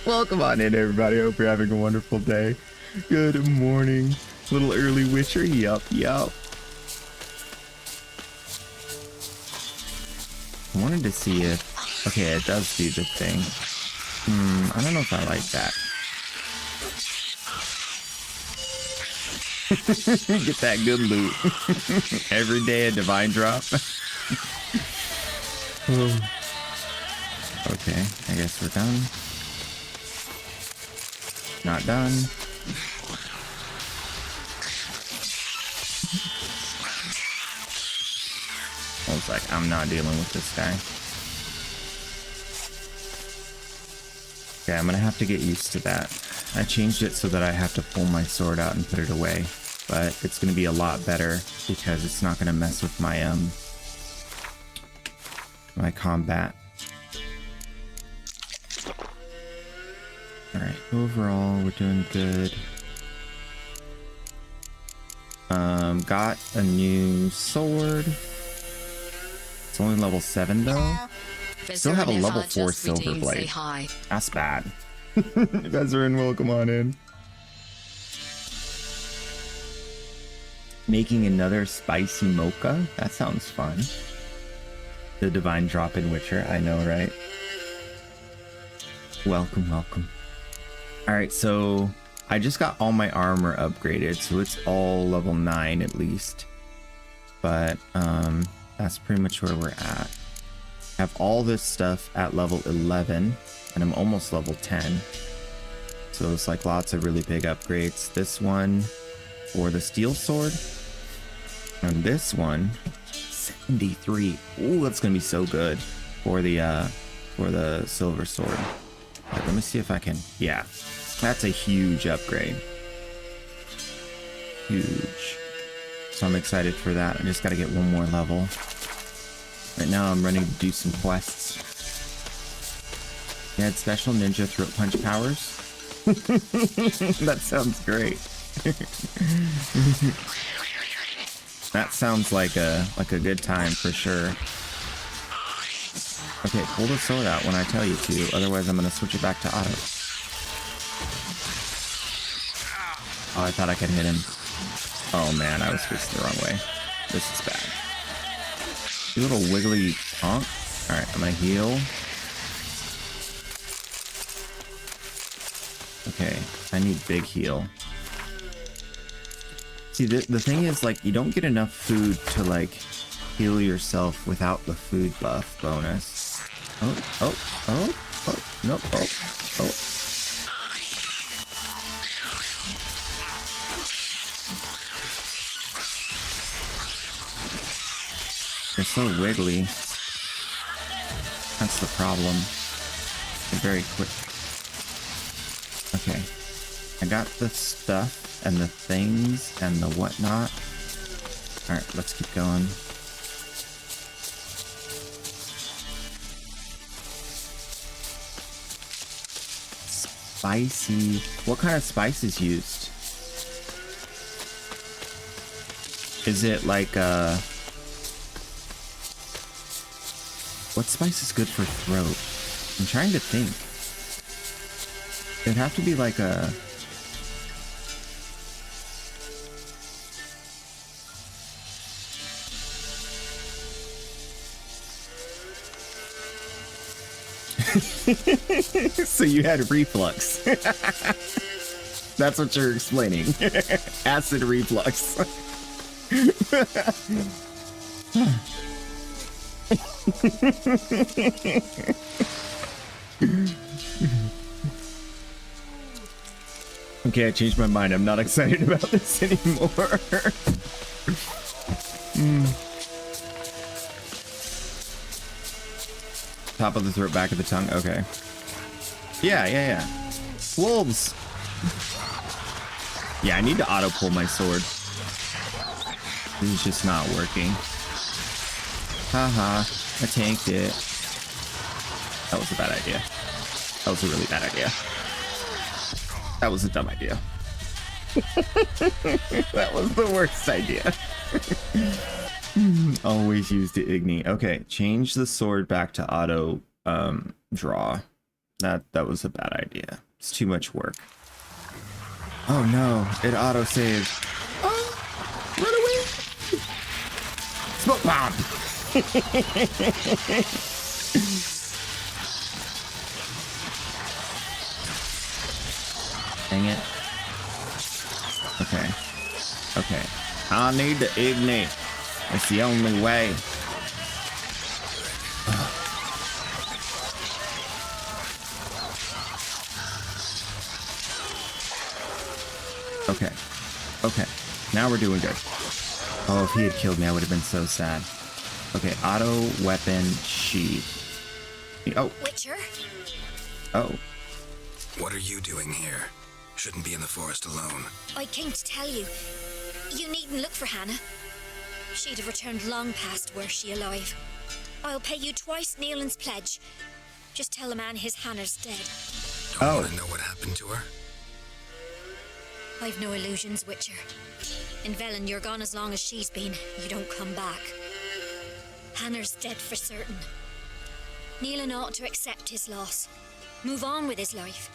Welcome on in, everybody. Hope you're having a wonderful day. Good morning. Little early witcher. Yup. I wanted to see if... Okay, it does do the thing. I don't know if I like that. Get that good loot. Every day a divine drop. Okay, I guess we're done. Not done. I was like, I'm not dealing with this guy. Okay, I'm gonna have to get used to that. I changed it so that I have to pull my sword out and put it away, but it's gonna be a lot better because it's not gonna mess with my my combat. All right, overall we're doing good. Got a new sword. It's only level 7 though. Still have a level 4 silver blade. That's bad. You guys are in, welcome on in. Making another spicy mocha? That sounds fun. The divine drop in Witcher, I know, right? Welcome. Alright, so I just got all my armor upgraded, so it's all level 9 at least. But that's pretty much where we're at. Have all this stuff at level 11, and I'm almost level 10. So it's like lots of really big upgrades. This one for the steel sword, and this one 73. Ooh, that's gonna be so good for the silver sword. Right, let me see if I can. Yeah, that's a huge upgrade. Huge. So I'm excited for that. I just got to get one more level. Right now I'm running to do some quests. You had special ninja throat punch powers? That sounds great. That sounds like a good time for sure. Okay, pull the sword out when I tell you to, otherwise I'm gonna switch it back to auto. Oh, I thought I could hit him. Oh man, I was switched the wrong way. This is bad. You little wiggly honk. Alright, I'm gonna heal. Okay, I need big heal. See, the thing is, like, you don't get enough food to, like, heal yourself without the food buff bonus. Nope, oh. They're so wiggly. That's the problem. They're very quick. Okay. I got the stuff and the things and the whatnot. Alright, let's keep going. Spicy. What kind of spice is used? Is it like what spice is good for throat? I'm trying to think. It'd have to be like a... So you had reflux. That's what you're explaining. Acid reflux. Okay, I changed my mind. I'm not excited about this anymore. Top of the throat, back of the tongue. Okay. Yeah. Wolves. Yeah, I need to auto pull my sword. This is just not working. Haha, I tanked it. That was a bad idea. That was a really bad idea. That was a dumb idea. That was the worst idea. Always use the Igni. Okay, change the sword back to auto draw. That was a bad idea. It's too much work. Oh no, it auto-saved. Oh, run away! Smoke bomb! Dang it. Okay. Okay. I need to ignite. It's the only way. Okay. Okay. Now we're doing good. Oh, if he had killed me, I would have been so sad. Okay, auto weapon sheath. Oh. Witcher? Oh. What are you doing here? Shouldn't be in the forest alone. I came to tell you. You needn't look for Hannah. She'd have returned long past were she alive. I'll pay you twice Nealon's pledge. Just tell the man his Hannah's dead. Don't want to know what happened to her? I've no illusions, Witcher. In Velen, you're gone as long as she's been. You don't come back. Hannah's dead for certain. Nealon ought to accept his loss. Move on with his life.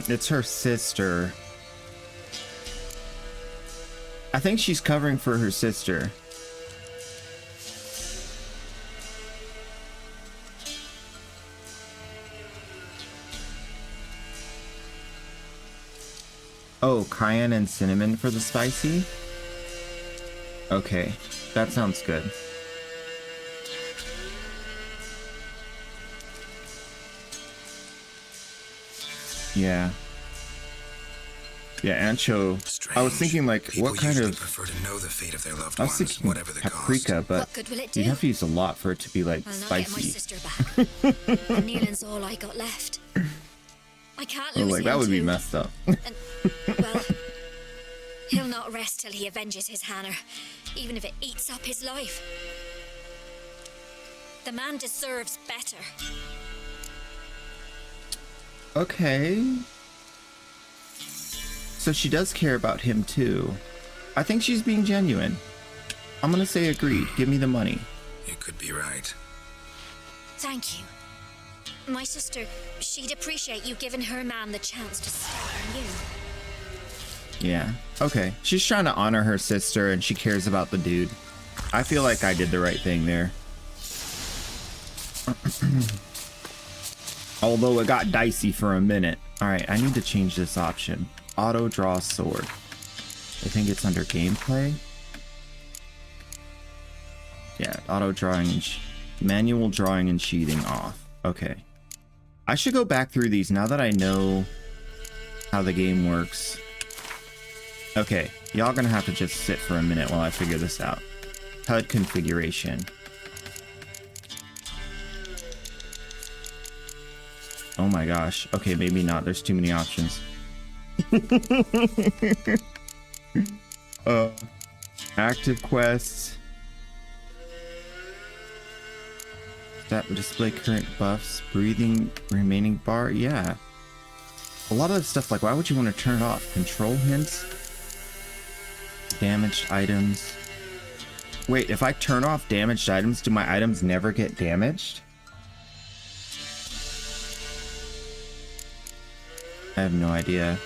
It's her sister. I think she's covering for her sister. Oh, cayenne and cinnamon for the spicy? Okay, that sounds good. Yeah. Yeah, ancho. Strange. I was thinking like, People what kind of... prefer to know the fate of their loved I was ones, thinking whatever the paprika, cost. but What good will it do? you'd have to use a lot for it to be like I'll not spicy. get my sister back. And Nealon's all I got left. I can't I lose was like, him that would be too. messed up. And, well, he'll not rest till he avenges his Hannah, even if it eats up his life. The man deserves better. Okay. So she does care about him too. I think she's being genuine. I'm gonna say agreed. Give me the money. You could be right. Thank you. My sister, she'd appreciate you giving her man the chance to stay on you. Yeah. Okay. She's trying to honor her sister and she cares about the dude. I feel like I did the right thing there. Although it got dicey for a minute. Alright, I need to change this option. Auto draw sword. I think it's under gameplay. Yeah, auto drawing and manual drawing and sheathing off. Okay. I should go back through these now that I know how the game works. Okay, y'all gonna have to just sit for a minute while I figure this out. HUD configuration. Oh my gosh. Okay, maybe not. There's too many options. Active quests. That display current buffs. Breathing remaining bar. Yeah. A lot of the stuff, like, why would you want to turn it off? Control hints. Damaged items. Wait, if I turn off damaged items, do my items never get damaged? I have no idea.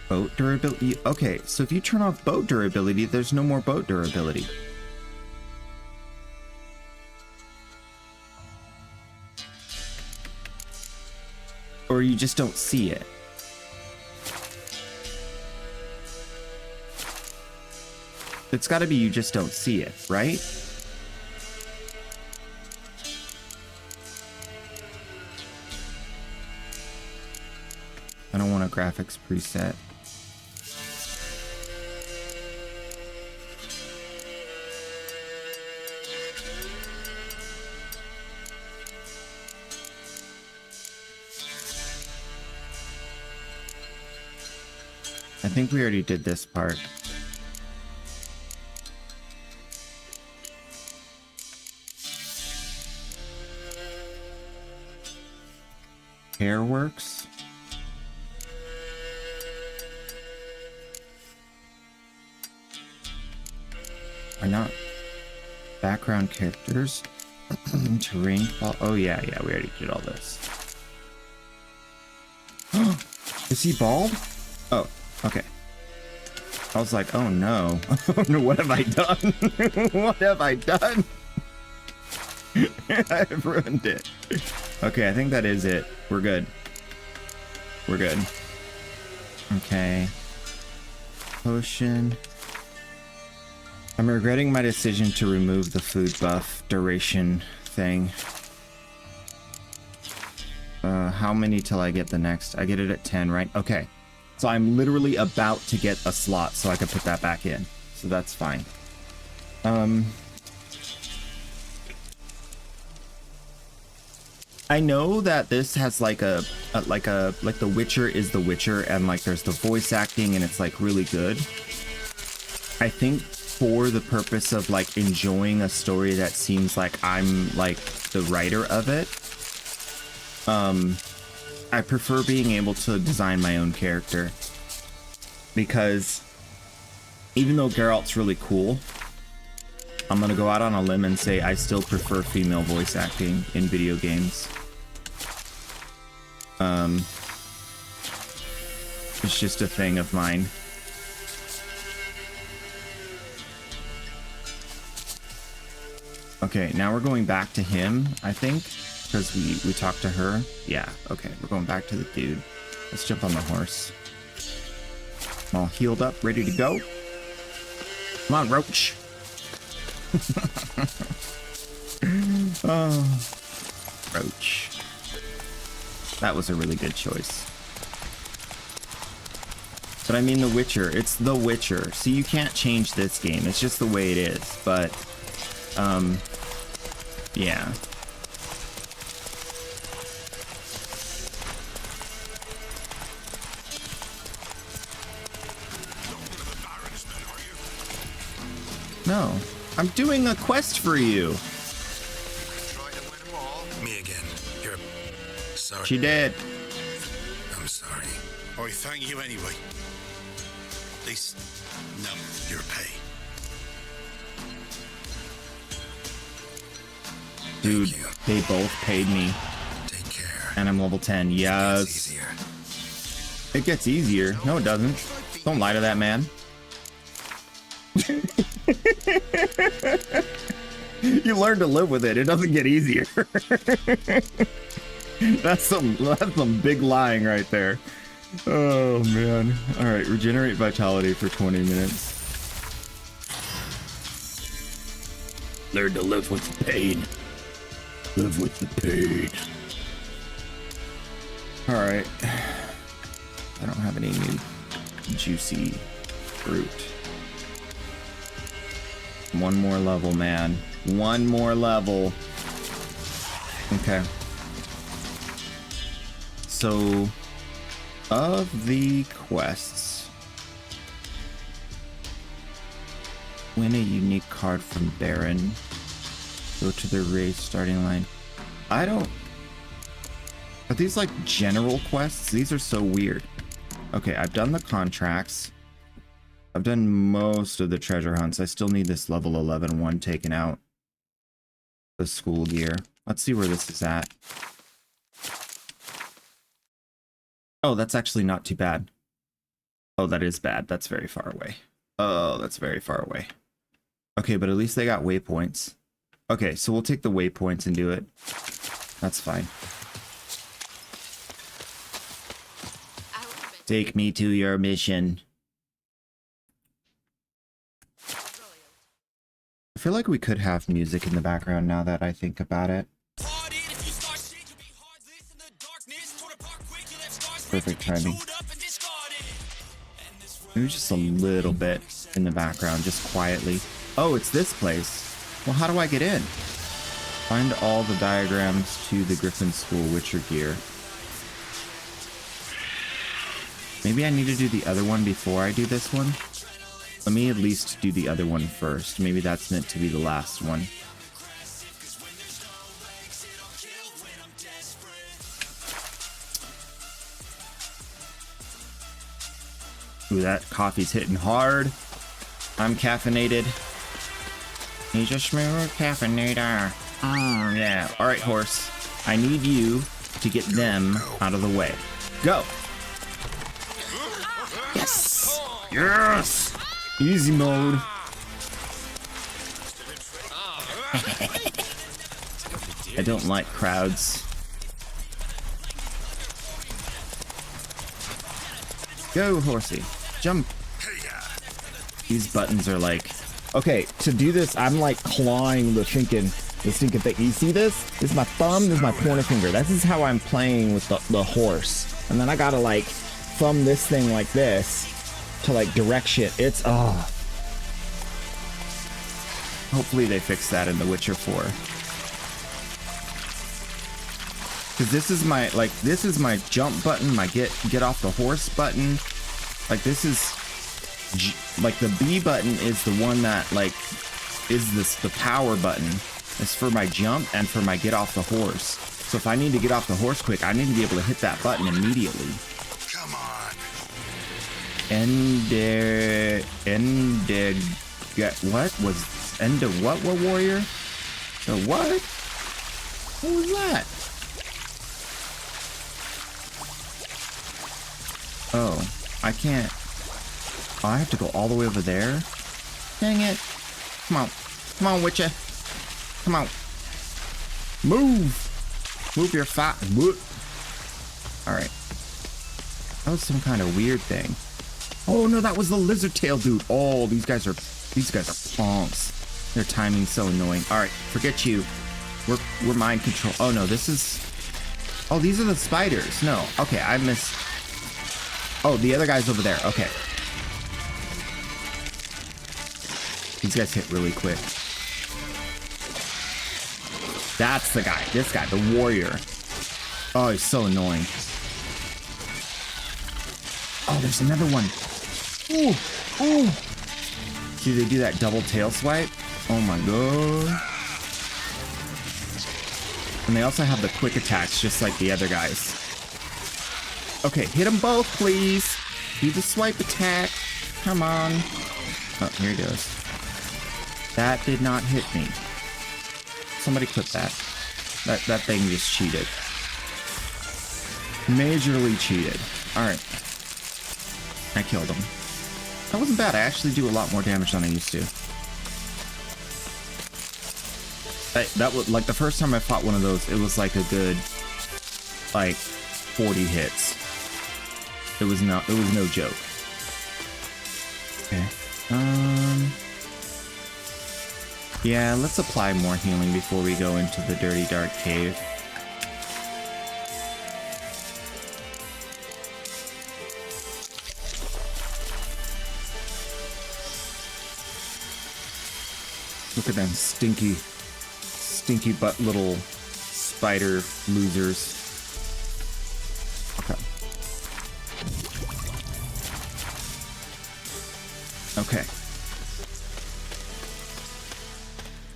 Boat durability? Okay, so if you turn off boat durability, there's no more boat durability. Or you just don't see it. It's gotta be you just don't see it, right? I don't want a graphics preset. I think we already did this part. Hair works. Why not? Background characters. Terrain. Oh yeah, we already did all this. Is he bald? Oh, okay. I was like, oh no. Oh no, what have I done? What have I done? I've ruined it. Okay, I think that is it. We're good. We're good. Okay. Potion. I'm regretting my decision to remove the food buff duration thing. How many till I get the next? I get it at 10, right? Okay. So I'm literally about to get a slot so I can put that back in. So that's fine. I know that this has like like The Witcher is The Witcher, and like there's the voice acting and it's like really good. I think for the purpose of like enjoying a story that seems like I'm like the writer of it, I prefer being able to design my own character, because even though Geralt's really cool, I'm gonna go out on a limb and say I still prefer female voice acting in video games. It's just a thing of mine. Okay, now we're going back to him, I think, because we talked to her. Yeah, okay, we're going back to the dude. Let's jump on the horse. I'm all healed up, ready to go. Come on, Roach. Oh, Roach. That was a really good choice. But I mean The Witcher, it's The Witcher. See, you can't change this game. It's just the way it is, but yeah. No, I'm doing a quest for you. Me again. You're sorry. She did. I'm sorry. I thank you anyway. At least, no, your pay. Dude, they both paid me. Take care. And I'm level 10. Yes. It gets easier. No, it doesn't. Don't lie to that man. You learn to live with it. It doesn't get easier. That's some big lying right there. Oh man. All right, regenerate vitality for 20 minutes. Learn to live with the pain. Live with the pain. All right. I don't have any new juicy fruit. One more level, man. One more level. Okay. So, of the quests, win a unique card from Baron. Go to the race starting line. I don't... Are these like general quests? These are so weird. Okay, I've done the contracts. I've done most of the treasure hunts. I still need this level 11 one taken out. The school gear. Let's see where this is at. Oh, that's actually not too bad. Oh, that is bad. That's very far away. Oh, that's very far away. Okay, but at least they got waypoints. Okay, so we'll take the waypoints and do it. That's fine. Take me to your mission. I feel like we could have music in the background now that I think about it. Perfect timing. Maybe just a little bit in the background, just quietly. Oh, it's this place. Well, how do I get in? Find all the diagrams to the Griffin School Witcher gear. Maybe I need to do the other one before I do this one. Let me at least do the other one first. Maybe that's meant to be the last one. Ooh, that coffee's hitting hard. I'm caffeinated. He's a smooth caffeinator. Yeah. All right, horse. I need you to get them out of the way. Go. Yes. Yes. Easy mode. I don't like crowds. Go, horsey. Jump. These buttons are like... Okay, to do this, I'm like clawing the stinking thing. You see this? This is my thumb, this is my pointer finger. This is how I'm playing with the horse. And then I gotta like thumb this thing like this to like direct shit. It's, oh. Hopefully they fix that in The Witcher 4. Cause this is my, like, this is my jump button, my get off the horse button. Like this is, like the B button is the one that like, is the power button. It's for my jump and for my get off the horse. So if I need to get off the horse quick, I need to be able to hit that button immediately. Come on. What was end of what warrior? The what? What was that? Oh, I can't. Oh, I have to go all the way over there? Dang it. Come on. Come on, Witcher. Come on. Move. Move your fat. Alright. That was some kind of weird thing. Oh no, that was the lizard tail dude. Oh, these guys are punks. Their timing's so annoying. Alright, forget you. We're mind control. Oh no, this is... Oh, these are the spiders. No. Okay, I missed... Oh, the other guy's over there. Okay. These guys hit really quick. That's the guy. This guy, the warrior. Oh, he's so annoying. Oh, there's another one. Ooh, ooh. See, they do that double tail swipe. Oh my god. And they also have the quick attacks, just like the other guys. Okay, hit them both, please. Do the swipe attack. Come on. Oh, here he goes. That did not hit me. Somebody clip that. That thing just cheated. Majorly cheated. Alright. I killed him. That wasn't bad. I actually do a lot more damage than I used to. That was like the first time I fought one of those, it was like a good like 40 hits. It was no joke. Okay. Yeah, let's apply more healing before we go into the dirty dark cave. Look at them stinky butt little spider losers. Okay. Okay.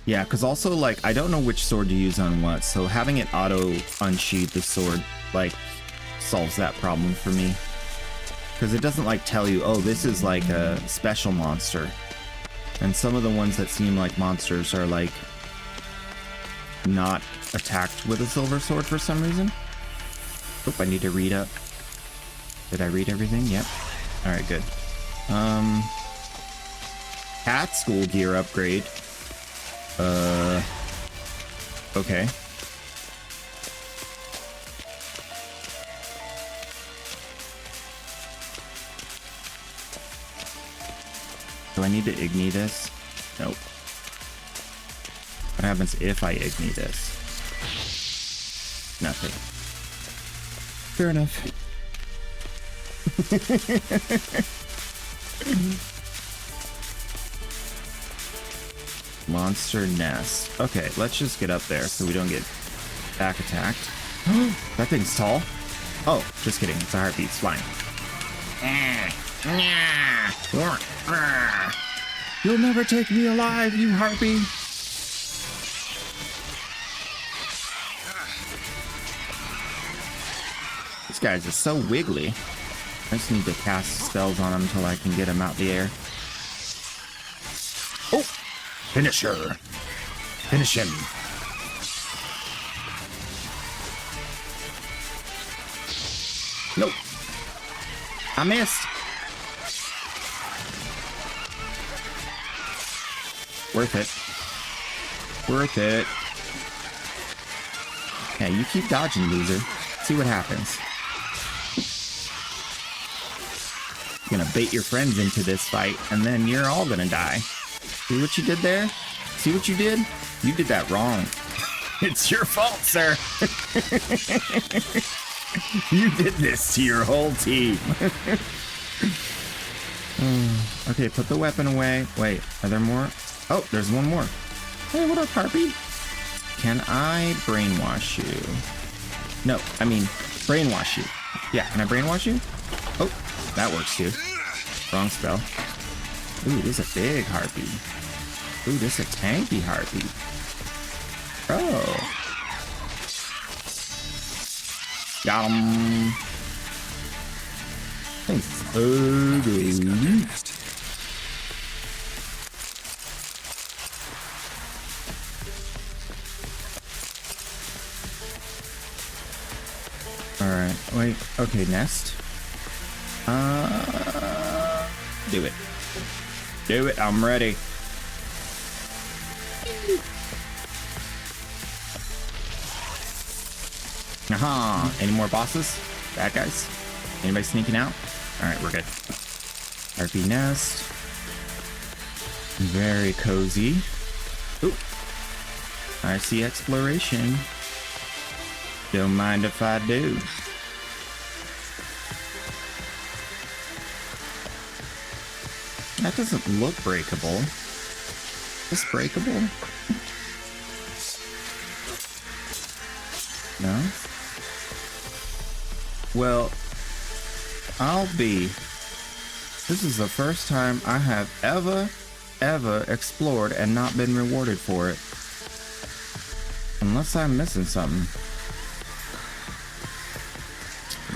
Yeah, because also, like, I don't know which sword to use on what, so having it auto unsheath the sword, like, solves that problem for me. Because it doesn't, like, tell you, oh, this is, like, a special monster. And some of the ones that seem like monsters are, like, not attacked with a silver sword for some reason. Oop, I need to read up. Did I read everything? Yep. Alright, good. Cat school gear upgrade. Okay. Do I need to igni this? Nope. What happens if I igni this? Nothing. Fair enough. Monster nest. Okay, let's just get up there so we don't get back attacked. That thing's tall. Oh, just kidding. It's a heartbeat. It's flying. You'll never take me alive, you harpy. These guys are so wiggly. I just need to cast spells on him until I can get him out the air. Oh! Finisher! Finish him! Nope. I missed. Worth it. Worth it. Yeah, you keep dodging, loser. See what happens. You're gonna bait your friends into this fight, and then you're all gonna die. See what you did there? See what you did? You did that wrong. It's your fault, sir. You did this to your whole team. Okay, put the weapon away. Wait, are there more? Oh, there's one more. Hey, what up, Harpy? Can I brainwash you? No, I mean, brainwash you. Yeah, can I brainwash you? Oh, that works too. Wrong spell. Ooh, this is a big harpy. Ooh, this is a tanky harpy. Oh. Got him. Thanks. Alright, wait. Okay, nest. Do it. Do it, I'm ready. Aha! Any more bosses? Bad guys? Anybody sneaking out? Alright, we're good. RP nest. Very cozy. Ooh. I see exploration. Don't mind if I do. That doesn't look breakable. Is this breakable? No? Well, I'll be. This is the first time I have ever explored and not been rewarded for it. Unless I'm missing something.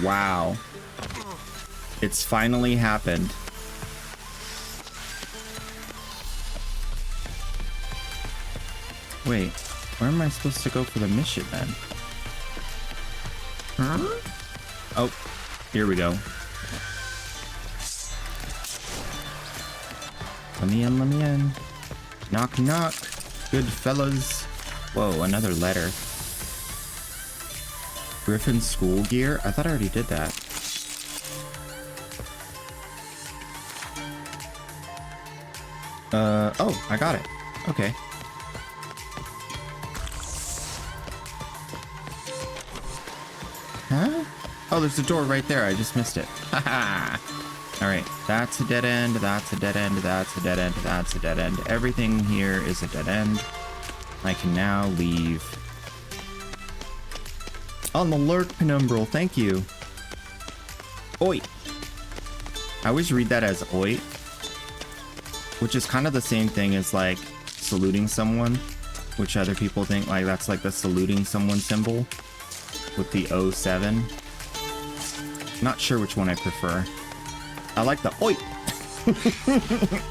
Wow. It's finally happened. Wait, where am I supposed to go for the mission then? Huh? Oh, here we go. Let me in, let me in. Knock, knock. Good fellas. Whoa, another letter. Griffin school gear? I thought I already did that. Oh, I got it. Okay. Huh? Oh, there's a door right there. I just missed it. Haha. Alright, that's a dead end, that's a dead end, that's a dead end, that's a dead end. Everything here is a dead end. I can now leave. On the lurk, Penumbral, thank you. Oi. I always read that as oi, which is kind of the same thing as like saluting someone, which other people think like that's like the saluting someone symbol with the 07. Not sure which one I prefer. I like the oi.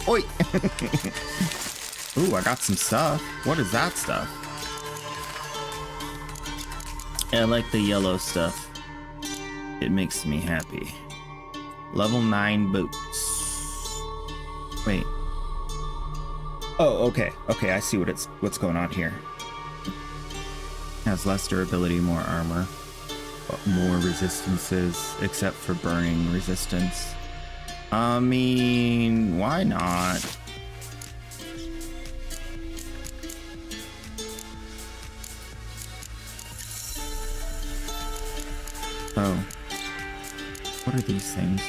Oi. Ooh, I got some stuff. What is that stuff? I like the yellow stuff. It makes me happy. Level 9 boots. Wait. Oh, okay. Okay, I see what's going on here. Has less durability, more armor, but more resistances, except for burning resistance. I mean, why not? Oh. What are these things?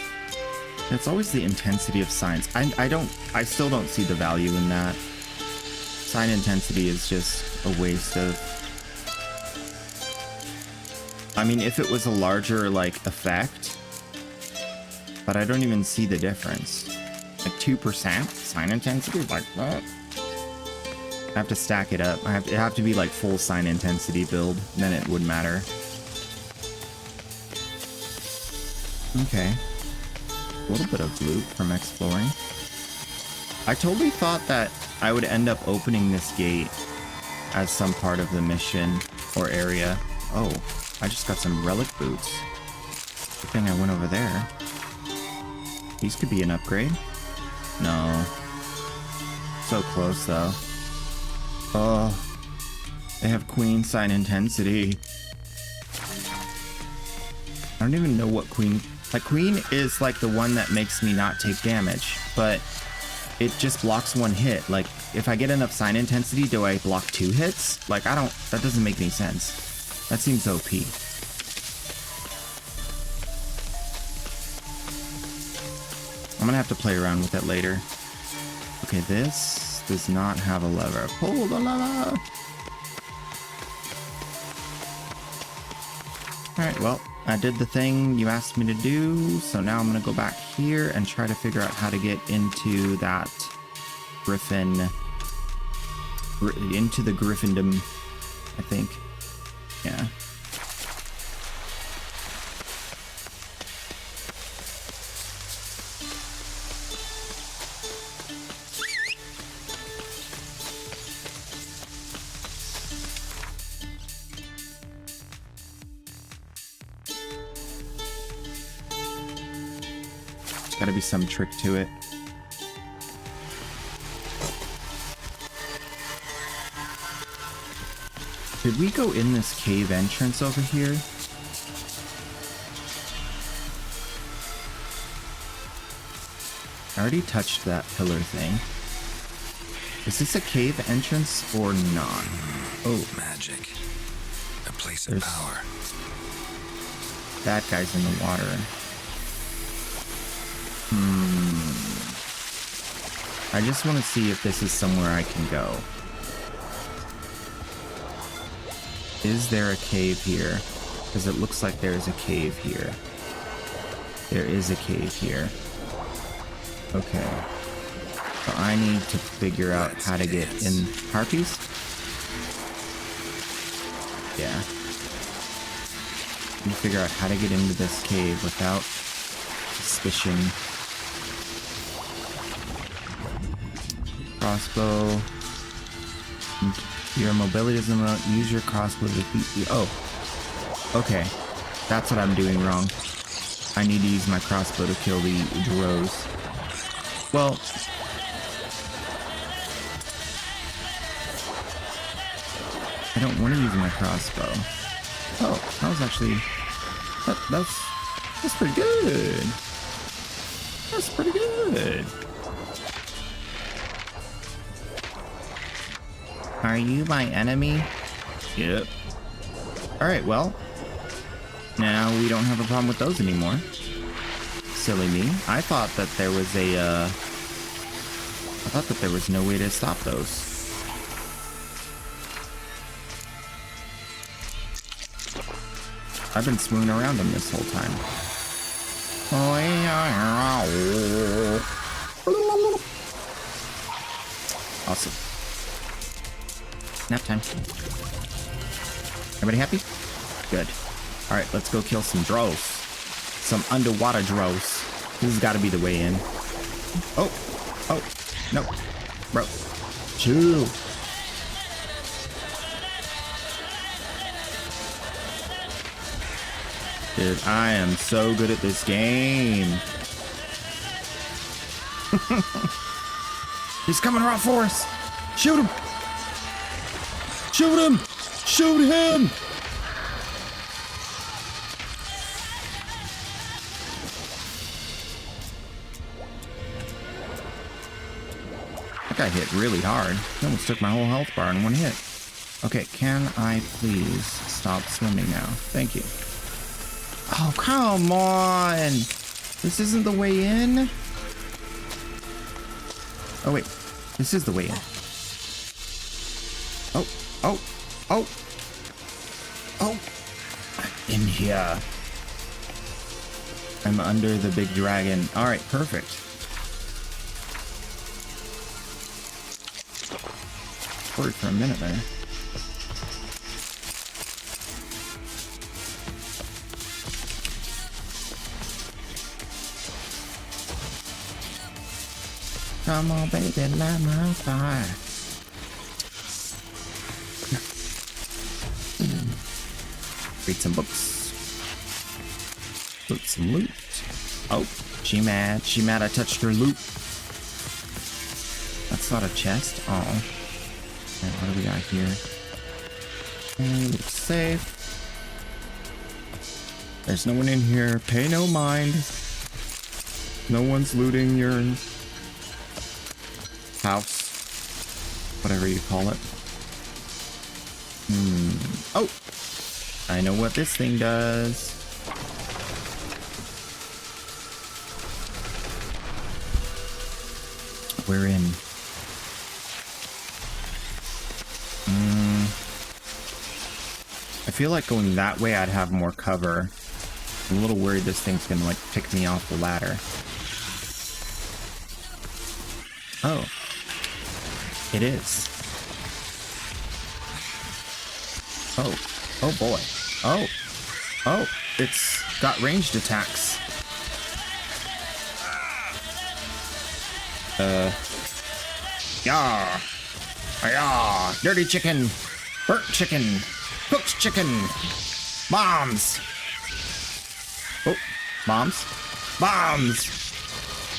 It's always the intensity of signs. I still don't see the value in that. Sign intensity is just a waste of... I mean, if it was a larger, like, effect, but I don't even see the difference. Like 2% sign intensity? Like, what? I have to stack it up. It have to be like full sign intensity build, then it would matter. Okay. A little bit of loot from exploring. I totally thought that I would end up opening this gate as some part of the mission or area. Oh, I just got some relic boots. Good thing I went over there. These could be an upgrade. No. So close though. Oh, they have queen sign intensity. I don't even know what queen... Like, queen is like the one that makes me not take damage, but it just blocks one hit. Like, if I get enough sign intensity, do I block 2 hits? Like, I don't... That doesn't make any sense. That seems OP. I'm gonna have to play around with it later. Okay, this does not have a lever. Pull the lever! Alright, well, I did the thing you asked me to do, so now I'm gonna go back here and try to figure out how to get into that griffin... into the griffindom, I think. Yeah. Gotta be some trick to it. Did we go in this cave entrance over here? I already touched that pillar thing. Is this a cave entrance or not? Oh, Magic. A place There's- of power. that guy's in the water. I just want to see if this is somewhere I can go. Is there a cave here? Because it looks like there's a cave here. There is a cave here. Okay. So I need to figure out how to get in. Harpies? Yeah. I need to figure out how to get into this cave without suspicion. Crossbow. Your mobility doesn't use your crossbow to defeat the... Oh. Okay. That's what I'm doing wrong. I need to use my crossbow to kill the drows. Well... I don't want to use my crossbow. Oh, that was actually... That's pretty good. That's pretty good. Are you my enemy? Yep. Alright, well. Now we don't have a problem with those anymore. Silly me. I thought that there was I thought that there was no way to stop those. I've been swinging around them this whole time. Awesome. Nap time. Everybody happy? Good. Alright, let's go kill some drows. Some underwater drows. This has got to be the way in. Oh! Oh! No. Bro. Chill. Dude, I am so good at this game. He's coming right for us. Shoot him. Shoot him. Shoot him. That guy hit really hard. He almost took my whole health bar in one hit. Okay, can I please stop swimming now? Thank you. Oh, come on! This isn't the way in? Oh, wait. This is the way in. Oh, oh, oh! Oh! I'm in here. I'm under the big dragon. Alright, perfect. Worried for a minute there. Come on, baby, light my fire. Read some books. Loot some loot. Oh, she mad. She mad I touched her loot. That's not a chest. Oh. Right, what do we got here? Looks safe. There's no one in here. Pay no mind. No one's looting your house. Whatever you call it. Oh! I know what this thing does. We're in. I feel like going that way I'd have more cover. I'm a little worried this thing's gonna like pick me off the ladder. Oh. It is. Oh. Oh boy. Oh. Oh. It's got ranged attacks. Yah. Yah. Dirty chicken. Burnt chicken. Cooked chicken. Bombs. Oh. Bombs. Bombs.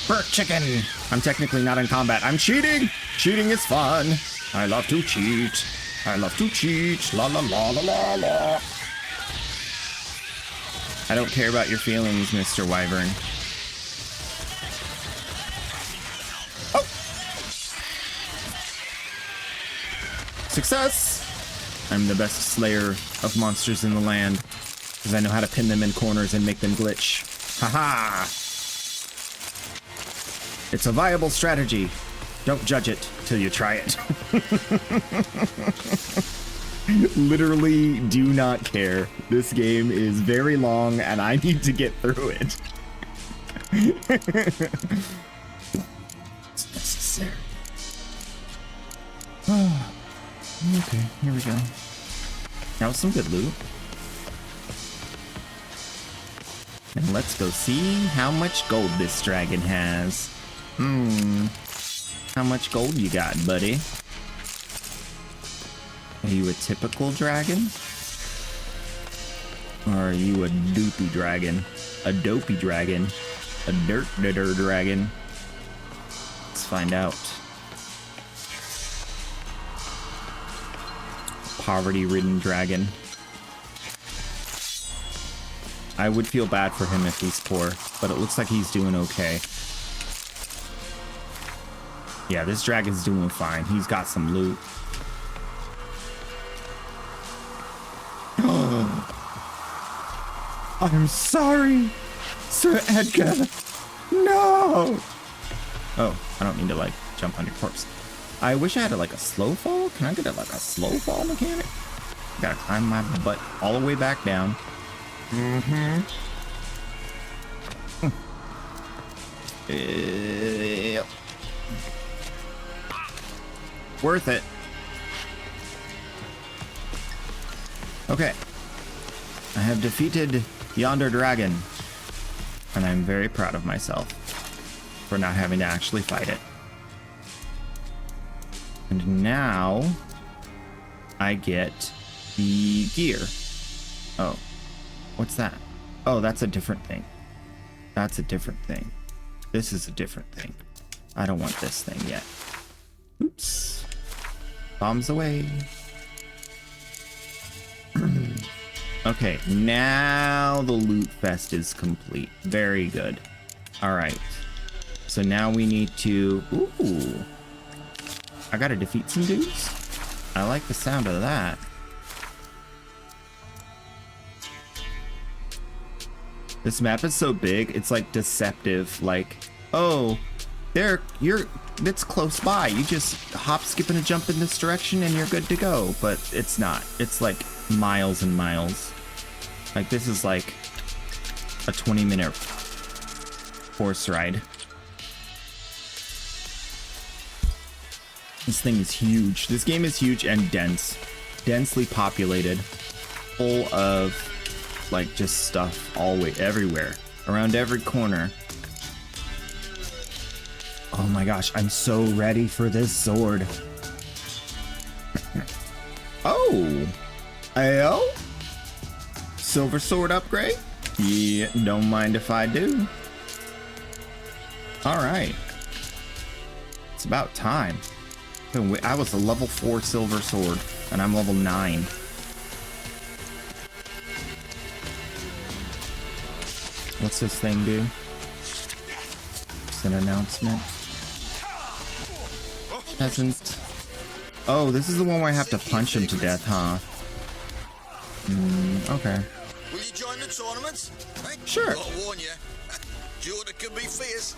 Burnt chicken. I'm technically not in combat. I'm cheating. Cheating is fun. I love to cheat. I love to cheat. La la la la la la. I don't care about your feelings, Mr. Wyvern. Oh! Success! I'm the best slayer of monsters in the land, because I know how to pin them in corners and make them glitch. Haha! It's a viable strategy. Don't judge it till you try it. Literally do not care. This game is very long and I need to get through it. It's necessary. Okay, here we go. That was some good loot. And let's go see how much gold this dragon has. How much gold you got, buddy? Are you a typical dragon? Or are you a doopy dragon? A dopey dragon? A dirt dragon? Let's find out. Poverty-ridden dragon. I would feel bad for him if he's poor, but it looks like he's doing okay. Yeah, this dragon's doing fine. He's got some loot. I'm sorry, Sir Edgar. No! Oh, I don't mean to, like, jump on your corpse. I wish I had, like, a slow fall. Can I get, like, a slow fall mechanic? Gotta climb my butt all the way back down. Yep. Worth it. Okay. I have defeated yonder dragon, and I'm very proud of myself for not having to actually fight it. And now I get the gear. Oh, what's that? Oh, that's a different thing. That's a different thing. This is a different thing. I don't want this thing yet. Oops. Bombs away. Okay, now the loot fest is complete. Very good. All right. So now we need to... Ooh. I gotta defeat some dudes? I like the sound of that. This map is so big, it's like deceptive. Like, oh, it's close by. You just hop, skip, and a jump in this direction and you're good to go. But it's not. It's like miles and miles. Like, this is like a 20-minute horse ride. This thing is huge. This game is huge and dense. Densely populated. Full of, like, just stuff everywhere. Around every corner. Oh my gosh, I'm so ready for this sword. Oh! Ayo? Silver sword upgrade? Yeah, don't mind if I do. Alright. It's about time. I was a level 4 silver sword, and I'm level 9. What's this thing do? It's an announcement. Peasant. Oh, this is the one where I have to punch him to death, huh? Okay. Will you join the tournament? Sure. I'll warn you. Jordan can be fierce.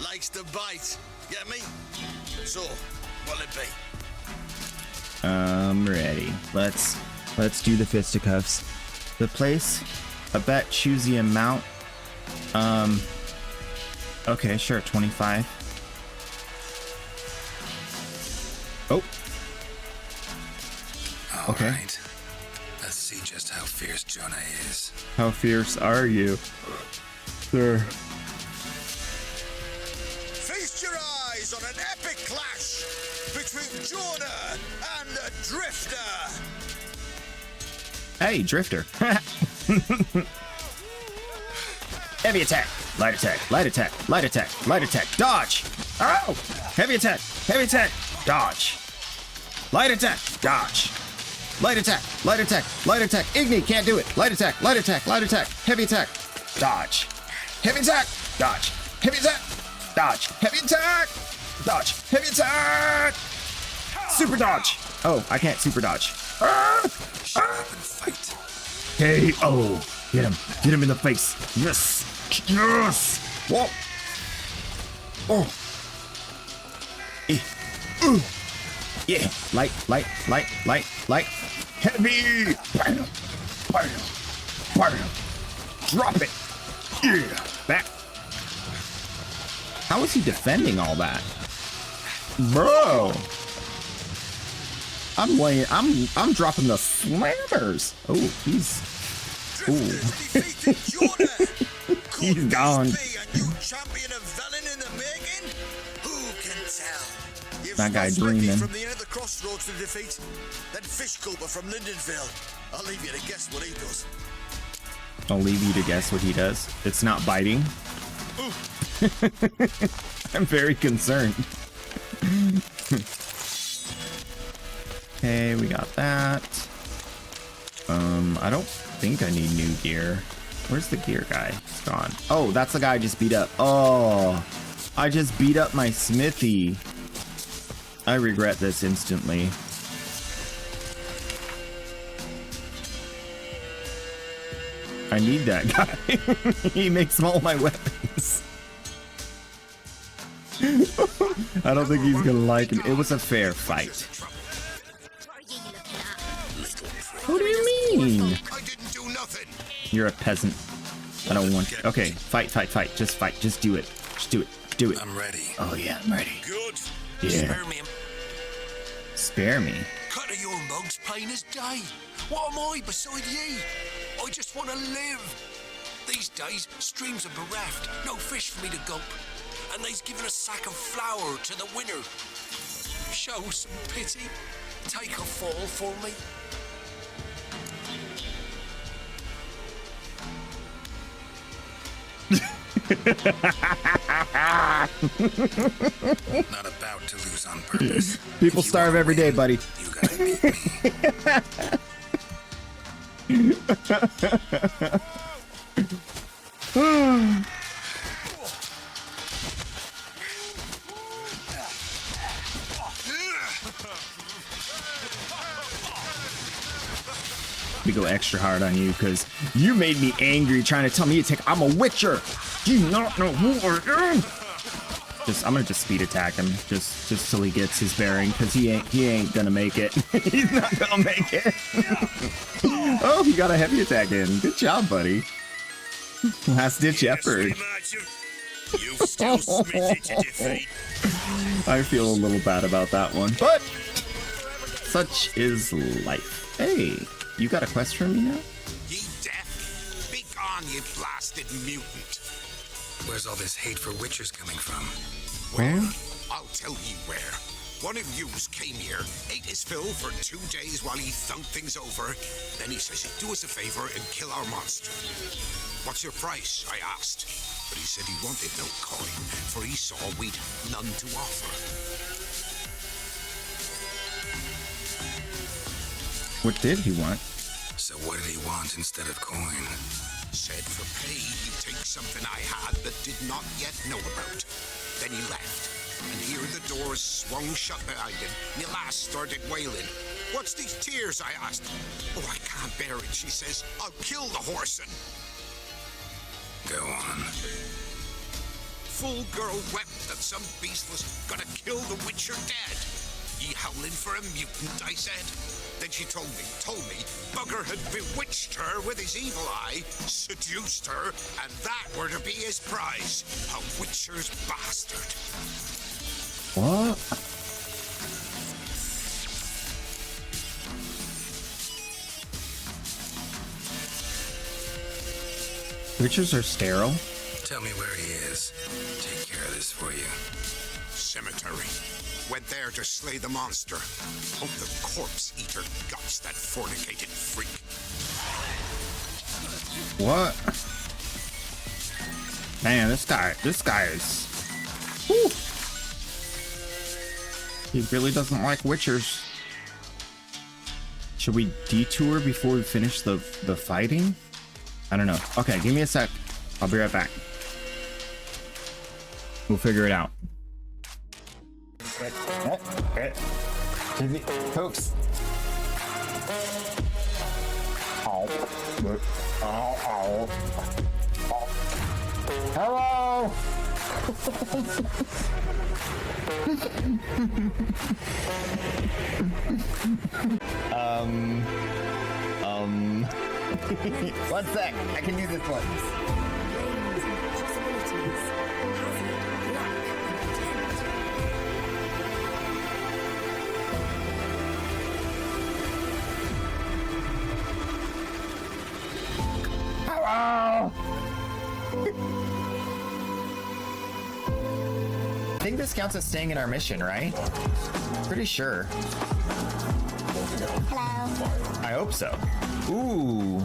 Likes to bite. Get me? So, what'll it be? I'm ready. Let's do the fisticuffs. The place, a bet, choose the amount. Okay, sure, 25. Oh. Okay. Alright. Let's see just how fierce Jonah is. How fierce are you, sir? Feast your eyes on an epic clash between Jonah and the Drifter. Hey, Drifter. Heavy attack, light attack, light attack, light attack, light attack, dodge. Oh! Heavy attack, dodge. Light attack, dodge. Light attack, light attack, light attack. Igni, can't do it. Light attack, light attack, light attack. Heavy attack, dodge. Heavy attack, dodge. Heavy attack, dodge. Heavy attack, dodge. Heavy attack. Super dodge. Oh, I can't super dodge. Shut up and fight. K.O. Get him. Get him in the face. Yes. Yes. Whoa. Oh. Yeah. Light. Heavy. Bam. Bam. Bam. Drop it. Yeah. Back. How is he defending all that? Bro. I'm dropping the slammers. Oh, he's. Ooh. He's gone. That guy dreaming. From the end of the crossroads to defeat, then Fish Cooper from Lindenville. I'll leave you to guess what he does. I'll leave you to guess what he does. It's not biting. I'm very concerned. Okay, we got that. I don't think I need new gear. Where's the gear guy? It's gone. Oh, that's the guy I just beat up. Oh, I just beat up my smithy. I regret this instantly. I need that guy. He makes all my weapons. I don't think he's gonna like it. It was a fair fight. What do you mean? I didn't do nothing. You're a peasant. I don't want. Okay, fight. Just fight. Just do it. Just do it. Do it. I'm ready. Oh yeah, I'm ready. Good. Yeah. Spare me. Spare me. Cut of your mugs plain as day. What am I beside ye? I just want to live. These days, streams are bereft. No fish for me to gulp. And they's given a sack of flour to the winner. Show some pity. Take a fall for me. Not about to lose on purpose. People starve every day, buddy. You gotta beat me. We go extra hard on you because you made me angry trying to tell me to take. I'm a witcher. Do you not know who I am? I'm gonna just speed attack him just till he gets his bearing because he ain't gonna make it. He's not gonna make it. Oh, he got a heavy attack in. Good job, buddy. Last ditch effort. I feel a little bad about that one, but such is life. Hey, you got a quest for me now? Ye deaf? Be gone, you blasted mutant. Where's all this hate for witchers coming from? Where? I'll tell you where. One of yous came here, ate his fill for 2 days while he thunked things over. Then he says he'd do us a favor and kill our monster. What's your price? I asked. But he said he wanted no coin, for he saw we'd none to offer. What did he want? So what did he want instead of coin? Said for pay he'd take something I had that did not yet know about. Then he left. And here the doors swung shut behind him, and the lass started wailing. What's these tears? I asked. Oh, I can't bear it, she says. I'll kill the horsin'. Go on. Full girl wept that some beast was gonna kill the witcher dead. Ye howling for a mutant, I said. Then she told me, Bugger had bewitched her with his evil eye, seduced her, and that were to be his prize. A witcher's bastard. What? Witches are sterile? Tell me where he is. Take care of this for you. Cemetery. Went there to slay the monster. Hope the corpse eater guts that fornicated freak. What? Man, this guy is... Whew. He really doesn't like witchers. Should we detour before we finish the fighting? I don't know. Okay, give me a sec. I'll be right back. We'll figure it out. Folks. Hello. One sec. I can do this one. Hello. I think this counts as staying in our mission, right? Pretty sure. Hello. I hope so. Ooh.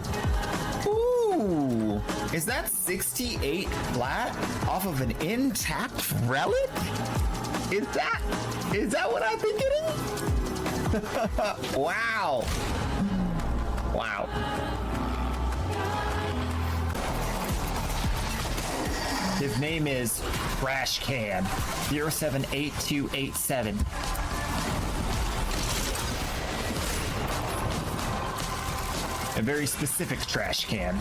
Ooh. Is that 68 flat off of an intact relic? Is that what I think it is? Wow. Wow. His name is Trash Can 078287. A very specific trash can.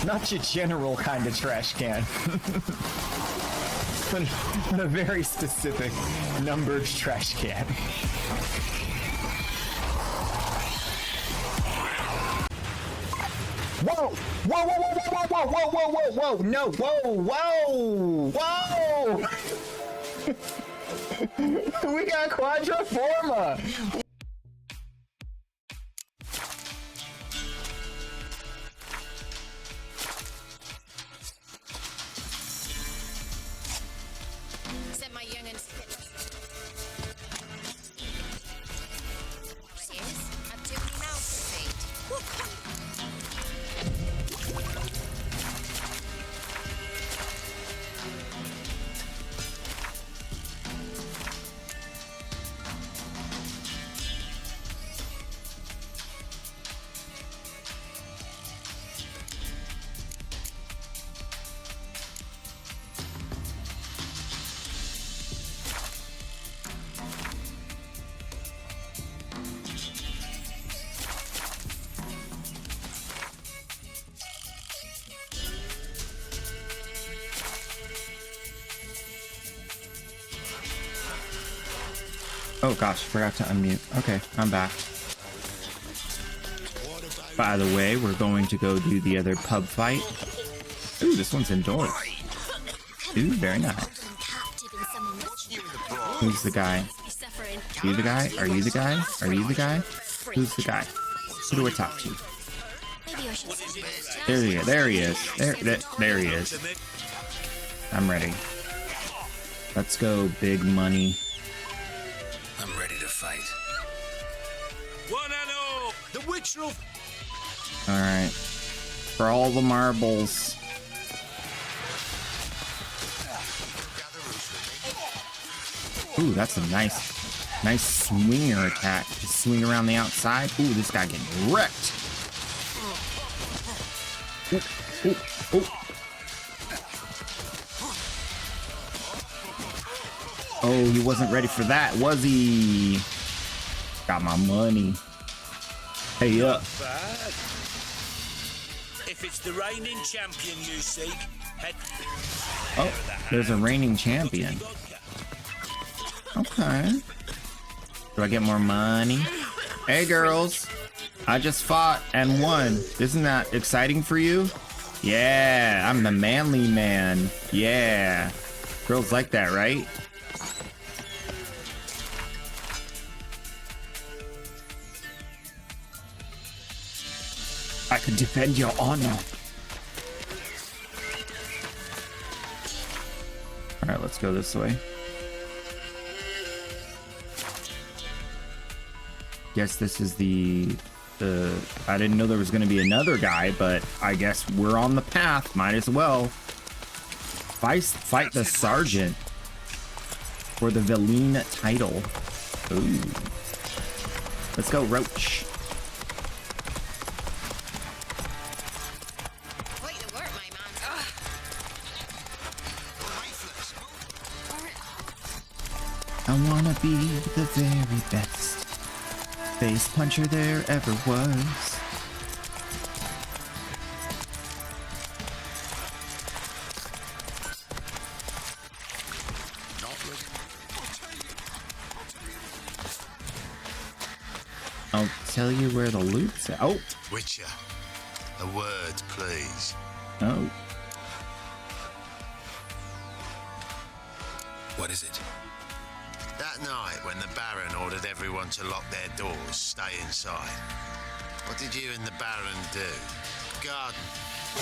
Not your general kind of trash can. but a very specific numbered trash can. Whoa! Whoa, whoa, whoa, whoa, whoa, whoa, whoa, whoa, whoa, no, whoa, whoa, whoa! We got Quadriforma! Sent my young'uns. Serious? I've too many mouths to feed. Oh gosh, forgot to unmute. Okay, I'm back. By the way, we're going to go do the other pub fight. Ooh, this one's indoors. Ooh, very nice. Who's the guy? You the guy? Are you the guy? Are you the guy? Who's the guy? Who do I talk to? Maybe I There he is. There he is. There he is. I'm ready. Let's go, big money. I'm ready to fight. One and all, the witch will. All right. For all the marbles. Ooh, that's a nice swinger attack. Just swing around the outside. Ooh, this guy getting wrecked. Ooh, ooh, ooh. Oh, he wasn't ready for that, was he? Got my money. Hey up. Bad. If it's the reigning champion you seek, head. Oh, there's a reigning champion. Okay. Do I get more money? Hey girls, I just fought and won. Isn't that exciting for you? Yeah, I'm the manly man. Yeah. Girls like that, right? I could defend your honor. All right, let's go this way. Guess this is the I didn't know there was going to be another guy, but I guess we're on the path. Might as well fight the sergeant for the Veline title. Ooh. Let's go, Roach. I wanna be the very best face puncher there ever was. I'll tell you where the loot's at. Oh! Witcher, a word, please. Oh. What is it? That night when the Baron ordered everyone to lock their doors, stay inside. What did you and the Baron do? Garden.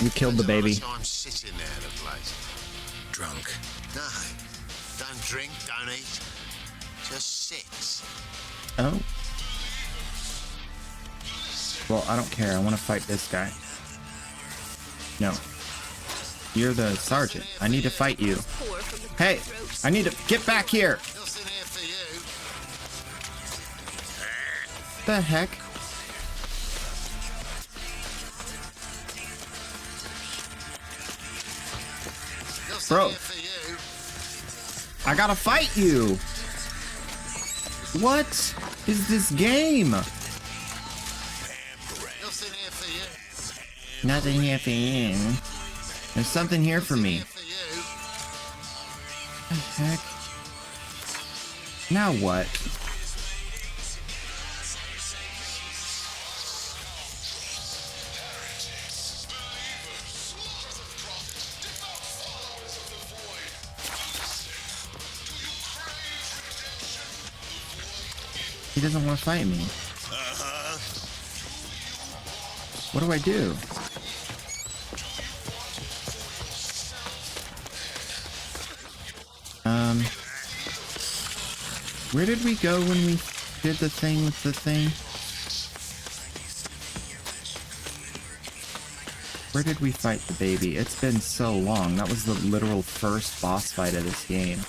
You killed the baby. I'm sitting there at the place. Drunk. No, don't drink, don't eat. Just sit. Oh. Well, I don't care. I want to fight this guy. No. You're the sergeant. I need to fight you. Hey, I need to get back here. Nothing here for you. The heck? Nothing Bro. here for you. I gotta fight you. What is this game? Nothing here for you. Nothing here for you. There's something here for me. For you. The heck? Now what? He doesn't want to fight me. What do I do? Where did we go when we did the thing with the thing? Where did we fight the baby? It's been so long. That was the literal first boss fight of this game.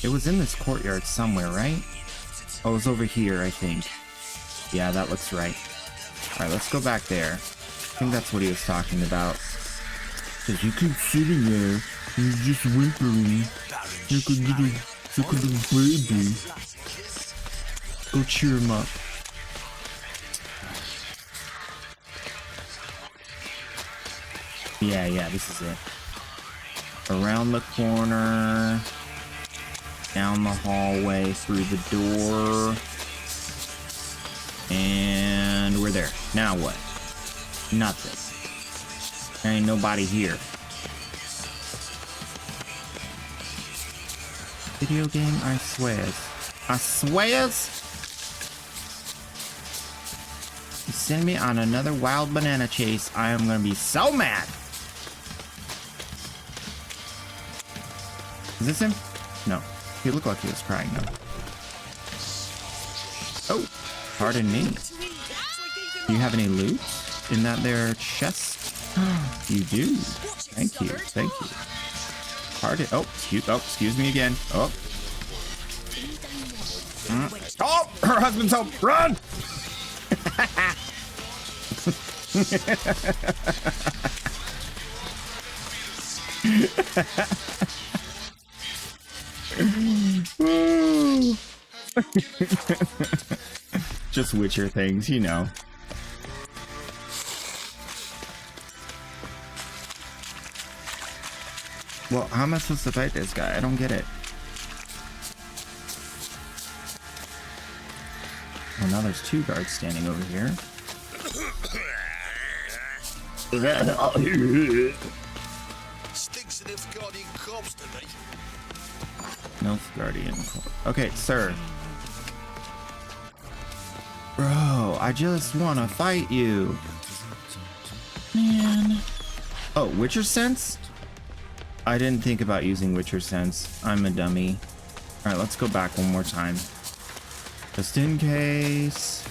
It was in this courtyard somewhere, right? Oh, it was over here, I think. Yeah, that looks right. Alright, let's go back there. I think that's what he was talking about. Cause you keep sitting there and you're just whimpering like a little baby. Go cheer him up. Yeah, this is it. Around the corner, down the hallway, through the door, and we're there. Now what? Nothing. There ain't nobody here. Video game, I swears. I swears? send me on another wild banana chase, I am gonna be so mad. Is this him? No. He looked like he was crying though. Oh, pardon me. Do you have any loot in that there chest? You do. Thank you. Thank you. Pardon. Oh, excuse me again. Oh. Oh, her husband's home. Run! Just Witcher things, you know. Well, how am I supposed to fight this guy? I don't get it. Well, now there's two guards standing over here. Stinks of Nilfgaardian corpse to me. Nilfgaardian. Okay, sir. Bro, I just want to fight you. Man. Oh, Witcher Sense? I didn't think about using Witcher Sense. I'm a dummy. Alright, let's go back one more time. Just in case.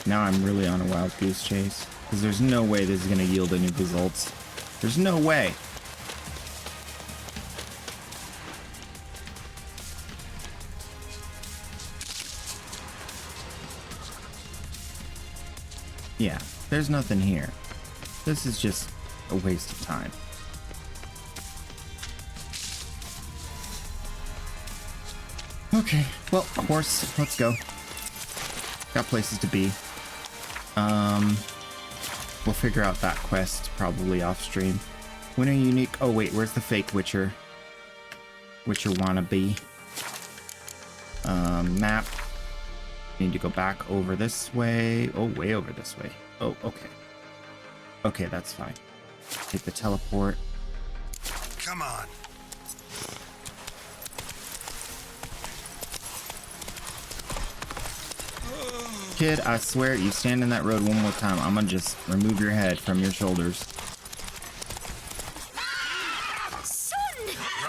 Now I'm really on a wild goose chase. Because there's no way this is going to yield any results. There's no way. Yeah, there's nothing here. This is just a waste of time. Okay, well, horse, let's go. Got places to be. We'll figure out that quest probably off stream. When are you unique? Oh wait, where's the fake Witcher? Witcher wannabe. Map. Need to go back over this way. Oh, way over this way. Oh, okay. Okay, that's fine. Take the teleport. Come on. Kid, I swear, you stand in that road one more time, I'm gonna just remove your head from your shoulders. Son!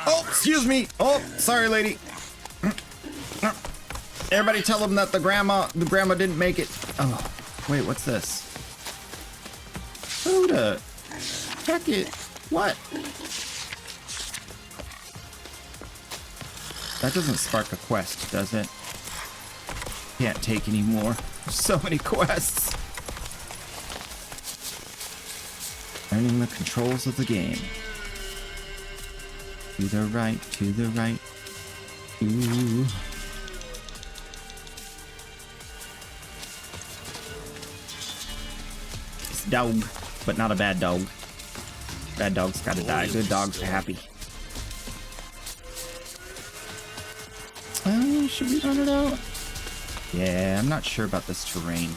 Oh, excuse me. Oh, sorry, lady. Everybody tell them that the grandma didn't make it. Oh, wait, what's this? Who the heck it? What? That doesn't spark a quest, does it? Can't take any more. There's so many quests. Learning the controls of the game. To the right, to the right. Ooh. It's a dog, but not a bad dog. Bad dogs gotta die. Good dogs are happy. Should we run it out? Yeah, I'm not sure about this terrain. I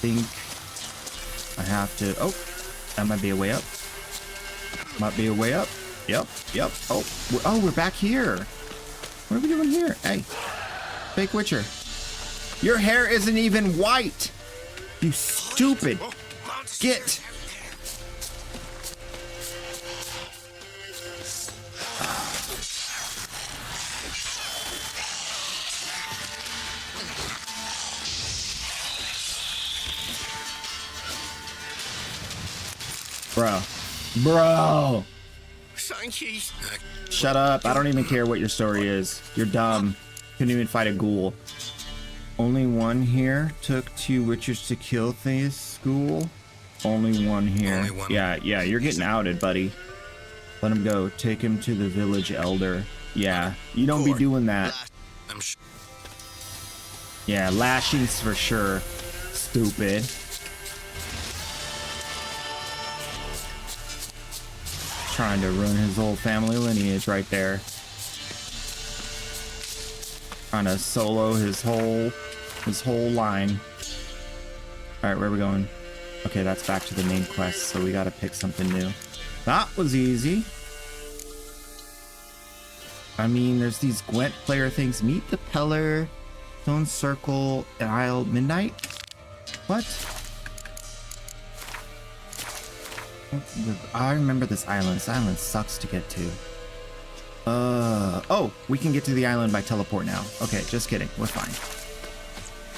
think I have to... Oh, that might be a way up. Might be a way up. Yep. Oh, we're back here. What are we doing here? Hey, fake Witcher. Your hair isn't even white. You stupid. Get. Bro. Thank you. Shut up. I don't even care what your story is. You're dumb. Couldn't even fight a ghoul. Only one here. Took 2 witchers to kill this school. Only one here. Only one. Yeah, you're getting outed, buddy. Let him go. Take him to the village elder. Yeah, you don't be doing that. Yeah, lashings for sure. Stupid. Trying to ruin his whole family lineage right there. Trying to solo his whole line. All right, where are we going? Okay, that's back to the main quest, so we gotta pick something new. That was easy. I mean, there's these Gwent player things. Meet the Peller, Stone Circle, Isle, Midnight? What? I remember this island. This island sucks to get to. Oh, we can get to the island by teleport now. Okay, just kidding. We're fine.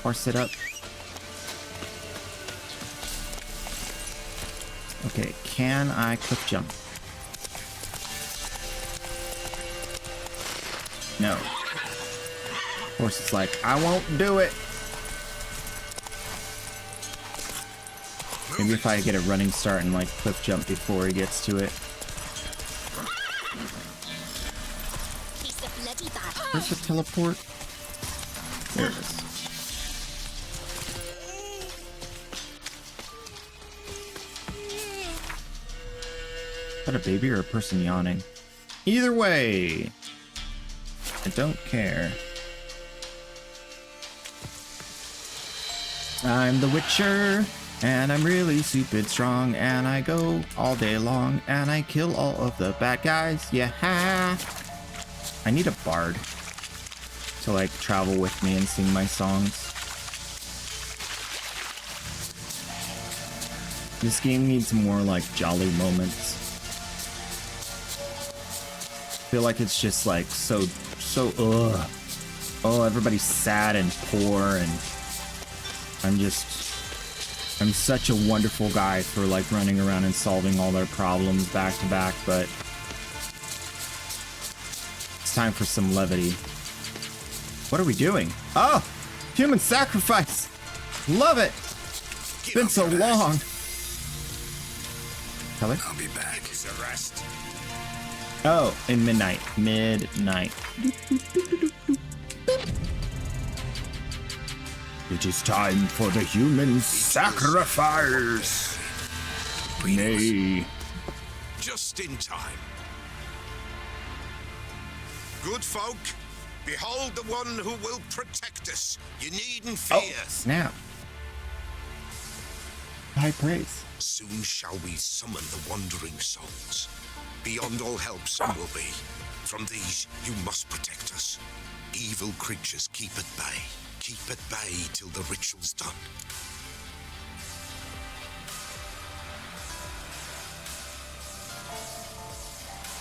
Horse it up. Okay, can I cliff jump? No. Horse is like, I won't do it. Maybe if I get a running start and like cliff jump before he gets to it. Where's the teleport? There it is. Is that a baby or a person yawning? Either way, I don't care. I'm the Witcher, and I'm really stupid strong, and I go all day long, and I kill all of the bad guys. Yeah. I need a bard to like travel with me and sing my songs. This game needs more like jolly moments. I feel like it's just like so ugh. Oh, everybody's sad and poor, and I'm such a wonderful guy for like running around and solving all their problems back to back, but it's time for some levity. What are we doing? Oh, human sacrifice. Love it. It's been so long. Kelly? I'll be back. Oh, in midnight. Midnight. It is time for the human sacrifice. Nay. Just in time. Good folk, behold the one who will protect us. You needn't fear. Oh, snap. High praise. Soon shall we summon the wandering souls. Beyond all help some will be. From these you must protect us. Evil creatures keep at bay. Keep at bay till the ritual's done.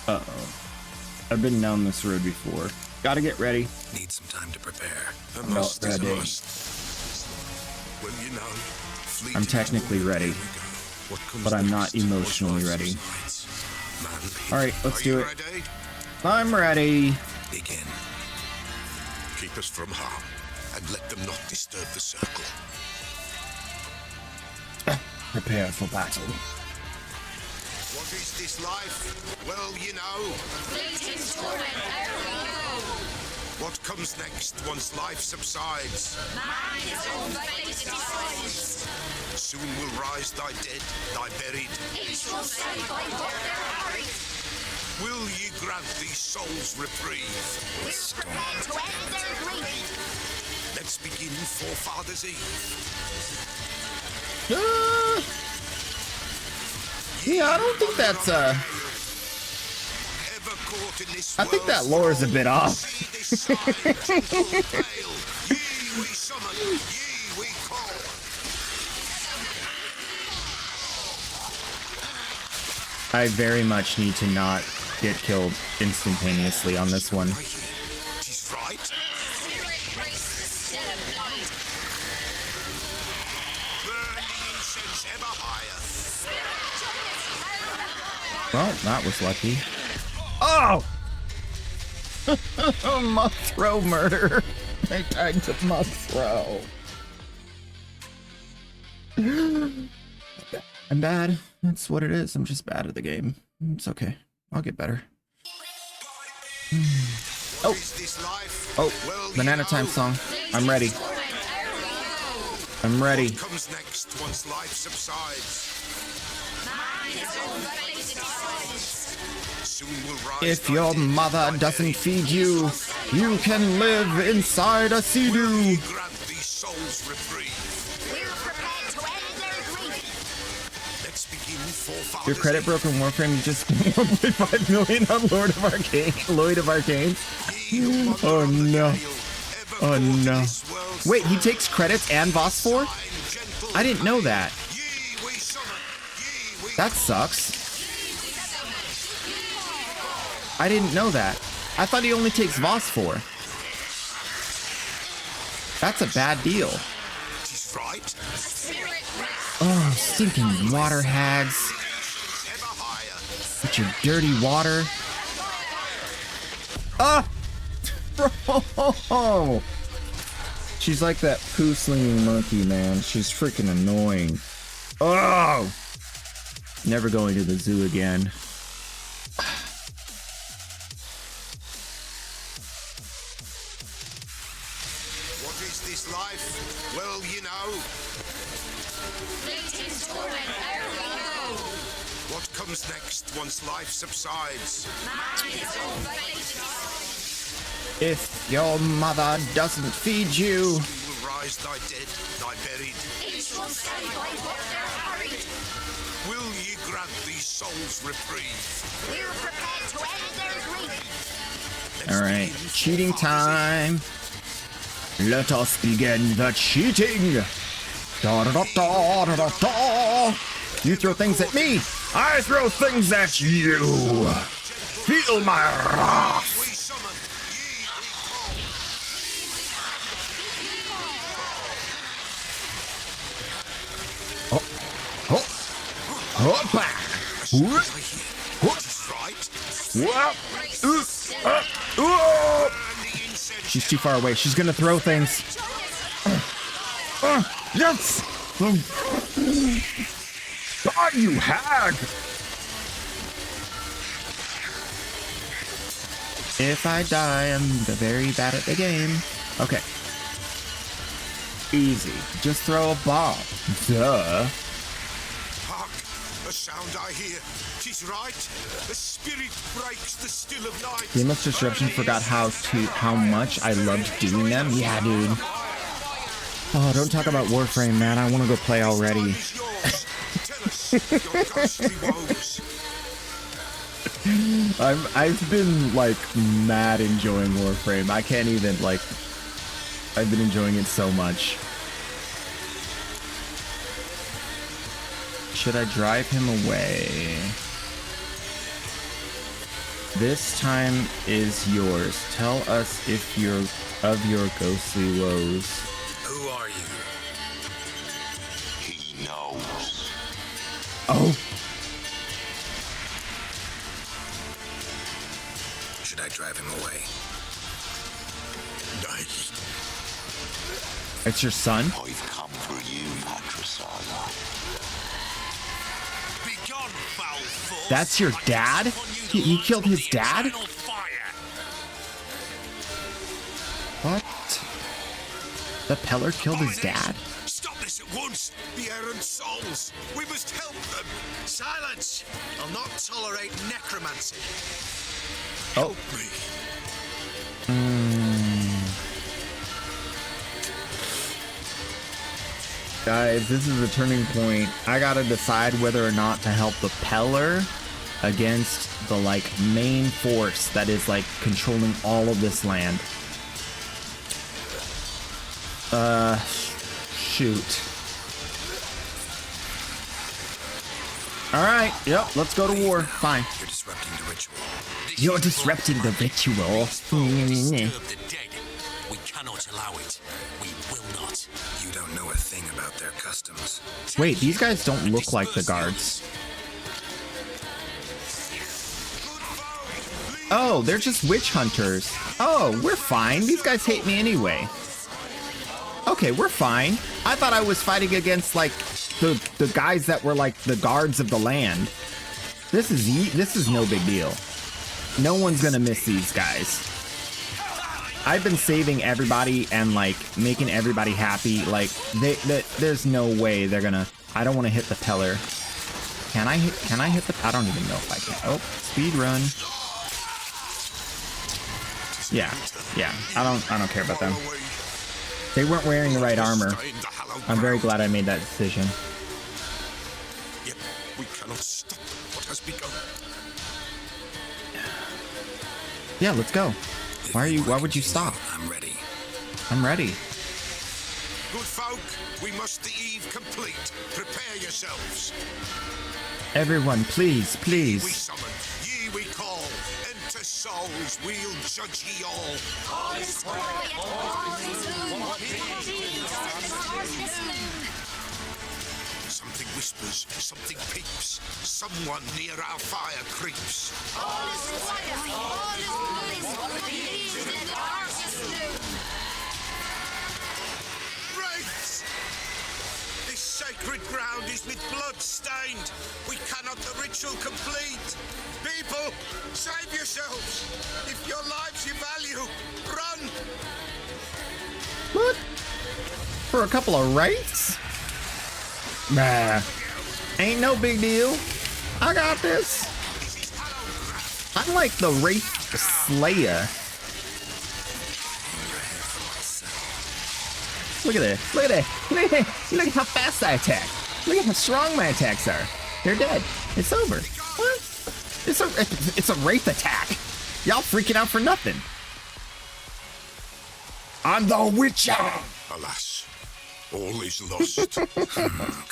Uh-oh. I've been down this road before. Gotta get ready. Need some time to prepare. A Not must is a ready. must. Well, you know, fleeting I'm technically moment, ready, here we go. What comes but I'm not next? emotionally What ready. lies besides? Man, All right, let's are do you it. Ready? I'm ready. Begin. Keep us from harm, and let them not disturb the circle. Prepare for battle. What is this life? Well, you know. What comes next once life subsides? Soon will rise thy dead, thy buried. Will ye grant these souls reprieve? Let's begin Forefathers' Eve. Yeah, I don't think that's Ever caught in this I think that world's lore is a bit off. See this sign, gentle veil. Ye we summon, ye we call. I very much need to not get killed instantaneously on this one. She's right. Burn the incense ever higher. Well, that was lucky. Oh! Muck throw murder. I died to muck throw. I'm bad. That's what it is. I'm just bad at the game. It's okay. I'll get better. Oh. Is this life? Oh, Well, Banana you Time know. song. I'm ready. I'm ready. What comes next once life subsides? Soon will rise If thy your dead, mother thy doesn't buried. feed you, you can live inside a Will sea-doo. ye grant these souls reprieve? Let's Your credit broke in Warframe, you just spent 1.5 million on Lloyd of Arcane. Oh no. Oh no. Wait, he takes credits and Voss 4? I didn't know that. That sucks. I didn't know that. I thought he only takes Voss 4. That's a bad deal. Oh, stinking water hags. With your dirty water. Ah! Bro! She's like that poo-slinging monkey, man. She's freaking annoying. Oh! Never going to the zoo again. What is this life? Well, you know. What comes next once life subsides? If your mother doesn't feed you... We will rise thy dead, thy buried. Each will stay by what they're hurried. Will ye grant these souls reprieve? We're prepared to end their grief. Alright, cheating time. Let us begin the cheating. Da da da da da da da. You throw things at me, I throw things at you. Feel my wrath. We summon, ye we call. Hoppa. Whoop. Right. She's too far away. She's gonna throw things. Yes! Die, you hag! If I die, I'm very bad at the game. Okay. Easy. Just throw a bomb. Duh. Hark, a sound I hear. 'Tis right. The spirit breaks the still of night. Game of Disruption forgot how much I loved doing them. Yeah, dude. Oh, don't talk about Warframe, man. I want to go play already. I've been like mad enjoying Warframe. I can't even like. I've been enjoying it so much. Should I drive him away? This time is yours. Tell us if you're of your ghostly woes. Who are you? He knows. Oh. Should I drive him away? Nay, It's your son? I've come for you, Matrasala. Begone, foul force. That's your dad? He killed his dad? What? The Peller killed his dad? Stop this at once. The errant souls. We must help them. Silence. I'll not tolerate necromancy. Oh. Me. Guys, this is a turning point. I gotta decide whether or not to help the Peller against the like main force that is like controlling all of this land. Shoot. Alright, yep, let's go to war. Fine. You're disrupting the ritual. You're disrupting the ritual. Disturb the dead. We cannot allow it. We will not. You don't know a thing about their customs. Wait, these guys don't look like the guards. Oh, they're just witch hunters. Oh, we're fine. These guys hate me anyway. Okay, we're fine. I thought I was fighting against like the guys that were like the guards of the land. This is no big deal. No one's gonna miss these guys. I've been saving everybody and like making everybody happy. Like there's no way they're gonna. I don't want to hit the Peller. Can I hit the? I don't even know if I can. Oh, speed run. Yeah. I don't care about them. They weren't wearing the right armor. I'm very glad I made that decision. Yet we cannot stop what has begun. Yeah, let's go. If Why we why wanna would you continue, stop? I'm ready. I'm ready. Good folk, we must the eve complete. Prepare yourselves. Everyone, please, We please. summon, ye we call. Enter souls, we'll judge ye all. Something whispers, something peeps. Someone near our fire creeps. Wraiths! This sacred ground is with blood stained. We cannot the ritual complete. People, save yourselves. If your lives you value, run. What? For a couple of wraiths? Nah. Ain't no big deal. I got this. I'm like the Wraith Slayer. Look at that. Look at that. Look at that. Look at how fast I attack. Look at how strong my attacks are. They're dead. It's over. What? It's a Wraith attack. Y'all freaking out for nothing. I'm the Witcher. Alas, all is lost.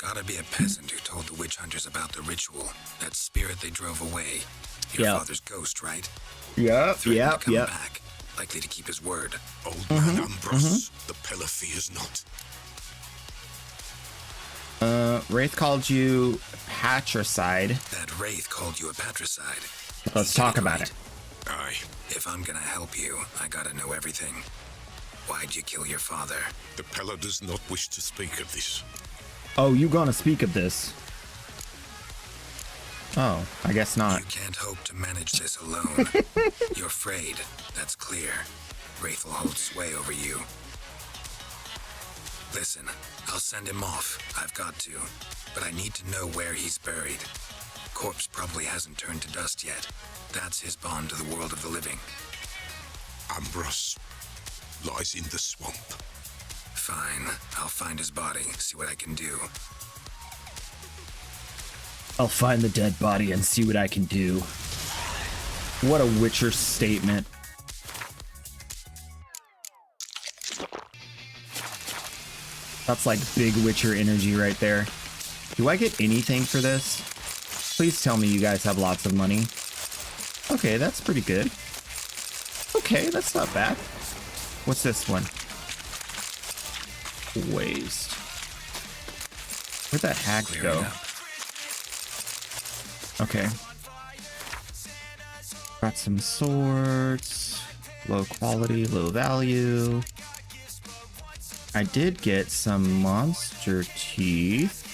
Gotta be a peasant who told the witch hunters about the ritual. That spirit they drove away. Your Yeah. father's ghost, right? Yep, Threatened to come back. Likely to keep his word. Old man Ambrose, the pillar fears not. Wraith called you patricide. That wraith called you a patricide. Let's He talk did it about right. it. Aye, If I'm gonna help you, I gotta know everything. Why'd you kill your father? the pillar does not wish to speak of this. Oh, you gonna speak of this? Oh, I guess not. You can't hope to manage this alone. You're afraid, that's clear. Wraith will hold sway over you. Listen, I'll send him off. I've got to. But I need to know where he's buried. Corpse probably hasn't turned to dust yet. That's his bond to the world of the living. Ambrose lies in the swamp. Fine, I'll find his body, see what I can do. I'll find the dead body and see what I can do. What a Witcher statement. That's like big Witcher energy right there. Do I get anything for this? Please tell me you guys have lots of money. Okay, that's pretty good. Okay, that's not bad. What's this one? Waste. Where'd that hag Clearing go? up. Okay. Got some swords. Low quality, low value. I did get some monster teeth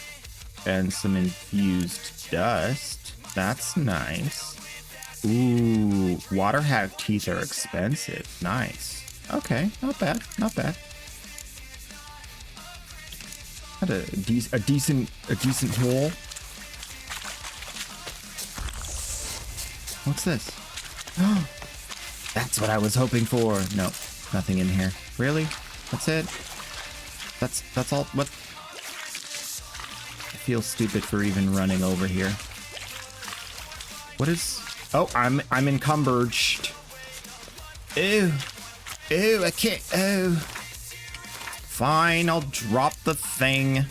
and some infused dust. That's nice. Ooh, water hag teeth are expensive. Nice. Okay, not bad, not bad. Had a decent haul. What's this? That's what I was hoping for. No, nothing in here. Really? That's it? That's all? What? I feel stupid for even running over here. What is... Oh, I'm encumbered. Ew. Ew, I can't... Oh. Fine, I'll drop the thing.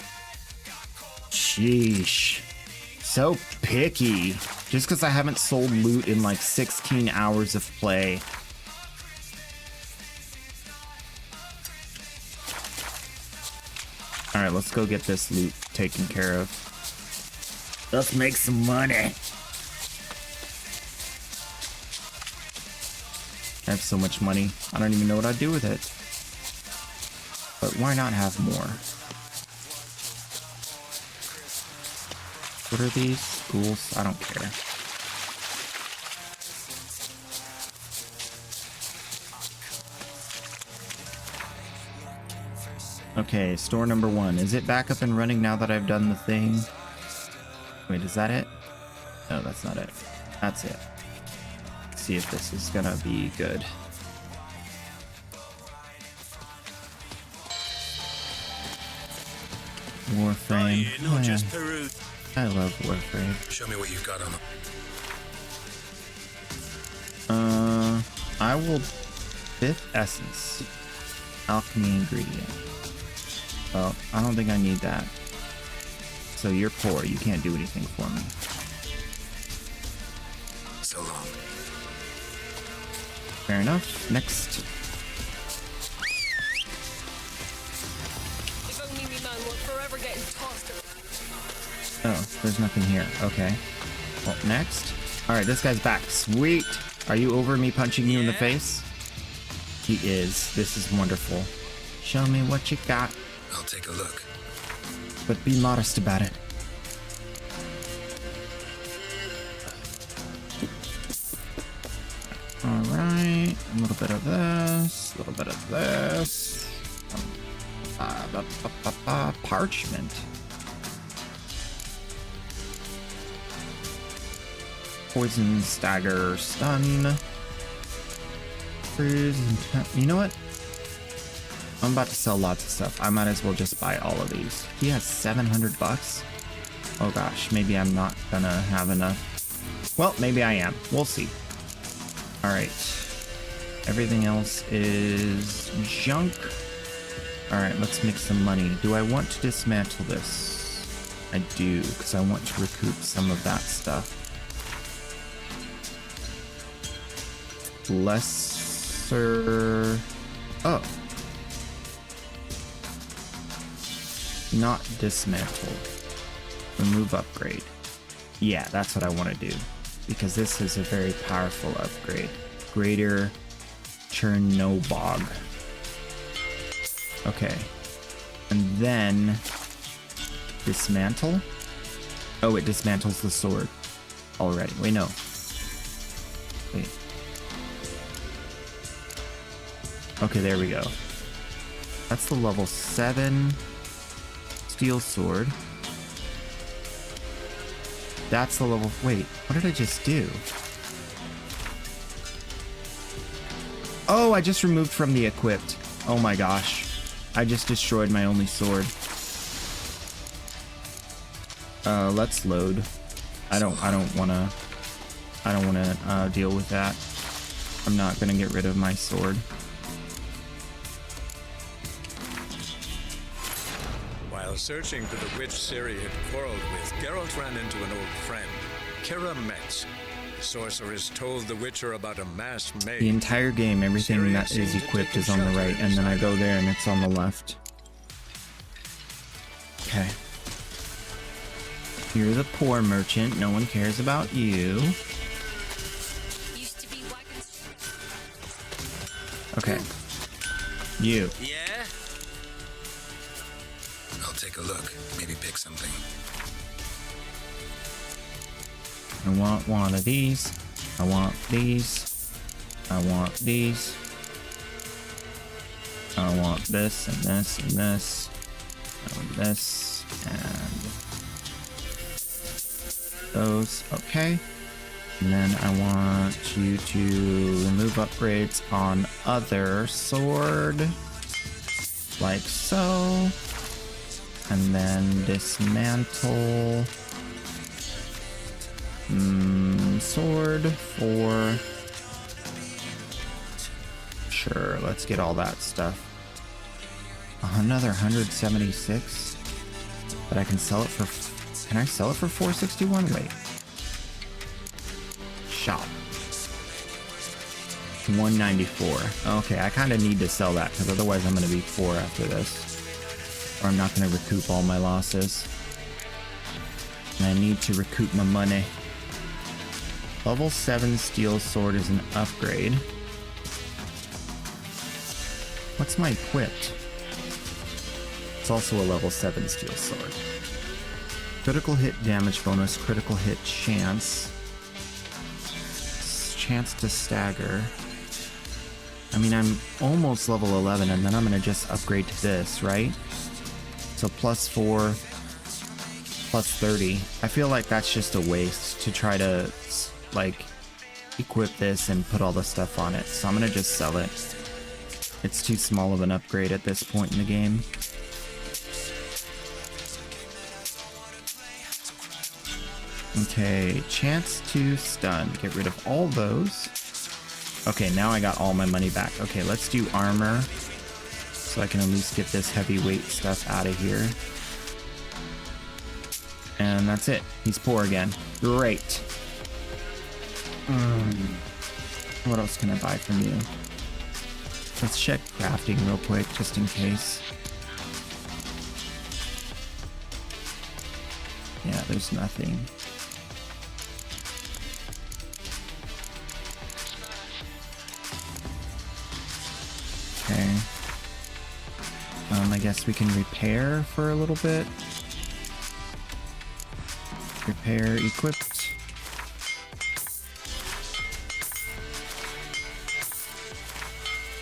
Sheesh. So picky. Just because I haven't sold loot in like 16 hours of play. Alright, let's go get this loot taken care of. Let's make some money. I have so much money, I don't even know what I'd do with it. But why not have more? What are these? Ghouls? I don't care. Okay, store number 1. Is it back up and running now that I've done the thing? Wait, is that it? No, that's not it. That's it. Let's see if this is gonna be good. Warframe. Not Oh, yeah. just Peru. I love Warframe. Show me what you've got on the... I will 5th essence. Alchemy ingredient. Well, I don't think I need that. So you're poor, you can't do anything for me. So long. Fair enough. Next. If only me man were forever getting tossed. Oh, there's nothing here. Okay. Well, next. Alright, this guy's back. Sweet! Are you over me punching you in the face? He is. This is wonderful. Show me what you got. I'll take a look. But be modest about it. Alright. A little bit of this. A little bit of this. Parchment. Poison, stagger, stun. Freeze. You know what? I'm about to sell lots of stuff. I might as well just buy all of these. He has 700 bucks. Oh gosh, maybe I'm not gonna have enough. Well, maybe I am. We'll see. All right. Everything else is junk. All right, let's make some money. Do I want to dismantle this? I do, because I want to recoup some of that stuff. Lesser... Oh. Not dismantle. Remove upgrade. Yeah, that's what I want to do. Because this is a very powerful upgrade. Greater Chernobog. Okay. And then... dismantle? Oh, it dismantles the sword. Already. Wait, no. Wait. Okay, there we go. That's the level 7 steel sword. That's the level... Wait, what did I just do? Oh, I just removed from the equipped. Oh my gosh. I just destroyed my only sword. Let's load. I don't wanna deal with that. I'm not gonna get rid of my sword. While searching for the witch Ciri had quarreled with, Geralt ran into an old friend, Kira Metz. The sorceress told the Witcher about a mass maid. The entire game, everything that is equipped is on the right, and then I go there and it's on the left. Okay. You're the poor merchant. No one cares about you. Used to be wagons. Okay. You. Yeah? I'll take a look. Maybe pick something. I want one of these. I want these. I want these. I want this and this and this. I want this and those. Okay. And then I want you to remove upgrades on other sword. Like so. And then dismantle sword for sure. Let's get all that stuff. Another 176, but I can sell it for. Can I sell it for 461? Wait. Shop 194. Okay, I kind of need to sell that because otherwise I'm going to be poor after this. Or I'm not going to recoup all my losses. And I need to recoup my money. Level 7 steel sword is an upgrade. What's my equipped? It's also a level 7 steel sword. Critical hit damage bonus, critical hit chance. Chance to stagger. I mean, I'm almost level 11 and then I'm going to just upgrade to this, right? So +4, +30. I feel like that's just a waste to try to, like, equip this and put all the stuff on it. So I'm gonna just sell it. It's too small of an upgrade at this point in the game. Okay, chance to stun. Get rid of all those. Okay, now I got all my money back. Okay, let's do armor. So I can at least get this heavyweight stuff out of here. And that's it. He's poor again. Great. What else can I buy from you? Let's check crafting real quick, just in case. Yeah, there's nothing. Okay. I guess we can repair for a little bit. Repair equipped.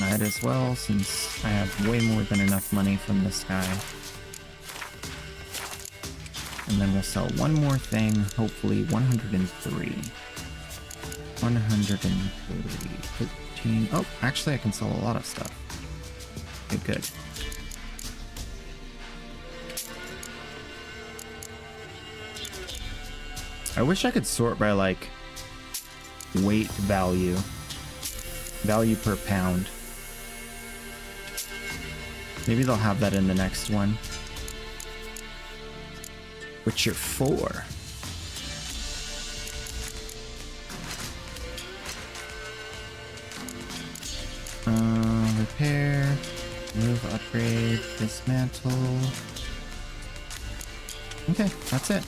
Might as well, since I have way more than enough money from this guy. And then we'll sell one more thing, hopefully 103. 103. 15. Oh, actually I can sell a lot of stuff. Okay, good. I wish I could sort by like weight value. Value per pound. Maybe they'll have that in the next one. Witcher 4. Repair, move, upgrade, dismantle. Okay, that's it.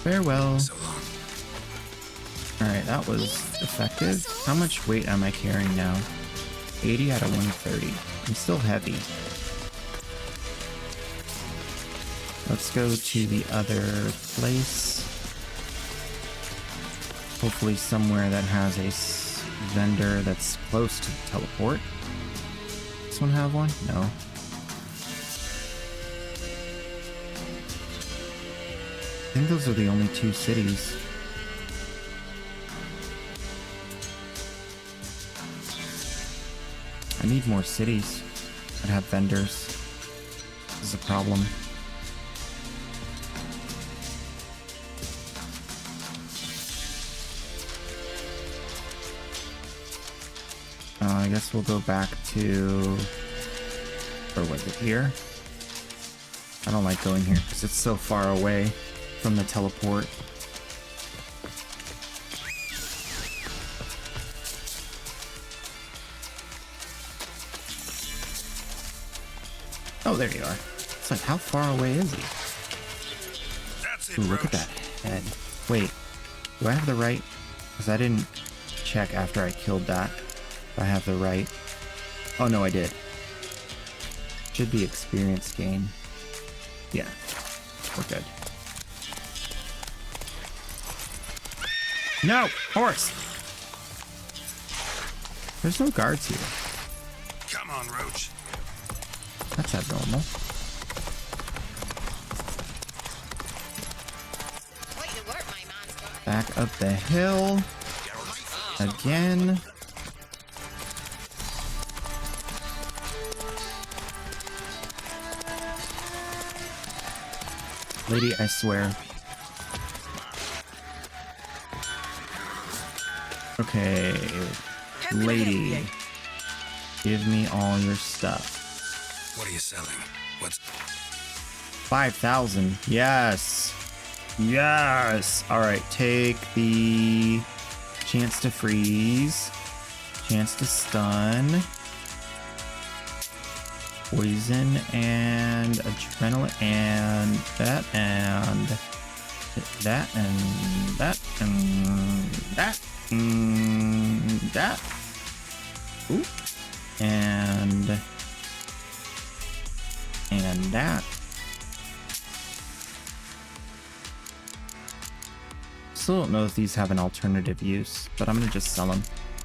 Farewell. So long. Alright, that was effective. How much weight am I carrying now? 80 out of 130. I'm still heavy. Let's go to the other place. Hopefully somewhere that has a vendor that's close to the teleport. This one have one? No. I think those are the only two cities. I need more cities that have vendors. This is a problem. I guess we'll go back to... Or was it here? I don't like going here because it's so far away from the teleport. Oh, there you are. It's like, how far away is he? That's it, Ooh, look at that head. Wait, do I have the right? Because I didn't check after I killed that. If I have the right. Oh no, I did. Should be experience gain. Yeah, we're good. No! Horse! There's no guards here. Come on, Roach. That's abnormal. Back up the hill. Again. Lady, I swear. Okay. Lady. Give me all your stuff. What are you selling? What's 5,000. Yes. Yes. All right. Take the chance to freeze, chance to stun, poison, and adrenaline, and that, and that, and that, and that, and that. Ooh. And that. Still don't know if these have an alternative use, but I'm gonna just sell them.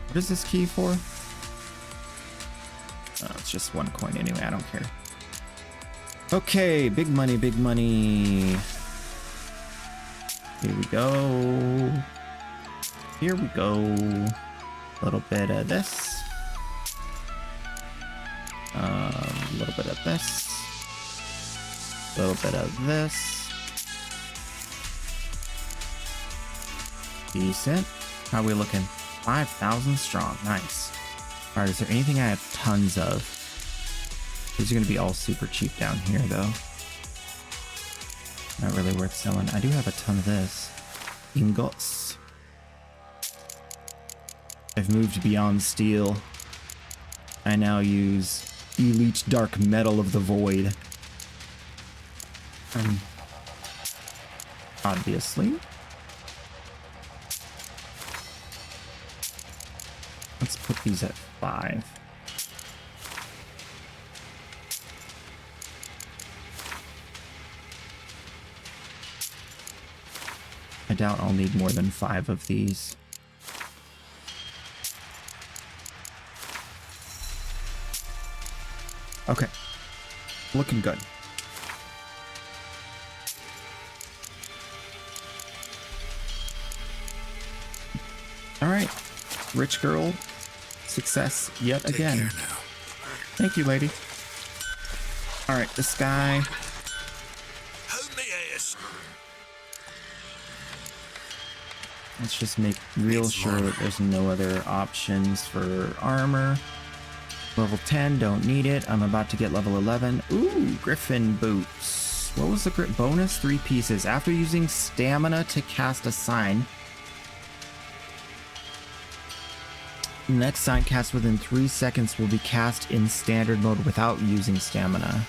What is this key for? Oh, it's just 1 coin anyway, I don't care. Okay, big money, big money. Here we go. Here we go. A little bit of this. A little bit of this. A little bit of this. Decent. How are we looking? 5,000 strong. Nice. Alright, is there anything I have tons of? These are going to be all super cheap down here, though. Not really worth selling. I do have a ton of this. Ingots. I've moved beyond steel. I now use Elite Dark Metal of the Void. Obviously. Let's put these at 5. I doubt I'll need more than 5 of these. Okay. Looking good. Alright. Rich girl. Success yet Take again. care now. Thank you, lady. Alright, this guy. Hold me ears. Let's just make real Needs sure more. that there's no other options for armor. Level 10, don't need it. I'm about to get level 11. Ooh, Griffin boots. What was the grip bonus? 3 pieces. After using stamina to cast a sign, next sign cast within 3 seconds will be cast in standard mode without using stamina.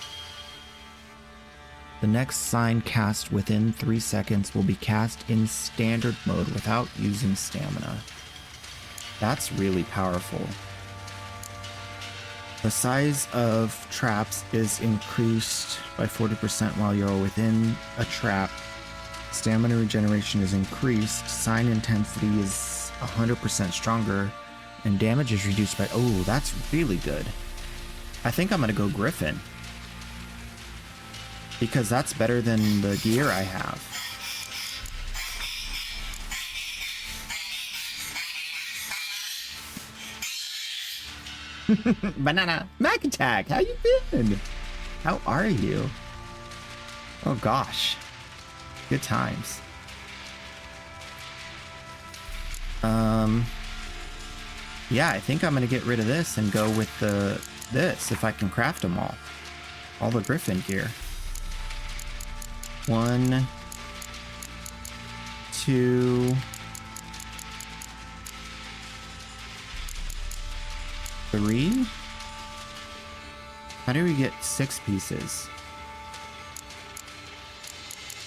The next sign cast within 3 seconds will be cast in standard mode without using stamina. That's really powerful. The size of traps is increased by 40% while you're within a trap. Stamina regeneration is increased. Sign intensity is 100% stronger. And damage is reduced by... Oh, that's really good. I think I'm going to go Griffin. Because that's better than the gear I have. Banana Mac Attack, how you been? How are you? Oh gosh. Good times. Yeah, I think I'm gonna get rid of this and go with this if I can craft them all the Griffin gear. 1, 2, 3. How do we get 6 pieces?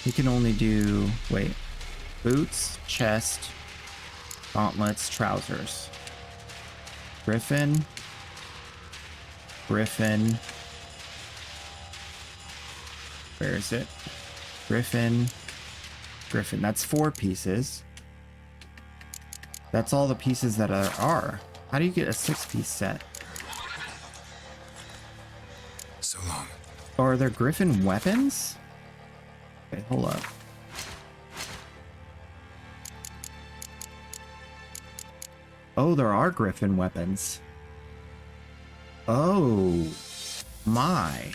We can only do, wait, boots, chest, gauntlets, trousers. Griffin, Griffin, where is it? Griffin, Griffin, that's 4 pieces. That's all the pieces that are. How do you get a 6-piece set? So long. Or are there Griffin weapons? Okay, hold up. Oh, there are Griffin weapons. Oh, my.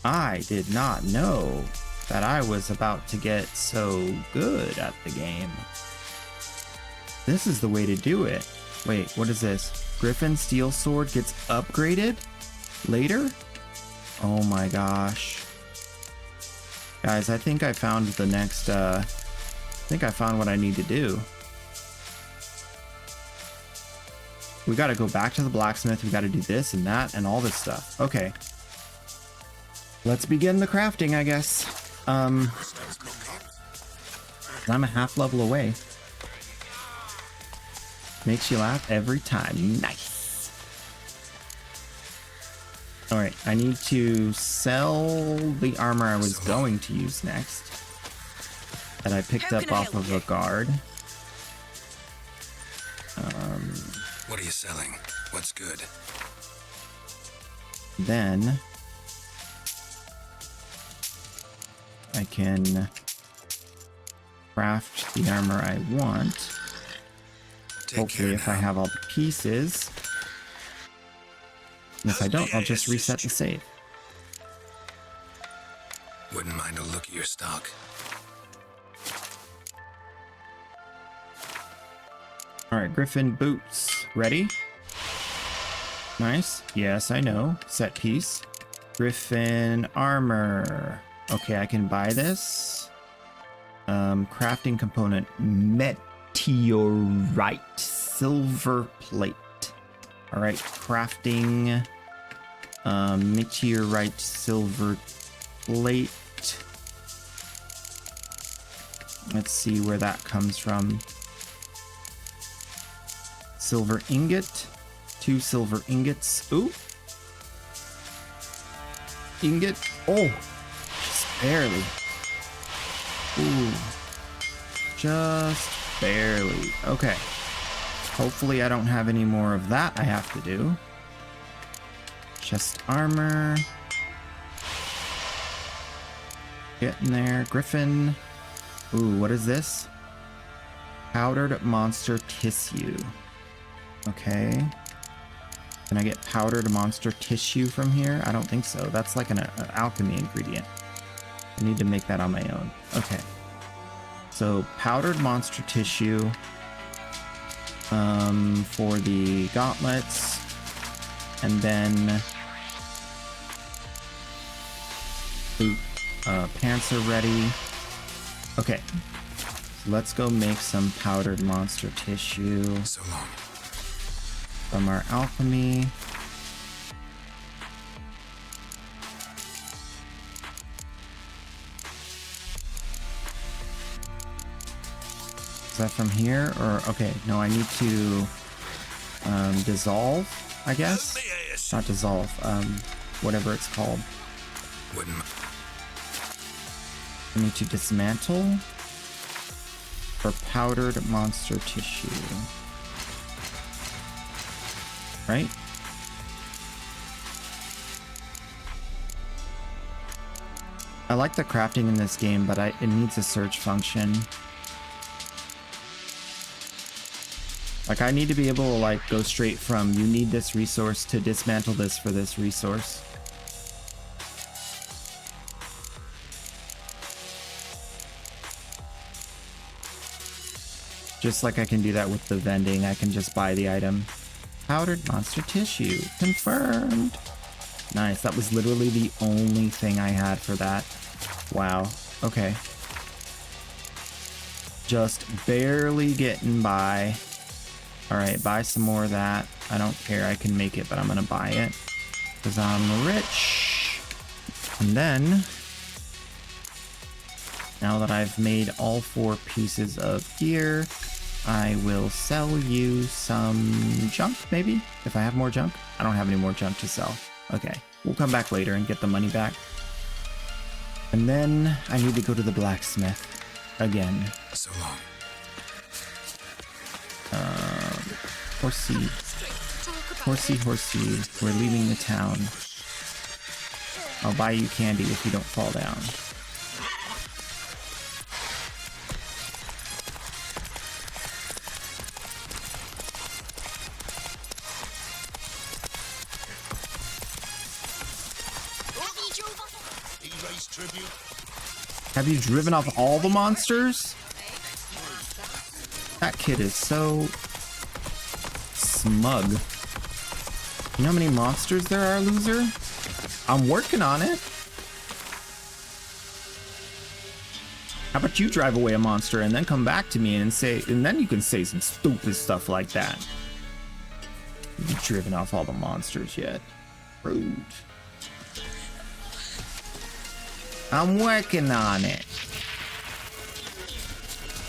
I did not know that I was about to get so good at the game. This is the way to do it. Wait, what is this? Griffin Steel Sword gets upgraded later? Oh my gosh. Guys, I think I found the next, I think I found what I need to do. We gotta go back to the blacksmith. We gotta do this and that and all this stuff. Okay. Let's begin the crafting, I guess. I'm a half level away. Makes you laugh every time. Nice. Alright, I need to sell the armor I was going to use next. That I picked up off of a guard. What are you selling? What's good? Then I can craft the armor I want. Hopefully, if I have all the pieces. And if I don't, I'll just reset the save. Wouldn't mind a look at your stock. All right, Griffin boots. Ready? Nice. Yes, I know. Set piece. Griffin armor. Okay, I can buy this. Crafting component. Meteorite. Silver plate. All right, crafting. Meteorite silver plate. Let's see where that comes from. Silver ingot. 2 silver ingots. Ooh. Ingot. Oh, just barely. Ooh. Just barely. Okay. Hopefully I don't have any more of that I have to do. Chest armor. Getting there. Griffin. Ooh, what is this? Powdered monster tissue. Okay. Can I get powdered monster tissue from here? I don't think so. That's like an alchemy ingredient. I need to make that on my own. Okay. So powdered monster tissue for the gauntlets, and then pants are ready. Okay. So let's go make some powdered monster tissue. So long. From our alchemy. Is that from here? Or, okay, no, I need to dissolve, I guess? Not dissolve, whatever it's called. Wouldn't. I need to dismantle for powdered monster tissue. Right? I like the crafting in this game, but it needs a search function. Like, I need to be able to, like, go straight from you need this resource to dismantle this for this resource. Just like I can do that with the vending, I can just buy the item. Powdered monster tissue. Confirmed. Nice. That was literally the only thing I had for that. Wow. Okay. Just barely getting by. Alright, buy some more of that. I don't care. I can make it, but I'm gonna buy it. Because I'm rich. And then, now that I've made all 4 pieces of gear, I will sell you some junk, maybe? If I have more junk? I don't have any more junk to sell. Okay, we'll come back later and get the money back. And then I need to go to the blacksmith again. So long. Horsey. Horsey, horsey. We're leaving the town. I'll buy you candy if you don't fall down. Have you driven off all the monsters? That kid is so smug. You know how many monsters there are, loser? I'm working on it. How about you drive away a monster and then come back to me and say, and then you can say some stupid stuff like that. You've driven off all the monsters yet. Rude. I'm working on it.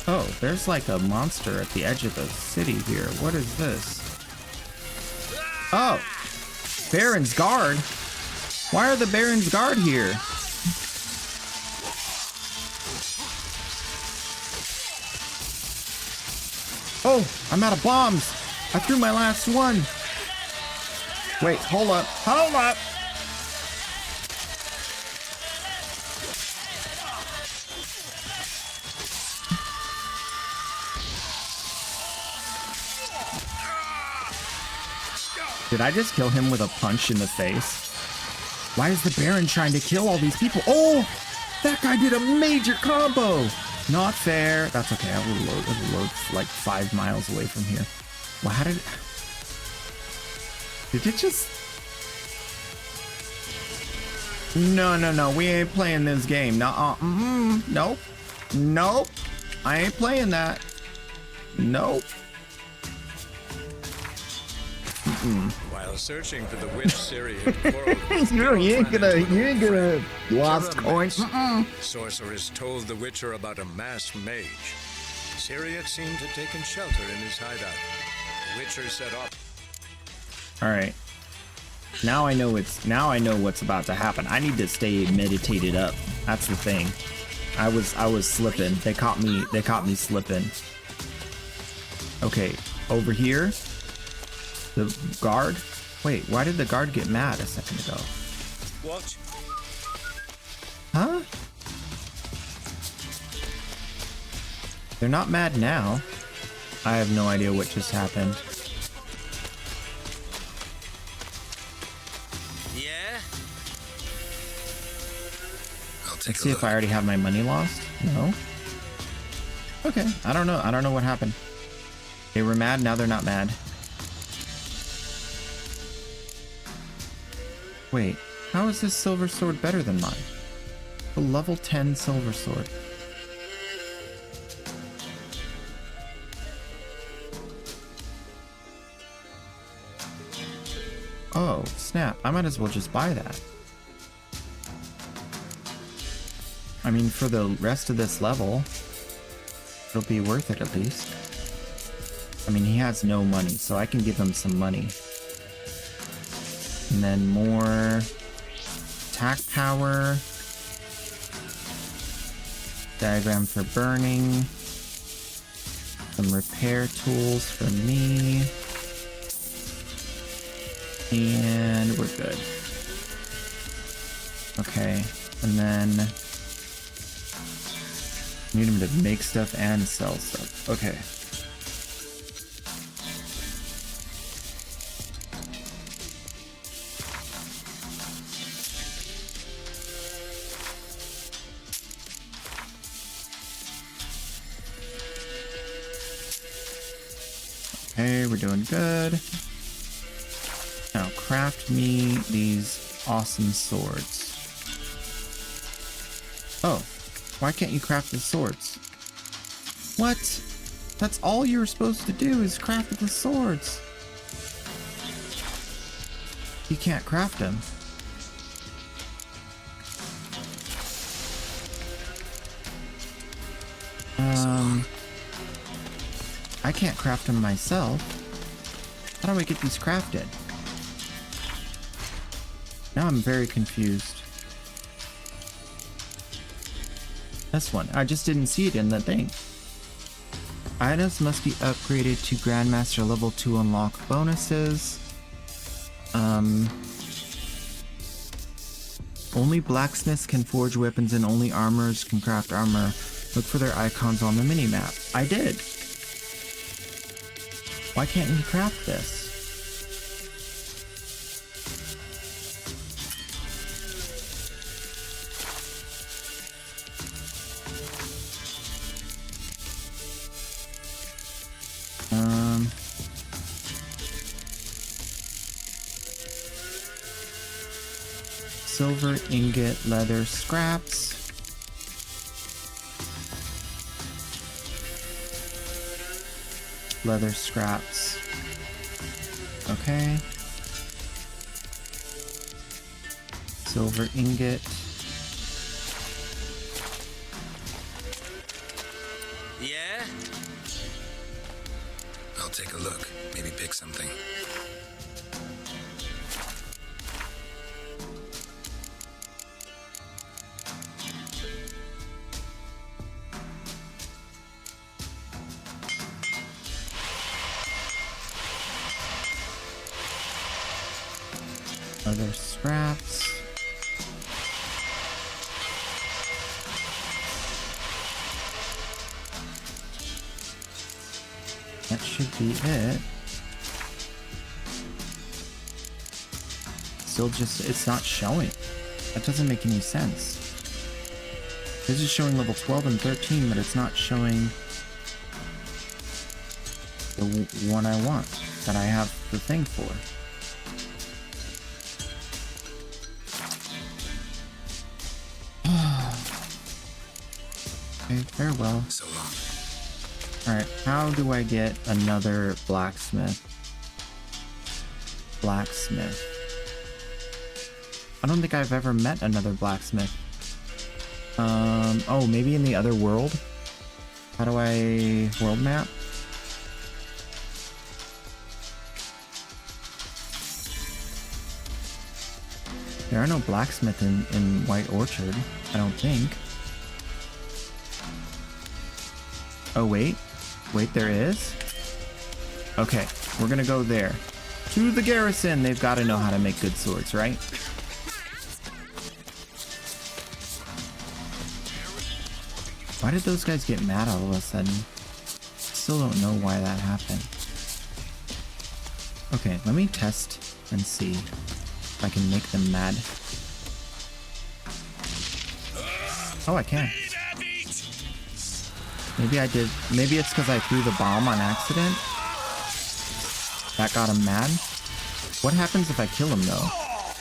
Oh, there's like a monster at the edge of the city here. What is this? Oh, Baron's Guard. Why are the Baron's Guard here? Oh, I'm out of bombs. I threw my last one. Wait, hold up. Hold up. Did I just kill him with a punch in the face? Why is the Baron trying to kill all these people? Oh! That guy did a major combo. Not fair. That's okay. I will load like 5 miles away from here. Well, how did it just... No. We ain't playing this game. Nope. Nope. I ain't playing that. Nope. While searching for the witch Ciri had quarreled with, You ain't gonna lost coins. Sorceress told the Witcher about a masked mage. Ciri had seemed to have taken shelter in his hideout. The Witcher set off. All right. Now I know what's about to happen. I need to stay meditated up. That's the thing. I was slipping. They caught me slipping. Okay, over here. The guard. Wait, why did the guard get mad a second ago? What? Huh? They're not mad now. I have no idea what just happened. Yeah? Let's see if I already have my money lost. No. Okay, I don't know. I don't know what happened. They were mad, now they're not mad. Wait, how is this silver sword better than mine? A level 10 silver sword. Oh, snap. I might as well just buy that. I mean, for the rest of this level, it'll be worth it at least. I mean, he has no money, so I can give him some money. And then more attack power. Diagram for burning. Some repair tools for me. And we're good. Okay, and then need him to make stuff and sell stuff. Okay. Okay, we're doing good. Now craft me these awesome swords. Oh, why can't you craft the swords? What? That's all you're supposed to do is craft the swords. You can't craft them. I can't craft them myself. How do I get these crafted? Now I'm very confused. This one. I just didn't see it in the thing. Items must be upgraded to Grandmaster level 2 unlock bonuses. Only blacksmiths can forge weapons and only armorers can craft armor. Look for their icons on the minimap. I did. Why can't you craft this? Silver ingot, leather scraps. Leather scraps. Okay. Silver ingot. Yeah? I'll take a look. Maybe pick something. Other scraps. That should be it. Still just, it's not showing. That doesn't make any sense. This is showing level 12 and 13, but it's not showing the one I want, that I have the thing for. Okay, farewell. So long. Alright, how do I get another blacksmith? Blacksmith. I don't think I've ever met another blacksmith. Oh, maybe in the other world? How do I world map? There are no blacksmith in White Orchard, I don't think. Oh, wait. Wait, there is? Okay, we're gonna go there. To the garrison! They've got to know how to make good swords, right? Why did those guys get mad all of a sudden? Still don't know why that happened. Okay, let me test and see if I can make them mad. Oh, I can. Maybe I did. Maybe it's because I threw the bomb on accident. That got him mad. What happens if I kill him though?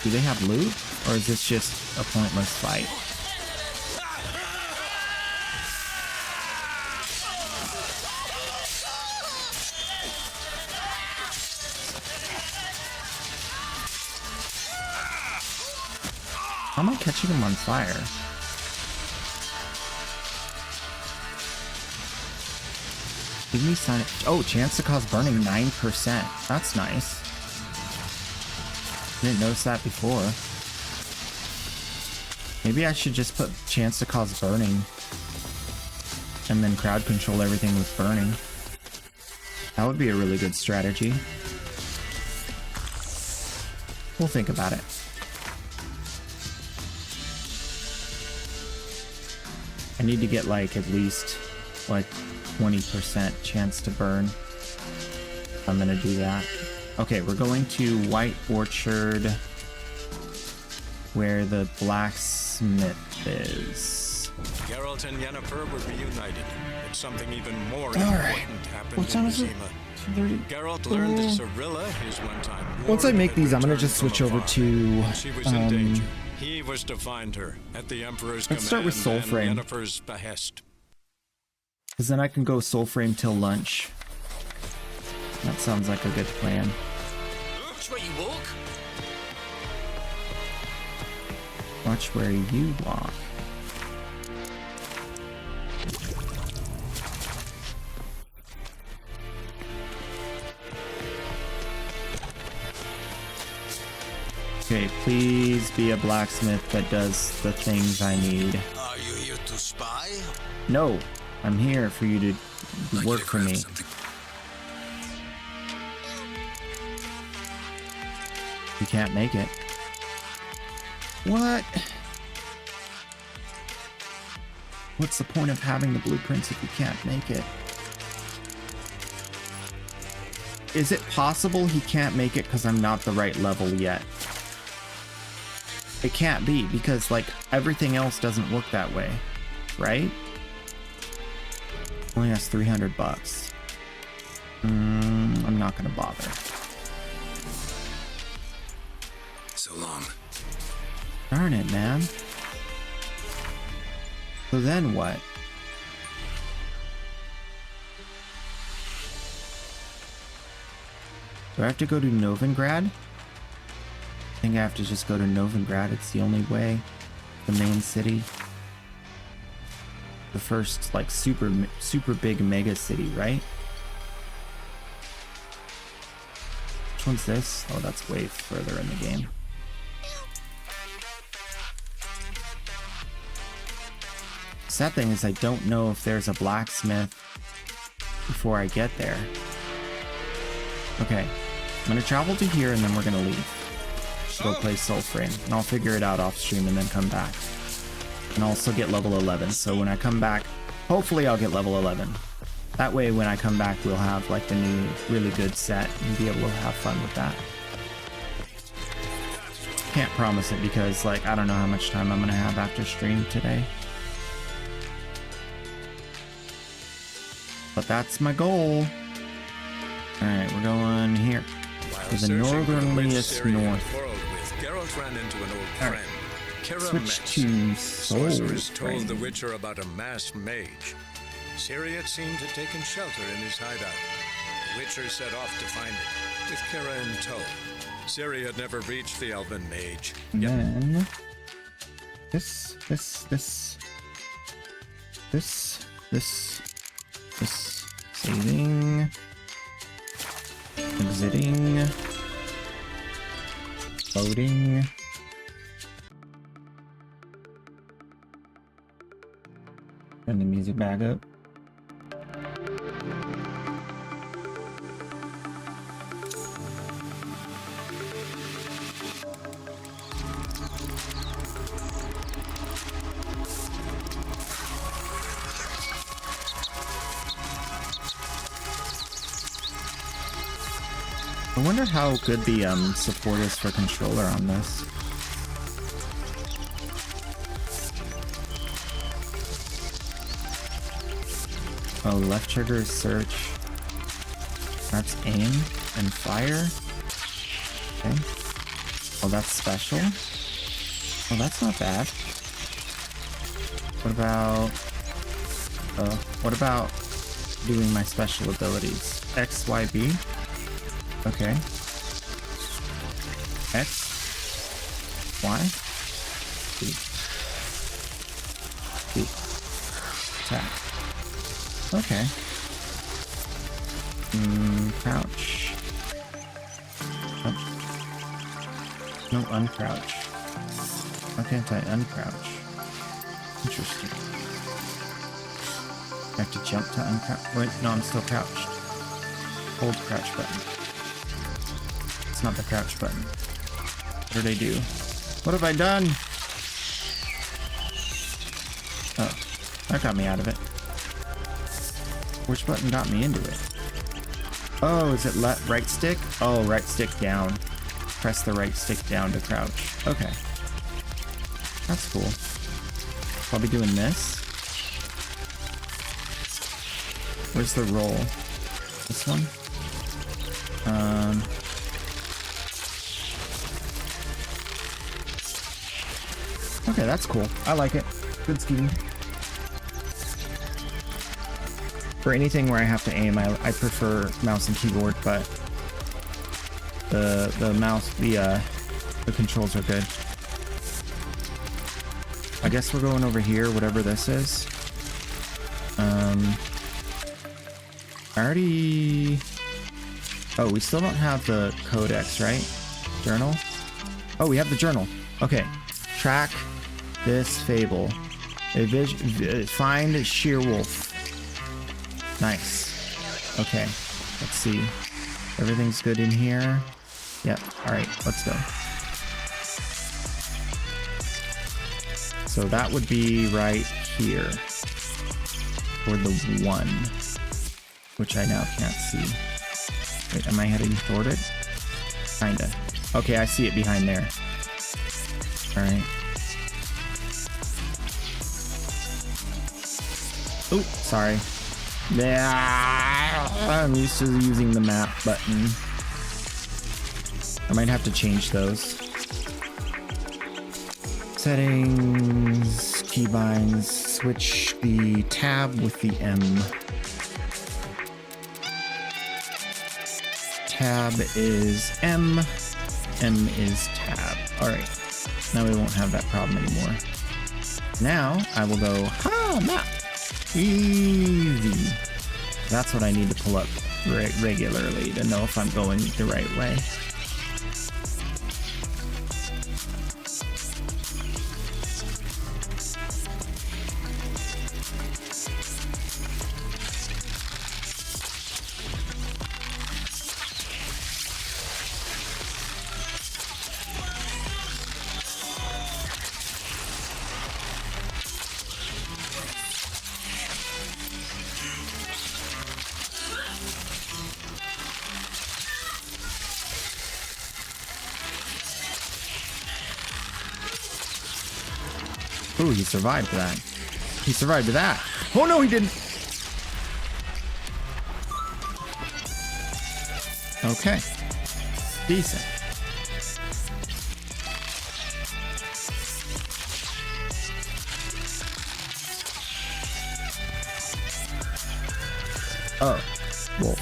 Do they have loot? Or is this just a pointless fight? How am I catching him on fire? Give me sign. Oh, chance to cause burning 9%. That's nice. Didn't notice that before. Maybe I should just put chance to cause burning and then crowd control everything with burning. That would be a really good strategy. We'll think about it. I need to get like at least like 20% chance to burn. I'm gonna do that. Okay, we're going to White Orchard where the blacksmith is. Geralt and Yennefer were reunited, but something even more important happened What time in is it? Vizima. Geralt learned that Cirilla, his one-time Once I ward, make had these, I'm gonna returned just from switch over afar. to She was in danger. He was to find her at the Emperor's Let's start with command Soulframe. and Yennefer's behest. because then I can go soul frame till lunch. That sounds like a good plan. Watch where you walk. Watch where you walk. Okay, please be a blacksmith that does the things I need. Are you here to spy? No, I'm here for you to Like work you to for craft me. something. You can't make it. What? What's the point of having the blueprints if you can't make it? Is it possible he can't make it because I'm not the right level yet? It can't be, because like everything else doesn't work that way, right? Only has 300 bucks. I'm not gonna bother. So long. Darn it, man. So then what? Do I have to go to Novigrad? I think I have to just go to Novigrad. It's the only way. The main city. The first, like, super big mega city, right? Which one's this? Oh, that's way further in the game. Sad thing is I don't know if there's a blacksmith before I get there. Okay, I'm gonna travel to here and then we're gonna leave. Go play Soulframe, and I'll figure it out off stream and then come back. And also get level 11, so when I come back, hopefully I'll get level 11. That way when I come back we'll have like the new really good set and be able to have fun with that. Can't promise it because like I don't know how much time I'm gonna have after stream today. but that's my goal. Alright, we're going here. While To the searching for the witch northerliest Ciri had north. quarreled with, Geralt ran into an old Alright. friend, Kira Switch Metz. to Soul Sorceress told the Train. Witcher about a masked mage. Ciri had seemed to taken shelter in his hideout. The Witcher set off to find it, with Kira in tow. Ciri had never reached the elven mage. And Yet then this, saving, exiting, loading. Turn the music back up. I wonder how good the support is for controller on this. Oh, left trigger is search. That's aim and fire. Okay. Oh, that's special. Oh, that's not bad. What about doing my special abilities? X, Y, B. Okay. X, Y, B. B. Attack. Okay. Crouch. Oh. No, uncrouch. Why can't I uncrouch? Interesting. I have to jump to uncrouch. Wait, no, I'm still crouched. Hold crouch button. It's not the crouch button. What did I do? What have I done? Oh, that got me out of it. Which button got me into it? Oh, is it right stick? Oh, right stick down. Press the right stick down to crouch. Okay. That's cool. I'll be doing this. Where's the roll? This one? Okay, that's cool. I like it. Good scheme. For anything where I have to aim, I prefer mouse and keyboard, but the mouse, the controls are good. I guess we're going over here, whatever this is. I already... Oh, we still don't have the codex, right? Journal? Oh, we have the journal. Okay. Track this fable. Find Sheerwolf. Nice. Okay. Let's see. Everything's good in here. Yep. Alright, let's go. So that would be right here. For the 1. Which I now can't see. Wait, am I heading toward it? Kinda. Okay, I see it behind there. Alright. Oop, sorry. Yeah, I'm used to using the map button. I might have to change those. Settings, keybinds, switch the tab with the M. Tab is M, M is tab. Alright, now we won't have that problem anymore. Now I will go, map. Easy. That's what I need to pull up regularly to know if I'm going the right way. Ooh, he survived that. He survived that. Oh no, he didn't. Okay. Decent. Oh, wolf.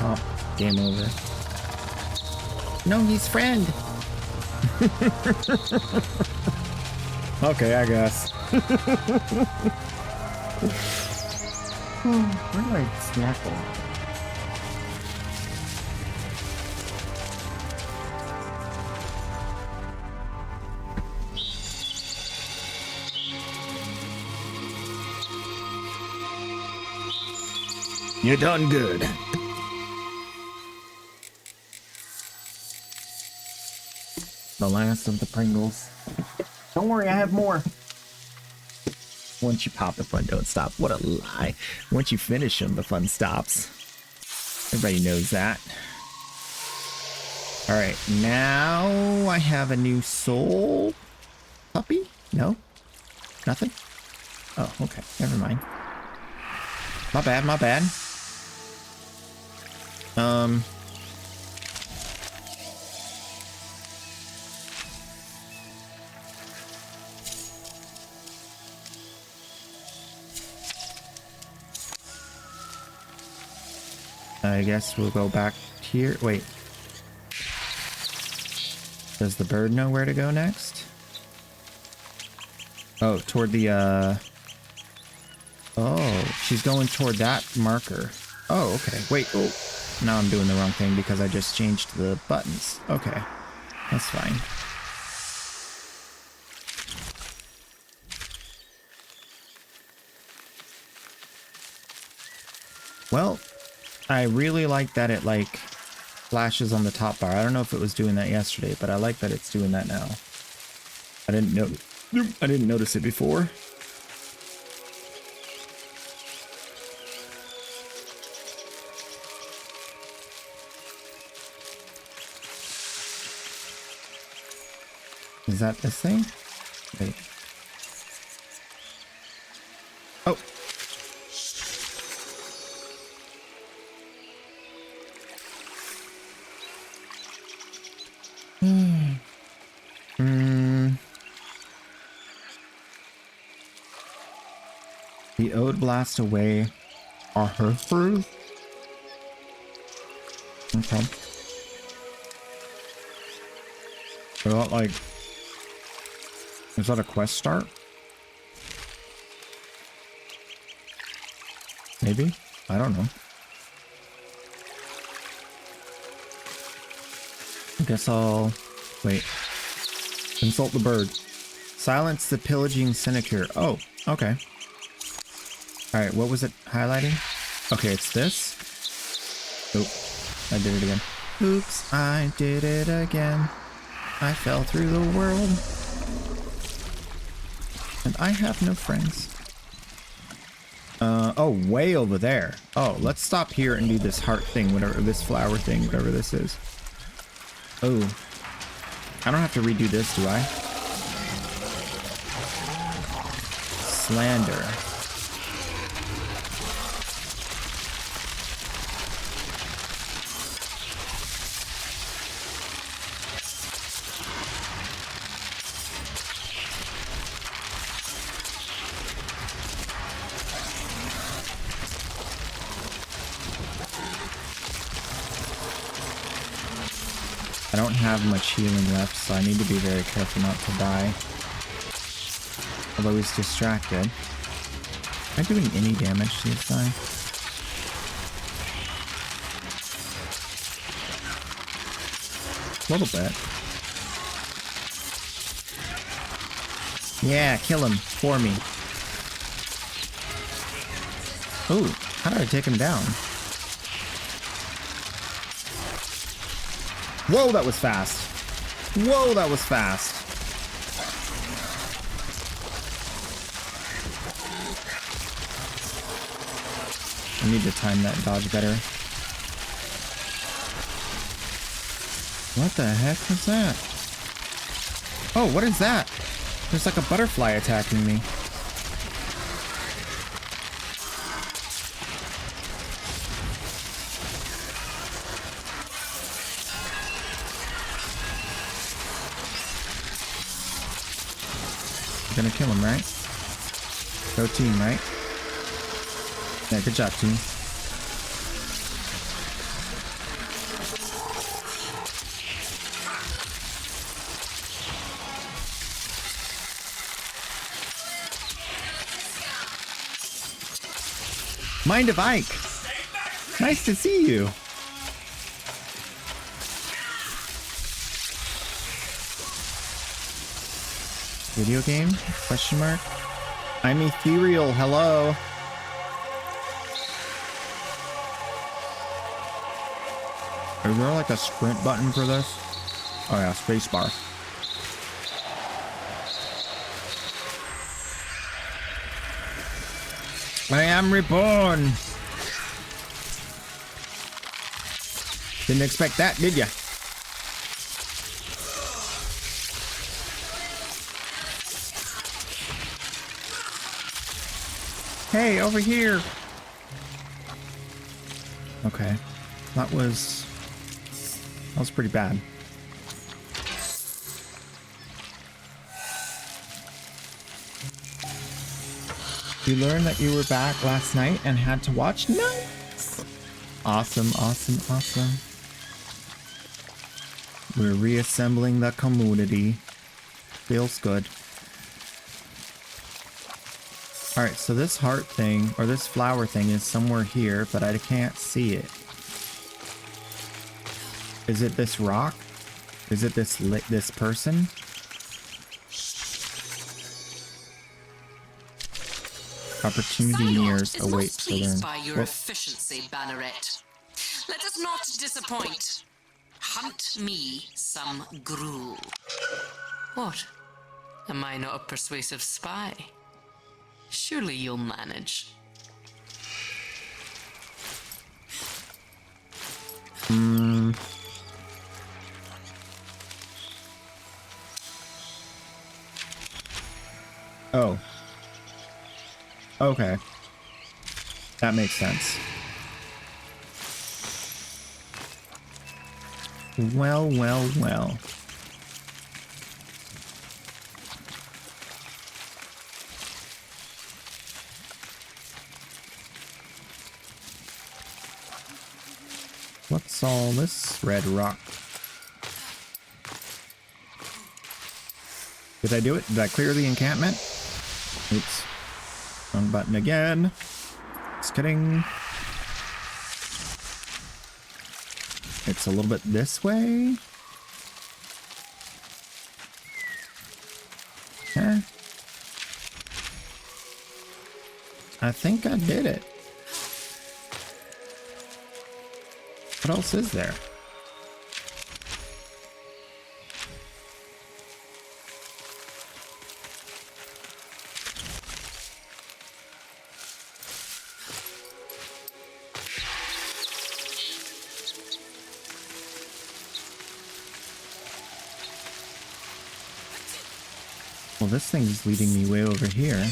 Chomp. Game over. No, he's friend. Okay, I guess. Where do I snackle? You done good. The last of the Pringles. Don't worry, I have more. Once you pop, the fun don't stop. What a lie. Once you finish them, the fun stops. Everybody knows that. Alright, now I have a new soul puppy? No? Nothing? Oh, okay. Never mind. My bad, my bad. I guess we'll go back here. Wait. Does the bird know where to go next? Oh, toward the, Oh, she's going toward that marker. Oh, okay. Wait, oh. Now I'm doing the wrong thing because I just changed the buttons. Okay. That's fine. Well, I really like that it, like, flashes on the top bar. I don't know if it was doing that yesterday, but I like that it's doing that now. I didn't notice it before. Is that this thing? Wait. Oh. The Ode blast away are her fruit. Okay. So that, like, is that a quest start? Maybe? I don't know. I guess I'll... wait. Consult the bird. Silence the pillaging sinecure. Oh, okay. Alright, what was it highlighting? Okay, it's this. Oop, I did it again. Oops, I did it again. I fell through the world. And I have no friends. Oh, way over there. Oh, let's stop here and do this heart thing, whatever, this flower thing, whatever this is. Oh. I don't have to redo this, do I? Slander. I don't have much healing left, so I need to be very careful not to die. Although he's distracted. Am I doing any damage to this guy? a little bit. Yeah, kill him for me. Ooh, how did I take him down? Whoa, that was fast. Whoa, that was fast. I need to time that dodge better. What the heck was that? Oh, what is that? There's like a butterfly attacking me. You're gonna kill him, right? Go team, right? Yeah, good job, team. Mind of Ike! Nice to see you! Video game? Question mark? I'm ethereal, hello! Is there like a sprint button for this? Oh yeah, spacebar. I am reborn! Didn't expect that, did ya? Hey, over here! Okay. That was pretty bad. You learned that you were back last night and had to watch? Nice! Awesome, awesome, awesome. We're reassembling the community. Feels good. Alright, so this heart thing, or this flower thing is somewhere here, but I can't see it. Is it this rock? Is it this person? Opportunity nears awaits to learn. By your efficiency, Banneret. Let us not disappoint. Hunt me some gruel. What? Am I not a persuasive spy? Surely you'll manage. Oh. Okay. That makes sense. Well, well, well. What's all this red rock? Did I do it? Did I clear the encampment? Oops. Wrong button again. Just kidding. It's a little bit this way. Okay. I think I did it. What else is there? Well, this thing is leading me way over here.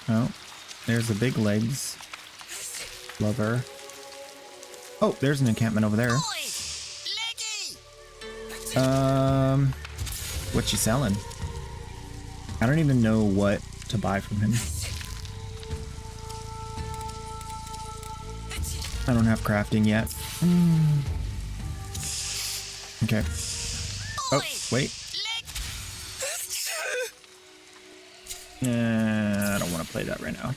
Oh, there's the big legs. Lover. Oh, there's an encampment over there. What you selling? I don't even know what to buy from him. I don't have crafting yet. Okay. Oh, wait. I don't want to play that right now.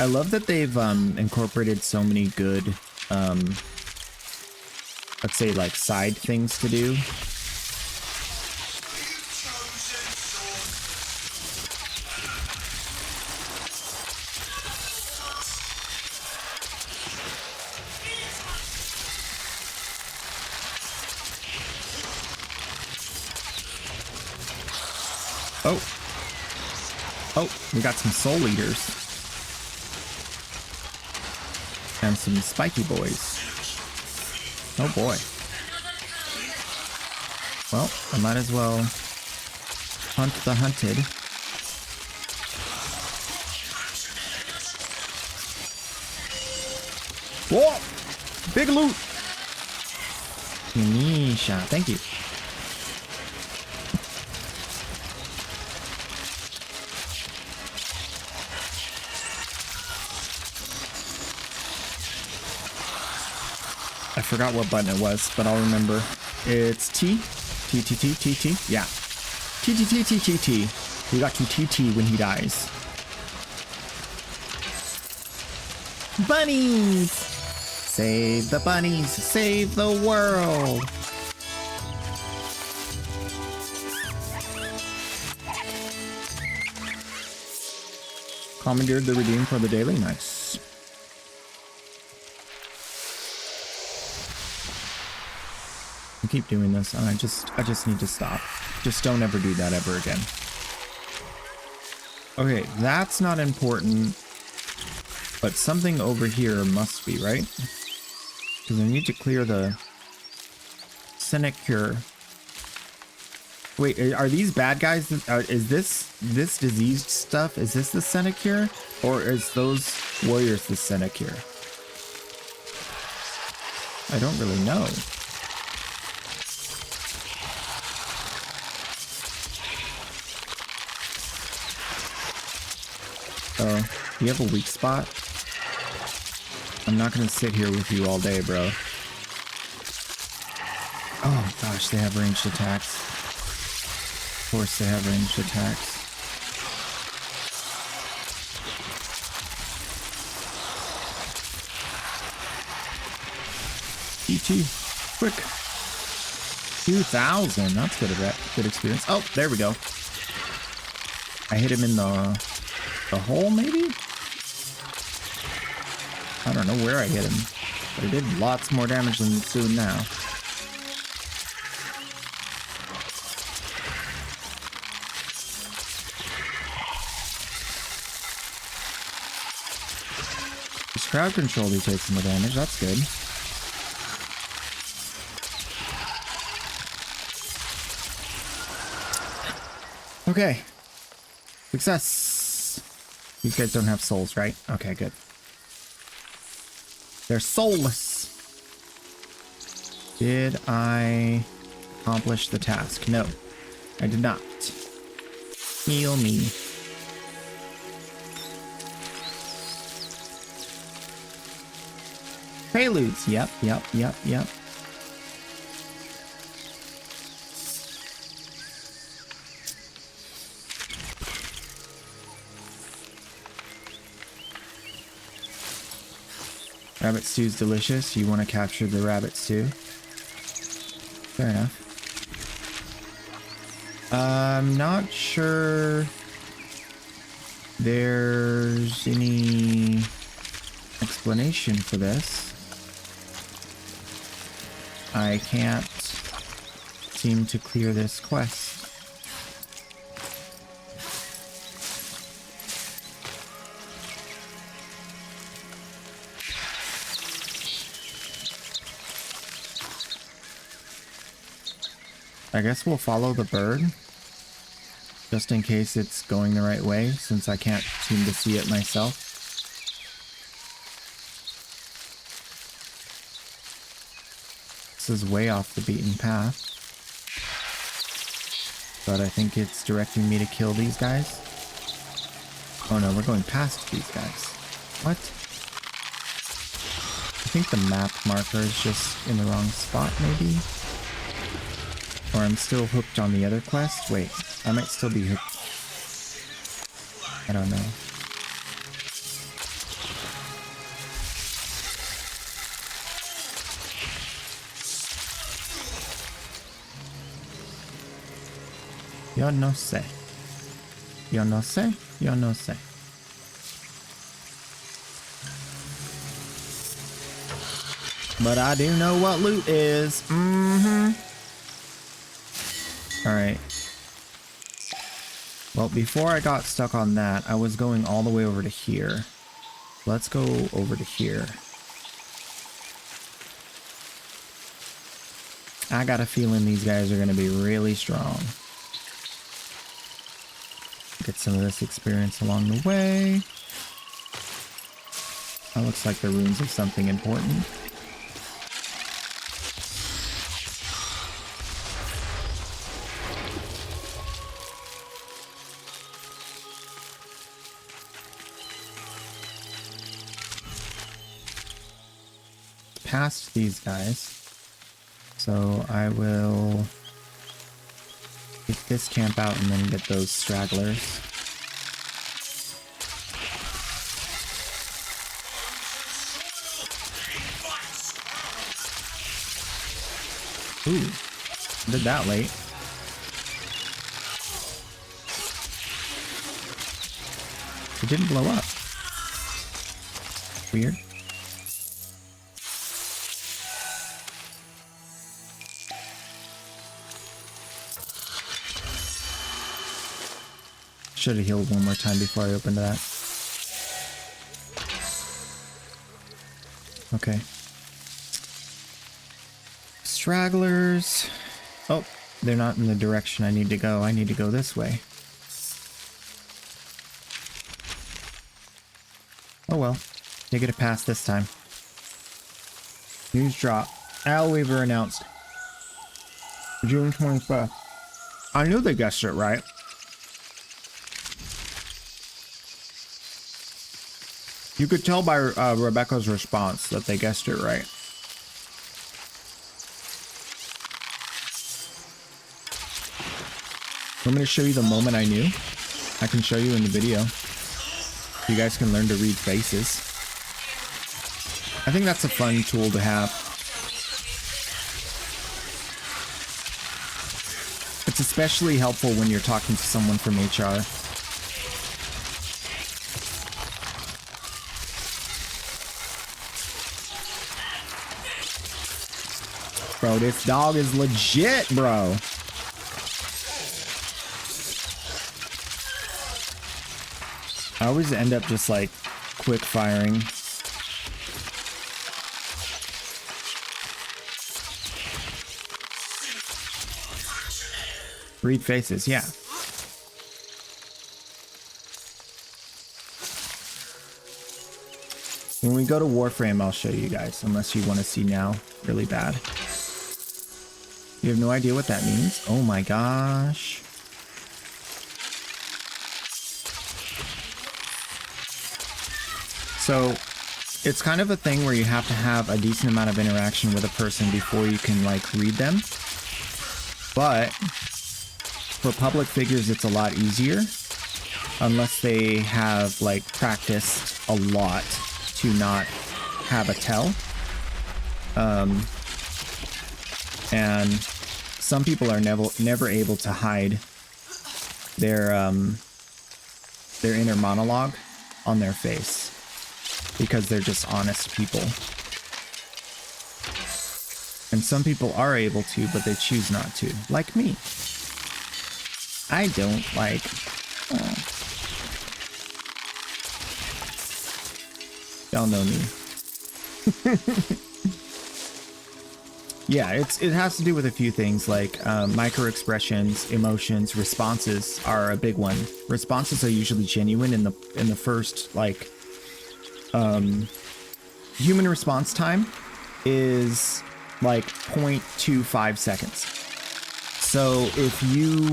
I love that they've incorporated so many good, let's say like side things to do. Oh. Oh, we got some soul eaters. And some spiky boys. Oh boy. Well, I might as well hunt the hunted. Whoa! Big loot! Nisha, thank you. I forgot what button it was, but I'll remember. It's T. T, T, T, T, T. Yeah. T, T, T, T, T, T. We got to TT when he dies. Bunnies! Save the bunnies! Save the world! Commandeered the redeem for the daily. Nice. I keep doing this, and I just need to stop. Just don't ever do that ever again. Okay, that's not important, but something over here must be, right? Because I need to clear the sinecure. Wait, are these bad guys? Is this diseased stuff? Is this the sinecure, or is those warriors the sinecure? I don't really know. Oh, you have a weak spot? I'm not gonna sit here with you all day, bro. Oh gosh, they have ranged attacks. Of course they have ranged attacks. E.T. Quick. 2,000. That's good experience. Oh, there we go. I hit him in the hole, maybe? I don't know where I hit him, but it did lots more damage than it's doing now. This crowd control, he takes more damage. That's good. Okay. Success. These guys don't have souls, right? Okay, good. They're soulless. Did I accomplish the task? No, I did not. Heal me. Preludes. Yep. Rabbit stew's delicious. You want to capture the rabbit stew? Fair enough. I'm not sure there's any explanation for this. I can't seem to clear this quest. I guess we'll follow the bird, just in case it's going the right way, since I can't seem to see it myself. This is way off the beaten path, but I think it's directing me to kill these guys. Oh no, we're going past these guys. What? I think the map marker is just in the wrong spot, maybe? Or I'm still hooked on the other quest? Wait, I might still be hooked. I don't know. Yo no sé. Yo no sé. Yo no sé. But I do know what loot is. Mm-hmm. Alright. Well, before I got stuck on that, I was going all the way over to here. Let's go over to here. I got a feeling these guys are going to be really strong. Get some of this experience along the way. That looks like the ruins of something important. Past these guys. So I will get this camp out and then get those stragglers. Ooh, did that late. It didn't blow up. Weird. Should have healed one more time before I opened that. Okay. Stragglers. Oh, they're not in the direction I need to go. I need to go this way. Oh well. They get a pass this time. News drop. Al Weaver announced. June 25th. I knew they guessed it right. You could tell by Rebecca's response that they guessed it right. Want me to show you the moment I knew? I can show you in the video. You guys can learn to read faces. I think that's a fun tool to have. It's especially helpful when you're talking to someone from HR. Bro, this dog is legit, bro. I always end up just like quick firing. Read faces, yeah. When we go to Warframe, I'll show you guys, unless you want to see now really bad. You have no idea what that means? Oh my gosh. So it's kind of a thing where you have to have a decent amount of interaction with a person before you can like read them. But for public figures, it's a lot easier unless they have like practiced a lot to not have a tell. And some people are never able to hide their inner monologue on their face because they're just honest people. And some people are able to, but they choose not to, like me. I don't like... Y'all know me. Yeah, it has to do with a few things like micro expressions, emotions, responses are a big one. Responses are usually genuine in the first like human response time is like 0.25 seconds. So if you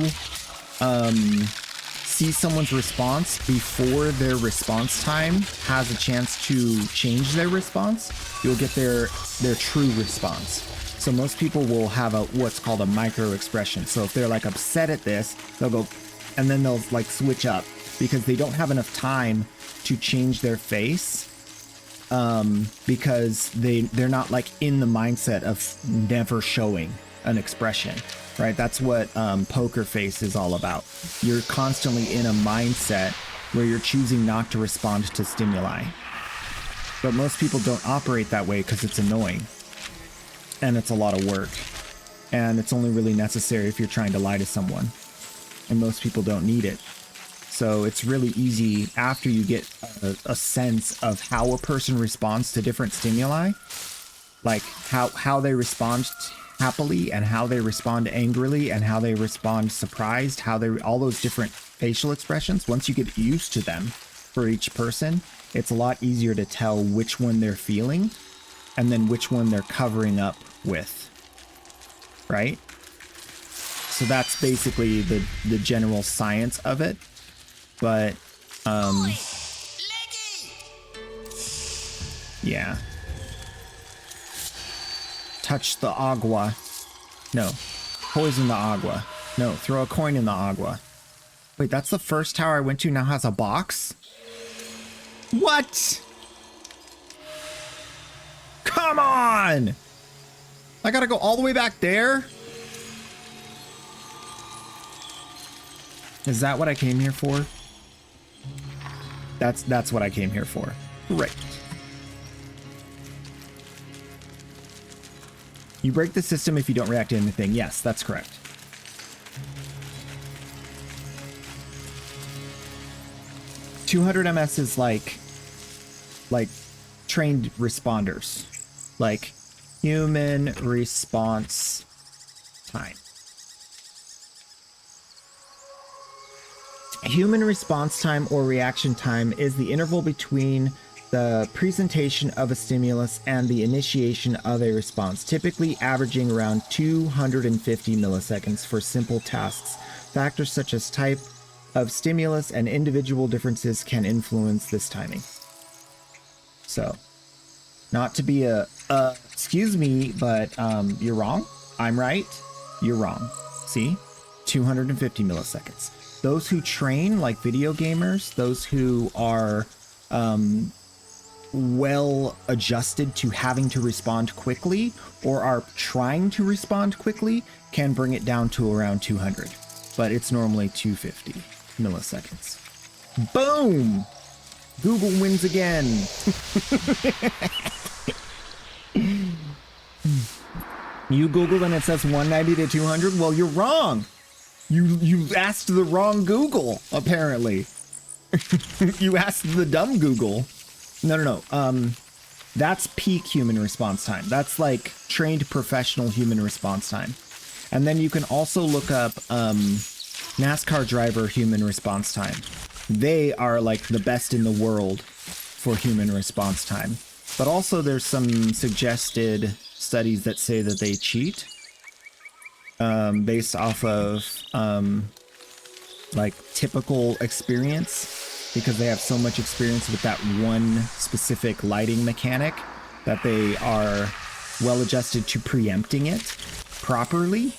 see someone's response before their response time has a chance to change their response, you'll get their true response. So most people will have what's called a micro expression. So if they're like upset at this, they'll go, and then they'll like switch up because they don't have enough time to change their face, because they're not like in the mindset of never showing an expression, right? That's what poker face is all about. You're constantly in a mindset where you're choosing not to respond to stimuli. But most people don't operate that way because it's annoying. And it's a lot of work. And it's only really necessary if you're trying to lie to someone. And most people don't need it. So it's really easy after you get a sense of how a person responds to different stimuli, like how they respond happily and how they respond angrily and how they respond surprised, all those different facial expressions. Once you get used to them for each person, it's a lot easier to tell which one they're feeling and then which one they're covering up with, right? So that's basically the general science of it. But, yeah. Touch the agua. No. Poison the agua. No, throw a coin in the agua. Wait, that's the first tower I went to now has a box? What? Come on! I gotta go all the way back there? Is that what I came here for? That's what I came here for. Right. You break the system if you don't react to anything. Yes, that's correct. $200 MS is like trained responders, like human response time. Human response time or reaction time is the interval between the presentation of a stimulus and the initiation of a response, typically averaging around 250 milliseconds for simple tasks. Factors such as type of stimulus and individual differences can influence this timing. So, not to be excuse me, but you're wrong. I'm right. You're wrong. See? 250 milliseconds. Those who train, like video gamers, those who are well adjusted to having to respond quickly or are trying to respond quickly, can bring it down to around 200. But it's normally 250 milliseconds. Boom! Google wins again. You Googled and it says 190 to 200? Well, you're wrong. You asked the wrong Google, apparently. You asked the dumb Google. No. That's peak human response time. That's like trained professional human response time. And then you can also look up NASCAR driver human response time. They are like the best in the world for human response time. But also there's some suggested studies that say that they cheat. Based off of like typical experience, because they have so much experience with that one specific lighting mechanic that they are well adjusted to preempting it properly,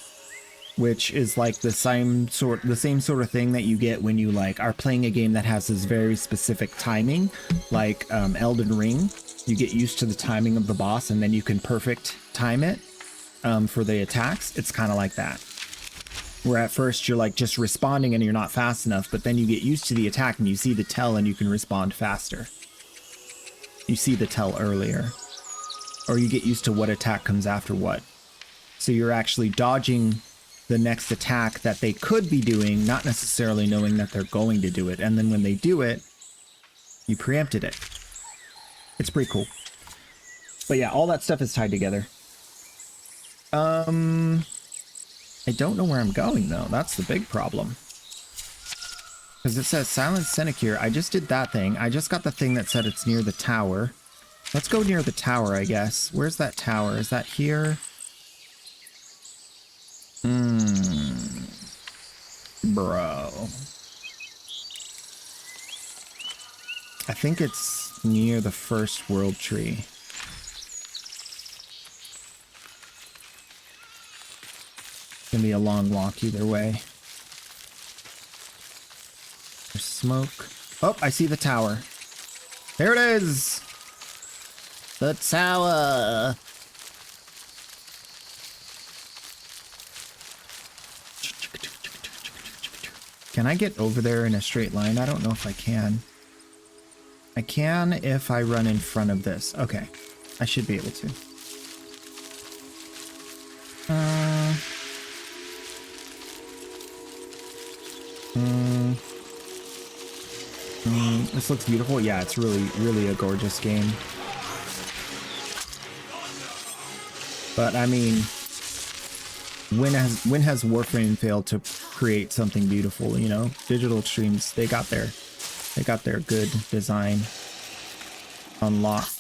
which is like the same sort of thing that you get when you like are playing a game that has this very specific timing, like Elden Ring. You get used to the timing of the boss and then you can perfect time it for the attacks. It's kind of like that, where at first you're like just responding and you're not fast enough, but then you get used to the attack and you see the tell and you can respond faster. You see the tell earlier, or you get used to what attack comes after what. So you're actually dodging the next attack that they could be doing, not necessarily knowing that they're going to do it. And then when they do it, you preempted it. It's pretty cool. But yeah, all that stuff is tied together. I don't know where I'm going though. That's the big problem. Because it says Silent Sinecure. I just did that thing. I just got the thing that said it's near the tower. Let's go near the tower, I guess. Where's that tower? Is that here? Bro. I think it's near the first world tree. It's gonna be a long walk either way. There's smoke. Oh, I see the tower. There it is! The tower! Can I get over there in a straight line? I don't know if I can. I can if I run in front of this. Okay. I should be able to. This looks beautiful. Yeah, it's really a gorgeous game. But I mean, when has Warframe failed to create something beautiful? You know, Digital Extremes, they got their good design unlocked.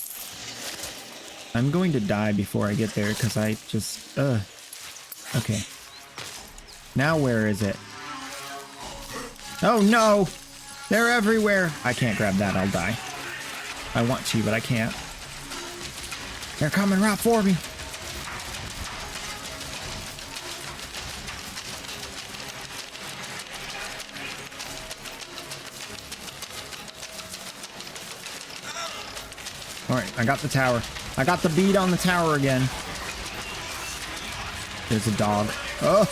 I'm going to die before I get there because I just okay. Now where is it? Oh no! They're everywhere! I can't grab that, I'll die. I want to, but I can't. They're coming right for me! Alright, I got the tower. I got the bead on the tower again. There's a dog. Oh!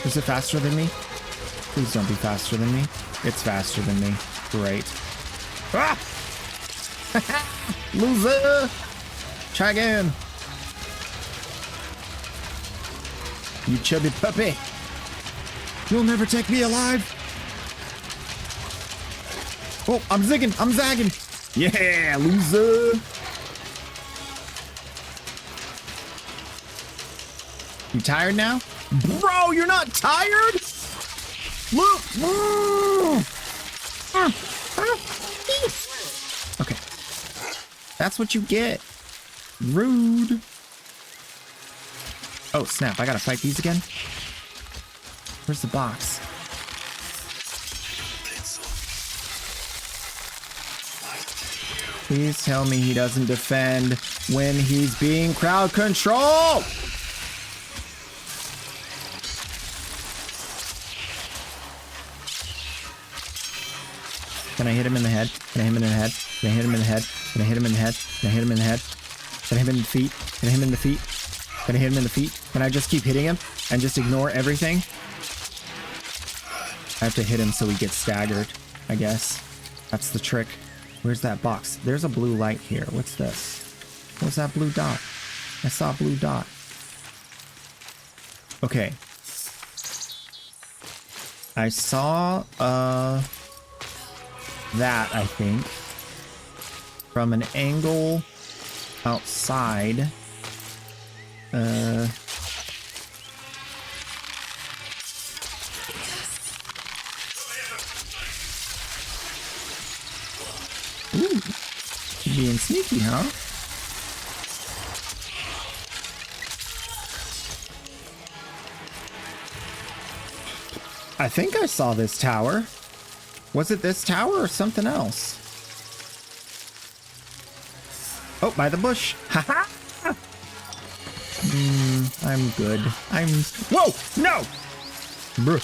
Is it faster than me? Please don't be faster than me. It's faster than me. Great. Ah! Loser! Try again. You chubby puppy. You'll never take me alive. Oh, I'm zigging. I'm zagging. Yeah, loser. You tired now? Bro, you're not tired? Look! Okay. That's what you get. Rude. Oh, snap. I gotta fight these again? Where's the box? Please tell me he doesn't defend when he's being crowd controlled! Can I hit him in the head? Can I hit him in the head? Can I hit him in the head? Can I hit him in the head? Can I hit him in the head? Can I hit him in the feet? Can I hit him in the feet? Can I hit him in the feet? Can I just keep hitting him and just ignore everything? I have to hit him so he gets staggered, I guess. That's the trick. Where's that box? There's a blue light here. What's this? What's that blue dot? I saw a blue dot. Okay. I saw, that, I think, from an angle outside. Ooh, being sneaky, huh? I think I saw this tower. Was it this tower or something else? Oh, by the bush. Haha. I'm good. Whoa! No! Bruh.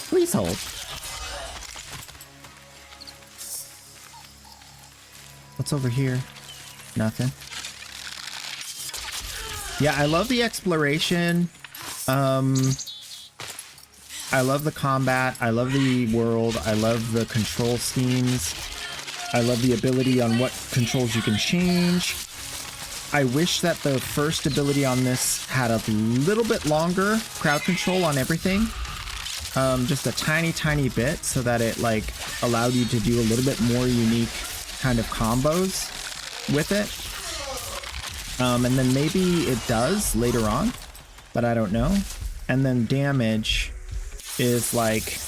Please hold. What's over here? Nothing. Yeah, I love the exploration. I love the combat. I love the world. I love the control schemes. I love the ability on what controls you can change. I wish that the first ability on this had a little bit longer crowd control on everything. Just a tiny bit so that it like allowed you to do a little bit more unique kind of combos with it. And then maybe it does later on, but I don't know. And then damage is like,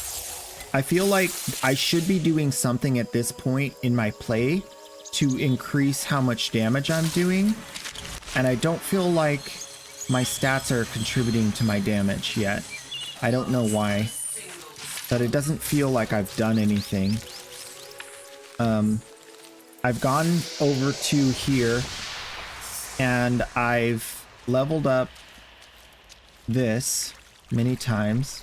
I feel like I should be doing something at this point in my play to increase how much damage I'm doing. And I don't feel like my stats are contributing to my damage yet. I don't know why, but it doesn't feel like I've done anything. I've gone over to here and I've leveled up this many times.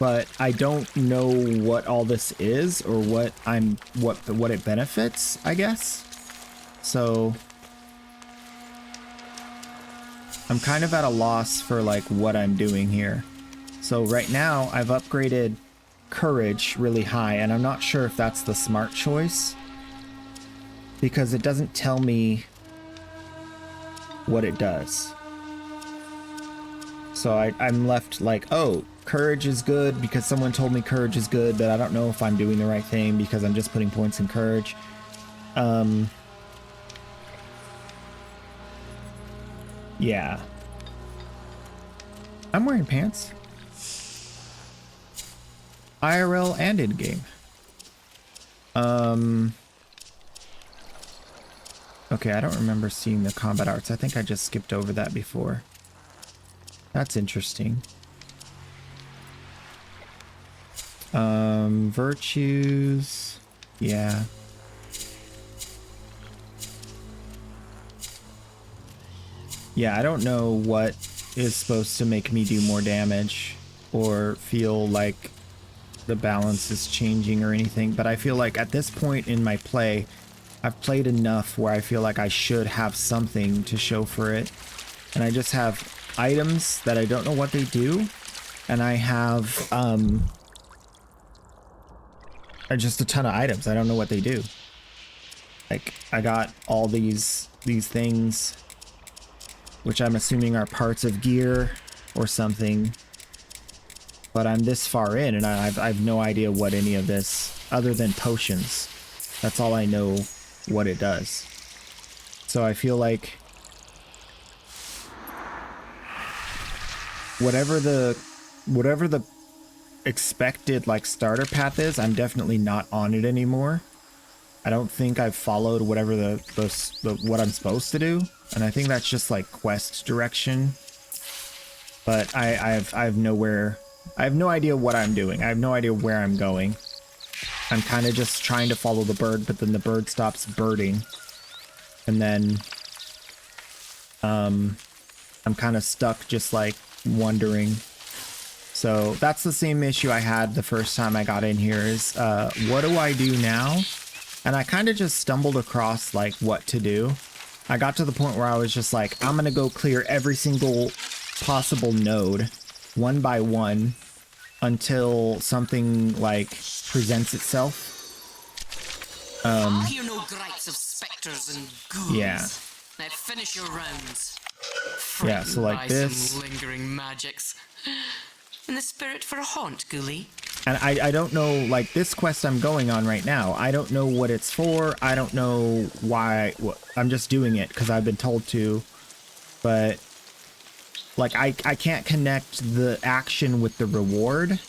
But I don't know what all this is or what it benefits, I guess. So I'm kind of at a loss for like what I'm doing here. So right now I've upgraded courage really high, and I'm not sure if that's the smart choice because it doesn't tell me what it does. So I'm left like, oh, courage is good because someone told me courage is good, but I don't know if I'm doing the right thing because I'm just putting points in courage. Yeah. I'm wearing pants. IRL and in-game. Okay, I don't remember seeing the combat arts. I think I just skipped over that before. That's interesting. Virtues. Yeah. Yeah, I don't know what is supposed to make me do more damage or feel like the balance is changing or anything, but I feel like at this point in my play, I've played enough where I feel like I should have something to show for it. And I just have items that I don't know what they do, and I have just a ton of items. I don't know what they do. Like, I got all these things, which I'm assuming are parts of gear or something, but I'm this far in and I have no idea what any of this, other than potions. That's all I know what it does. So I feel like whatever the expected like starter path is, I'm definitely not on it anymore. I don't think I've followed whatever the what I'm supposed to do, and I think that's just like quest direction. But I have no idea what I'm doing. I have no idea where I'm going. I'm kind of just trying to follow the bird, but then the bird stops birding, and then I'm kind of stuck, just like wondering. So that's the same issue I had the first time I got in here. Is what do I do now? And I kind of just stumbled across like what to do. I got to the point where I was just like, I'm gonna go clear every single possible node one by one until something like presents itself. I'll hear no gripes of specters and ghouls. Yeah. Now finish your rounds. Yeah, so like by this. some lingering magics. In the spirit for a haunt, ghoulie. And I don't know, like this quest I'm going on right now, I don't know what it's for. I don't know why. I'm just doing it because I've been told to. But like I can't connect the action with the reward,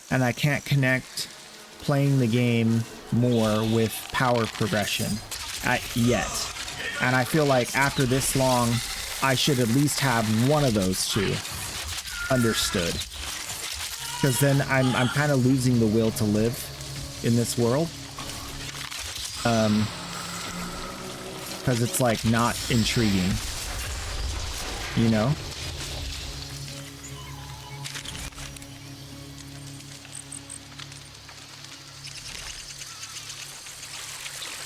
and I can't connect playing the game more with power progression yet. And I feel like after this long, I should at least have one of those two understood. Because then I'm kind of losing the will to live in this world. Because it's like not intriguing, you know?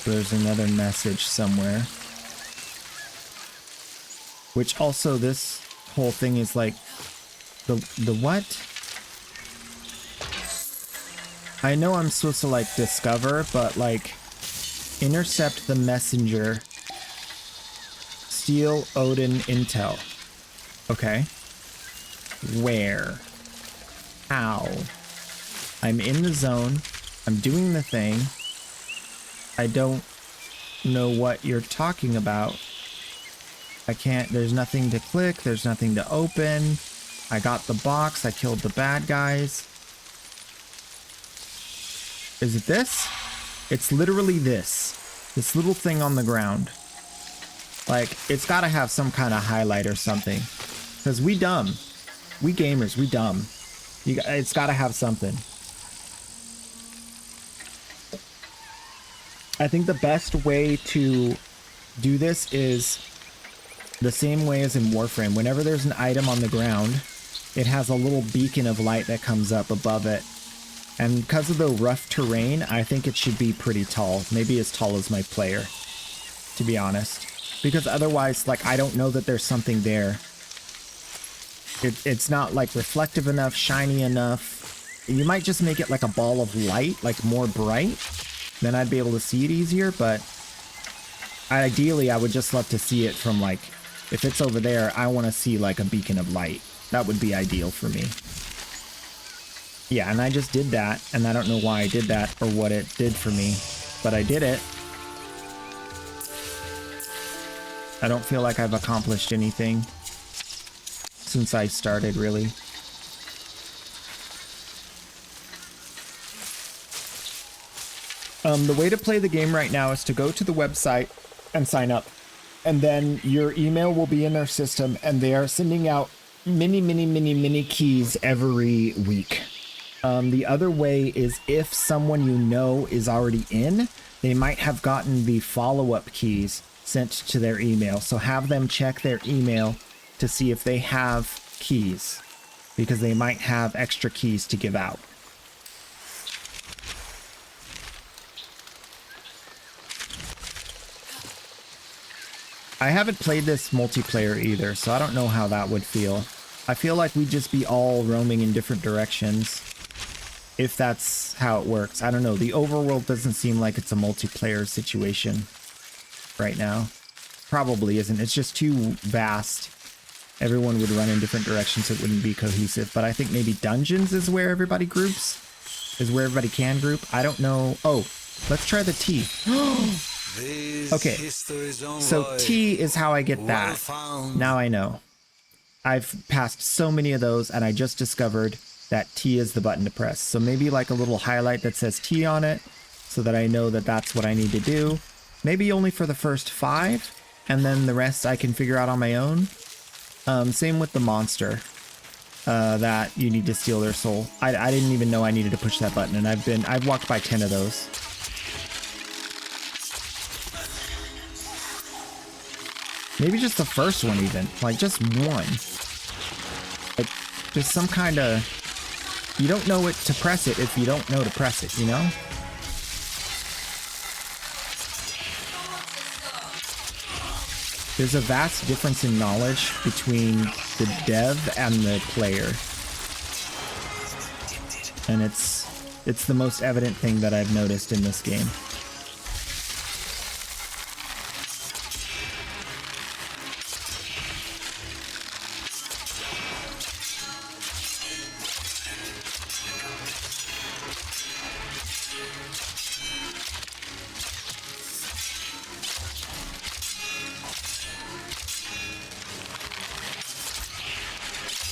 There's another message somewhere. Which also, this whole thing is like the what? I know I'm supposed to like discover, but like intercept the messenger, steal Odin intel. Okay. Where? How? I'm in the zone. I'm doing the thing. I don't know what you're talking about. I can't, there's nothing to click. There's nothing to open. I got the box. I killed the bad guys. Is it this? It's literally this. This little thing on the ground. Like, it's got to have some kind of highlight or something. Because we dumb. We gamers, we dumb. It's got to have something. I think the best way to do this is the same way as in Warframe. Whenever there's an item on the ground, it has a little beacon of light that comes up above it. And because of the rough terrain, I think it should be pretty tall. Maybe as tall as my player, to be honest. Because otherwise, like, I don't know that there's something there. It's not like reflective enough, shiny enough. You might just make it like a ball of light, like more bright. Then I'd be able to see it easier, but ideally I would just love to see it from like, if it's over there, I want to see like a beacon of light. That would be ideal for me. Yeah, and I just did that, and I don't know why I did that or what it did for me, but I did it. I don't feel like I've accomplished anything since I started, really. The way to play the game right now is to go to the website and sign up. And then your email will be in their system, and they are sending out many keys every week. The other way is if someone you know is already in, they might have gotten the follow-up keys sent to their email. So have them check their email to see if they have keys, because they might have extra keys to give out. I haven't played this multiplayer either, so I don't know how that would feel. I feel like we'd just be all roaming in different directions, if that's how it works. I don't know. The overworld doesn't seem like it's a multiplayer situation right now. Probably isn't. It's just too vast. Everyone would run in different directions. It wouldn't be cohesive. But I think maybe dungeons is where everybody groups. Is where everybody can group. I don't know. Oh, let's try the T. Okay, so T is how I get that. Now I know. I've passed so many of those, and I just discovered that T is the button to press. So maybe like a little highlight that says T on it, so that I know that that's what I need to do. Maybe only for the first 5, and then the rest I can figure out on my own. Same with the monster, that you need to steal their soul. I didn't even know I needed to push that button, and I've walked by 10 of those. Maybe just the first one even, like just one. Like just some kind of, you don't know it to press it if you don't know to press it, you know? There's a vast difference in knowledge between the dev and the player. And it's the most evident thing that I've noticed in this game.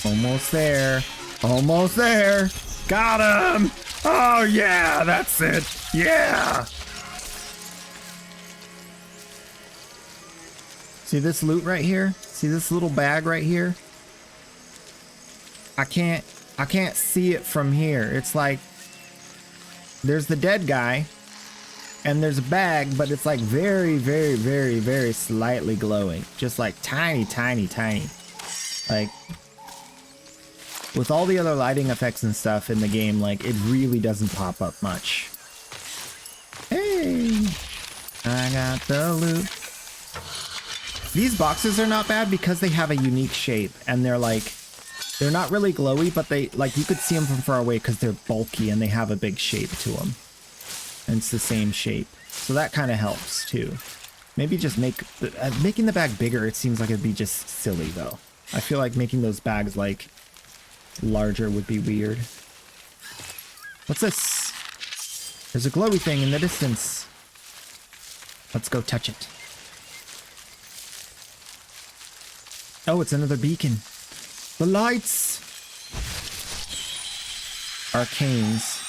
Almost there. Almost there. Got him. Oh, yeah, that's it. Yeah. See this loot right here? See this little bag right here? I can't see it from here. It's like there's the dead guy and there's a bag, but it's like very, very, very, very slightly glowing. Just like tiny, tiny, tiny. Like, with all the other lighting effects and stuff in the game, like, it really doesn't pop up much. Hey! I got the loot. These boxes are not bad because they have a unique shape, and they're like, they're not really glowy, but they, like, you could see them from far away because they're bulky and they have a big shape to them. And it's the same shape. So that kind of helps, too. Maybe just making the bag bigger, it seems like it'd be just silly, though. I feel like making those bags, like, larger would be weird. What's this? There's a glowy thing in the distance. Let's go touch it. Oh, it's another beacon. The lights! Arcanes.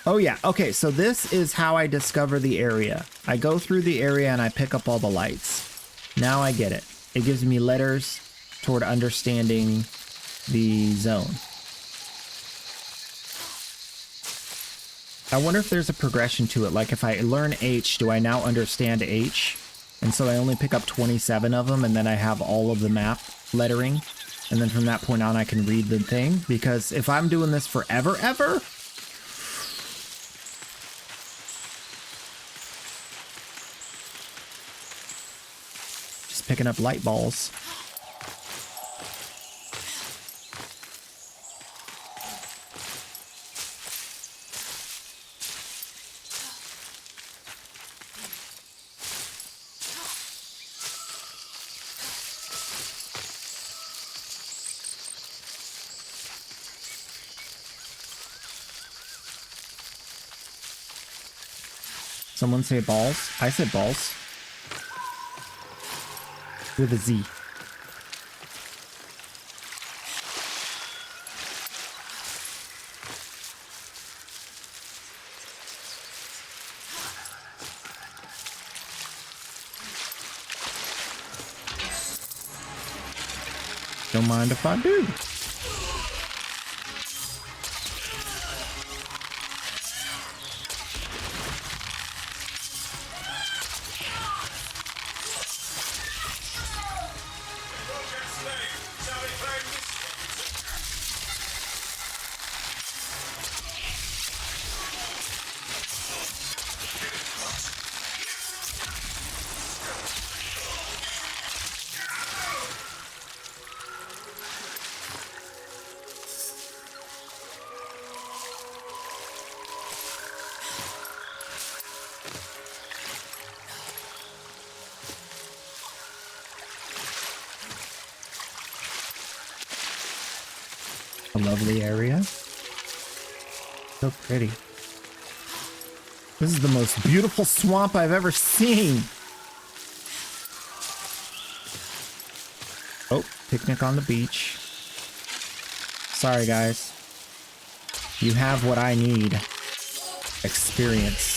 Oh yeah, okay, so this is how I discover the area. I go through the area and I pick up all the lights. Now I get it. It gives me letters toward understanding the zone. I wonder if there's a progression to it. Like if I learn H, do I now understand H? And so I only pick up 27 of them, and then I have all of the map lettering. And then from that point on, I can read the thing. Because if I'm doing this forever, ever, Just picking up light balls. Someone say balls? I said balls. With a Z. Don't mind if I do. A lovely area. So pretty. This is the most beautiful swamp I've ever seen. Oh, picnic on the beach. Sorry, guys. You have what I need. Experience.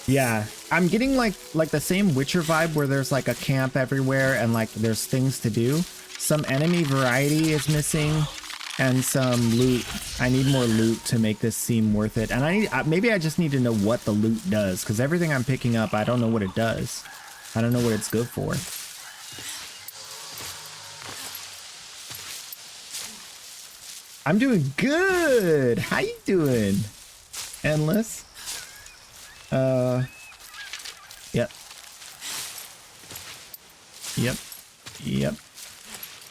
Yeah, I'm getting like the same Witcher vibe where there's like a camp everywhere and like there's things to do. Some enemy variety is missing and some loot. I need more loot to make this seem worth it. And maybe I just need to know what the loot does, because everything I'm picking up, I don't know what it does. I don't know what it's good for. I'm doing good. How you doing? Endless. Yep. Yep.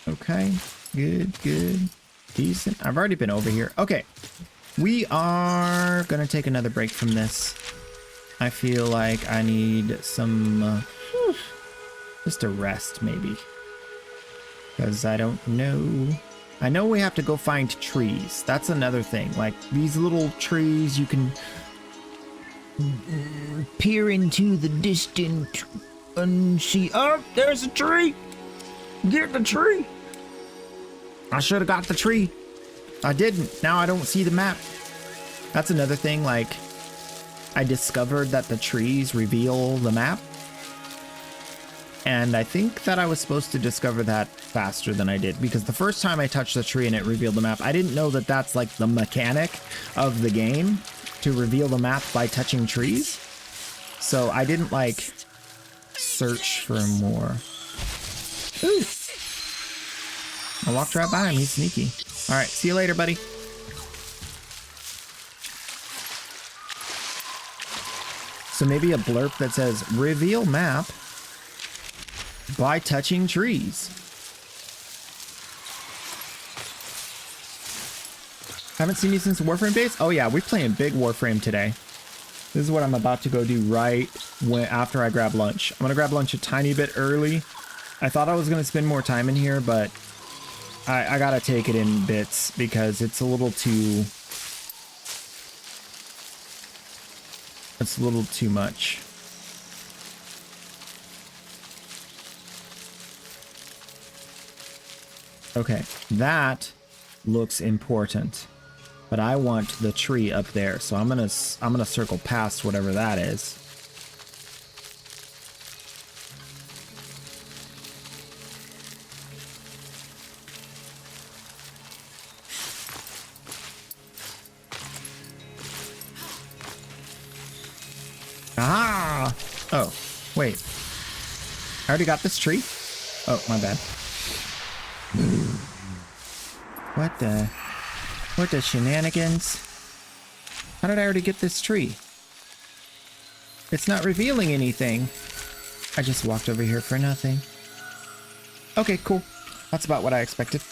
Okay. Good. Decent. I've already been over here. Okay. We are gonna take another break from this. I feel like I need some, just a rest maybe. Because I don't know. I know we have to go find trees. That's another thing. Like these little trees you can peer into the distant and see. Oh, there's a tree. Get the tree. I should have got the tree. I didn't. Now I don't see the map. That's another thing. Like, I discovered that the trees reveal the map, and I think that I was supposed to discover that faster than I did, because the first time I touched the tree and it revealed the map, I didn't know that that's like the mechanic of the game, to reveal the map by touching trees. So I didn't like search for more. Ooh. I walked right by him. He's sneaky. All right, see you later, buddy. So maybe a blurb that says reveal map by touching trees. Haven't seen you since Warframe days? Oh yeah, we're playing big Warframe today. This is what I'm about to go do right after I grab lunch. I'm gonna grab lunch a tiny bit early. I thought I was gonna spend more time in here, but I gotta take it in bits because it's a little too... It's a little too much. Okay, that looks important. But I want the tree up there, so I'm gonna circle past whatever that is. Ah! Oh, wait. already got this tree. Oh, my bad. What the shenanigans? How did I already get this tree? It's not revealing anything. I just walked over here for nothing. Okay, cool. That's about what I expected.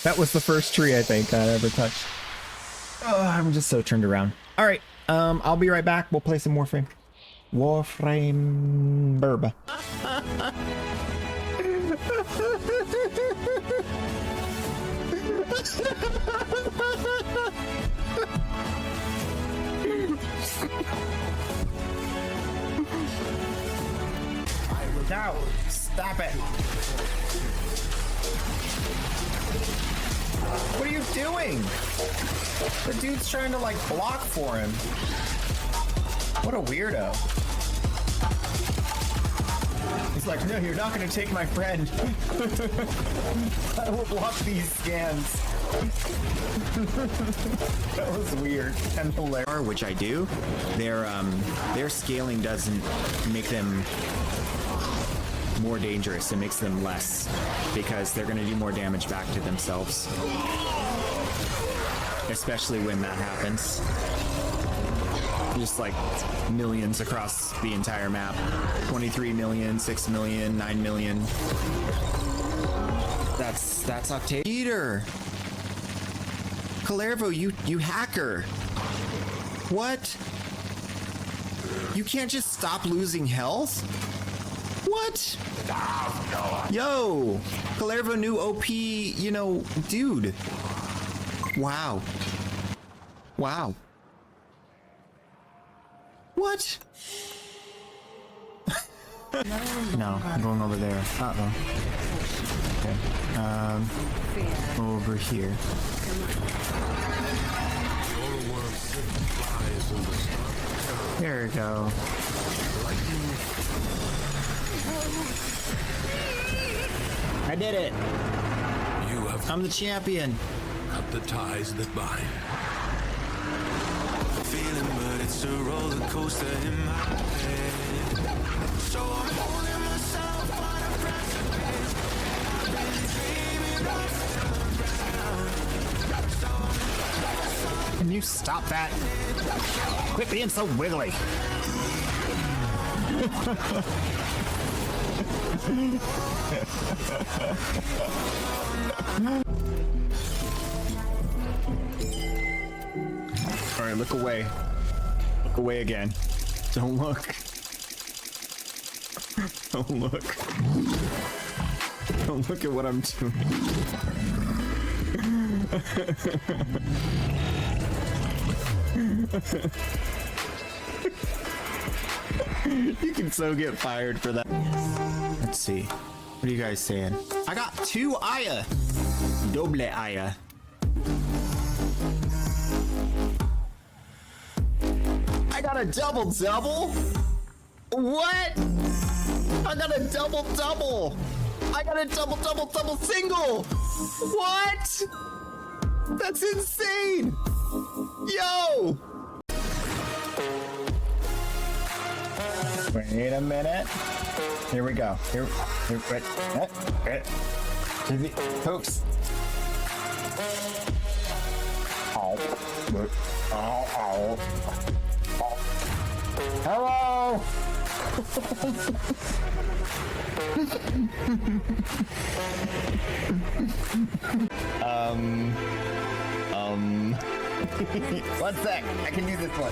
That was the first tree I think I ever touched. Oh, I'm just so turned around. All right, I'll be right back. We'll play some Warframe. Warframe Burba. No, stop it. What are you doing? The dude's trying to like block for him. What a weirdo. He's like, no, you're not going to take my friend. I will block these scans. That was weird and hilarious. Which I do. Their scaling doesn't make them more dangerous. It makes them less because they're going to do more damage back to themselves. Especially when that happens. Just like millions across the entire map. 23 million, 6 million, 9 million. That's Octavia. Peter! Calervo, you hacker! What? You can't just stop losing health? What? Yo! Calervo new OP, you know, dude. Wow. Wow. What? No, I'm going over there. Uh-oh. Okay. Over here. There we go. I did it. I'm the champion. Cut the ties that bind. Feeling, but it's a roller coaster in my head. So I'm holding myself on a precipice. I've been dreaming of Can you stop that? Quit being so wiggly. All right, look away. Look away again. Don't look. Don't look. Don't look at what I'm doing. You can so get fired for that. Let's see. What are you guys saying? I got 2 Aya. Doble Aya. I got a double-double? What? I got a double-double. I got a double single. What? That's insane. Yo. Wait a minute. Here we go. Here wait. Folks. Oh. Hello. One sec. I can do this one.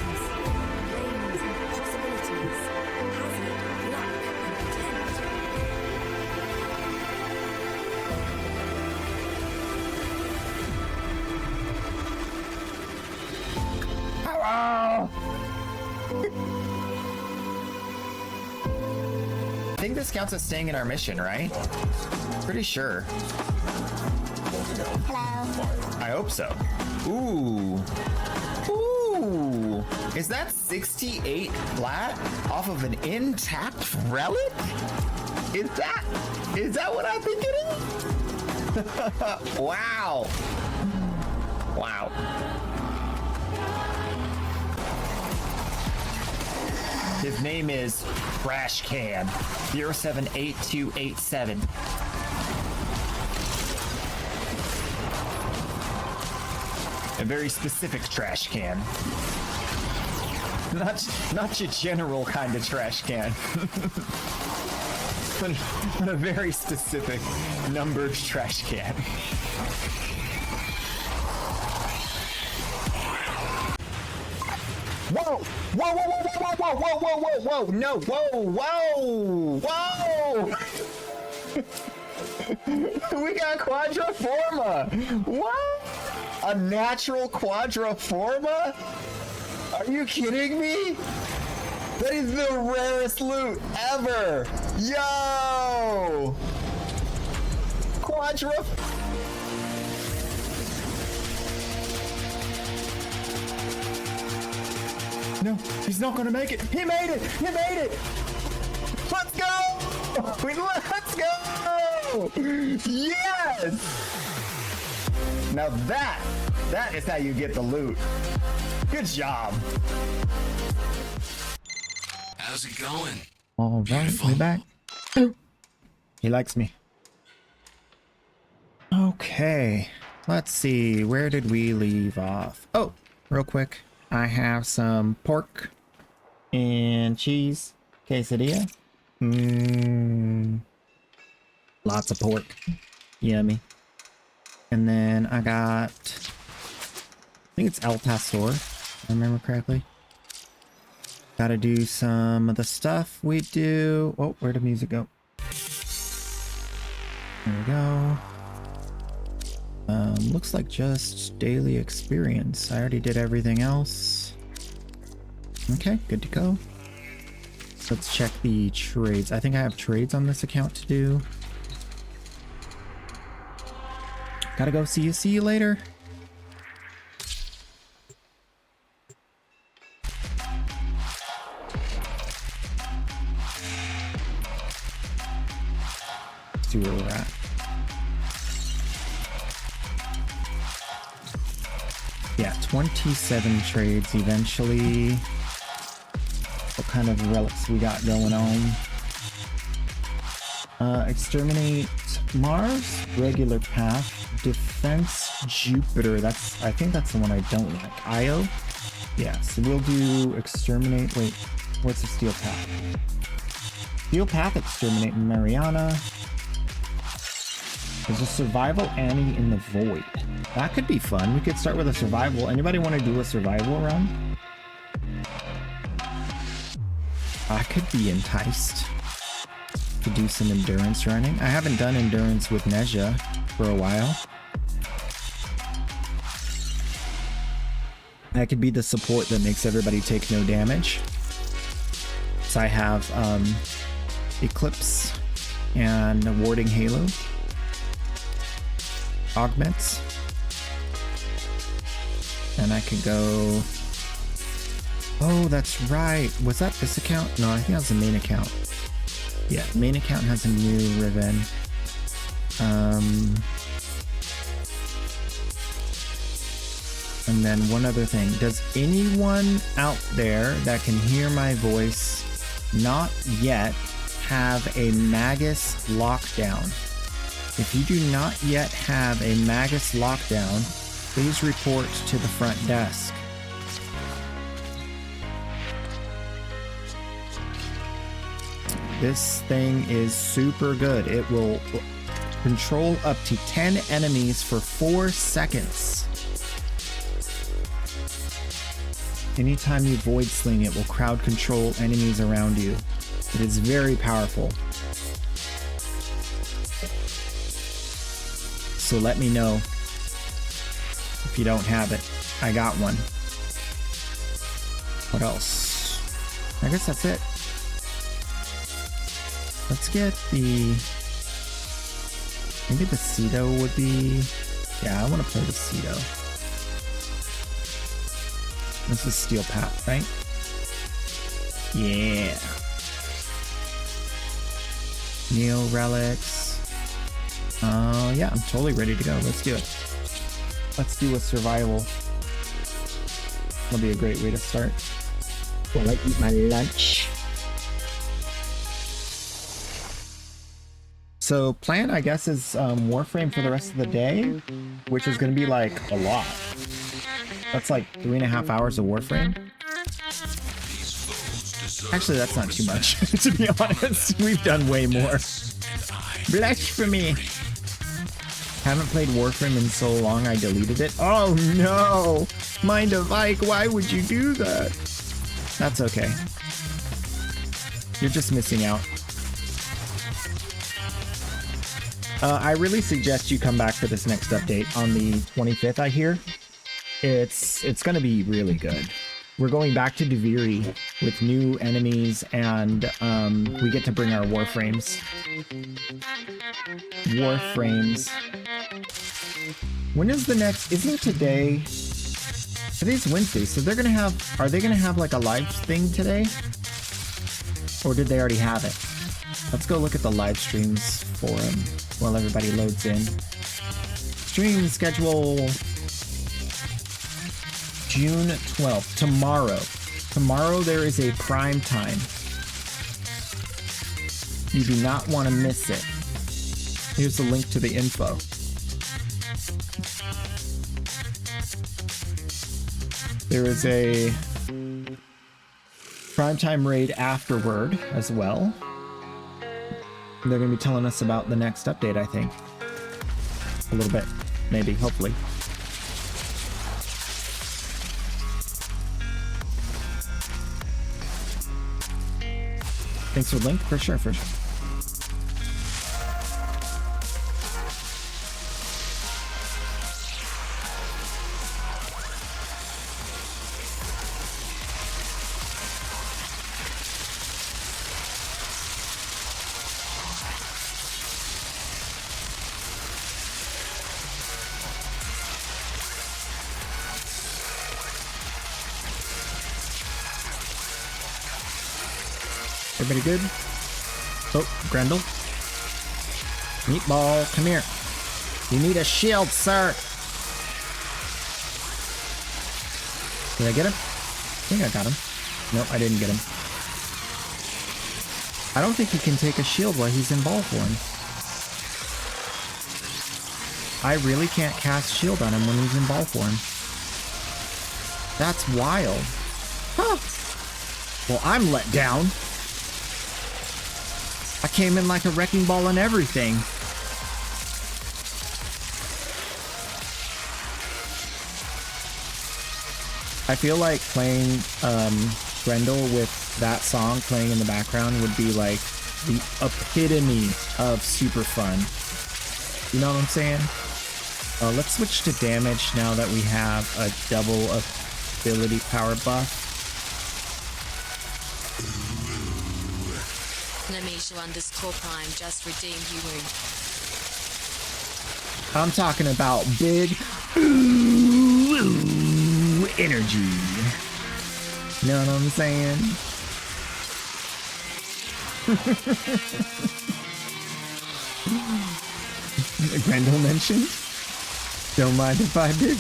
Hello. I think this counts as staying in our mission, right? Pretty sure. Hello. I hope so. Ooh. Ooh. Is that 68 flat off of an intact relic? Is that what I've been getting? Wow. Wow. His name is Trash Can 078287. A very specific trash can. Not your general kind of trash can. but a very specific numbered trash can. Whoa! Whoa, whoa, whoa, whoa, whoa, whoa, whoa, whoa, whoa, no, whoa, whoa! We got Quadriforma! What? A natural Quadriforma? Are you kidding me? That is the rarest loot ever! Yo! No, he's not gonna make it. He made it! He made it! Let's go! Let's go! Yes! Now that is how you get the loot. Good job. How's it going? All right, we back. He likes me. Okay, let's see. Where did we leave off? Oh, real quick. I have some pork and cheese quesadilla. Lots of pork. Yummy. And then I got, I think it's El Pastor, if I remember correctly. Gotta do some of the stuff we do. Oh, where'd the music go? There we go. Looks like just daily experience. I already did everything else. Okay, good to go. Let's check the trades. I think I have trades on this account to do. Gotta go. See you later. Let's see where we're at. Yeah, 27 trades eventually. What kind of relics we got going on? Exterminate Mars, regular path, defense Jupiter. I think that's the one I don't like. Io? Yeah, so we'll do exterminate. Wait, what's the steel path? Steel path, exterminate Mariana. There's a survival Annie in the void. That could be fun. We could start with a survival. Anybody want to do a survival run? I could be enticed to do some endurance running. I haven't done endurance with Nezha for a while. I could be the support that makes everybody take no damage. So I have Eclipse and Warding Halo. Augments. And I could go... Oh, that's right. Was that this account? No, I think that was the main account. Yeah, main account has a new Riven. And then one other thing. Does anyone out there that can hear my voice not yet have a Magus lockdown? If you do not yet have a Magus lockdown, please report to the front desk. This thing is super good. It will control up to 10 enemies for 4 seconds. Anytime you void sling, it will crowd control enemies around you. It is very powerful. So let me know if you don't have it. I got one. What else? I guess that's it. Let's get the... Maybe the Cedo would be... Yeah, I want to play the Cedo. This is Steel Path, right? Yeah. Neo Relics. Yeah, I'm totally ready to go. Let's do it. Let's do a survival. That'll be a great way to start. While I eat my lunch. so plan, I guess, is Warframe for the rest of the day, which is going to be like a lot. That's like 3.5 hours of Warframe. Actually, that's not too much, to be honest. We've done way more. Blasphemy. Haven't played Warframe in so long I deleted it. Oh no! Mind of Ike, why would you do that? That's okay. You're just missing out. I really suggest you come back for this next update on the 25th, I hear. It's gonna be really good. We're going back to Deviri with new enemies, and we get to bring our Warframes. Warframes. When is the next? Isn't today? Today's Wednesday, so they're gonna have. Are they gonna have like a live thing today? Or did they already have it? Let's go look at the live streams forum while everybody loads in. Stream schedule June 12th, tomorrow. Tomorrow there is a prime time. You do not want to miss it. Here's the link to the info. There is a primetime raid afterward as well. They're going to be telling us about the next update, I think. A little bit, maybe, hopefully. Thanks for the link, for sure, for sure. Everybody good? Oh, Grendel. Meatball, come here. You need a shield, sir. Did I get him? I think I got him. Nope, I didn't get him. I don't think he can take a shield while he's in ball form. I really can't cast shield on him when he's in ball form. That's wild. Huh. Well, I'm let down. I came in like a wrecking ball and everything. I feel like playing Grendel with that song playing in the background would be like the epitome of super fun. You know what I'm saying? Let's switch to damage now that we have a double ability power buff. Prime just redeemed you. I'm talking about big energy. You know what I'm saying? Grendel mentioned? Don't mind if I did.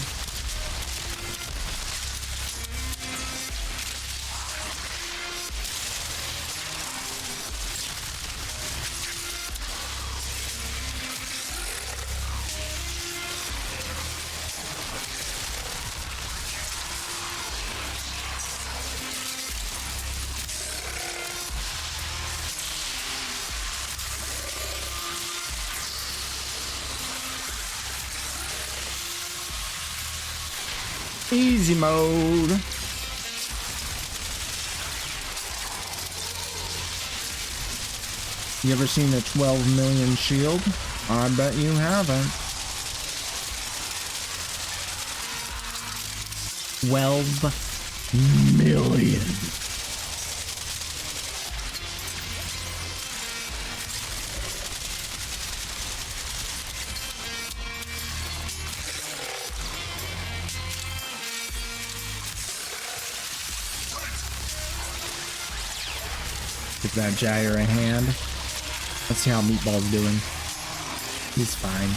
Easy mode. You ever seen a 12 million shield? I bet you haven't. 12 million. Give that Gyre a hand. Let's see how Meatball's doing. He's fine.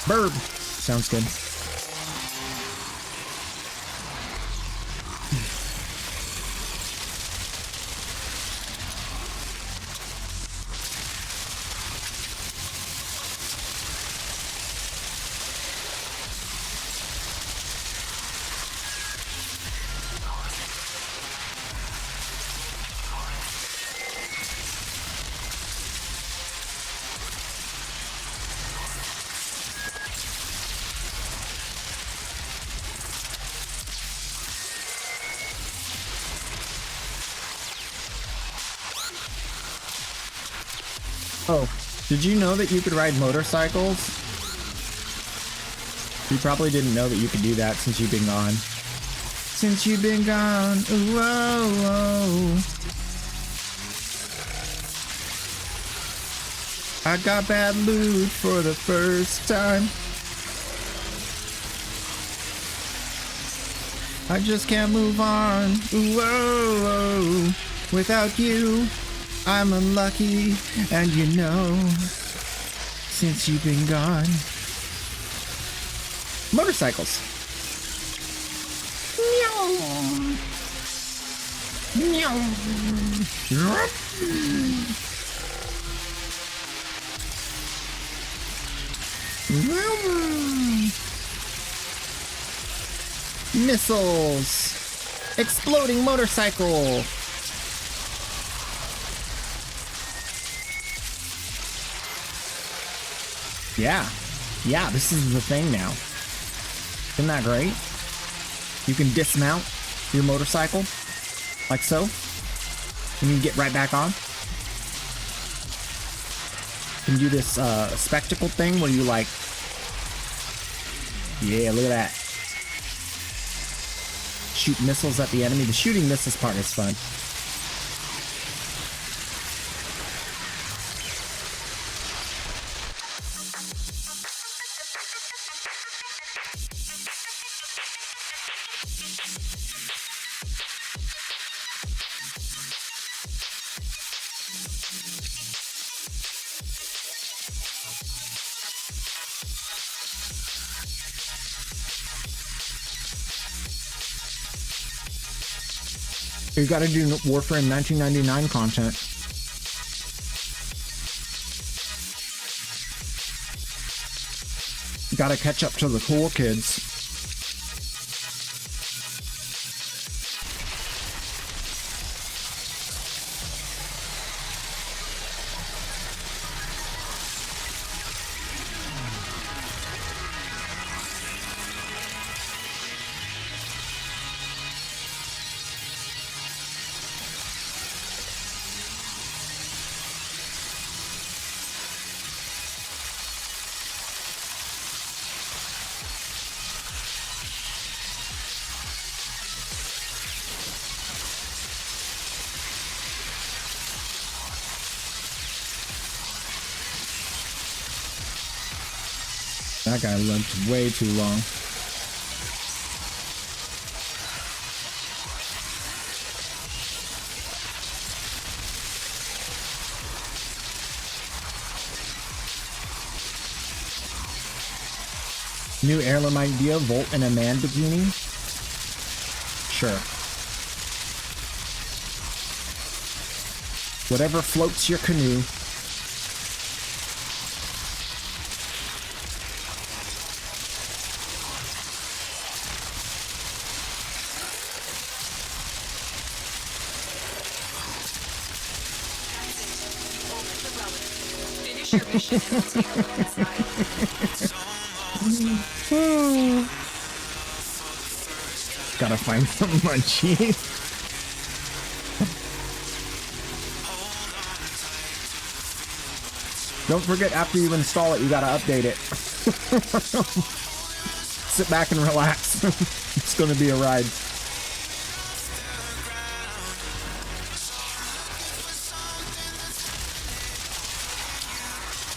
Burb! Sounds good. Oh, did you know that you could ride motorcycles? You probably didn't know that you could do that since you've been gone. Since you've been gone, ooh, oh, oh. I got bad loot for the first time. I just can't move on, ooh, oh, oh. Without you, I'm unlucky, and you know, since you've been gone. Motorcycles. Missiles. Exploding motorcycle. Yeah, this is the thing now. Isn't that great? You can dismount your motorcycle, like so, and you get right back on. You can do this spectacle thing where you like, yeah, look at that. Shoot missiles at the enemy. The shooting missiles part is fun. You gotta do Warfare in 1999 content. You gotta catch up to the cool kids. That guy lived way too long. New heirloom idea, Volt in a man bikini? Sure. Whatever floats your canoe. Gotta find some munchies. Don't forget, after you install it, you gotta update it. Sit back and relax. It's gonna be a ride.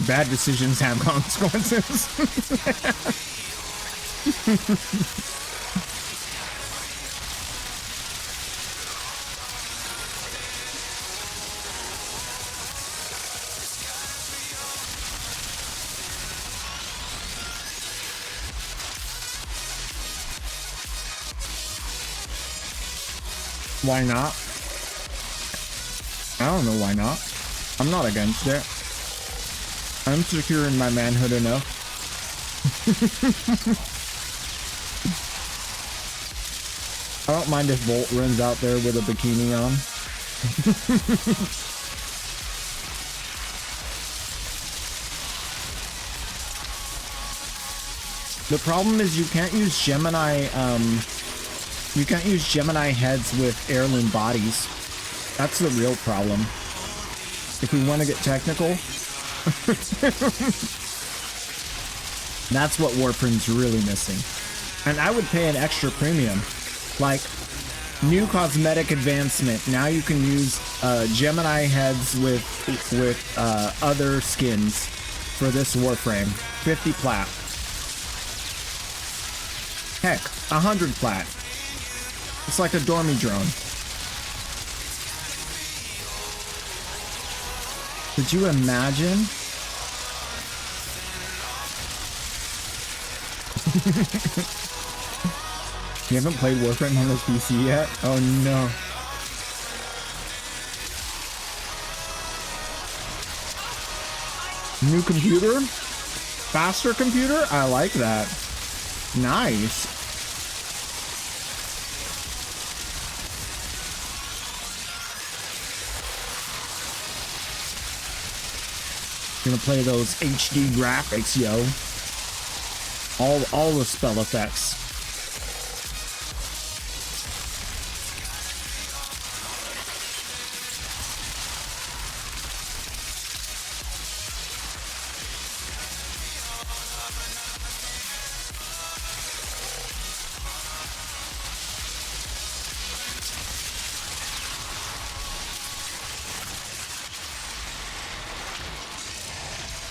Bad decisions have consequences. Why not? I don't know why not. I'm not against it. I'm secure in my manhood enough. I don't mind if Volt runs out there with a bikini on. The problem is you can't use Gemini, you can't use Gemini heads with heirloom bodies. That's the real problem. If we want to get technical, That's what Warframe's really missing. And I would pay an extra premium. Like, new cosmetic advancement. Now you can use Gemini heads with other skins for this Warframe. 50 plat. Heck, 100 plat. It's like a dormy drone. Could you imagine? You haven't played Warframe on this PC yet? Oh no. New computer? Faster computer? I like that. Nice. Gonna play those HD graphics, yo. All the spell effects.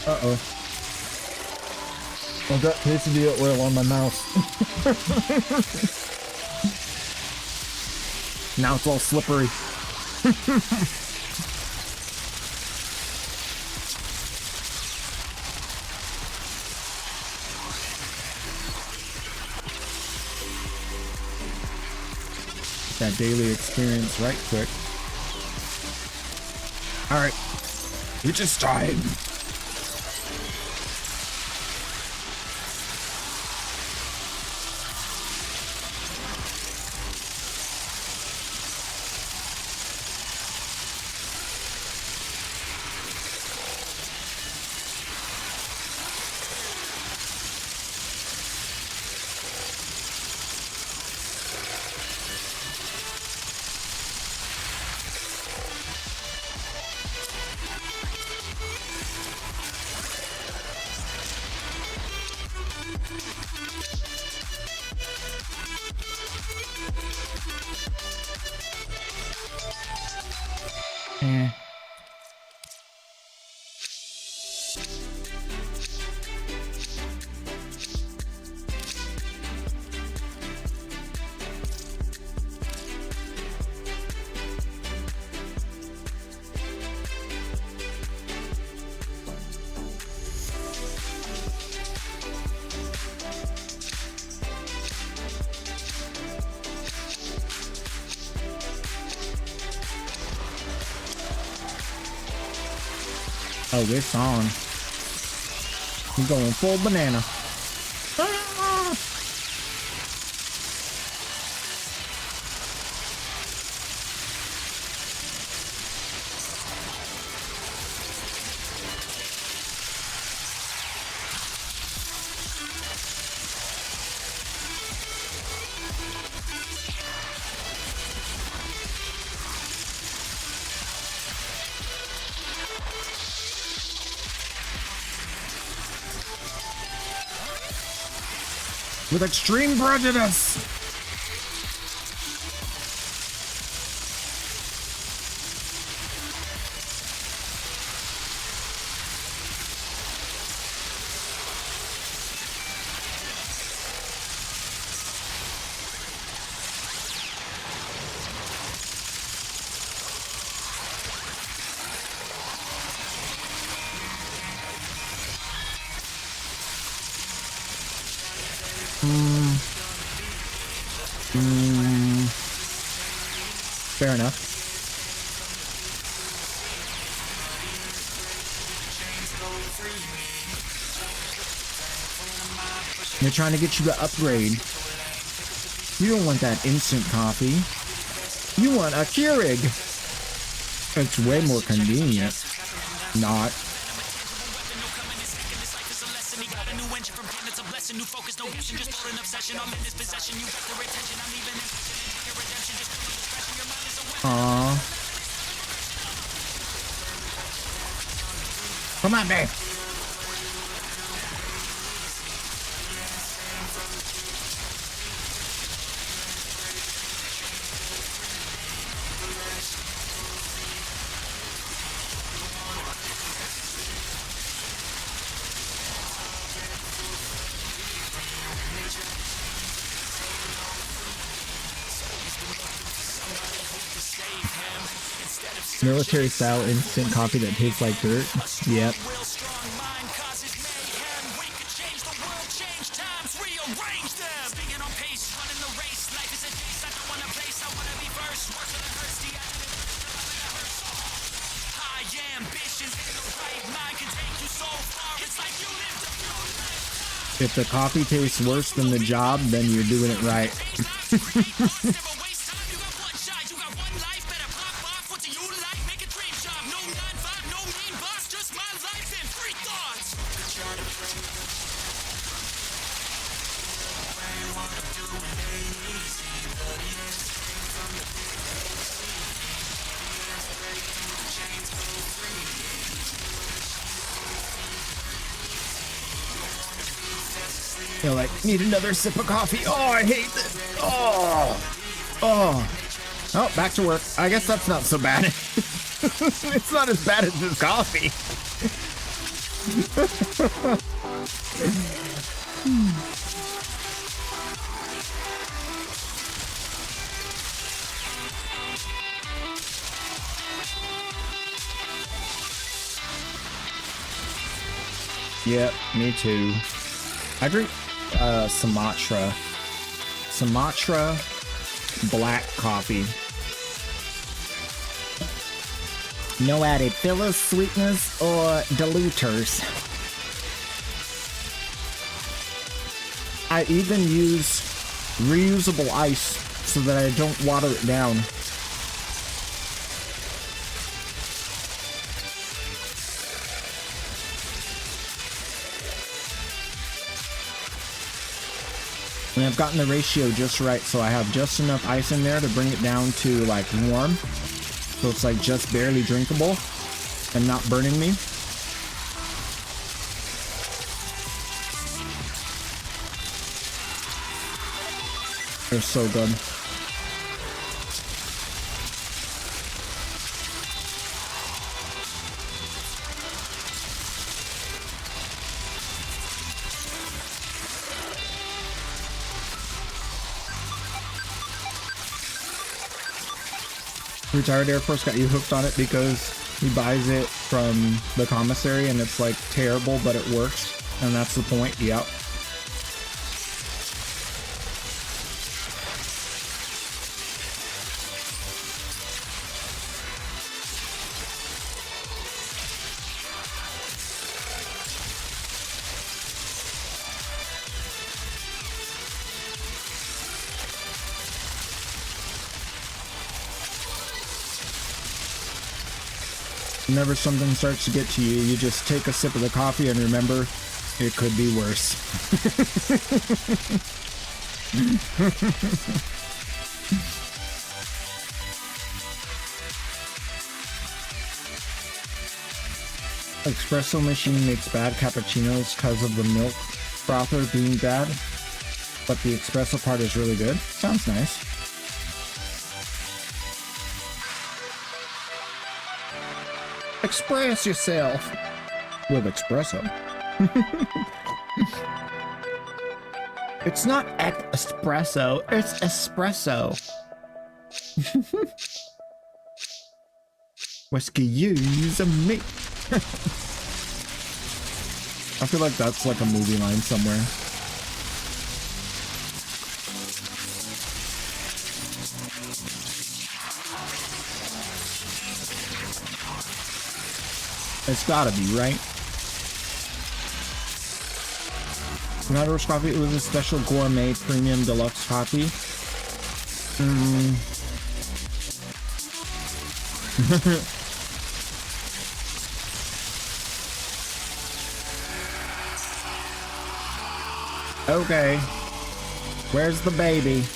Uh-oh. I've got quesadilla oil on my mouth. Now it's all slippery. That daily experience right quick. Alright. It's just time. Oh, this on. He's going full banana. Ah! With extreme prejudice. Fair enough. They're trying to get you to upgrade. You don't want that instant coffee. You want a Keurig. It's way more convenient. Not. Aww. Come on, babe. Military style instant coffee that tastes like dirt. Yep. If the coffee tastes worse than the job, then you're doing it right. You're like, need another sip of coffee. Oh, I hate this. Oh, back to work. I guess that's not so bad. It's not as bad as this coffee. Yep, me too. I drink Sumatra black coffee. No added fillers, sweeteners, or diluters. I even use reusable ice so that I don't water it down. And I've gotten the ratio just right, so I have just enough ice in there to bring it down to like warm. So it's like just barely drinkable and not burning me. They're so good. Retired Air Force got you hooked on it because he buys it from the commissary and it's like terrible, but it works. And that's the point. Yep. Whenever something starts to get to you, you just take a sip of the coffee and remember, it could be worse. Espresso machine makes bad cappuccinos because of the milk frother being bad, but the espresso part is really good. Sounds nice. Express yourself with espresso. It's not espresso, it's espresso. Whiskey use me. I feel like that's like a movie line somewhere. It's gotta be, right? Not roast coffee, it was a special gourmet premium deluxe coffee. Okay. Where's the baby?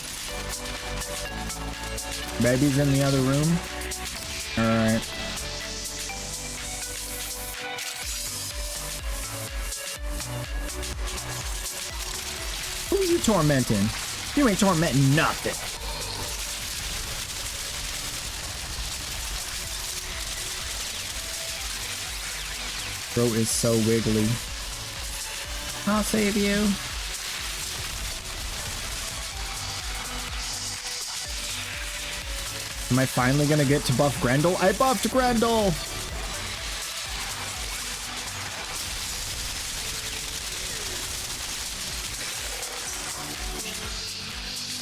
Baby's in the other room? Alright. tormenting? You ain't tormenting nothing. Bro is so wiggly. I'll save you. Am I finally gonna get to buff Grendel? I buffed Grendel!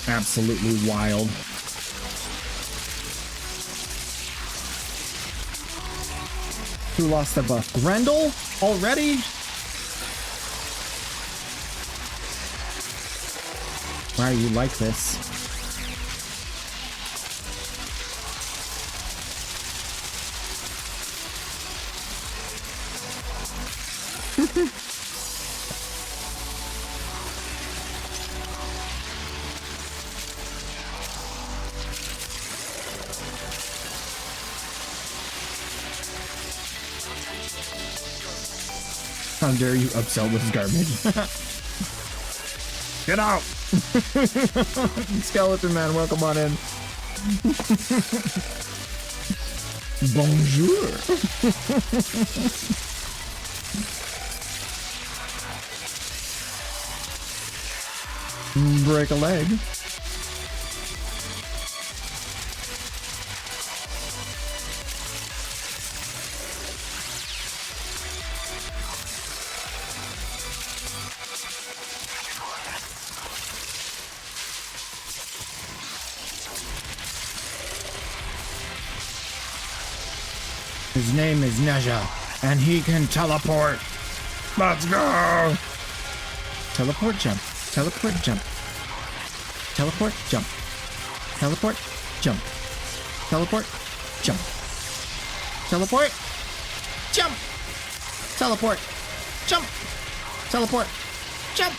Absolutely wild. Who lost their buff? Grendel? Already? Why are you like this? How dare you upsell this garbage? Get out! Skeleton Man, welcome on in. Bonjour! Break a leg. His name is Neja, and he can teleport. Let's go! Teleport jump. Teleport jump. Teleport jump. Teleport jump. Teleport jump. Teleport jump. Teleport jump. Teleport jump.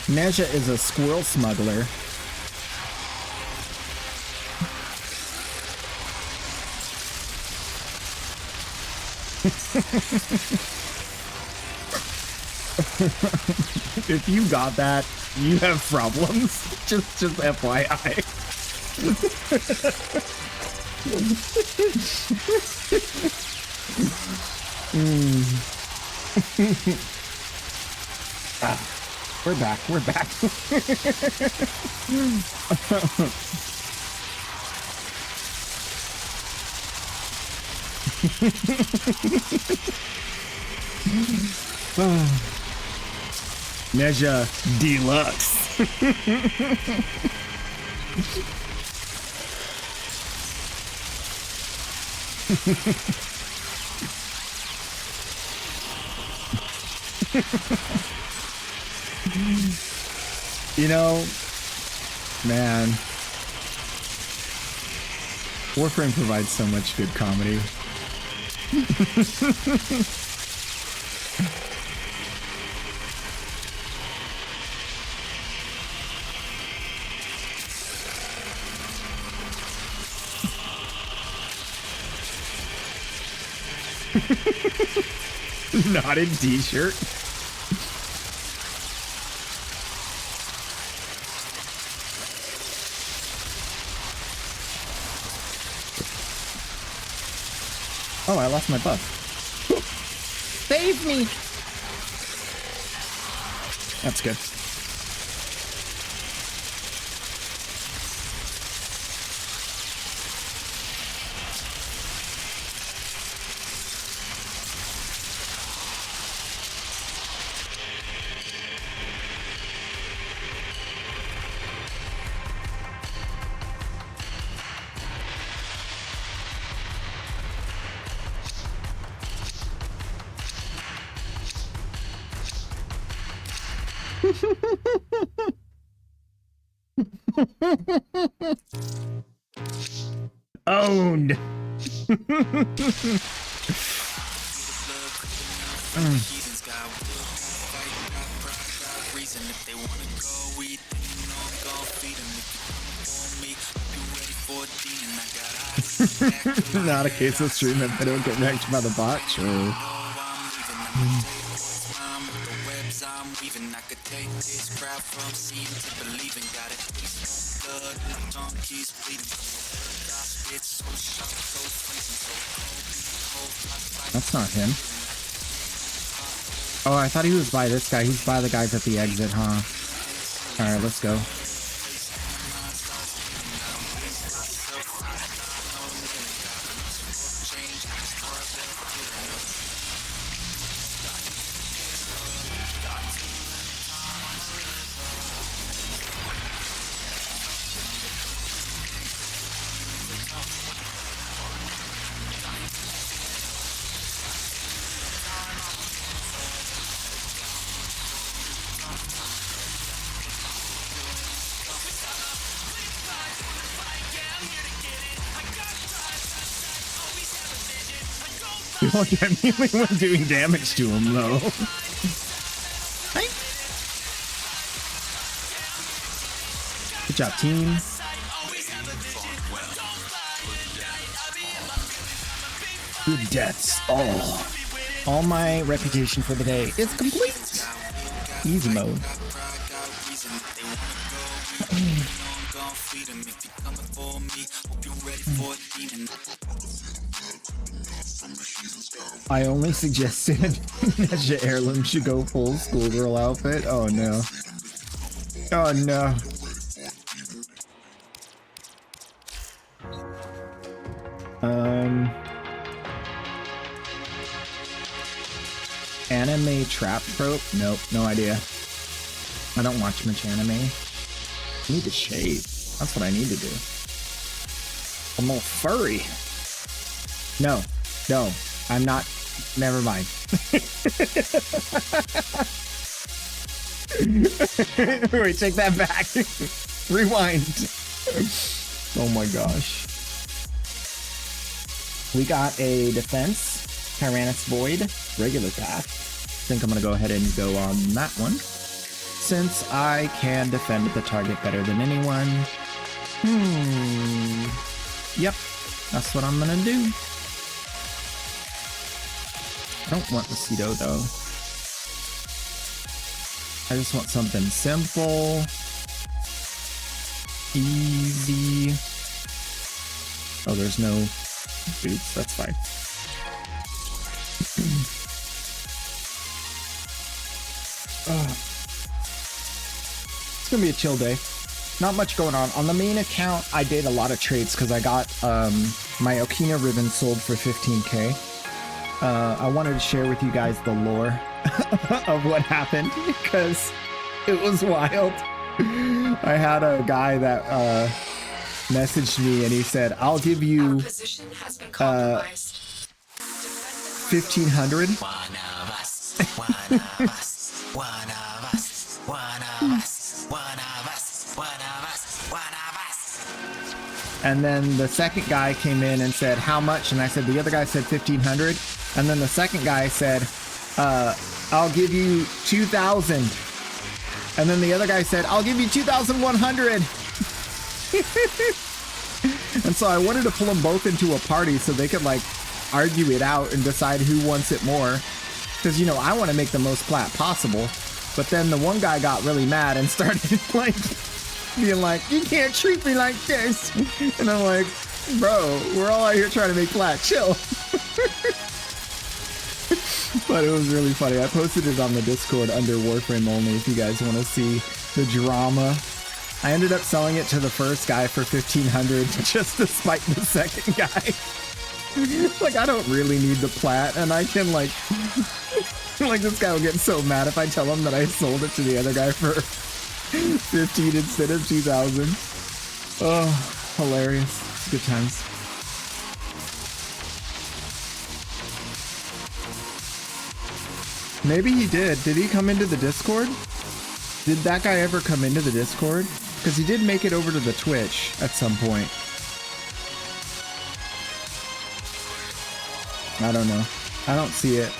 Neja is a squirrel smuggler. If you got that, you have problems. Just FYI. We're back. We're back. Neja Deluxe. You know, man, Warframe provides so much good comedy. Knotted t-shirt. Oh, I lost my buff. Save me! That's good. Owned. Not a case of stream if they don't get wrecked by the bot. True. That's not him. Oh, I thought he was by this guy. He's by the guys at the exit, huh? Alright, let's go. You won't get me when doing damage to him, though. Good job, team. Good deaths. All my reputation for the day is complete. Easy mode. I only suggested Ninja Heirloom should go full schoolgirl outfit. Oh no. Oh no. Anime trap trope? Nope, no idea. I don't watch much anime. I need to shave. That's what I need to do. I'm all furry. No, I'm not. Never mind. Wait, take that back. Rewind. Oh my gosh. We got a defense, Tyrannus Void, regular path. I think I'm gonna go ahead and go on that one, since I can defend the target better than anyone. Yep, that's what I'm gonna do. I don't want Macedo though. I just want something simple, easy. Oh, there's no boots, that's fine. It's gonna be a chill day. Not much going on. On the main account, I did a lot of trades because I got my Okina ribbon sold for 15k. I wanted to share with you guys the lore of what happened because it was wild. I had a guy that messaged me and he said, I'll give you 1,500. And then the second guy came in and said, how much? And I said, the other guy said 1,500. And then the second guy said, I'll give you 2,000. And then the other guy said, I'll give you 2,100. And so I wanted to pull them both into a party so they could like argue it out and decide who wants it more. Because, you know, I want to make the most plat possible. But then the one guy got really mad and started like being like, you can't treat me like this. And I'm like, bro, we're all out here trying to make plat. Chill. But it was really funny. I posted it on the Discord under Warframe only if you guys want to see the drama. I ended up selling it to the first guy for 1,500 just to spite the second guy. Like, I don't really need the plat, and I can like this guy will get so mad if I tell him that I sold it to the other guy for 15 instead of 2,000. Oh, hilarious. It's good times. Maybe he did. Did he come into the Discord? Did that guy ever come into the Discord? Because he did make it over to the Twitch at some point. I don't know. I don't see it.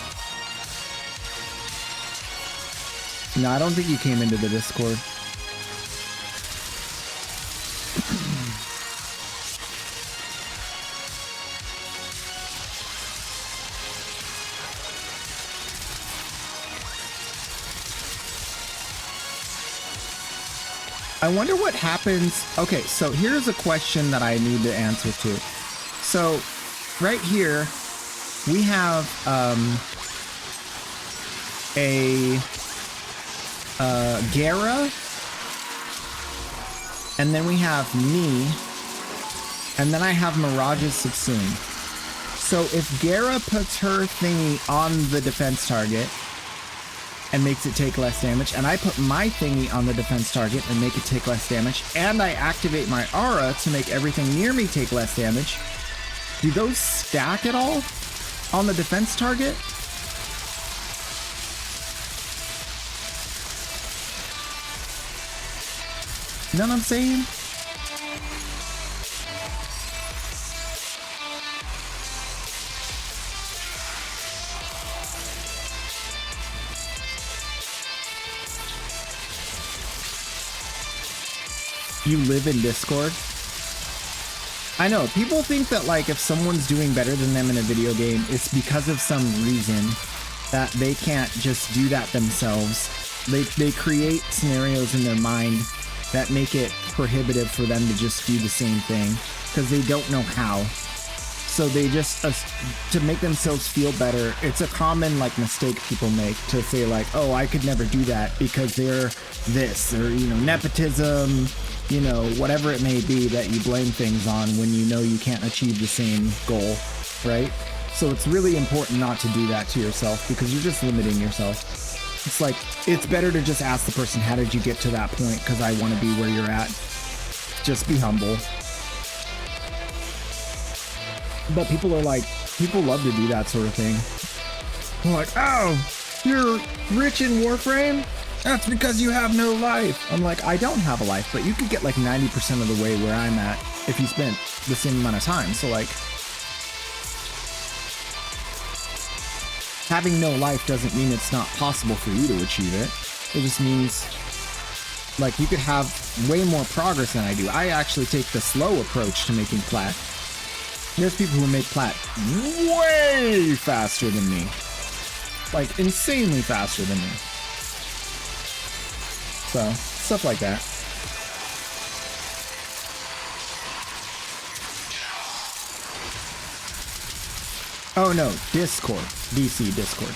No, I don't think you came into the Discord. I wonder what happens. Okay, so here's a question that I need to answer to. So right here, we have a Gara, and then we have me, and then I have Mirage's Subsume. So if Gara puts her thingy on the defense target and makes it take less damage, and I put my thingy on the defense target and make it take less damage, and I activate my aura to make everything near me take less damage, do those stack at all on the defense target? You know what I'm saying? You live in Discord? I know, people think that like if someone's doing better than them in a video game, it's because of some reason that they can't just do that themselves. They create scenarios in their mind that make it prohibitive for them to just do the same thing because they don't know how. So they just, to make themselves feel better, it's a common like mistake people make to say like, oh, I could never do that because they're this, or, you know, nepotism, you know, whatever it may be that you blame things on when you know you can't achieve the same goal, right? So it's really important not to do that to yourself because you're just limiting yourself. It's like, it's better to just ask the person, how did you get to that point? Because I want to be where you're at. Just be humble. But people are like, people love to do that sort of thing. They're like, oh, you're rich in Warframe? That's because you have no life. I'm like, I don't have a life, but you could get like 90% of the way where I'm at if you spent the same amount of time. So like, having no life doesn't mean it's not possible for you to achieve it. It just means like you could have way more progress than I do. I actually take the slow approach to making plat. There's people who make plat way faster than me. Like insanely faster than me. So, stuff like that. Oh no, Discord. DC Discord.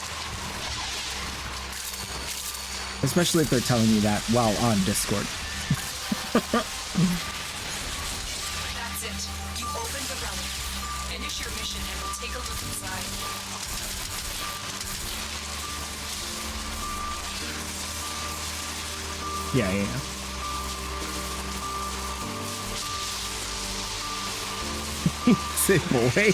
Especially if they're telling you that while on Discord. That's it. You opened the relic. Finish your mission and we'll take a look inside. Yeah. Say boy.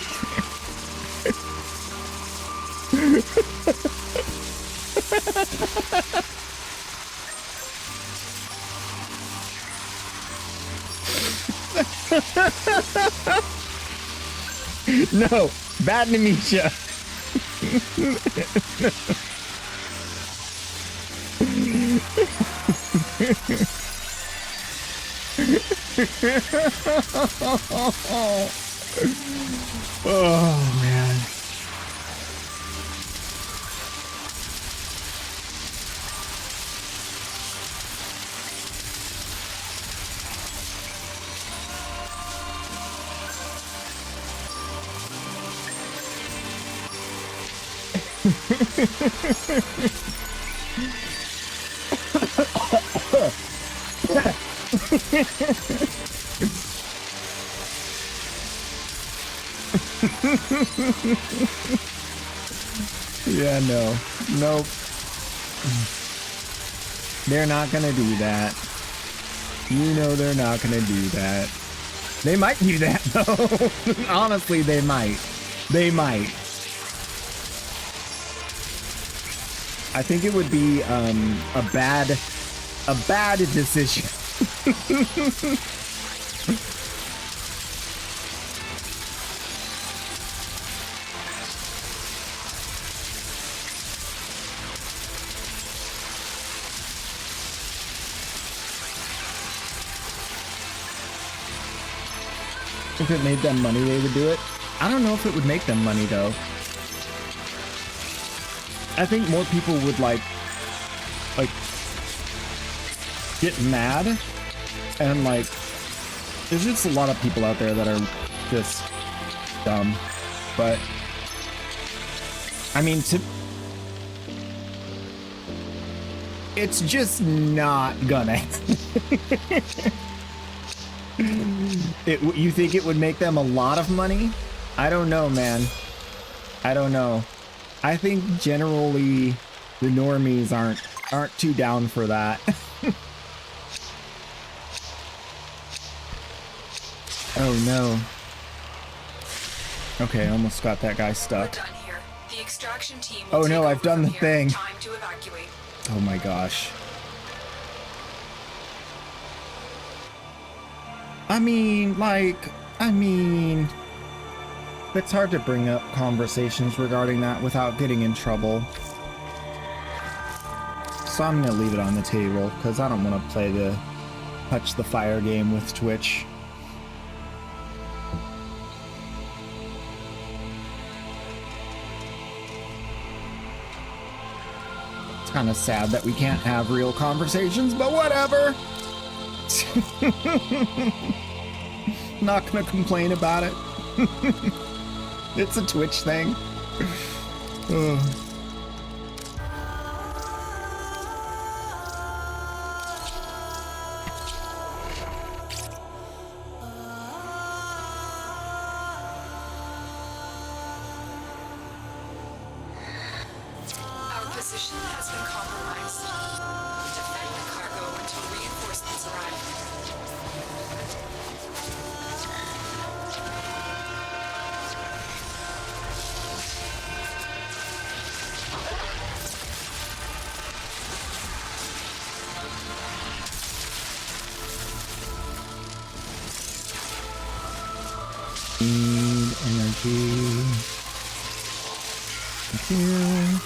No, bad Nemisha. Oh man. Yeah, no. Nope. They're not gonna do that. You know they're not gonna do that. They might do that though. Honestly, they might. They might. I think it would be a bad decision. If it made them money, they would do it. I don't know if it would make them money though. I think more people would like get mad, and like there's just a lot of people out there that are just dumb. But I mean, it's just not gonna. You think it would make them a lot of money? I don't know, man. I don't know. I think generally the normies aren't too down for that. Oh no. Okay, almost got that guy stuck. We're done here. The extraction team Oh will no, take I've over done the from here. thing. Time to evacuate. Oh my gosh. I mean, it's hard to bring up conversations regarding that without getting in trouble. So I'm gonna leave it on the table because I don't want to play the touch the fire game with Twitch. It's kind of sad that we can't have real conversations, but whatever. Not gonna complain about it. It's a Twitch thing. Ugh. Our position has been compromised. Defend the cargo until reinforcements arrive. Need energy. Here.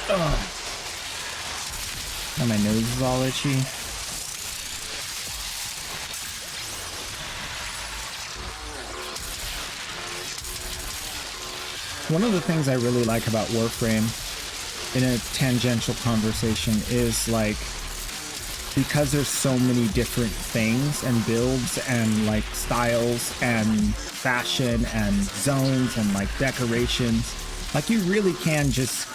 Oh. Now my nose is all itchy. One of the things I really like about Warframe in a tangential conversation is like, because there's so many different things and builds and like styles and fashion and zones and like decorations, like you really can just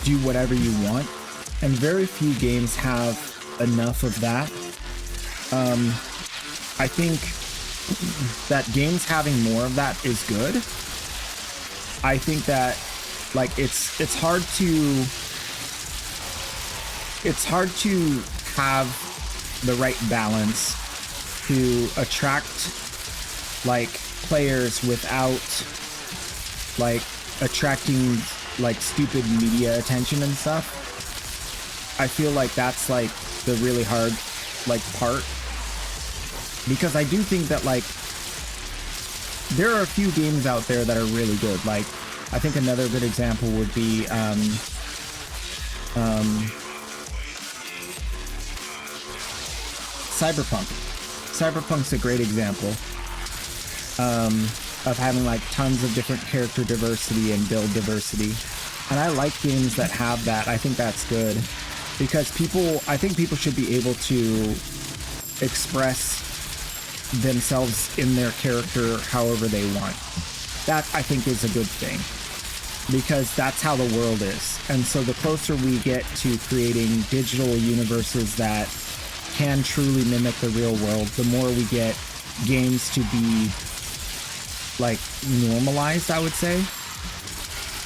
do whatever you want, and very few games have enough of that. I think that games having more of that is good. I think that like it's hard to have the right balance to attract like players without like attracting like stupid media attention and stuff. I feel like that's like the really hard like part, because I do think that like there are a few games out there that are really good. Like, I think another good example would be Cyberpunk. Cyberpunk's a great example of having like tons of different character diversity and build diversity. And I like games that have that. I think that's good, because I think people should be able to express themselves in their character however they want. That I think is a good thing, because that's how the world is. And so the closer we get to creating digital universes that can truly mimic the real world, the more we get games to be like normalized, I would say,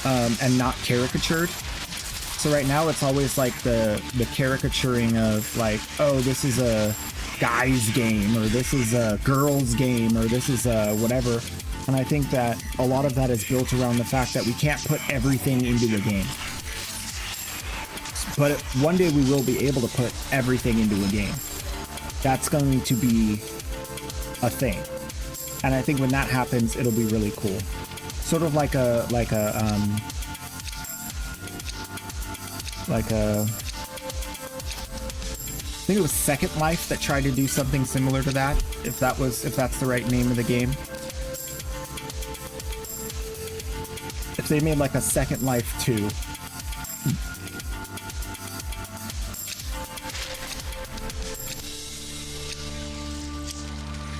and not caricatured. So right now it's always like the caricaturing of like, oh, this is a guy's game, or this is a girl's game, or this is a whatever. And I think that a lot of that is built around the fact that we can't put everything into the game. But one day we will be able to put everything into a game. That's going to be a thing. And I think when that happens, it'll be really cool. Sort of like a I think it was Second Life that tried to do something similar to that, if that's the right name of the game. If they made like a Second Life 2.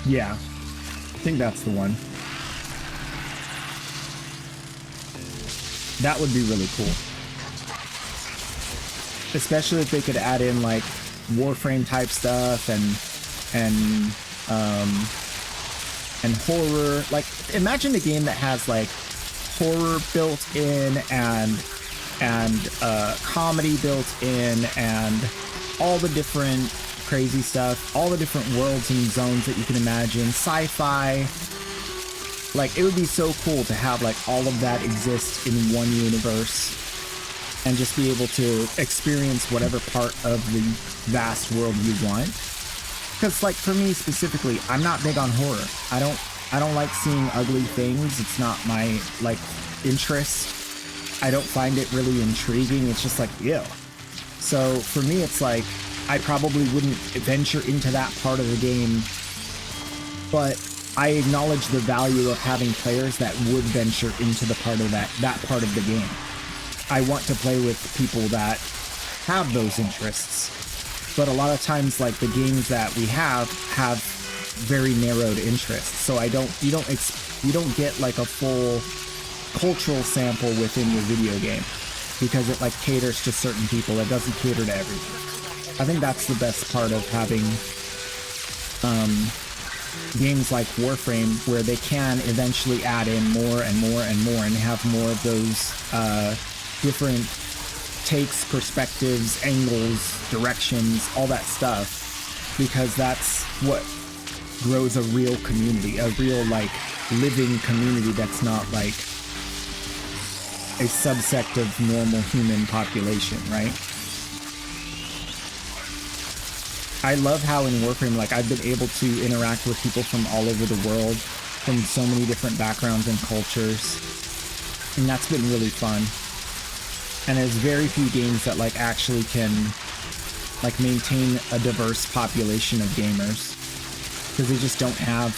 Yeah, I think that's the one. That would be really cool. Especially if they could add in like Warframe type stuff and horror. Like, imagine a game that has like horror built in and comedy built in and all the different crazy stuff, all the different worlds and zones that you can imagine, sci-fi. Like, it would be so cool to have like all of that exist in one universe and just be able to experience whatever part of the vast world you want. Because like for me specifically, I'm not big on horror. I don't like seeing ugly things. It's not my like interest. I don't find it really intriguing. It's just like, ew. So for me, it's like I probably wouldn't venture into that part of the game, but I acknowledge the value of having players that would venture into the part of that part of the game. I want to play with people that have those interests, but a lot of times, like the games that we have very narrowed interests. So you don't get like a full cultural sample within your video game because it like caters to certain people. It doesn't cater to everyone. I think that's the best part of having games like Warframe, where they can eventually add in more and more and more and have more of those different takes, perspectives, angles, directions, all that stuff, because that's what grows a real community, a real like living community that's not like a subsect of normal human population, right? I love how in Warframe, like, I've been able to interact with people from all over the world, from so many different backgrounds and cultures, and that's been really fun. And there's very few games that like actually can like maintain a diverse population of gamers, because they just don't have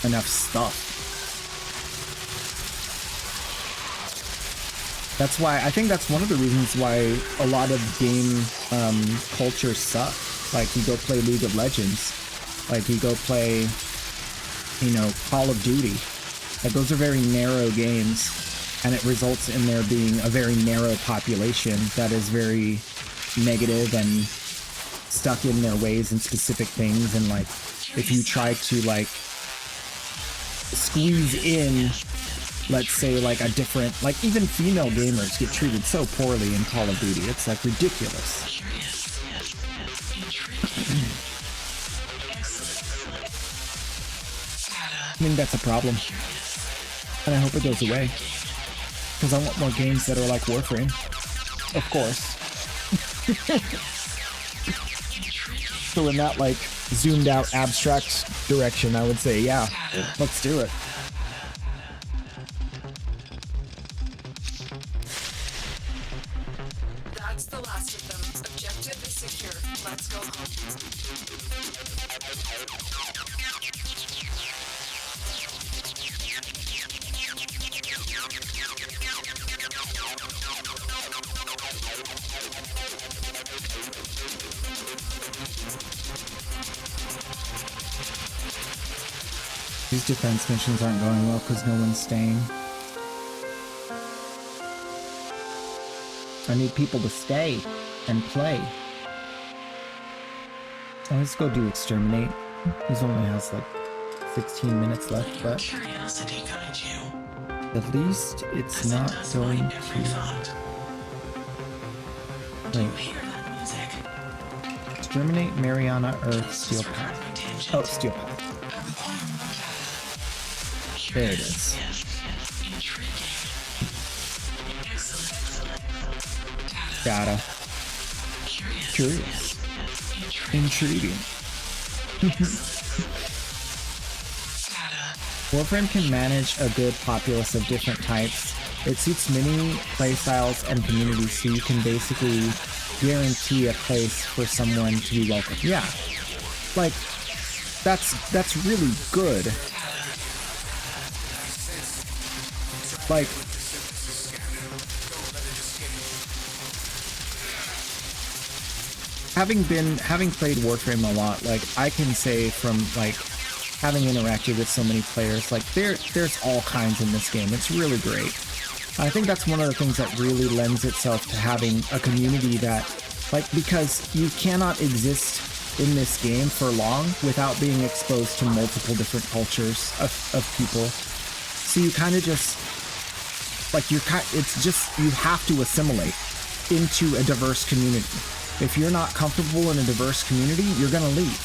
enough stuff. That's why I think that's one of the reasons why a lot of game cultures suck. Like, you go play League of Legends, like you go play, you know, Call of Duty. Like, those are very narrow games, and it results in there being a very narrow population that is very negative and stuck in their ways and specific things. And like, if you try to like squeeze in, let's say, like a different, like even female gamers get treated so poorly in Call of Duty. It's like ridiculous. I think that's a problem, and I hope it goes away, because I want more games that are like Warframe, of course. So in that like zoomed out abstract direction, I would say, yeah, let's do it. That's the last of them. Objective is secure. Let's go home. These defense missions aren't going well because no one's staying. I need people to stay and play. Let's go do Exterminate. This only has like 16 minutes left, but Curiosity guides you. at least it's not going to... Wait. Exterminate, Mariana, Earth, Steel Path. Oh, Steel Path. There it is. Data. Curious. Intriguing. Warframe can manage a good populace of different types. It suits many playstyles and communities, so you can basically guarantee a place for someone to be welcome. Yeah, like that's really good. Like, having played Warframe a lot, like I can say from like having interacted with so many players, like there's all kinds in this game. It's really great. I think that's one of the things that really lends itself to having a community that, like, because you cannot exist in this game for long without being exposed to multiple different cultures of people. So you kind of just, like, it's just, you have to assimilate into a diverse community. If you're not comfortable in a diverse community, you're gonna leave.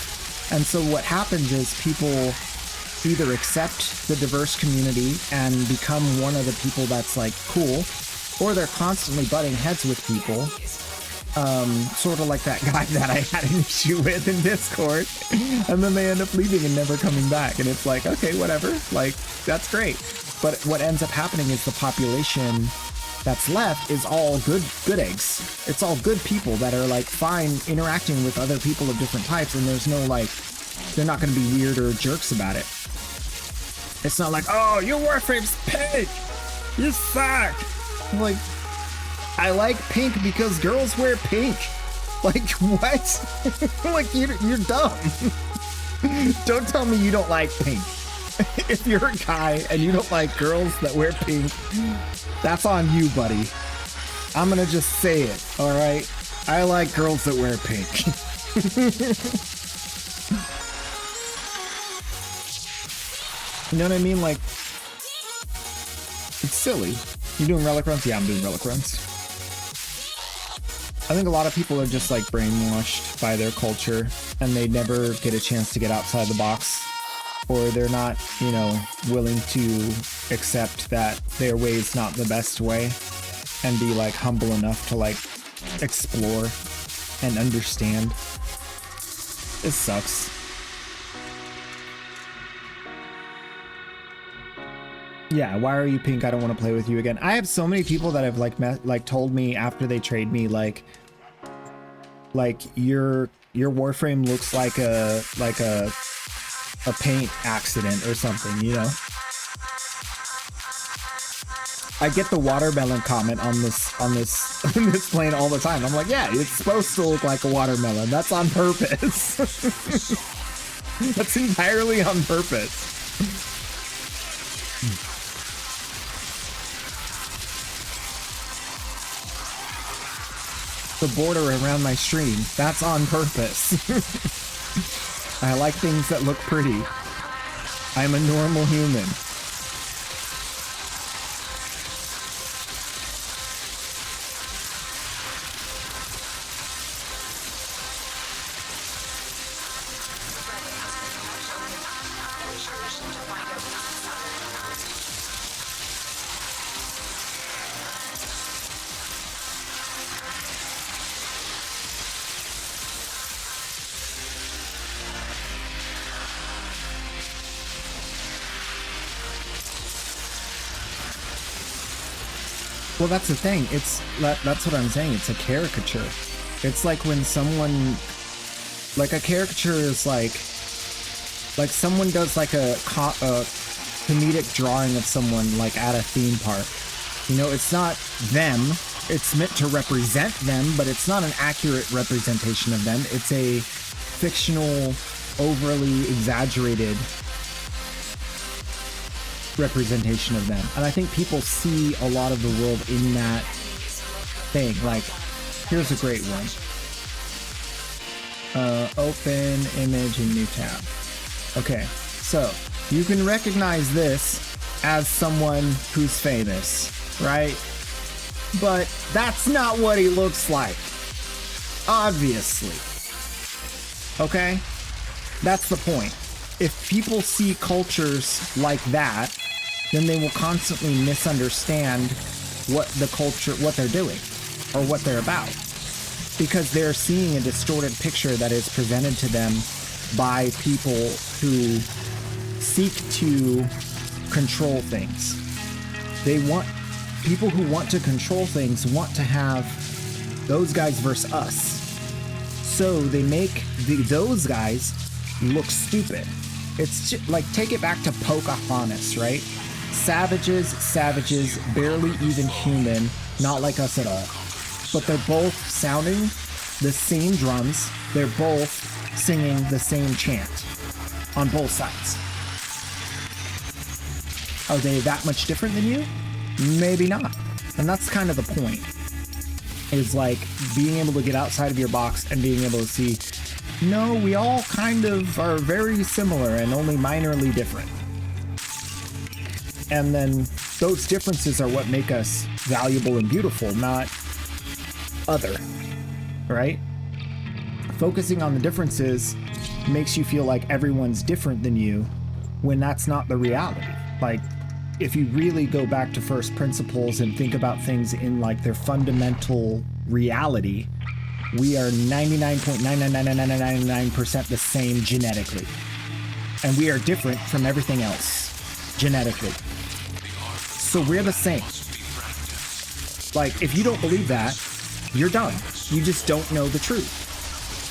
And so what happens is people either accept the diverse community and become one of the people that's like cool, or they're constantly butting heads with people. Sort of like that guy that I had an issue with in Discord, and then they end up leaving and never coming back. And it's like, okay, whatever, like, that's great. But what ends up happening is the population that's left is all good eggs. It's all good people that are like fine interacting with other people of different types, and there's no like, they're not going to be weird or jerks about it. It's not like, oh, your Warframe's pink, you suck. I'm like, I like pink because girls wear pink. Like, what? Like, you're dumb. Don't tell me you don't like pink. If you're a guy and you don't like girls that wear pink, that's on you, buddy. I'm gonna just say it, all right? I like girls that wear pink. You know what I mean? Like, it's silly. You doing relic runs? Yeah, I'm doing relic runs. I think a lot of people are just like brainwashed by their culture, and they never get a chance to get outside the box, or they're not, you know, willing to accept that their way is not the best way, and be like humble enough to like explore and understand. It sucks. Yeah, why are you pink? I don't want to play with you again. I have so many people that have like told me after they trade me like your Warframe looks like a paint accident or something, you know? I get the watermelon comment on this plane all the time. I'm like, yeah, it's supposed to look like a watermelon. That's on purpose. That's entirely on purpose. The border around my stream, that's on purpose. I like things that look pretty. I'm a normal human. Well, that's the thing. That's what I'm saying. It's a caricature. It's like when someone, like a caricature is like someone does like a comedic drawing of someone like at a theme park. You know, it's not them. It's meant to represent them, but it's not an accurate representation of them. It's a fictional, overly exaggerated representation of them. And I think people see a lot of the world in that thing. Like, here's a great one. Open image and new tab. Okay, so you can recognize this as someone who's famous, right? But that's not what he looks like, obviously. Okay? That's the point. If people see cultures like that, then they will constantly misunderstand what the culture, what they're doing, or what they're about. Because they're seeing a distorted picture that is presented to them by people who seek to control things. People who want to control things want to have those guys versus us. So they make those guys look stupid. It's just, like, take it back to Pocahontas, right? Savages, barely even human, not like us at all. But they're both sounding the same drums. They're both singing the same chant on both sides. Are they that much different than you? Maybe not. And that's kind of the point. Is like being able to get outside of your box and being able to see, no, we all kind of are very similar and only minorly different. And then those differences are what make us valuable and beautiful, not other, right? Focusing on the differences makes you feel like everyone's different than you when that's not the reality. Like, if you really go back to first principles and think about things in like their fundamental reality, we are 99.99999% the same genetically. And we are different from everything else genetically. So we're the same. Like, if you don't believe that, you're done. You just don't know the truth.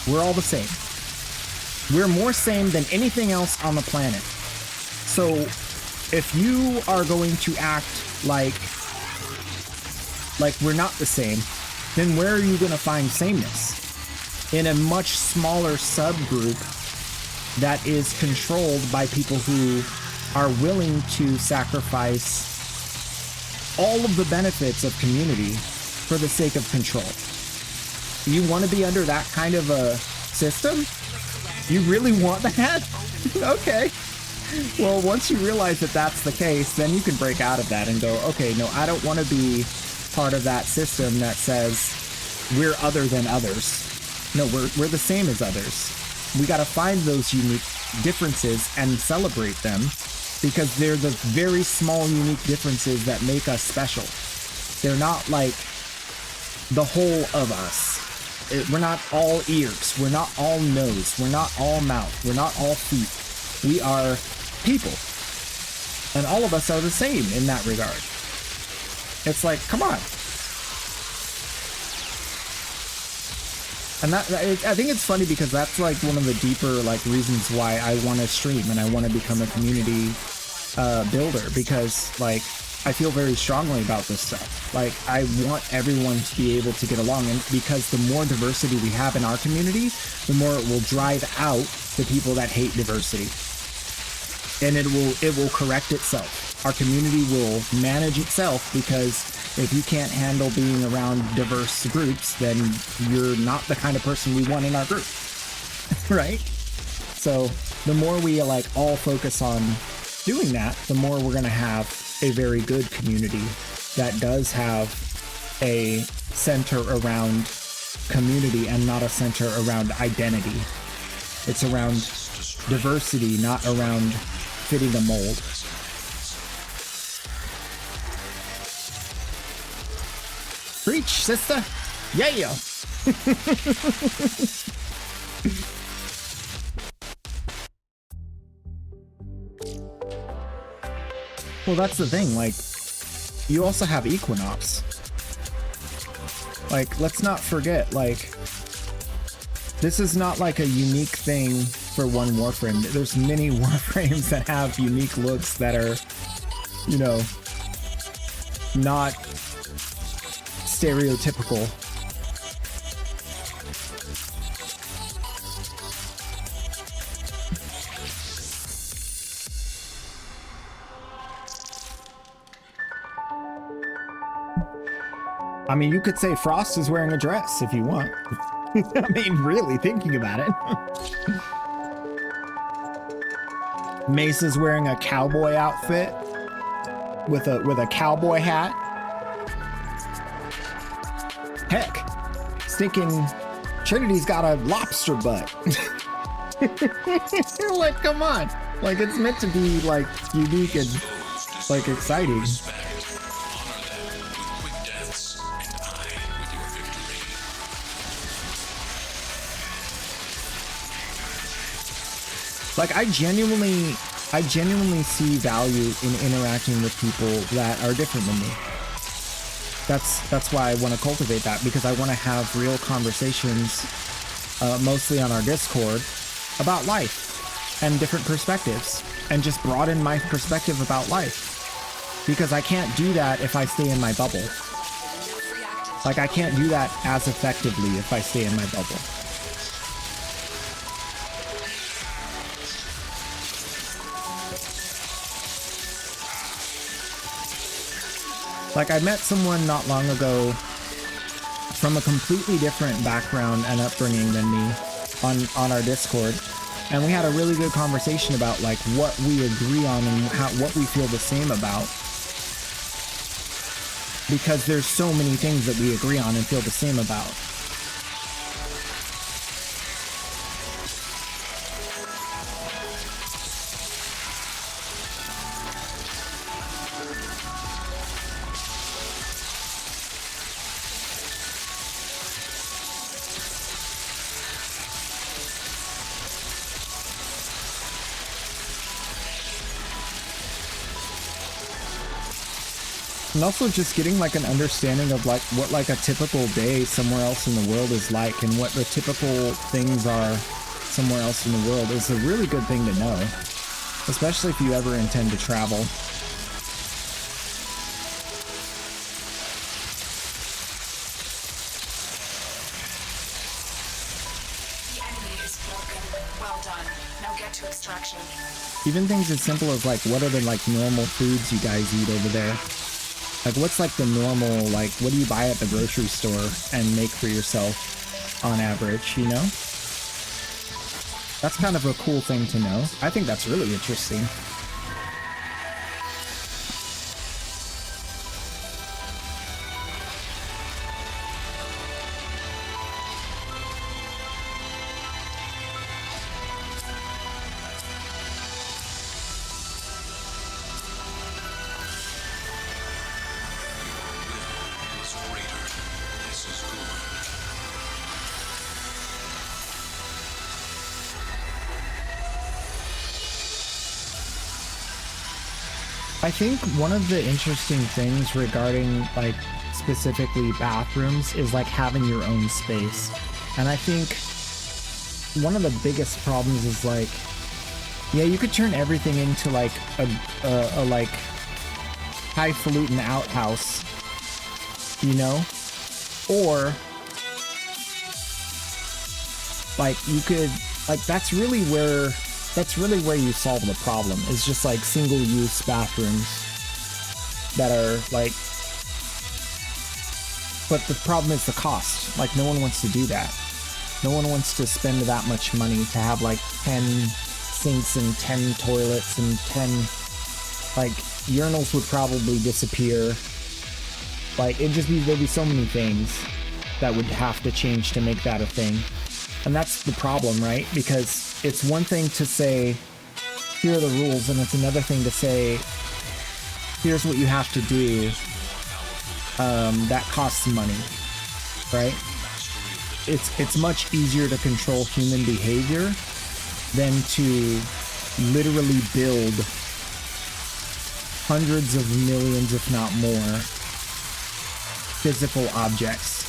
We're all the same. We're more same than anything else on the planet. So if you are going to act like we're not the same, then where are you going to find sameness? In a much smaller subgroup that is controlled by people who are willing to sacrifice all of the benefits of community for the sake of control. You want to be under that kind of a system? You really want that? Okay. Well, once you realize that that's the case, then you can break out of that and go, okay, no, I don't want to be part of that system that says we're other than others. No, we're the same as others. We got to find those unique differences and celebrate them, because they're the very small, unique differences that make us special. They're not like the whole of us. We're not all ears. We're not all nose. We're not all mouth. We're not all feet. We are people. And all of us are the same in that regard. It's like, come on. And I think it's funny because that's like one of the deeper like reasons why I want to stream and I want to become a community builder, because like I feel very strongly about this stuff. Like, I want everyone to be able to get along, and because the more diversity we have in our community, the more it will drive out the people that hate diversity. And it will correct itself. Our community will manage itself, because if you can't handle being around diverse groups, then you're not the kind of person we want in our group. Right? So the more we like all focus on doing that, the more we're going to have a very good community that does have a center around community and not a center around identity. It's around diversity, not around fitting a mold. Preach, sister. Yeah. Well, that's the thing, like, you also have Equinox. Like, let's not forget, like, this is not like a unique thing for one Warframe. There's many Warframes that have unique looks that are, you know, not stereotypical. I mean, you could say Frost is wearing a dress if you want. I mean, really, thinking about it. Mace is wearing a cowboy outfit with a cowboy hat. Heck, stinking Trinity's got a lobster butt. Like, come on. Like, it's meant to be, like, unique and, like, exciting. Like, I genuinely I genuinely see value in interacting with people that are different than me. That's why I want to cultivate that, because I want to have real conversations, mostly on our Discord, about life and different perspectives, and just broaden my perspective about life. Because I can't do that if I stay in my bubble. Like, I can't do that as effectively if I stay in my bubble. Like, I met someone not long ago from a completely different background and upbringing than me on our Discord, and we had a really good conversation about like what we agree on and what we feel the same about. Because there's so many things that we agree on and feel the same about. And also just getting like an understanding of like what like a typical day somewhere else in the world is like, and what the typical things are somewhere else in the world is a really good thing to know, especially if you ever intend to travel. The enemy is broken. Well done. Now get to extraction. Even things as simple as like, what are the like normal foods you guys eat over there? Like, what's like the normal, like, what do you buy at the grocery store and make for yourself on average, you know? That's kind of a cool thing to know. I think that's really interesting. I think one of the interesting things regarding like specifically bathrooms is like having your own space. And I think one of the biggest problems is like, yeah, you could turn everything into like a like highfalutin outhouse, you know? Or like you could, like that's really where you solve the problem. It's just like single-use bathrooms that are like, but the problem is the cost. Like no one wants to do that. No one wants to spend that much money to have like 10 sinks and 10 toilets and 10, like urinals would probably disappear. Like there'd be so many things that would have to change to make that a thing. And that's the problem, right? Because it's one thing to say, here are the rules, and it's another thing to say, here's what you have to do, that costs money, right? It's much easier to control human behavior than to literally build hundreds of millions, if not more, physical objects,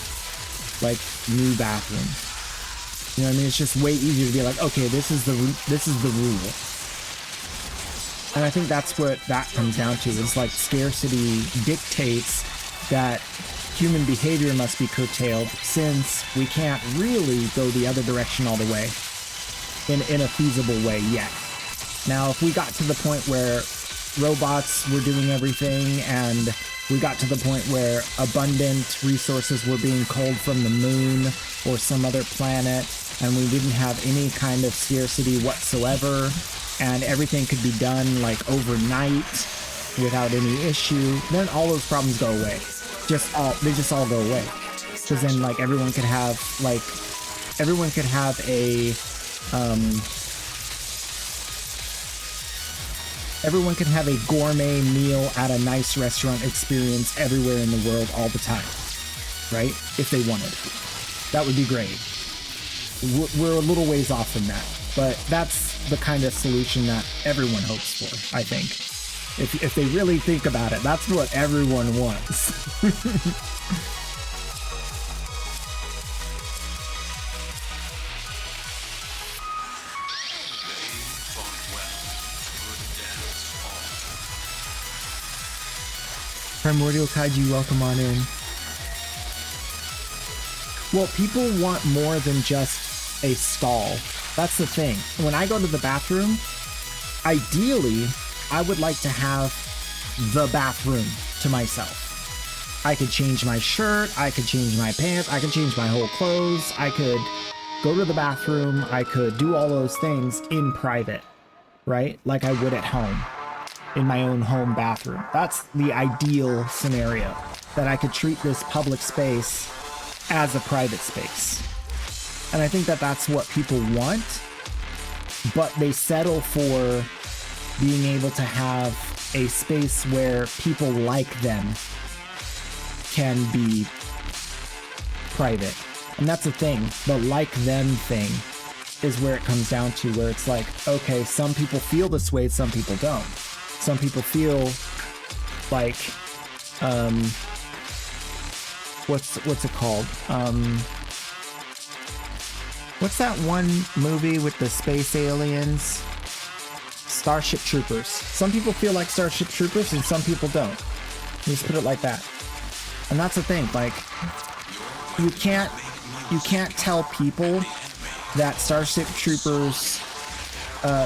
like new bathrooms. You know what I mean? It's just way easier to be like, okay, this is the rule. And I think that's what that comes down to. It's like scarcity dictates that human behavior must be curtailed, since we can't really go the other direction all the way in a feasible way yet. Now, if we got to the point where robots were doing everything, and we got to the point where abundant resources were being culled from the moon or some other planet, and we didn't have any kind of scarcity whatsoever, and everything could be done like overnight without any issue, then all those problems go away. They just all go away. Because then like everyone could have a gourmet meal at a nice restaurant experience everywhere in the world all the time, right? If they wanted. That would be great. We're a little ways off from that. But that's the kind of solution that everyone hopes for, I think. If they really think about it, that's what everyone wants. Primordial Kaiju, welcome on in. Well, people want more than just a stall. That's the thing. When I go to the bathroom, ideally, I would like to have the bathroom to myself. I could change my shirt, I could change my pants, I could change my whole clothes, I could go to the bathroom, I could do all those things in private, right? Like I would at home, in my own home bathroom. That's the ideal scenario, that I could treat this public space as a private space. And I think that that's what people want, but they settle for being able to have a space where people like them can be private. And that's the thing, the like them thing is where it comes down to, where it's like, okay, some people feel this way, some people don't. Some people feel like, what's it called? What's that one movie with the space aliens? Starship Troopers. Some people feel like Starship Troopers and some people don't. Just put it like that. And that's the thing, like, you can't tell people that Starship Troopers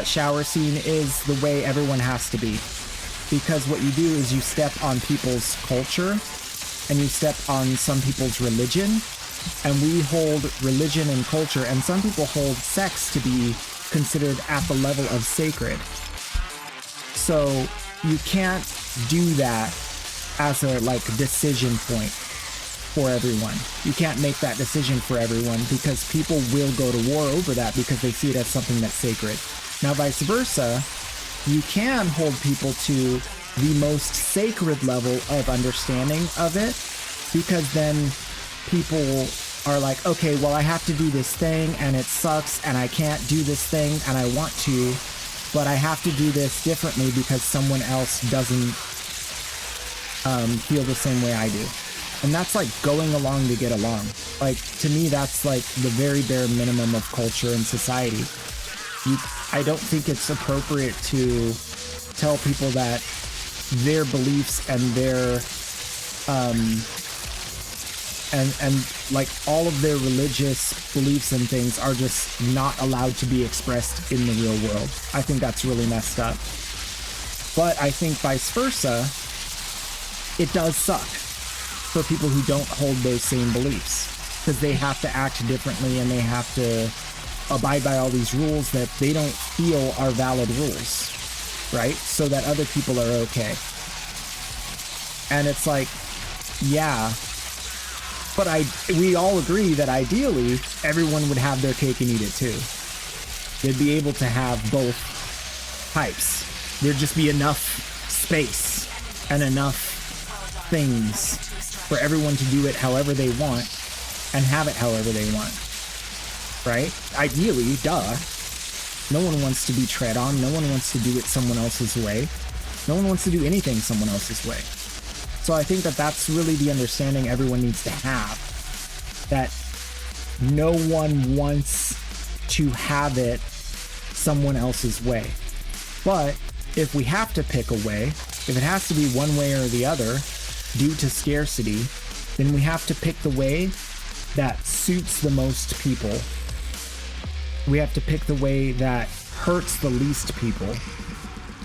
shower scene is the way everyone has to be. Because what you do is you step on people's culture and you step on some people's religion. And we hold religion and culture, and some people hold sex to be considered at the level of sacred. So you can't do that as a decision point for everyone. You can't make that decision for everyone, because people will go to war over that because they see it as something that's sacred. Now, vice versa, you can hold people to the most sacred level of understanding of it, because then people are like, okay, well, I have to do this thing and it sucks and I can't do this thing and I want to, but I have to do this differently because someone else doesn't feel the same way I do. And that's like going along to get along. Like, to me, that's like the very bare minimum of culture and society. I don't think it's appropriate to tell people that their beliefs and their and like all of their religious beliefs and things are just not allowed to be expressed in the real world. I think that's really messed up. But I think vice versa, it does suck for people who don't hold those same beliefs, because they have to act differently and they have to abide by all these rules that they don't feel are valid rules, right? So that other people are okay. And it's like, yeah, but we all agree that ideally everyone would have their cake and eat it too. They'd be able to have both types. There'd just be enough space and enough things for everyone to do it however they want and have it however they want. Right? Ideally, duh. No one wants to be tread on. No one wants to do it someone else's way. No one wants to do anything someone else's way. So I think that that's really the understanding everyone needs to have. That no one wants to have it someone else's way. But if we have to pick a way, if it has to be one way or the other due to scarcity, then we have to pick the way that suits the most people. We have to pick the way that hurts the least people.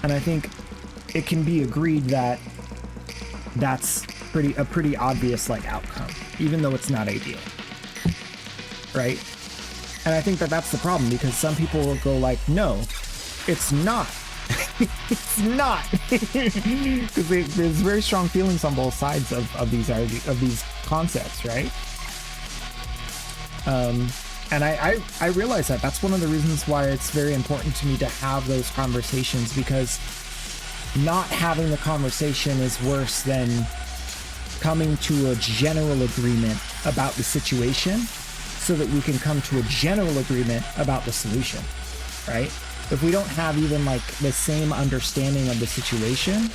And I think it can be agreed that that's a pretty obvious outcome, even though it's not ideal, right? And I think that that's the problem, because some people will go like, no, it's not. It's not. Because there's very strong feelings on both sides of these concepts, right? And I realize that that's one of the reasons why it's very important to me to have those conversations, because not having the conversation is worse than coming to a general agreement about the situation so that we can come to a general agreement about the solution. right? If we don't have even like the same understanding of the situation,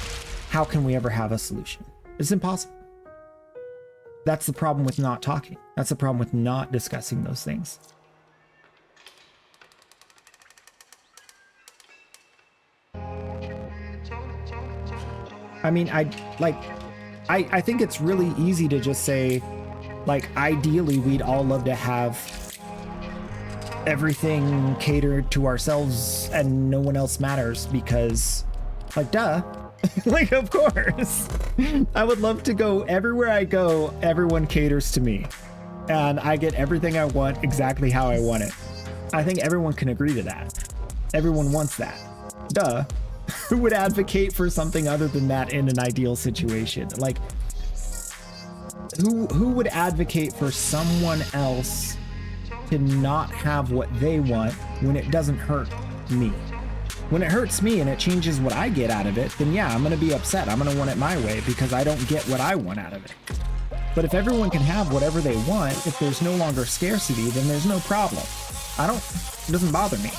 how can we ever have a solution? It's impossible. That's the problem with not talking. That's the problem with not discussing those things. I mean, I think it's really easy to just say, like, ideally, we'd all love to have everything catered to ourselves and no one else matters because, like, duh. Like, of course. I would love to go everywhere I go, everyone caters to me. And I get everything I want exactly how I want it. I think everyone can agree to that. Everyone wants that. Duh. Who would advocate for something other than that in an ideal situation? Like, who would advocate for someone else to not have what they want when it doesn't hurt me? When it hurts me and it changes what I get out of it, then yeah, I'm going to be upset. I'm going to want it my way because I don't get what I want out of it. But if everyone can have whatever they want, if there's no longer scarcity, then there's no problem. It doesn't bother me.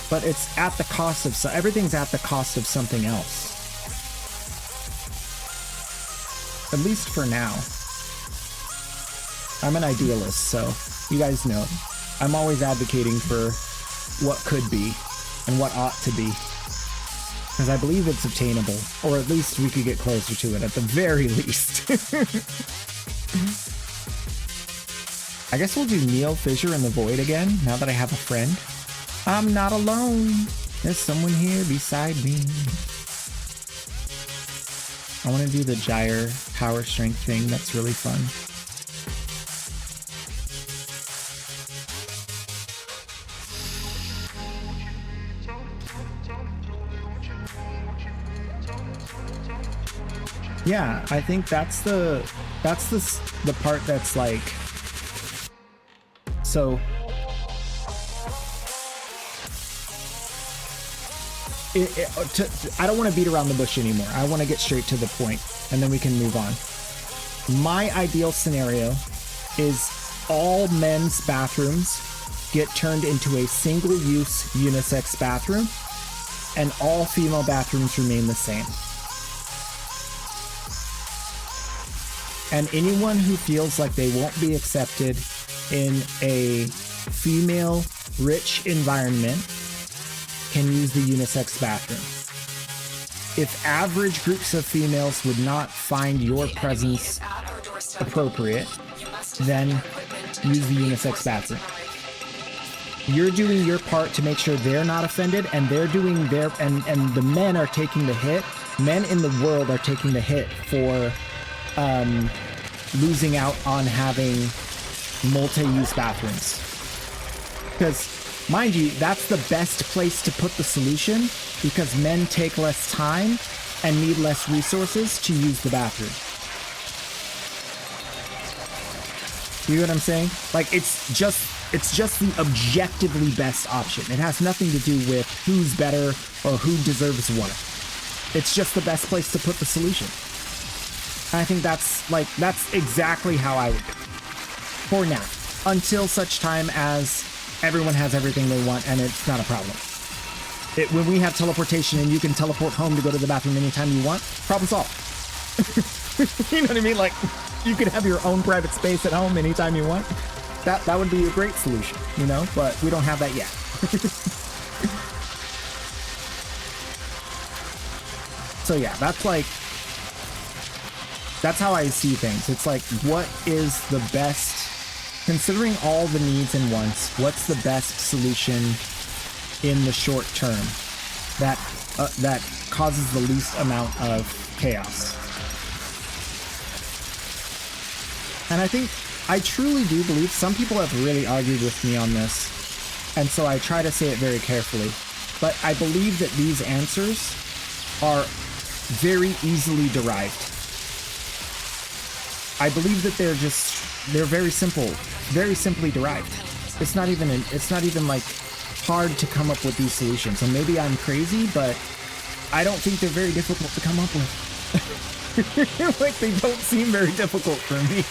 But it's at the cost of, everything's at the cost of something else. At least for now. I'm an idealist, so you guys know. I'm always advocating for what could be and what ought to be. Because I believe it's obtainable, or at least we could get closer to it, at the very least. I guess we'll do Neil Fissure in the Void again, now that I have a friend. I'm not alone. There's someone here beside me. I want to do the gyre power strength thing. That's really fun. Yeah, I think that's the part that's like, so I don't want to beat around the bush anymore. I want to get straight to the point, and then we can move on. My ideal scenario is all men's bathrooms get turned into a single-use unisex bathroom, and all female bathrooms remain the same. And anyone who feels like they won't be accepted in a female-rich environment can use the unisex bathroom. If average groups of females would not find your presence appropriate, then use the unisex bathroom. You're doing your part to make sure they're not offended, and they're doing their, and the men are taking the hit. Men in the world are taking the hit for losing out on having multi-use bathrooms. Because, mind you, that's the best place to put the solution, because men take less time and need less resources to use the bathroom. You know what I'm saying? Like, it's just the objectively best option. It has nothing to do with who's better or who deserves what. It's just the best place to put the solution. I think that's exactly how I would do it. For now. Until such time as everyone has everything they want and it's not a problem. When we have teleportation and you can teleport home to go to the bathroom anytime you want, problem solved. You know what I mean? Like, you could have your own private space at home anytime you want. That would be a great solution, you know? But we don't have that yet. So yeah, that's how I see things. It's like, what is the best, considering all the needs and wants, what's the best solution in the short term that causes the least amount of chaos? And I truly do believe, some people have really argued with me on this, and so I try to say it very carefully, but I believe that these answers are very easily derived. I believe that they're very simple, very simply derived. It's not even like hard to come up with these solutions. And maybe I'm crazy, but I don't think they're very difficult to come up with. Like, they don't seem very difficult for me.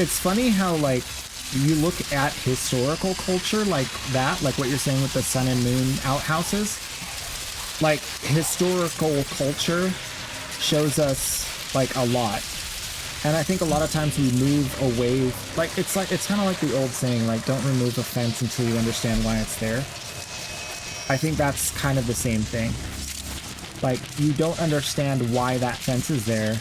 it's funny how like you look at historical culture like that, like what you're saying with the sun and moon outhouses. Like historical culture shows us like a lot. And I think a lot of times we move away, like it's kind of like the old saying, like don't remove a fence until you understand why it's there. I think that's kind of the same thing. Like you don't understand why that fence is there.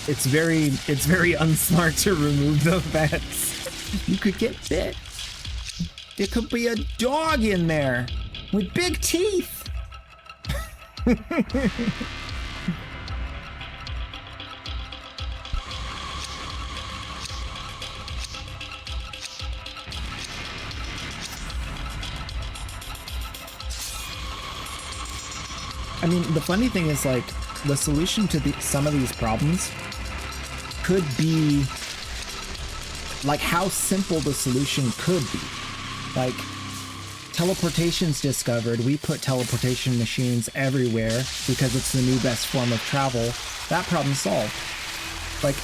It's very unsmart to remove the fence. You could get bit. There could be a dog in there with big teeth. I mean, the funny thing is, like, the solution to some of these problems could be, like, how simple the solution could be. Like, teleportation's discovered, we put teleportation machines everywhere because it's the new best form of travel. That problem's solved. Like,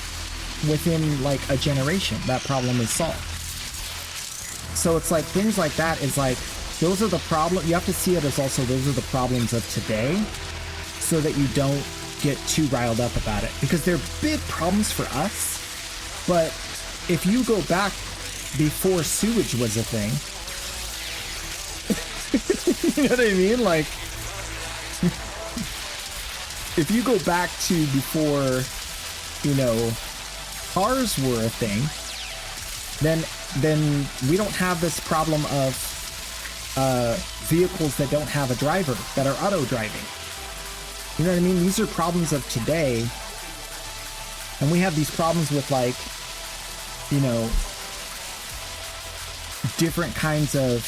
within, like, a generation, that problem is solved. So it's like, things like that is like, those are the problems. You have to see it as also those are the problems of today so that you don't get too riled up about it. Because they're big problems for us, but if you go back before sewage was a thing, you know what I mean? Like, if you go back to before, you know, cars were a thing, then we don't have this problem of vehicles that don't have a driver, that are auto driving. You know what I mean? These are problems of today. And we have these problems with, like, you know, different kinds of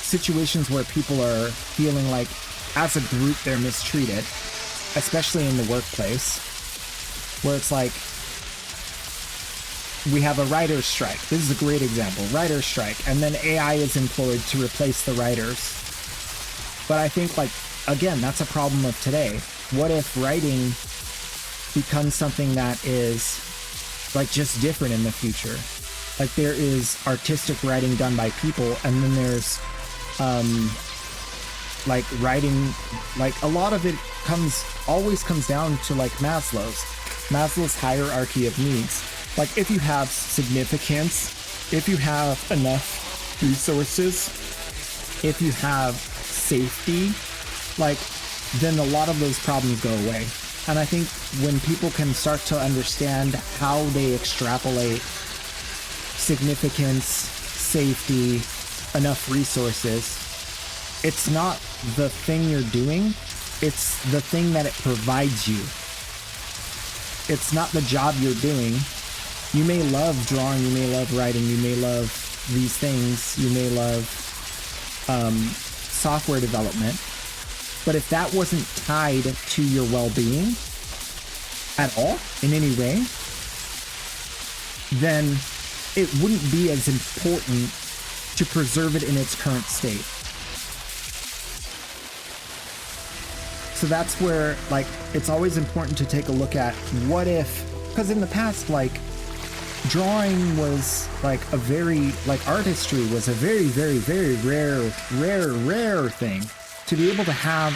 situations where people are feeling like, as a group, they're mistreated, especially in the workplace, where it's like, we have a writer's strike. This is a great example. Writer's strike. And then AI is employed to replace the writers. But I think, like, again, that's a problem of today. What if writing becomes something that is, like, just different in the future? Like, there is artistic writing done by people, and then there's, like, writing, like, a lot of it always comes down to, like, Maslow's hierarchy of needs. Like, if you have significance, if you have enough resources, if you have safety, like, then a lot of those problems go away. And I think when people can start to understand how they extrapolate significance, safety, enough resources, it's not the thing you're doing, it's the thing that it provides you. It's not the job you're doing. You may love drawing, you may love writing, you may love these things, you may love software development, but if that wasn't tied to your well-being at all, in any way, then it wouldn't be as important to preserve it in its current state. So that's where, like, it's always important to take a look at what if, because in the past, like, drawing was like a very, like, artistry was a very, very, very rare thing. To be able to have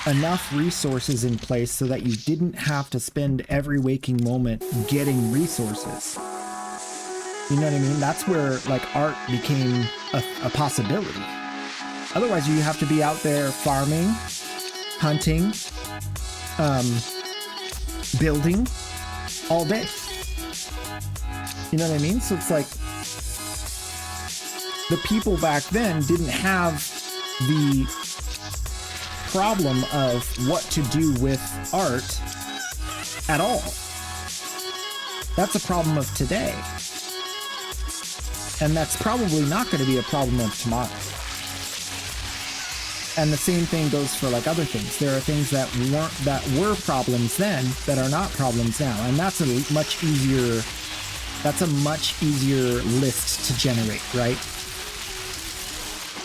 enough resources in place so that you didn't have to spend every waking moment getting resources. You know what I mean? That's where, like, art became a possibility. Otherwise, you have to be out there farming, hunting, building all day. You know what I mean? So it's like, the people back then didn't have the problem of what to do with art at all. That's a problem of today. And that's probably not going to be a problem of tomorrow. And the same thing goes for, like, other things. There are things that were problems then that are not problems now. And that's a much easier list to generate, right?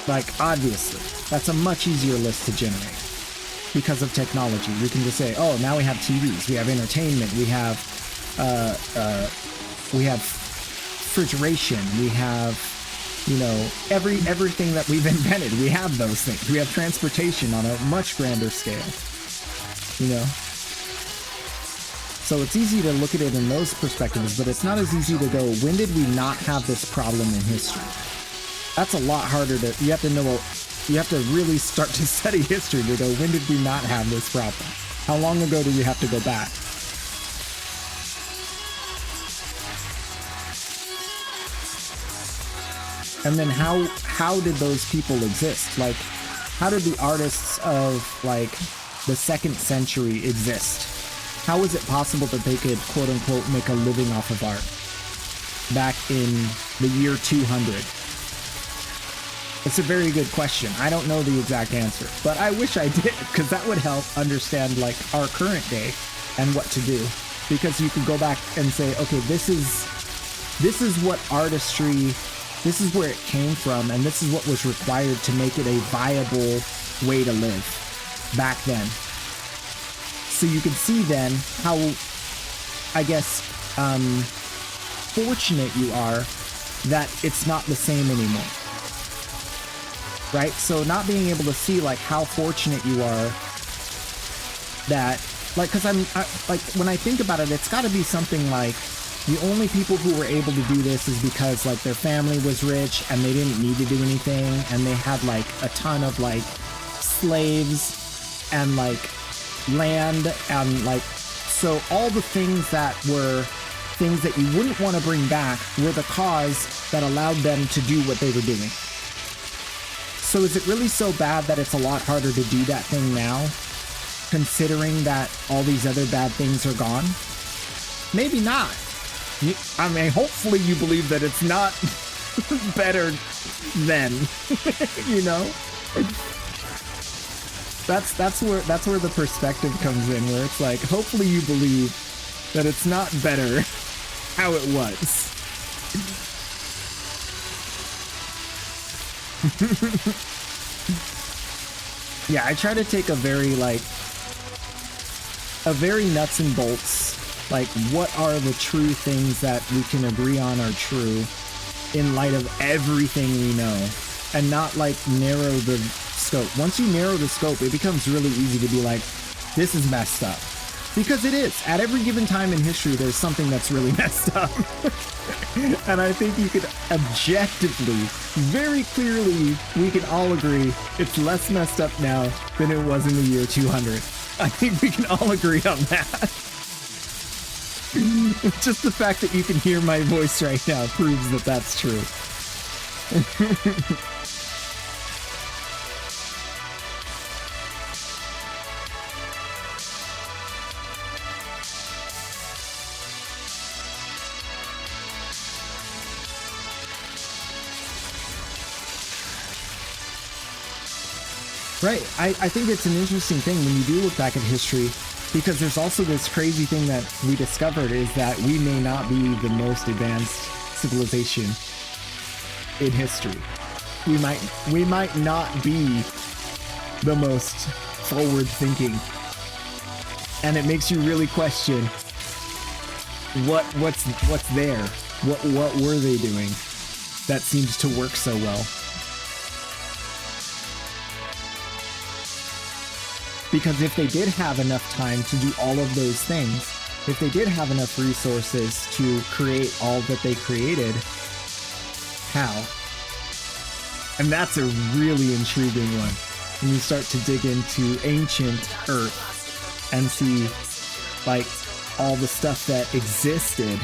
Like, obviously, that's a much easier list to generate. because of technology. We can just say, oh, now we have TVs, we have entertainment, we have refrigeration, we have, you know, everything that we've invented. We have those things. We have transportation on a much grander scale, you know. So it's easy to look at it in those perspectives, but it's not as easy to go, when did we not have this problem in history? That's a lot harder to, you have to really start to study history to go, when did we not have this problem? How long ago do we have to go back? And then how did those people exist? Like, how did the artists of, like, the 2nd century exist? How was it possible that they could, quote unquote, make a living off of art back in the year 200? It's a very good question. I don't know the exact answer, but I wish I did, because that would help understand, like, our current day and what to do. Because you could go back and say, okay, this is what artistry, this is where it came from, and this is what was required to make it a viable way to live back then. So you can see then how, I guess, fortunate you are that it's not the same anymore. Right? So not being able to see, like, how fortunate you are that, like, because like, when I think about it, it's got to be something like, the only people who were able to do this is because, like, their family was rich and they didn't need to do anything, and they had, like, a ton of, like, slaves and, like, land, and, like, so all the things that were things that you wouldn't want to bring back were the cause that allowed them to do what they were doing. So is it really so bad that it's a lot harder to do that thing now, considering that all these other bad things are gone? Maybe not. I mean, hopefully you believe that it's not better then, you know? That's where the perspective comes in, where it's like, hopefully you believe that it's not better how it was. Yeah, I try to take a very nuts and bolts, like, what are the true things that we can agree on are true in light of everything we know, and not, like, narrow the scope. Once you narrow the scope, it becomes really easy to be like, this is messed up. Because it is. At every given time in history, there's something that's really messed up. And I think you could objectively, very clearly, we can all agree it's less messed up now than it was in the year 200. I think we can all agree on that. Just the fact that you can hear my voice right now proves that that's true. Right. I think it's an interesting thing when you do look back at history, because there's also this crazy thing that we discovered, is that we may not be the most advanced civilization in history. We might not be the most forward thinking. And it makes you really question what's there? What were they doing that seems to work so well? Because if they did have enough time to do all of those things, if they did have enough resources to create all that they created, how? And that's a really intriguing one. When you start to dig into ancient Earth and see, like, all the stuff that existed,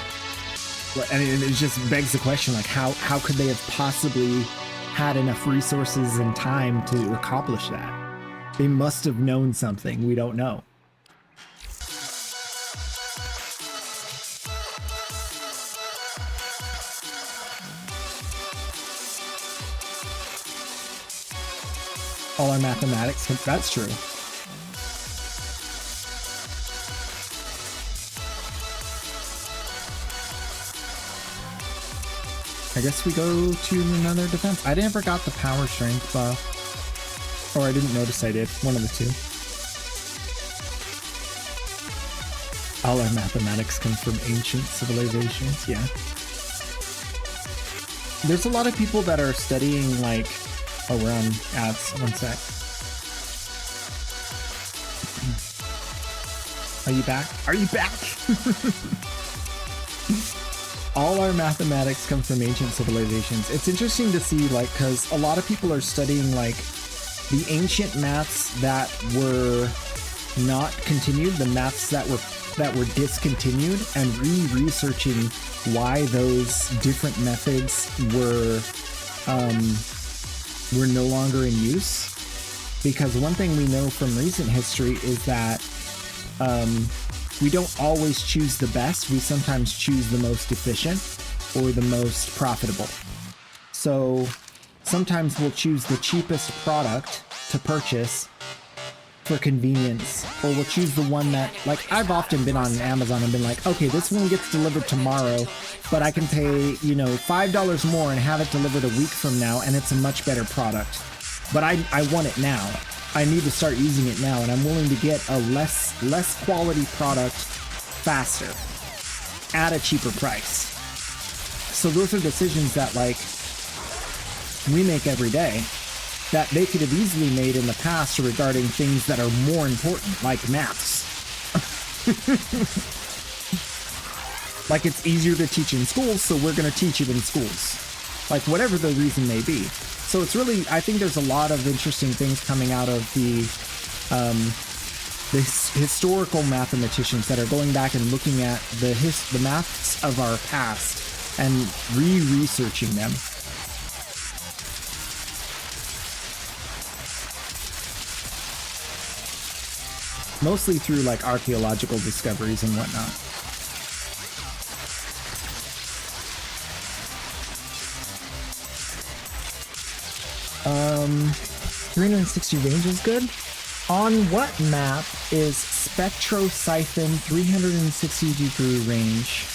and it just begs the question, like, how could they have possibly had enough resources and time to accomplish that? They must have known something we don't know. All our mathematics, that's true. I guess we go to another defense. I never got the power strength buff. Or I didn't notice I did. One of the two. All our mathematics comes from ancient civilizations, yeah. There's a lot of people that are studying, like... Oh, we're on ads. One sec. Are you back? Are you back? All our mathematics come from ancient civilizations. It's interesting to see, like, because a lot of people are studying, like, the ancient maths that were not continued, the maths that were discontinued, and researching why those different methods were no longer in use. Because one thing we know from recent history is that we don't always choose the best. We sometimes choose the most efficient or the most profitable. So sometimes we'll choose the cheapest product to purchase for convenience, or we'll choose the one that, like, I've often been on Amazon and been like, okay, this one gets delivered tomorrow, but I can pay, you know, $5 more and have it delivered a week from now, and it's a much better product. But I want it now. I need to start using it now, and I'm willing to get a less quality product faster at a cheaper price. So those are decisions that, like, we make every day that they could have easily made in the past regarding things that are more important, like maths. Like, it's easier to teach in schools, so we're going to teach it in schools. Like, whatever the reason may be. So it's really, I think there's a lot of interesting things coming out of the historical mathematicians that are going back and looking at the maths of our past and researching them. Mostly through, like, archaeological discoveries and whatnot. 360 range is good. On what map is Spectrosiphon 360 degree range?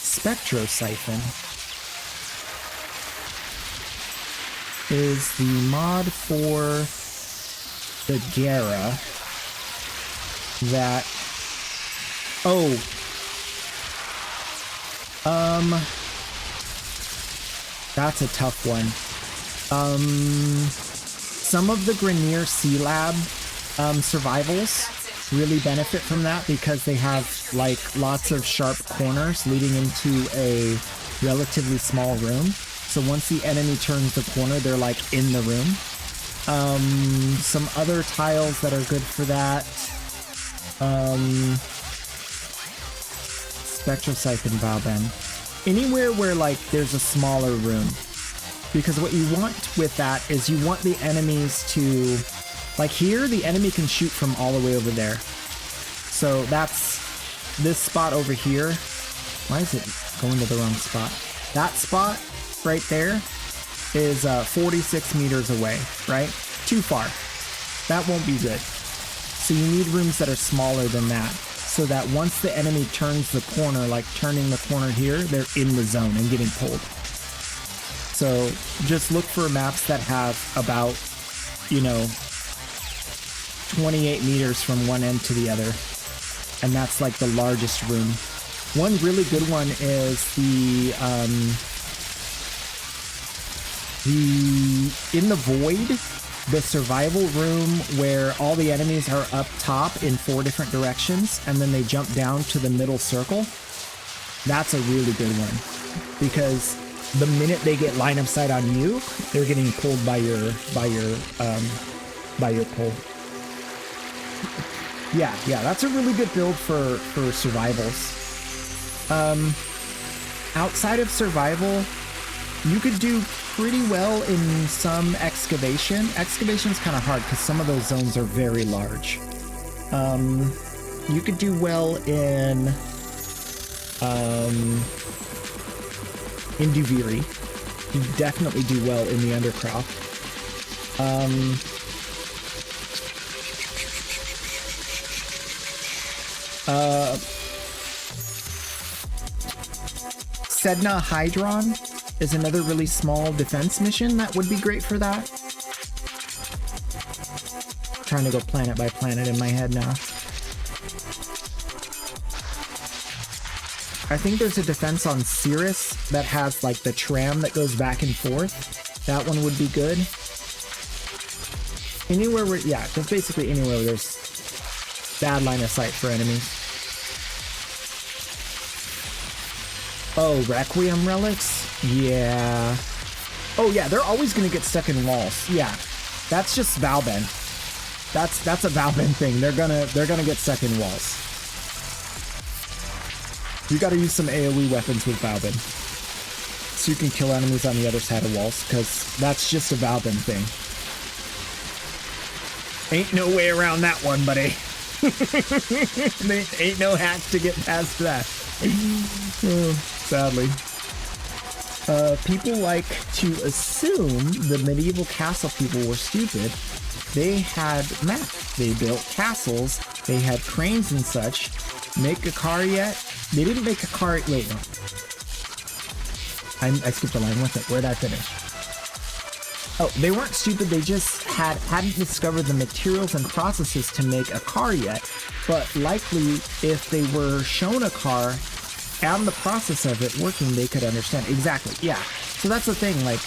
Spectrosiphon is the mod for the Gera that... Oh. That's a tough one. Some of the Grenier Sea Lab survivals really benefit from that because they have, like, lots of sharp corners leading into a relatively small room. So once the enemy turns the corner, they're, like, in the room. Some other tiles that are good for that. Spectrosiphon Valben. Anywhere where, like, there's a smaller room. Because what you want with that is you want the enemies to... Like here, the enemy can shoot from all the way over there. So that's this spot over here. Why is it going to the wrong spot? That spot right there is 46 meters away, right? Too far. That won't be good. So you need rooms that are smaller than that, so that once the enemy turns the corner, like turning the corner here, they're in the zone and getting pulled. So just look for maps that have about, you know, 28 meters from one end to the other. And that's like the largest room. One really good one is in the void, the survival room where all the enemies are up top in 4 different directions and then they jump down to the middle circle. That's a really good one because the minute they get line of sight on you, they're getting pulled by your pull. Yeah, that's a really good build for survivals. Outside of survival, you could do pretty well in some excavation. Excavation's kind of hard because some of those zones are very large. You could do well in Duviri. You definitely do well in the Undercroft. Sedna Hydron is another really small defense mission that would be great for that. I'm trying to go planet by planet in my head now. I think there's a defense on Cirrus that has like the tram that goes back and forth. That one would be good. Anywhere where, yeah, just basically anywhere where there's bad line of sight for enemies. Oh, Requiem relics? Yeah. Oh yeah, they're always gonna get stuck in walls. Yeah, that's just Valben. That's a Valben thing. They're gonna get stuck in walls. You gotta use some AoE weapons with Valben, so you can kill enemies on the other side of walls, because that's just a Valben thing. Ain't no way around that one, buddy. Ain't no hack to get past that. Oh, sadly. People like to assume the medieval castle people were stupid. They had math. They built castles. They had cranes and such. Make a car yet? They didn't make a car. Wait, no. I skipped a line. What's it? Where'd I finish? Oh, they weren't stupid. They just hadn't discovered the materials and processes to make a car yet. But likely, if they were shown a car and the process of it working, they could understand. Exactly. Yeah. So that's the thing. Like,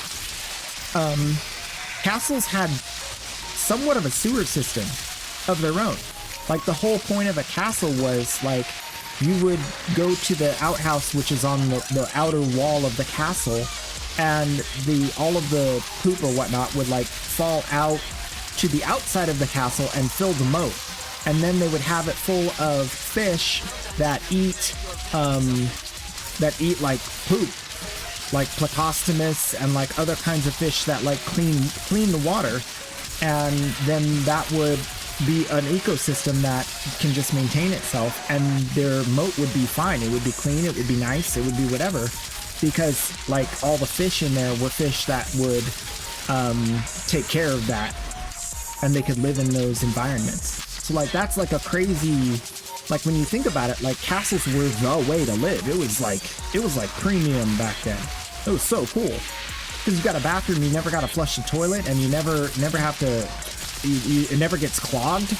castles had somewhat of a sewer system of their own. Like, the whole point of a castle was like you would go to the outhouse, which is on the outer wall of the castle, and all of the poop or whatnot would like fall out to the outside of the castle and fill the moat. And then they would have it full of fish that eat like poop, like Placostomus and like other kinds of fish that like clean the water. And then that would be an ecosystem that can just maintain itself, and their moat would be fine. It would be clean, it would be nice, it would be whatever, because like all the fish in there were fish that would take care of that, and they could live in those environments. So like that's like a crazy, like when you think about it, like castles were the way to live. It was like premium back then. It was so cool because you got a bathroom, you never got to flush the toilet, and you never have to. It never gets clogged.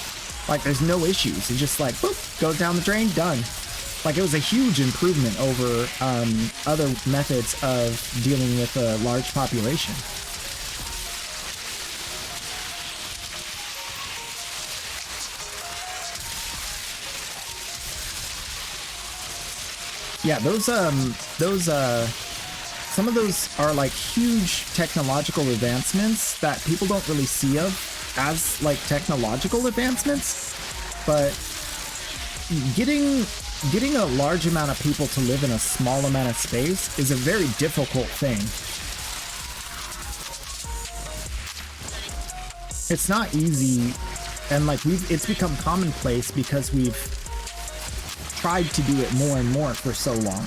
Like there's no issues. It just like boop, goes down the drain, done. Like it was a huge improvement over other methods of dealing with a large population. Yeah, some of those are like huge technological advancements that people don't really see of as like technological advancements, but getting a large amount of people to live in a small amount of space is a very difficult thing. It's not easy, and like it's become commonplace because we've tried to do it more and more for so long.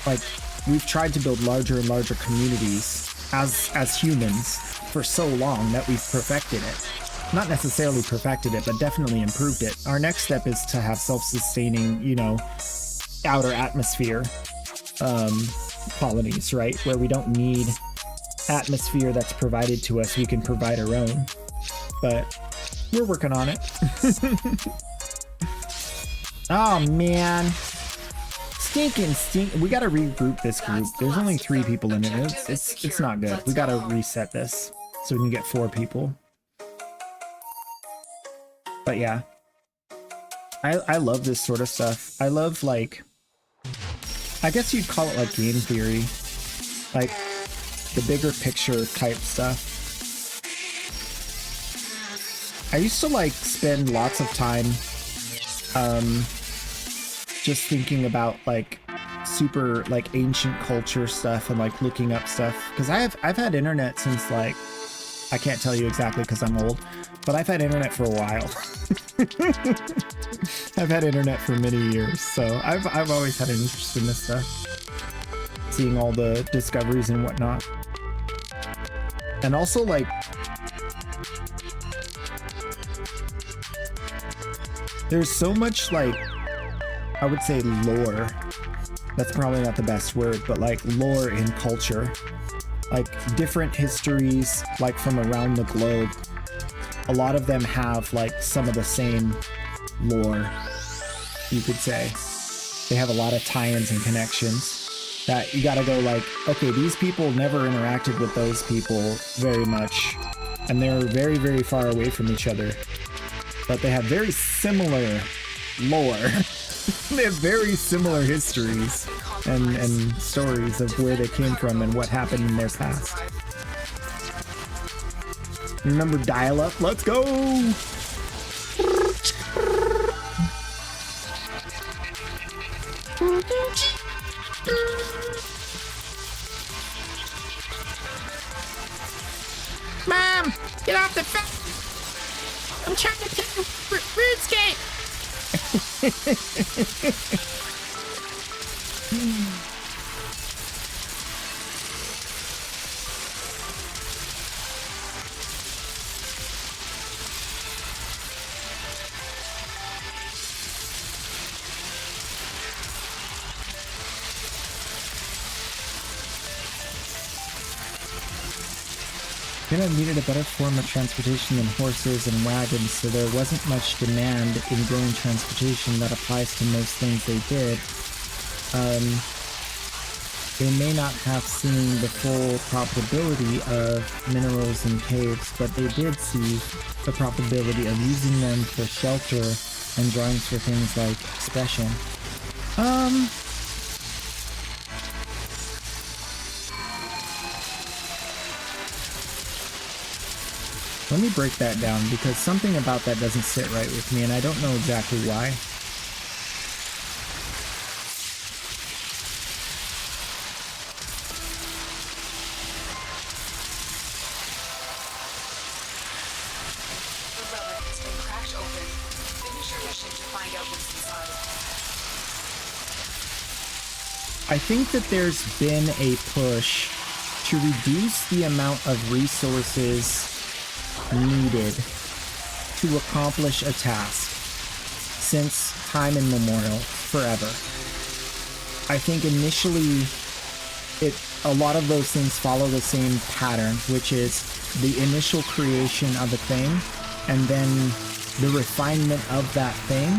Like we've tried to build larger and larger communities as humans for so long that we've perfected it. Not necessarily perfected it, but definitely improved it. Our next step is to have self-sustaining, outer atmosphere colonies, right? Where we don't need atmosphere that's provided to us. We can provide our own. But we're working on it. Oh, man. Stinking. We gotta regroup this group. There's only 3 people in it. It's not good. We gotta reset this so we can get 4 people. But yeah, I love this sort of stuff. I love, like, I guess you'd call it like game theory, like the bigger picture type stuff. I used to like spend lots of time just thinking about like super like ancient culture stuff and like looking up stuff, because I've had internet since like, I can't tell you exactly because I'm old, but I've had internet for a while. I've had internet for many years, so I've always had an interest in this stuff, seeing all the discoveries and whatnot. And also like there's so much like, I would say lore. That's probably not the best word, but like lore in culture. Like different histories, like from around the globe. A lot of them have like some of the same lore, you could say. they have a lot of tie-ins and connections that you gotta go like, okay, these people never interacted with those people very much, and they're very, very far away from each other, but they have very similar lore. They have very similar histories and stories of where they came from and what happened in their past. Remember dial-up? Let's go! Mom, get off the phone! I'm trying to play RuneScape! Finna needed a better form of transportation than horses and wagons, so there wasn't much demand in growing transportation that applies to most things they did. They may not have seen the full probability of minerals and caves, but they did see the probability of using them for shelter and drawings for things like expression. Let me break that down, because something about that doesn't sit right with me, and I don't know exactly why. The relic has been cracked open. Finish your mission to find out what's inside. I think that there's been a push to reduce the amount of resources needed to accomplish a task since time immemorial, forever. I think initially a lot of those things follow the same pattern, which is the initial creation of a thing and then the refinement of that thing,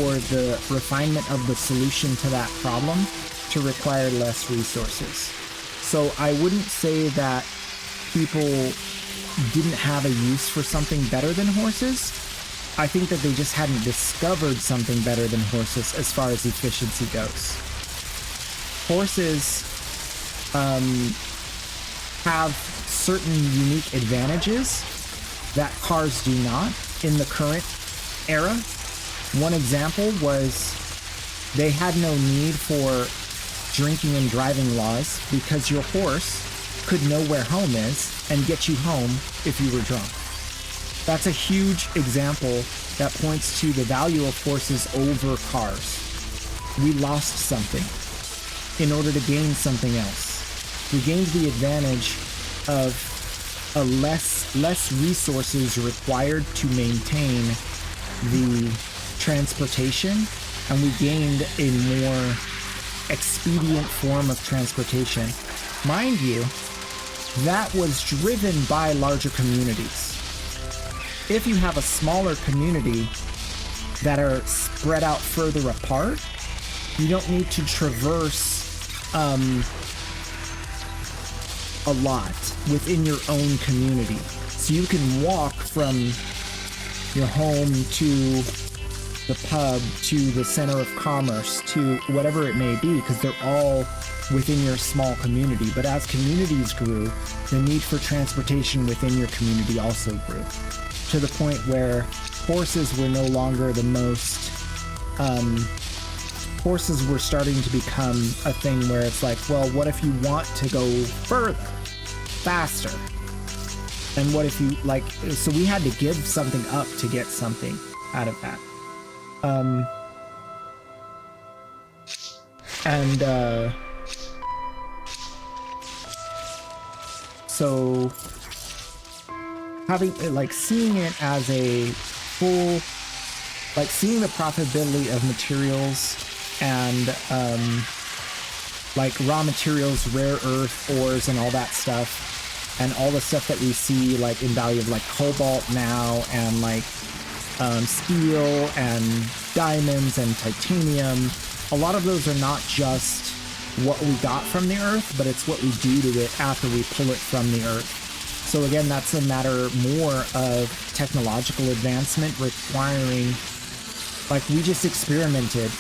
or the refinement of the solution to that problem to require less resources. So I wouldn't say that people didn't have a use for something better than horses. I think that they just hadn't discovered something better than horses as far as efficiency goes. Horses have certain unique advantages that cars do not in the current era. One example was they had no need for drinking and driving laws because your horse could know where home is and get you home if you were drunk. That's a huge example that points to the value of horses over cars. We lost something in order to gain something else. We gained the advantage of a less resources required to maintain the transportation, and we gained a more expedient form of transportation. Mind you, that was driven by larger communities. If you have a smaller community that are spread out further apart, you don't need to traverse a lot within your own community. So you can walk from your home to the pub, to the center of commerce, to whatever it may be, because they're all within your small community. But as communities grew, the need for transportation within your community also grew, to the point where horses were no longer the most horses were starting to become a thing where it's like, well, what if you want to go further, faster? And what if you, like, so we had to give something up to get something out of that. So having, like, seeing it as a full, like, seeing the profitability of materials and like raw materials, rare earth ores and all that stuff, and all the stuff that we see like in value of like cobalt now, and like steel and diamonds and titanium, a lot of those are not just what we got from the earth, but it's what we do to it after we pull it from the earth. So again, that's a matter more of technological advancement requiring, like, we just experimented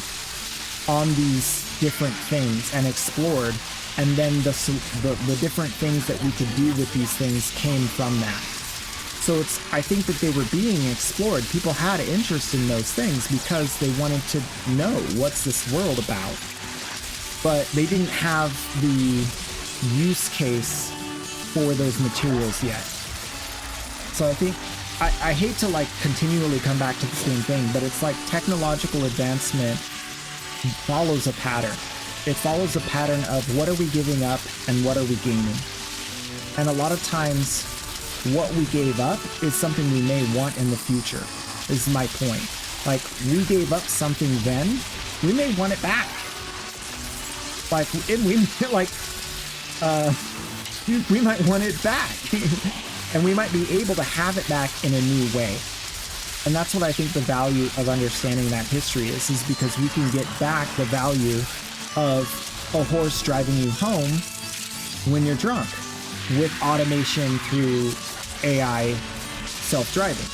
on these different things and explored, and then the different things that we could do with these things came from that. So I think that they were being explored. People had interest in those things because they wanted to know, what's this world about? But they didn't have the use case for those materials yet. So I think, I hate to like continually come back to the same thing, but it's like technological advancement follows a pattern. It follows a pattern of what are we giving up and what are we gaining. And a lot of times what we gave up is something we may want in the future, is my point. Like, we gave up something then, we may want it back. Like, we might want it back. And we might be able to have it back in a new way. And that's what I think the value of understanding that history is because we can get back the value of a horse driving you home when you're drunk with automation through AI self-driving.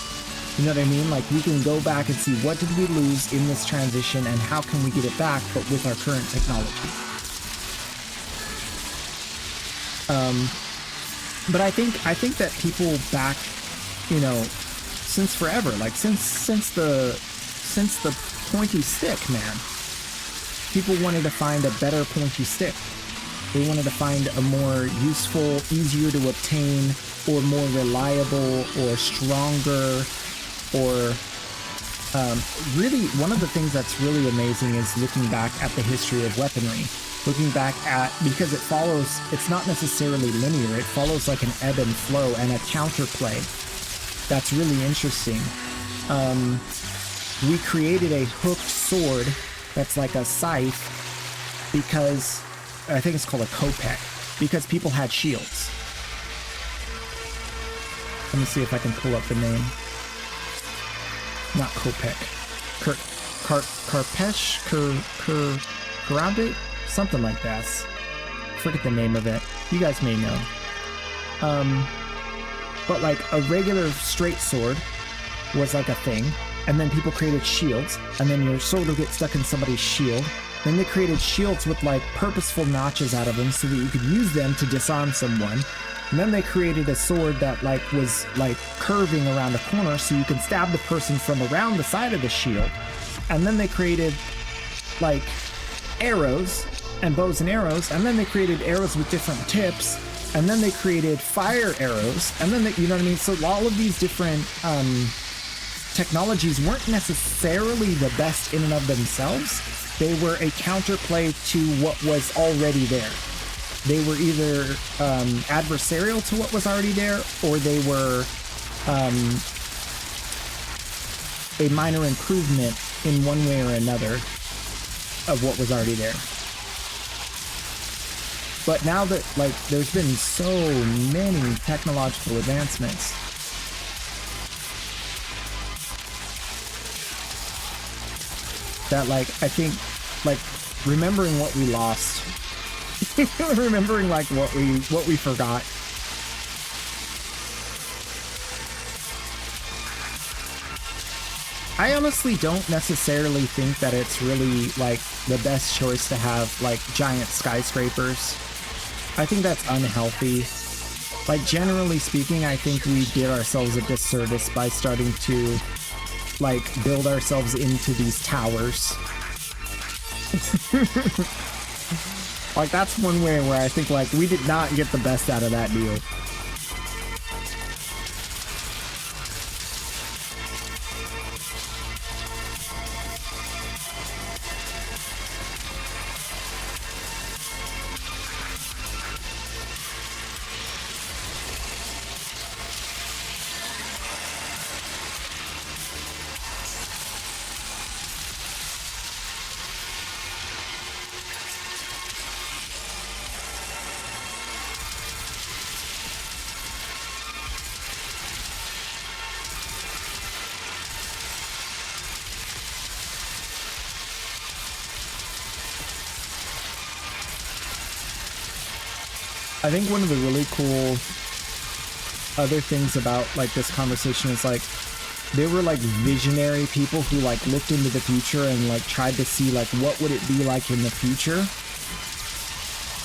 You know what I mean? Like, we can go back and see what did we lose in this transition and how can we get it back, but with our current technology. But I think that people back, you know, since forever, like since the pointy stick, man, people wanted to find a better pointy stick. They wanted to find a more useful, easier to obtain, or more reliable, or stronger, or really, one of the things that's really amazing is looking back at the history of weaponry. Looking back at, because it follows, it's not necessarily linear, it follows like an ebb and flow and a counterplay. That's really interesting. We created a hooked sword that's like a scythe because, I think it's called a kopek, because people had shields. Let me see if I can pull up the name. Not kopek. Karpesh? Karabit? Something like that. Forget the name of it. You guys may know. But like a regular straight sword was like a thing, and then people created shields, and then your sword would get stuck in somebody's shield. Then they created shields with like purposeful notches out of them so that you could use them to disarm someone. And then they created a sword that like was like curving around a corner so you could stab the person from around the side of the shield. And then they created like arrows and bows and arrows, and then they created arrows with different tips, and then they created fire arrows, and then you know what I mean? So all of these different technologies weren't necessarily the best in and of themselves. They were a counterplay to what was already there. They were either adversarial to what was already there, or they were a minor improvement in one way or another of what was already there. But now that, like, there's been so many technological advancements, that, like, I think, like, remembering what we lost, remembering, like, what we forgot, I honestly don't necessarily think that it's really, like, the best choice to have, like, giant skyscrapers. I think that's unhealthy. Like, generally speaking, I think we did ourselves a disservice by starting to, like, build ourselves into these towers. Like, that's one way where I think, like, we did not get the best out of that deal. I think one of the really cool other things about like this conversation is like they were like visionary people who like looked into the future and like tried to see like what would it be like in the future.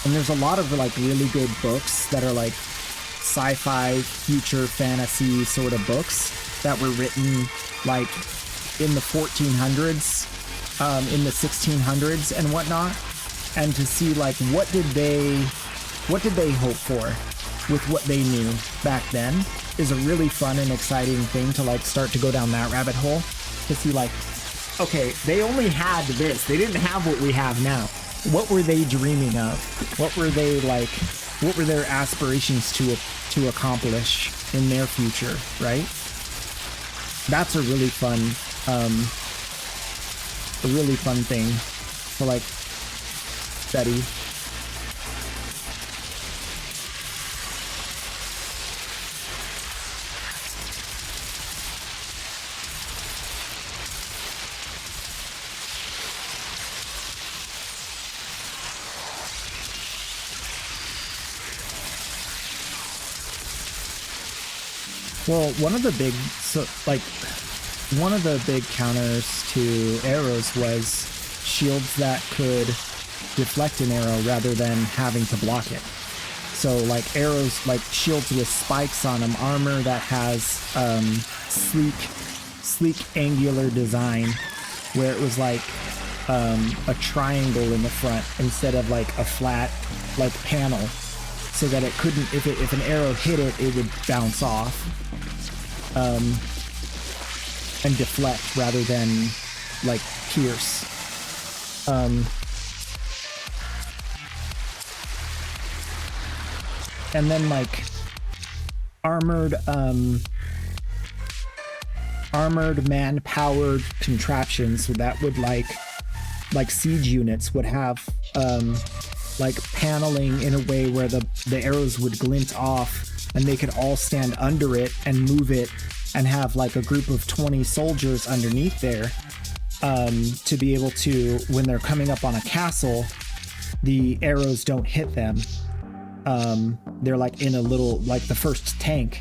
And there's a lot of like really good books that are like sci-fi future fantasy sort of books that were written like in the 1400s, in the 1600s and whatnot. And to see like what did they hope for with what they knew back then is a really fun and exciting thing to like start to go down that rabbit hole to see like, okay, they only had this. They didn't have what we have now. What were they dreaming of? What were they like, what were their aspirations to accomplish in their future, right? That's a really fun thing to like study. Well, one of the big counters to arrows was shields that could deflect an arrow rather than having to block it. So like arrows, like shields with spikes on them, armor that has sleek angular design where it was like a triangle in the front instead of like a flat like panel, so that it couldn't, if an arrow hit it, it would bounce off and deflect rather than like pierce. And then like armored man-powered contraptions that would like siege units would have like paneling in a way where the arrows would glint off and they could all stand under it and move it and have like a group of 20 soldiers underneath there to be able to, when they're coming up on a castle, the arrows don't hit them. They're like in a little, like the first tanks.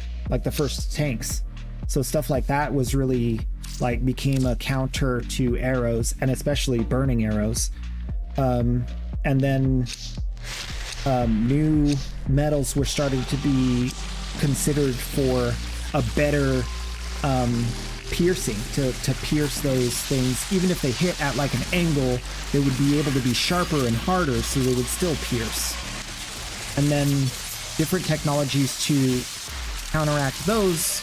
So stuff like that was really like became a counter to arrows, and especially burning arrows. And then new metals were starting to be considered for a better piercing, to pierce those things. Even if they hit at like an angle, they would be able to be sharper and harder, so they would still pierce. And then different technologies to counteract those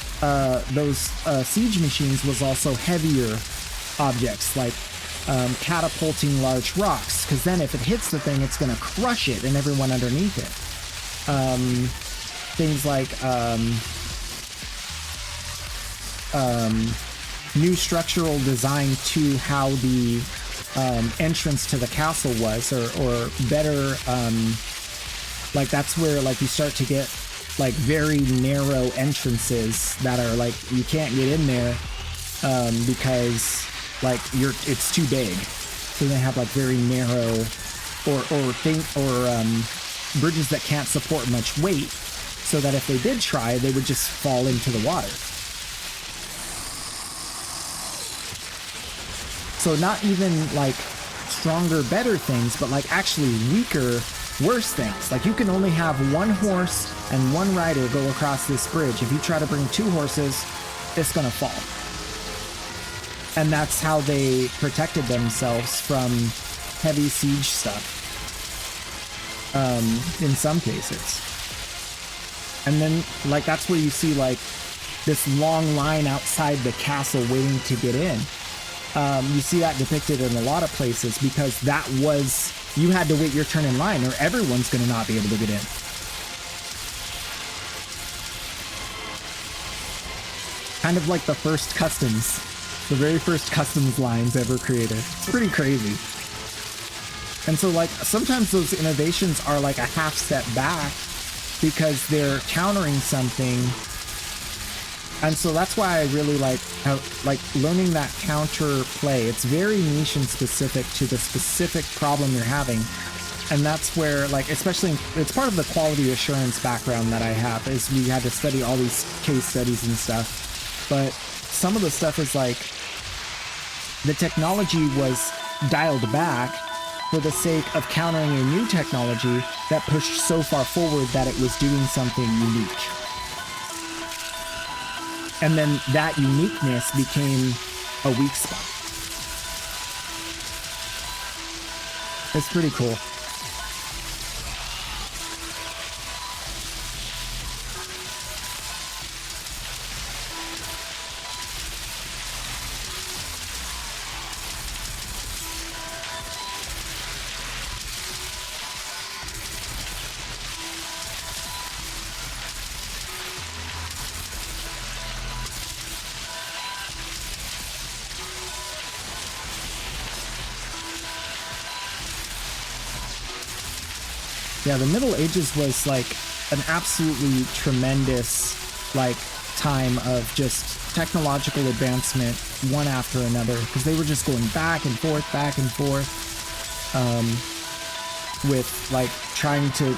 siege machines was also heavier objects, like catapulting large rocks, because then if it hits the thing, it's going to crush it and everyone underneath it. Things like new structural design to how the entrance to the castle was, or better, like that's where like you start to get like very narrow entrances that are like you can't get in there because like it's too big. So they have like very narrow or bridges that can't support much weight, so that if they did try, they would just fall into the water. So not even like stronger, better things, but like actually weaker, worse things. Like you can only have one horse and one rider go across this bridge. If you try to bring two horses, it's gonna fall. And that's how they protected themselves from heavy siege stuff, in some cases. And then like that's where you see like this long line outside the castle waiting to get in. You see that depicted in a lot of places, because that was, you had to wait your turn in line or everyone's going to not be able to get in. Kind of like the first customs, the very first customs lines ever created. It's pretty crazy. And so like sometimes those innovations are like a half step back because they're countering something. And so that's why I really like how, like learning that counter play. It's very niche and specific to the specific problem you're having. And that's where, like, especially, it's part of the quality assurance background that I have, is we had to study all these case studies and stuff. But some of the stuff is like, the technology was dialed back for the sake of countering a new technology that pushed so far forward that it was doing something unique. And then that uniqueness became a weak spot. It's pretty cool. Yeah, the Middle Ages was like an absolutely tremendous like time of just technological advancement one after another, because they were just going back and forth with like trying to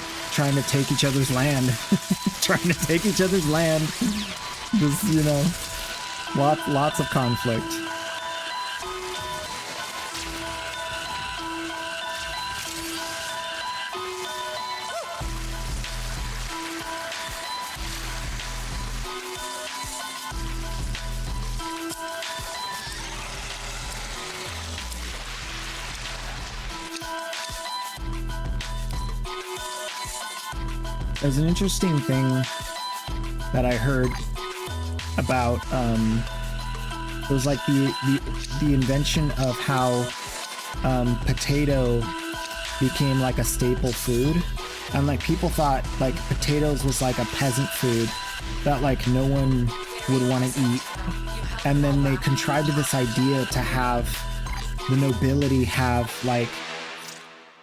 take each other's land. Trying to take each other's land. Just, you know, lots of conflict. There's an interesting thing that I heard about it was like the invention of how potato became like a staple food, and like people thought like potatoes was like a peasant food that like no one would want to eat, and then they contrived this idea to have the nobility have like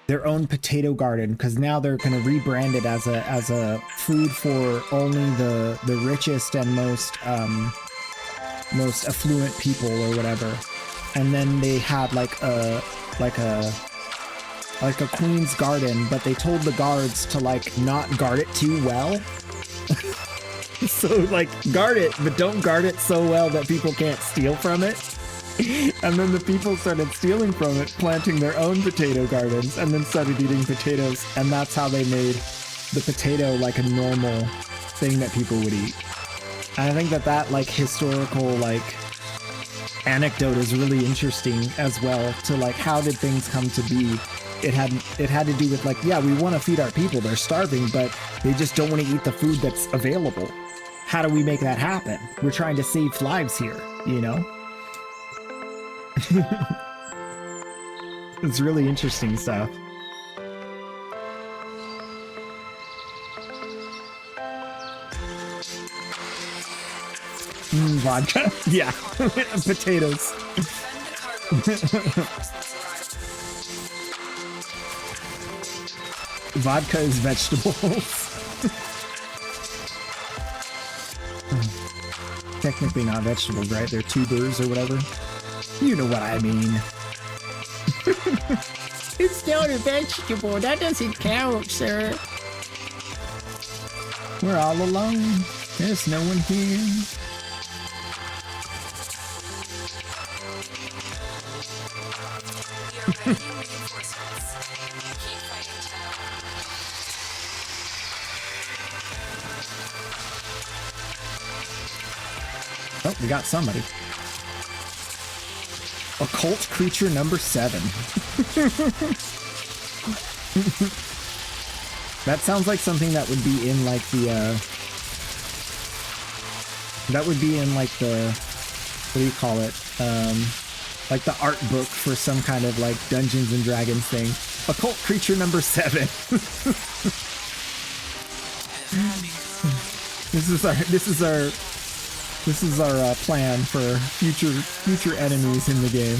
their own potato garden, because now they're going to rebrand it as a food for only the richest and most affluent people or whatever. And then they had like a queen's garden, but they told the guards to like not guard it too well. So like guard it, but don't guard it so well that people can't steal from it. And then the people started stealing from it, planting their own potato gardens, and then started eating potatoes. And that's how they made the potato like a normal thing that people would eat. And I think that like historical like anecdote is really interesting as well, to like how did things come to be. It had to do with like, yeah, we want to feed our people, they're starving, but they just don't want to eat the food that's available. How do we make that happen? We're trying to save lives here, you know? It's really interesting stuff. Vodka? Yeah. Potatoes. Vodka is vegetables. Technically not vegetables, right? They're tubers or whatever. You know what I mean. It's not a vegetable. That doesn't count, sir. We're all alone. There's no one here. Oh, we got somebody. Occult creature number 7. That sounds like something that would be in like the what do you call it? Like the art book for some kind of like Dungeons and Dragons thing. Occult creature number 7. This is our plan for future enemies in the game.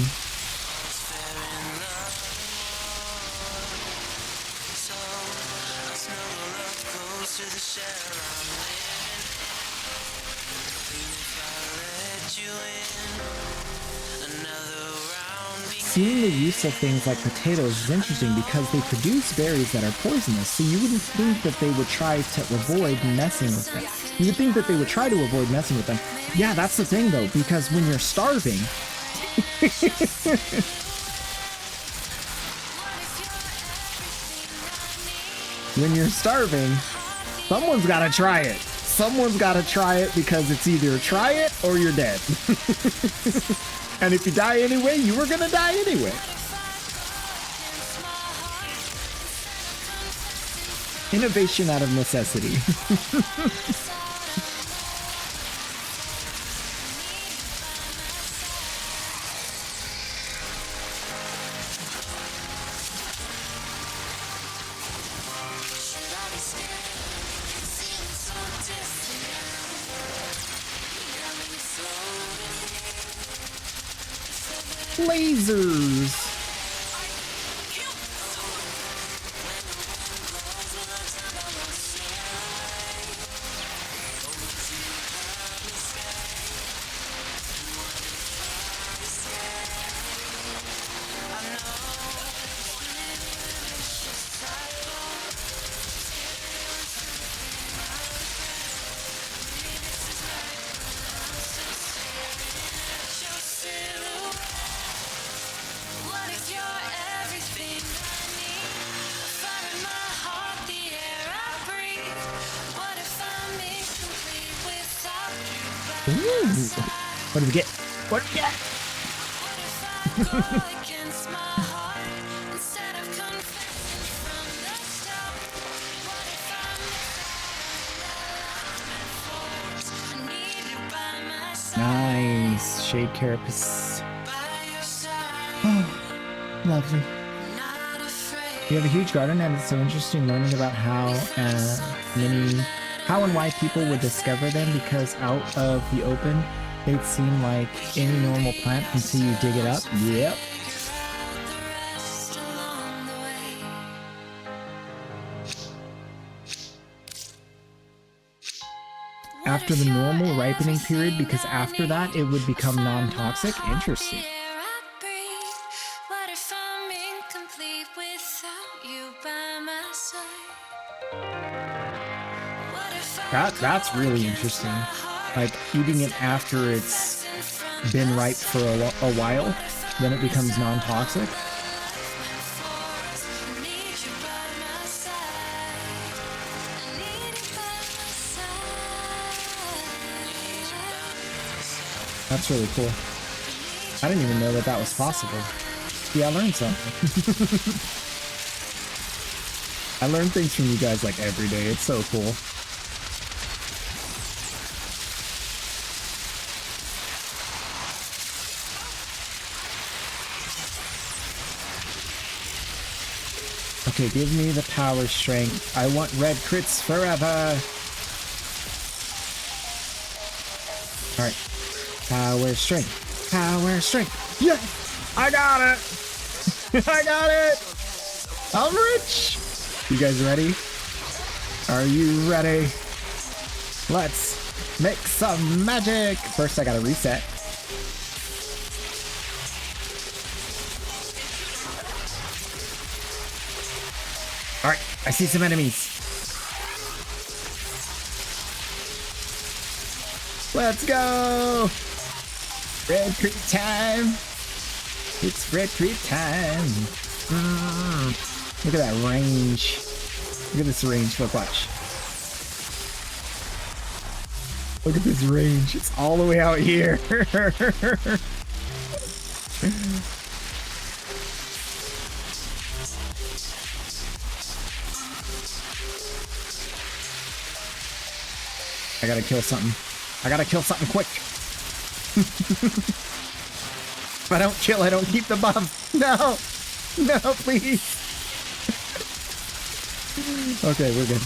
seeing the use of things like potatoes is interesting because they produce berries that are poisonous, so you wouldn't think that they would try to avoid messing with them. You would think that they would try to avoid messing with them. Yeah, that's the thing though, because when you're starving... when you're starving, someone's gotta try it. Someone's gotta try it because it's either try it or you're dead. And if you die anyway, you were gonna die anyway. Innovation out of necessity. Lasers. What do we get? What do we get? Nice. Shade carapace. Oh, lovely. You have a huge garden, and it's so interesting learning about how and why people would discover them, because out of the open, they'd seem like any normal plant until you dig it up. Yep. After the normal ripening period, because after that it would become non-toxic. Interesting. That's really interesting. Like eating it after it's been ripe for a while, then it becomes non-toxic. That's really cool. I didn't even know that that was possible. Yeah, I learned something. I learn things from you guys like every day. It's so cool. Okay, give me the power strength. I want red crits forever. Alright. Power strength. Power strength. Yes! I got it! I got it! I'm rich! You guys ready? Are you ready? Let's make some magic! First, I gotta reset. Alright, I see some enemies. Let's go! Red creep time! It's red creep time! Look at that range. Look at this range. Look, watch. Look at this range. It's all the way out here. I gotta kill something. I gotta kill something quick. If I don't kill, I don't keep the buff. No! No, please! Okay, we're good.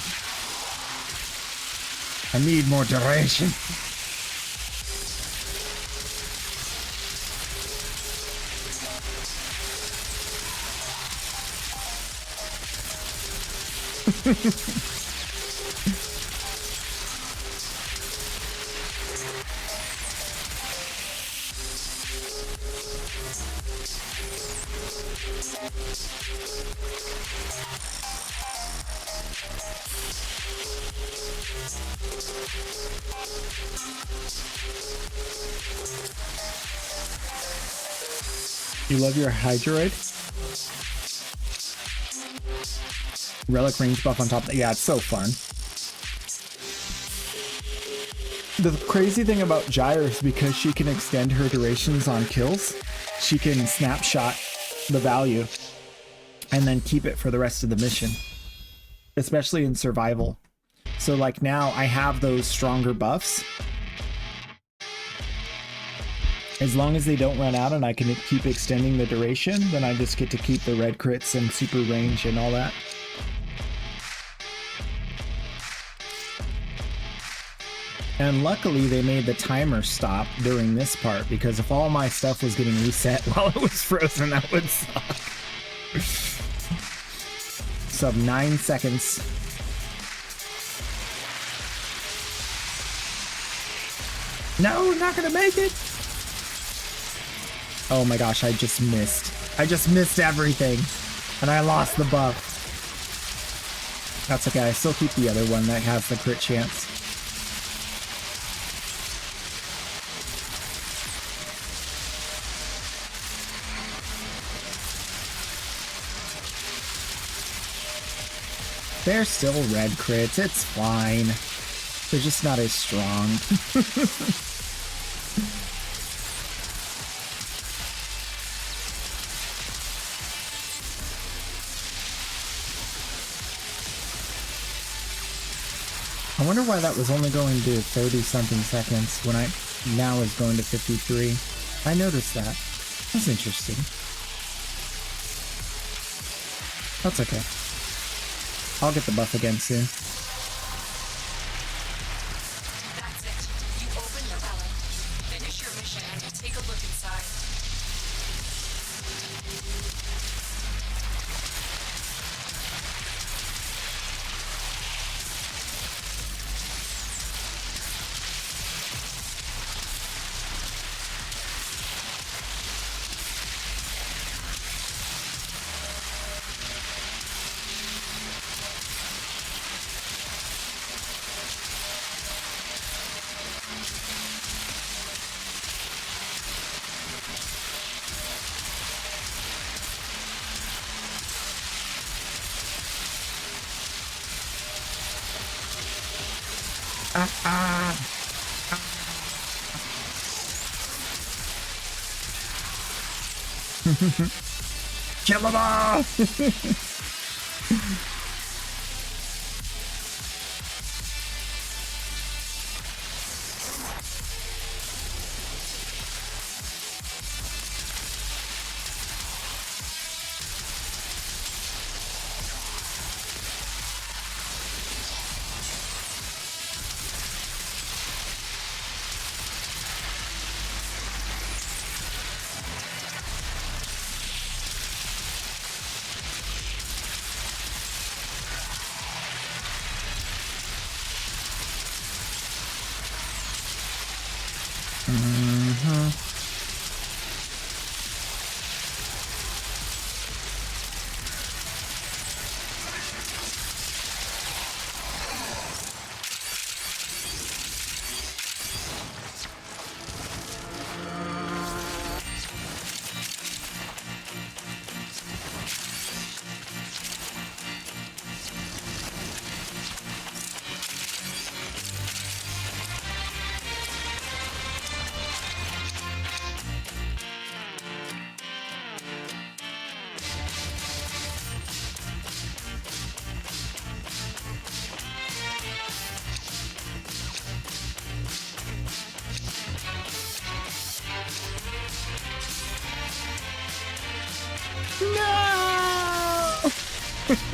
I need more duration. You love your Hydroid? Relic range buff on top of that. Yeah, it's so fun. The crazy thing about Gyre is because she can extend her durations on kills, she can snapshot the value and then keep it for the rest of the mission, especially in survival. So like now I have those stronger buffs. As long as they don't run out and I can keep extending the duration, then I just get to keep the red crits and super range and all that. And luckily they made the timer stop during this part, because if all my stuff was getting reset while it was frozen, that would suck. Sub 9 seconds. No, not gonna make it. Oh my gosh, I just missed. I just missed everything. And I lost the buff. That's okay, I still keep the other one that has the crit chance. They're still red crits, it's fine. They're just not as strong. I wonder why that was only going to 30 something seconds when I now is going to 53. I noticed that. That's interesting. That's okay. I'll get the buff again soon. That's it. You open your relic, finish your mission, and take a look inside. Kill them all!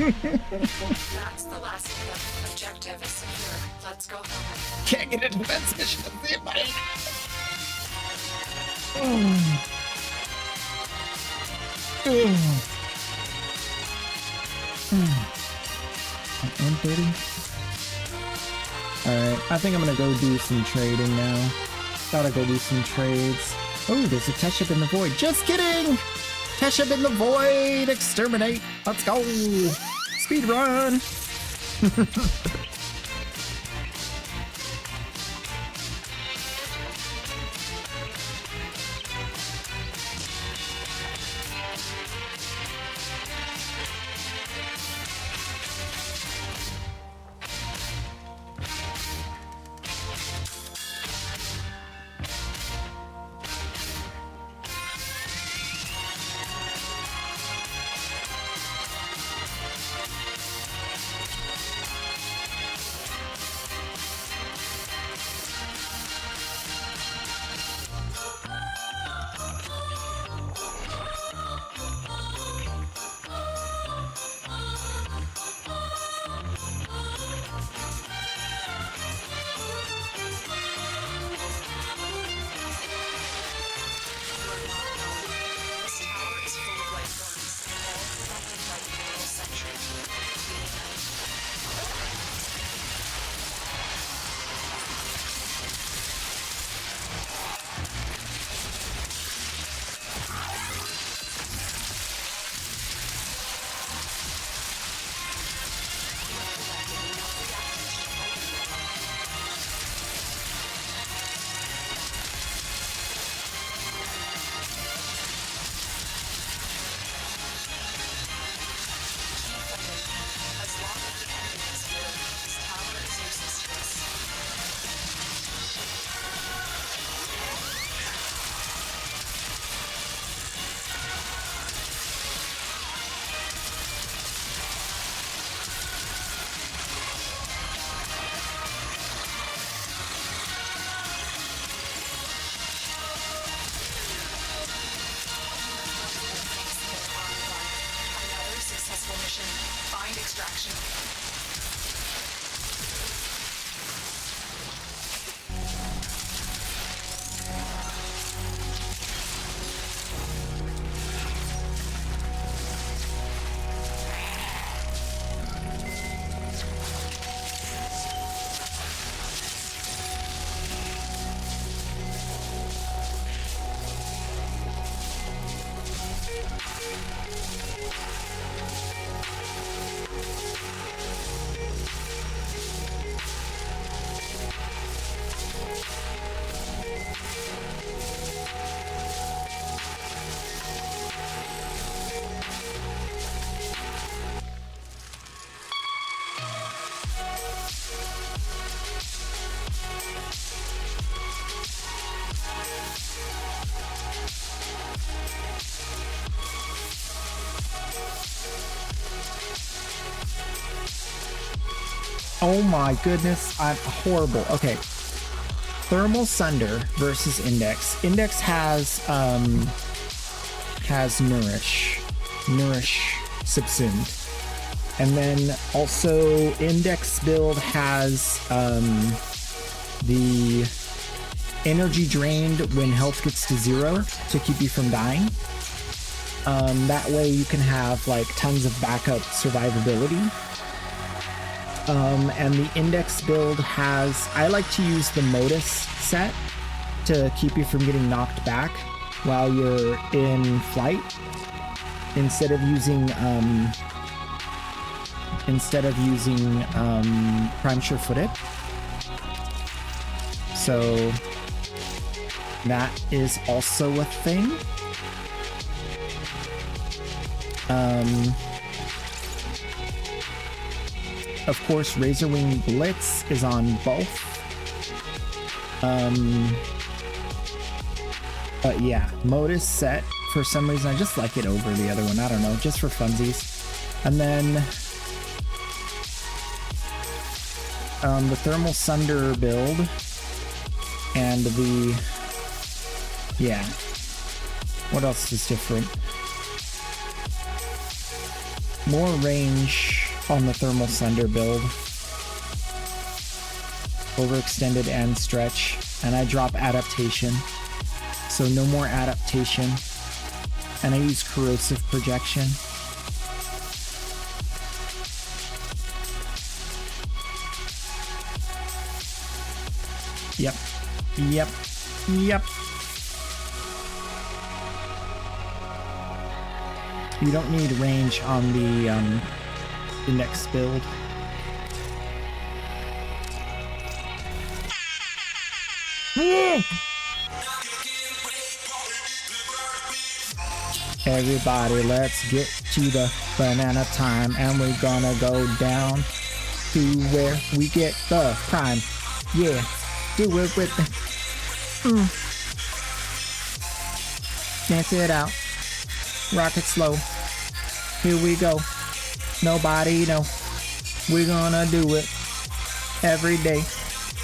That's the last of them. Objective is secure. Let's go home. Can't get a defense mission to save my Alright, I think I'm gonna go do some trading now. Gotta go do some trades. Oh, there's a Teshub in the Void. Just kidding! Teshub in the Void! Exterminate! Let's go! Speed run! Oh my goodness, I'm horrible. Okay. Thermal Sunder versus Index. Index has Nourish subsumed. And then also Index build has the energy drained when health gets to 0 to keep you from dying. That way you can have like tons of backup survivability. And the Index build has, I like to use the Modus set to keep you from getting knocked back while you're in flight instead of using Prime Sure-Footed. So that is also a thing. Of course, Razorwing Blitz is on both. But yeah, Modus set, for some reason, I just like it over the other one. I don't know, just for funsies. And then the Thermal Sunder build and the, yeah. What else is different? More range on the Thermal Sunder build. Overextended and stretch. And I drop adaptation. So no more adaptation. And I use corrosive projection. Yep. Yep. Yep. You don't need range on the Index build. Everybody, let's get to the banana time, and we're gonna go down to where we get the prime. Yeah, do it with the dance it out. Rock it slow. Here we go. Nobody know. We're gonna do it every day.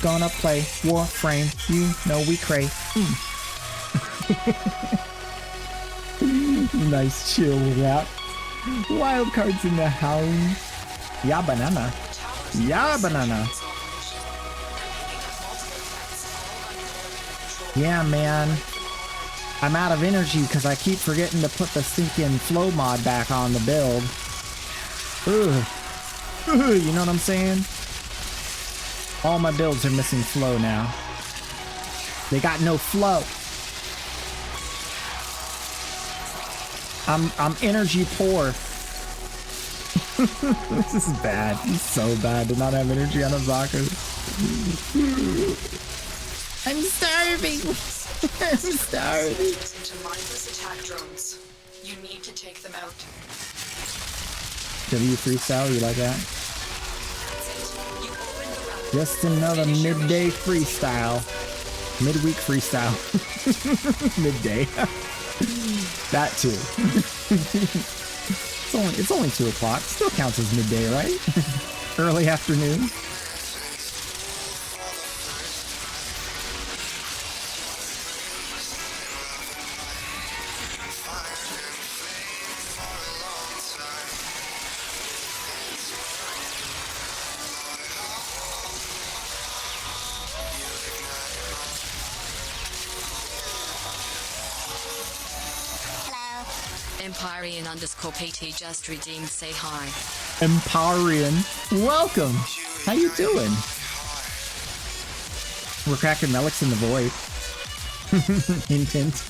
Gonna play Warframe. You know we crave. Nice chill rap. Wild cards in the hound. Yeah, banana. Yeah, banana. Yeah, man. I'm out of energy because I keep forgetting to put the stinking flow mod back on the build. Ugh. You know what I'm saying? All my builds are missing flow now. They got no flow. I'm energy poor. This is bad. It's so bad to not have energy on a Zaku. I'm starving. I'm starving. Into mindless attack drones. You need to take them out. W freestyle, you like that? Just another midday freestyle. Midweek freestyle. Midday. That too. It's only 2 o'clock. Still counts as midday, right? Early afternoon. Empyrean _ PT just redeemed. Say hi. Empyrean, welcome. How you doing? We're cracking relics in the void. Hint, hint.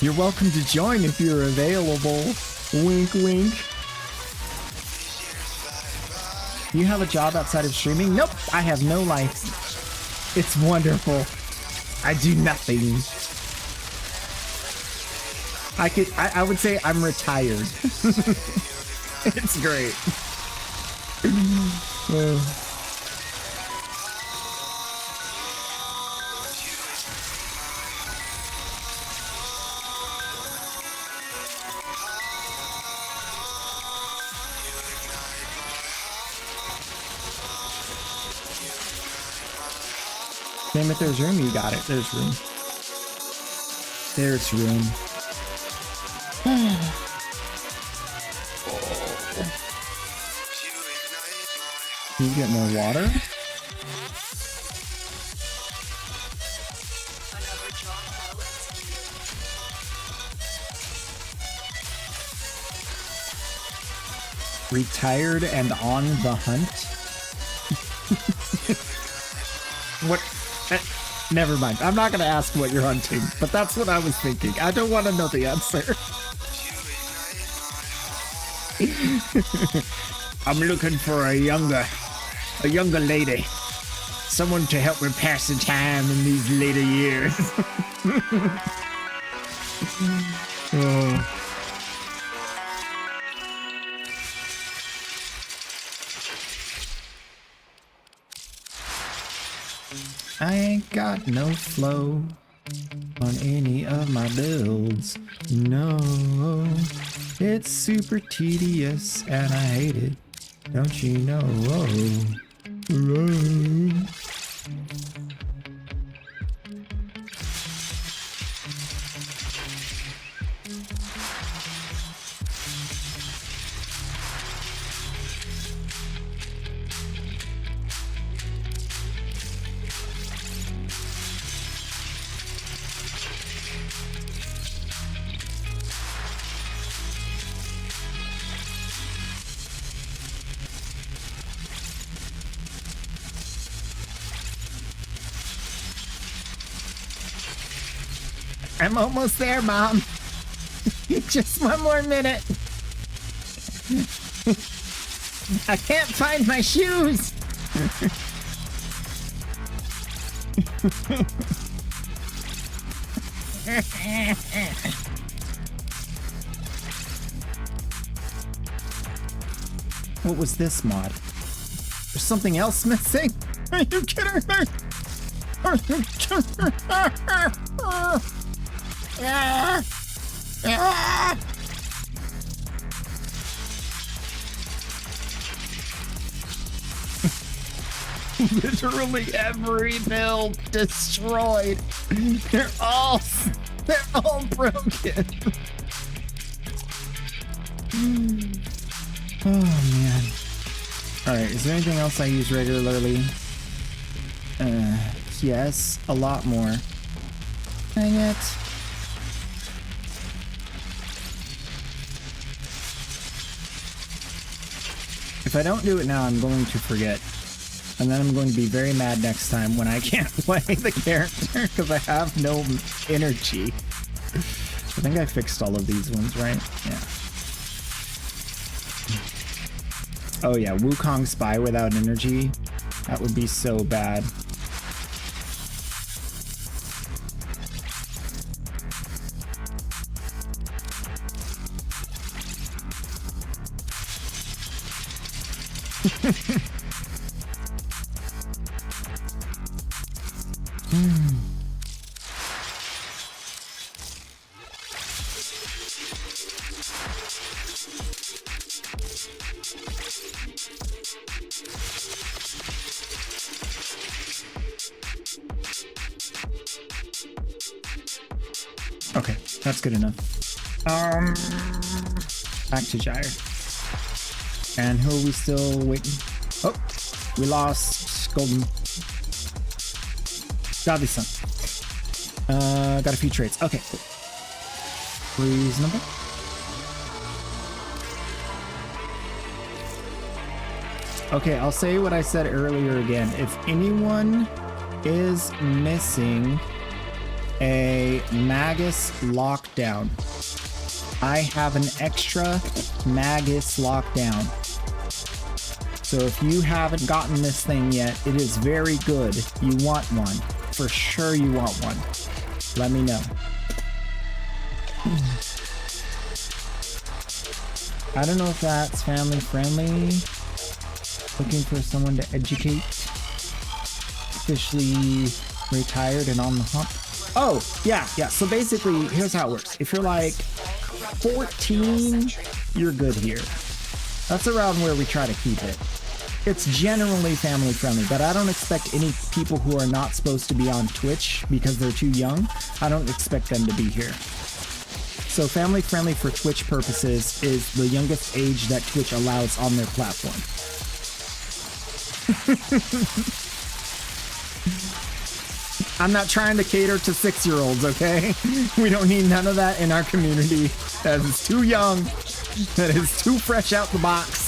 You're welcome to join if you're available. Wink, wink. You have a job outside of streaming? Nope, I have no life. It's wonderful. I do nothing. I would say I'm retired. It's great. Same if there's room, you got it. There's room. There's room. Can you get more water? Retired and on the hunt? What? Never mind. I'm not going to ask what you're hunting, but that's what I was thinking. I don't want to know the answer. I'm looking for a younger lady. Someone to help me pass the time in these later years. Oh. I ain't got no flow on any of my builds. No, it's super tedious and I hate it. Don't you know? I'm almost there, Mom. Just one more minute. I can't find my shoes. What was this mod? There's something else missing? Are you kidding me? Are you kidding me? Literally every build destroyed. They're all broken. Oh man. Alright, is there anything else I use regularly? Yes, a lot more. Dang it. If I don't do it now, I'm going to forget. And then I'm going to be very mad next time when I can't play the character because I have no energy. I think I fixed all of these ones, right? Yeah. Oh yeah, Wukong Spy without energy. That would be so bad. Okay, that's good enough. Back to Gyre. And who are we still waiting? Oh, we lost Golden. Godly Son. Got a few traits. Okay. Reasonable. Okay, I'll say what I said earlier again. If anyone is missing a Magus lockdown, I have an extra Magus lockdown. So if you haven't gotten this thing yet, it is very good. You want one. For sure you want one. Let me know. I don't know if that's family friendly. Looking for someone to educate. Officially retired and on the hump. Oh, yeah. So basically, here's how it works. If you're like 14, you're good here. That's around where we try to keep it. it's generally family friendly, but I don't expect any people who are not supposed to be on Twitch because they're too young. I don't expect them to be here. So family friendly for Twitch purposes is the youngest age that Twitch allows on their platform. I'm not trying to cater to 6-year-olds, okay? We don't need none of that in our community. That is too young. That is too fresh out the box.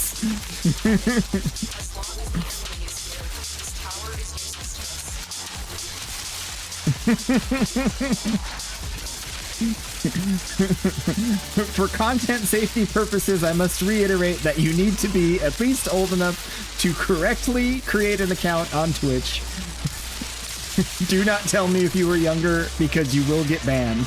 For content safety purposes, I must reiterate that you need to be at least old enough to correctly create an account on Twitch. Do not tell me if you were younger, because you will get banned.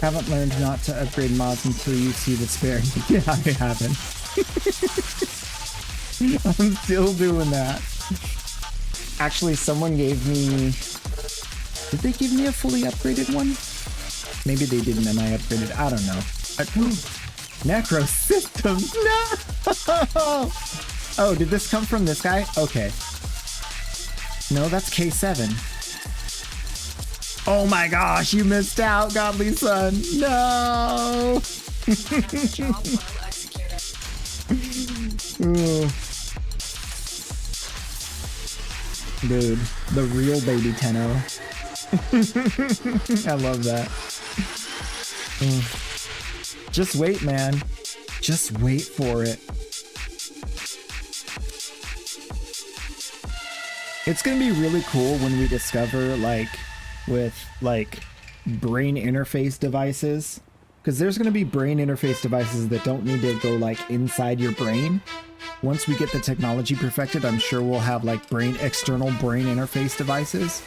Haven't learned not to upgrade mods until you see the spare. Yeah, I haven't. I'm still doing that. Actually, someone gave me... Did they give me a fully upgraded one? Maybe they didn't and I upgraded. I don't know. Necro Systems! No! Oh, did this come from this guy? Okay. No, that's K7. Oh my gosh, you missed out, Godly Son. No! Dude, the real baby Tenno. I love that. Just wait, man. Just wait for it. It's gonna be really cool when we discover, like, with like brain interface devices, because there's going to be brain interface devices that don't need to go like inside your brain. Once we get the technology perfected, I'm sure we'll have like external brain interface devices,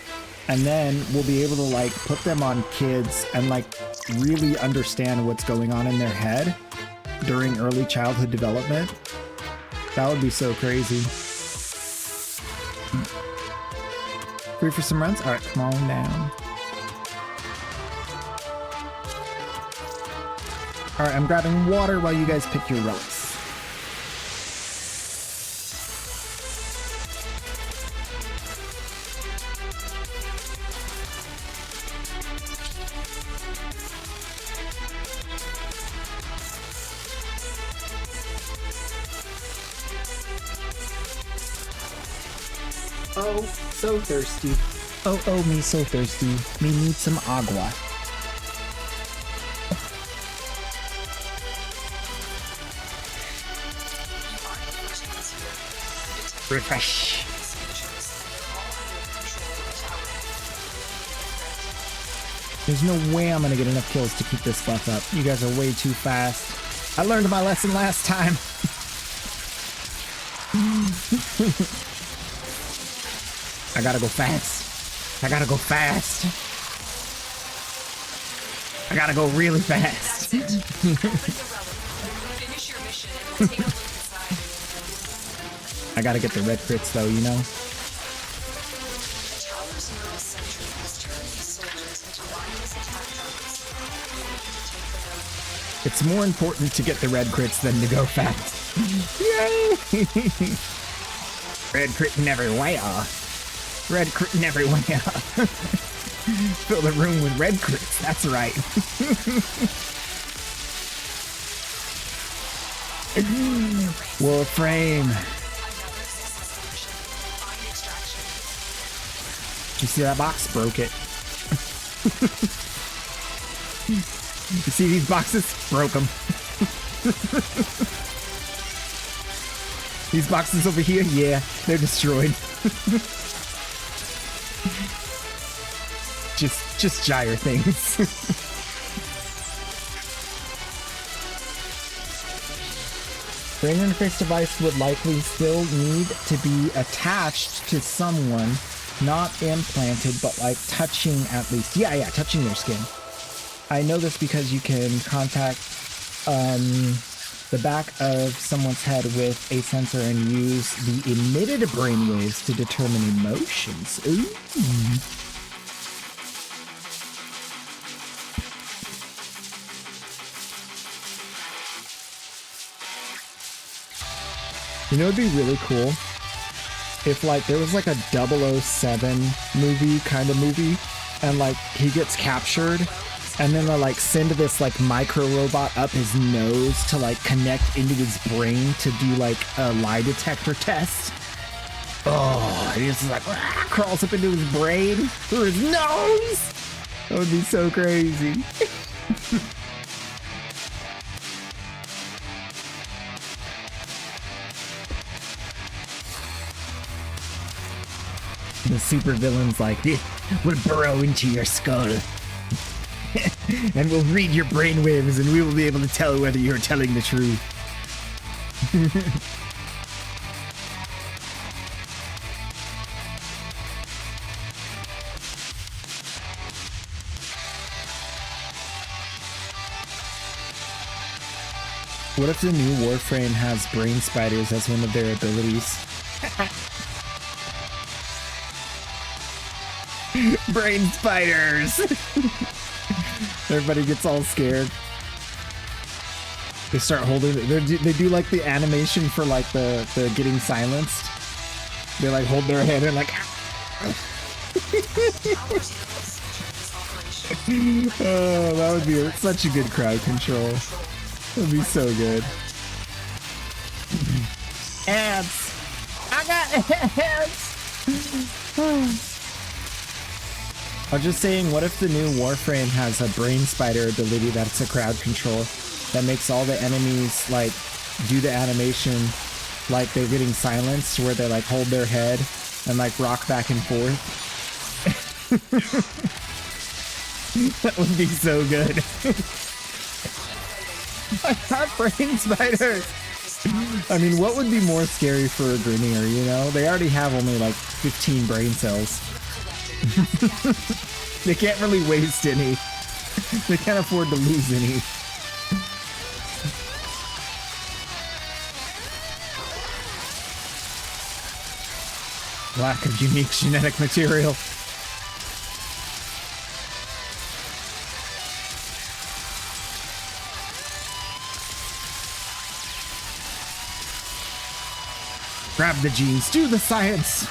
and then we'll be able to like put them on kids and like really understand what's going on in their head during early childhood development. That would be so crazy. Free for some runs? Alright, come on down. Alright, I'm grabbing water while you guys pick your relics. Oh, so thirsty. Oh, me so thirsty. Me need some agua. Refresh. There's no way I'm gonna get enough kills to keep this buff up. You guys are way too fast. I learned my lesson last time. I gotta go fast. I gotta go fast. I gotta go really fast. I gotta get the red crits though, you know? It's more important to get the red crits than to go fast. Yay! Red critting everywhere. Red critting everywhere. Fill the room with red crits, that's right. Warframe. You see that box? Broke it. You see these boxes? Broke them. These boxes over here? Yeah, they're destroyed. just gyre things. Brain interface device would likely still need to be attached to someone, not implanted, but like touching at least. Yeah, touching their skin. I know this because you can contact the back of someone's head with a sensor and use the emitted brainwaves to determine emotions. Ooh. You know, it'd be really cool if like there was like a 007 movie kind of movie, and like he gets captured, and then they like send this like micro robot up his nose to like connect into his brain to do like a lie detector test. Oh, he just like crawls up into his brain through his nose. That would be so crazy. The super villain's like, we'll burrow into your skull and we'll read your brainwaves and we will be able to tell whether you're telling the truth. What if the new Warframe has brain spiders as one of their abilities? Brain spiders! Everybody gets all scared. They start holding it. They do like the animation for like the getting silenced. They like hold their head and like. Oh, that would be such a good crowd control. That would be so good. Ants! I got ants! I was just saying, what if the new Warframe has a brain spider ability that's a crowd control that makes all the enemies like do the animation like they're getting silenced, where they like hold their head and like rock back and forth? That would be so good. I got brain spiders. I mean, what would be more scary for a Grenier, you know? They already have only like 15 brain cells. They can't really waste any. They can't afford to lose any. Lack of unique genetic material. Grab the genes, do the science.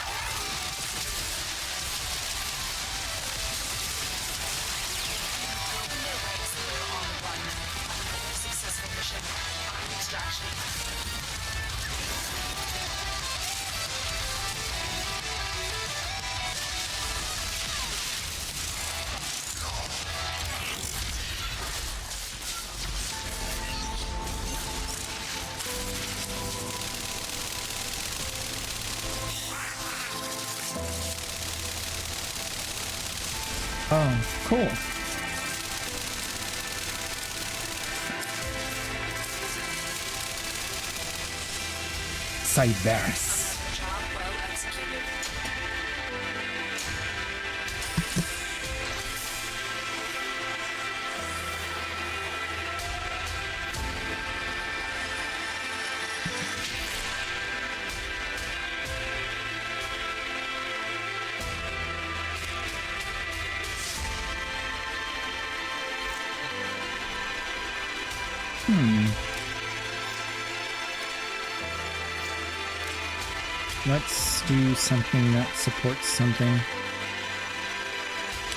Oh, cool. Cyberus. Let's do something that supports something.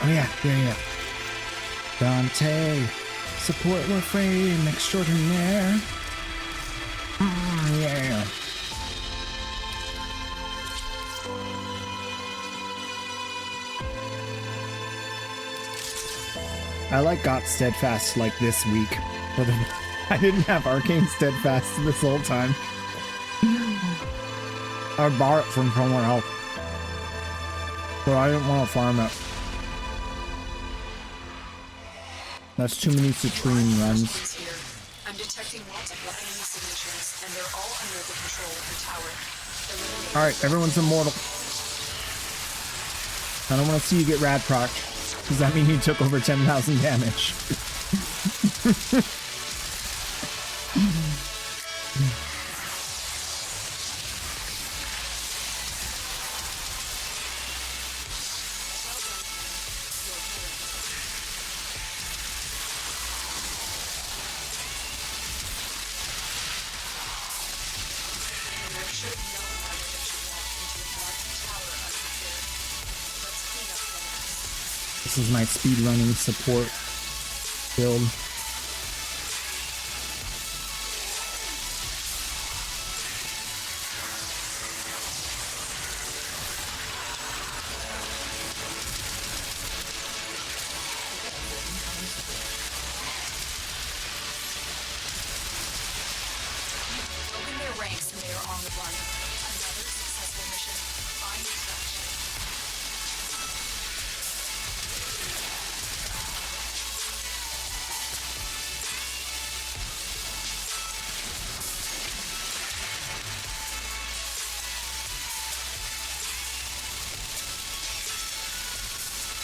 Oh yeah. Dante, support Warframe extraordinaire. Yeah. I like got Steadfast like this week. I didn't have Arcane Steadfast this whole time. I bought it from somewhere else, so I didn't want to farm it. That's too many citrine runs. I'm I'm detecting multiple enemy signatures, and they're all under the control of the tower. Eliminate. All right, everyone's immortal. I don't want to see you get rad proc. Does that mean you took over 10,000 damage? There should be no one that you walk into a dark tower unprepared. Let's clean up the mess. This is my speedrunning support build. Broken their ranks and they are on the run. Another successful mission. Find extraction.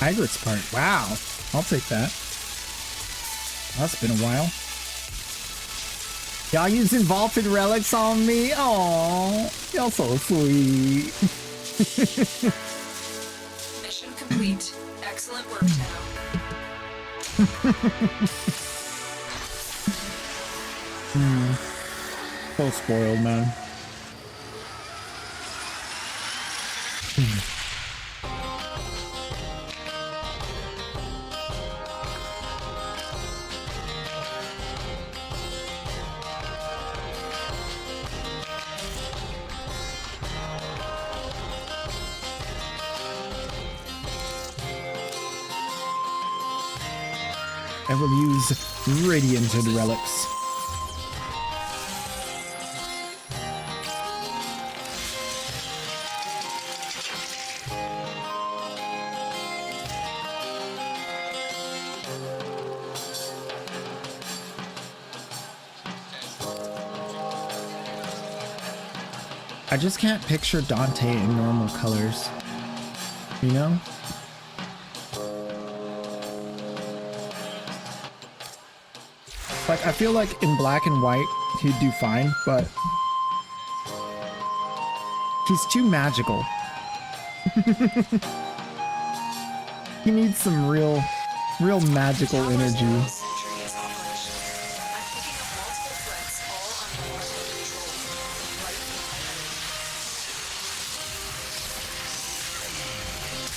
Hagrid's part. Wow. I'll take that. That's been a while. Y'all using vaulted relics on me? Aww. Y'all so sweet. Mission complete. Excellent work, Tenno. So spoiled, man. I will use radianted relics. I just can't picture Dante in normal colors. You know? Like, I feel like in black and white, he'd do fine, but he's too magical. He needs some real magical energy. Sentry is operational. I'm picking up multiple threats, all under local control. Right from my enemy.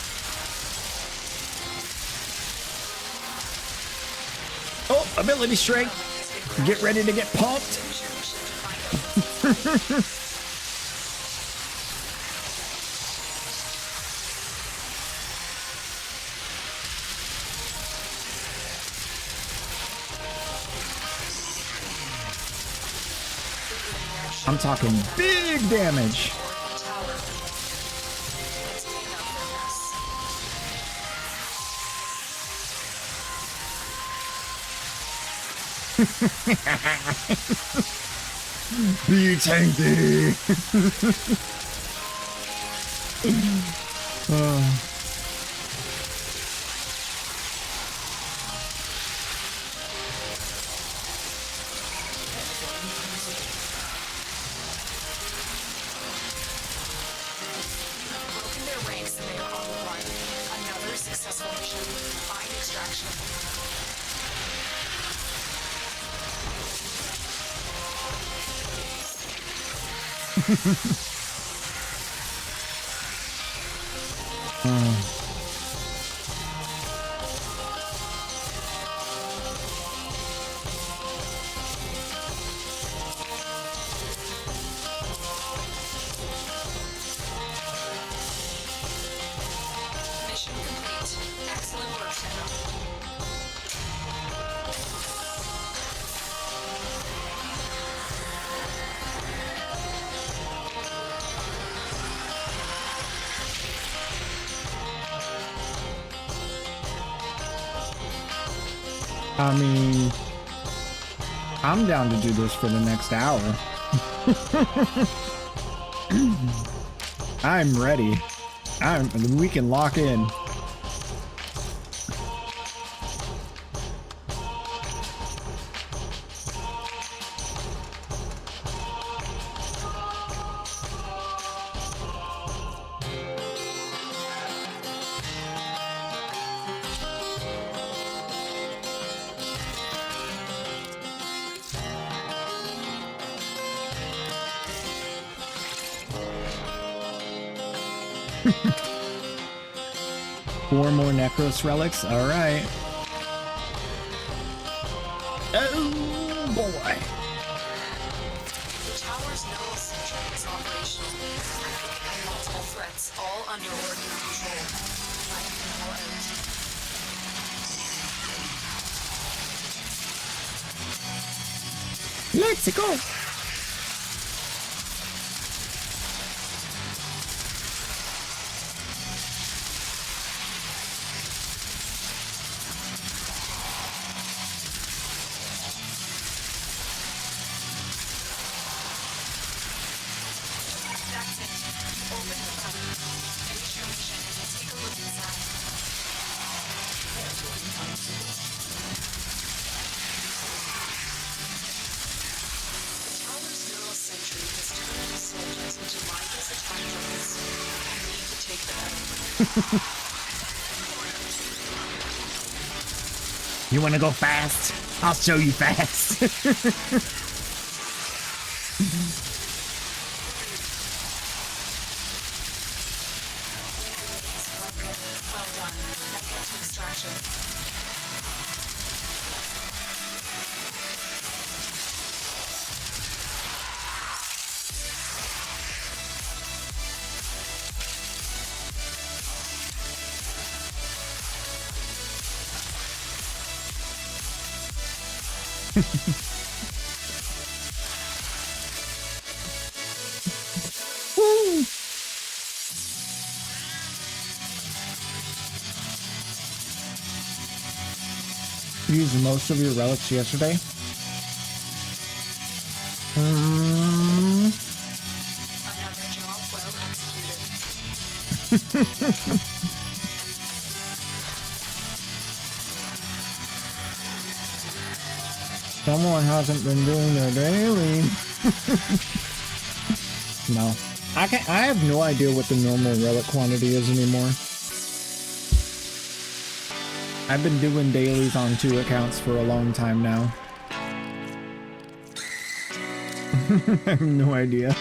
Oh, ability strength. Get ready to get pumped. I'm talking big damage. Be tanky. Broken their ranks and they are on the run. Another successful mission. Find extraction. Mission complete. Excellent work, Tenno. I mean, I'm down to do this for the next hour. I'm ready. We can lock in. Four more Necros relics. All right. Oh boy. The tower's neural sentry is operational. Multiple threats, all under order control. Life all out. Let's go. That's it. Open the cover. Finish your mission and then take a look inside. The tower's neural sentry has turned the soldiers into mindless attack drones. I need to take them out. You want to go fast? I'll show you fast. Well done. Now get to extraction. Woo! You used most of your relics yesterday? Another job well executed. Someone hasn't been doing their daily. No. I have no idea what the normal relic quantity is anymore. I've been doing dailies on 2 accounts for a long time now. I have no idea.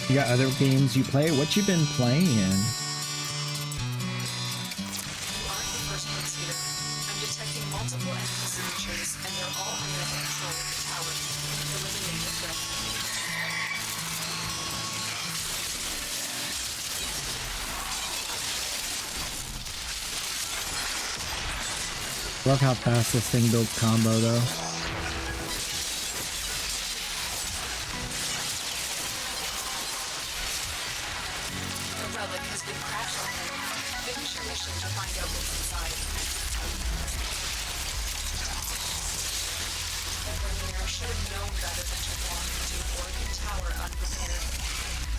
You got other games you play? What you been playing? You aren't the first ones here. I'm detecting multiple enemy signatures, and they're all under the control of the tower. Eliminate the threat. Love how fast this thing builds combo though. The relic has been crashed on them. Finish your mission to find out what's inside. Vermeer should have known better than to walk into Oregon Tower unprepared.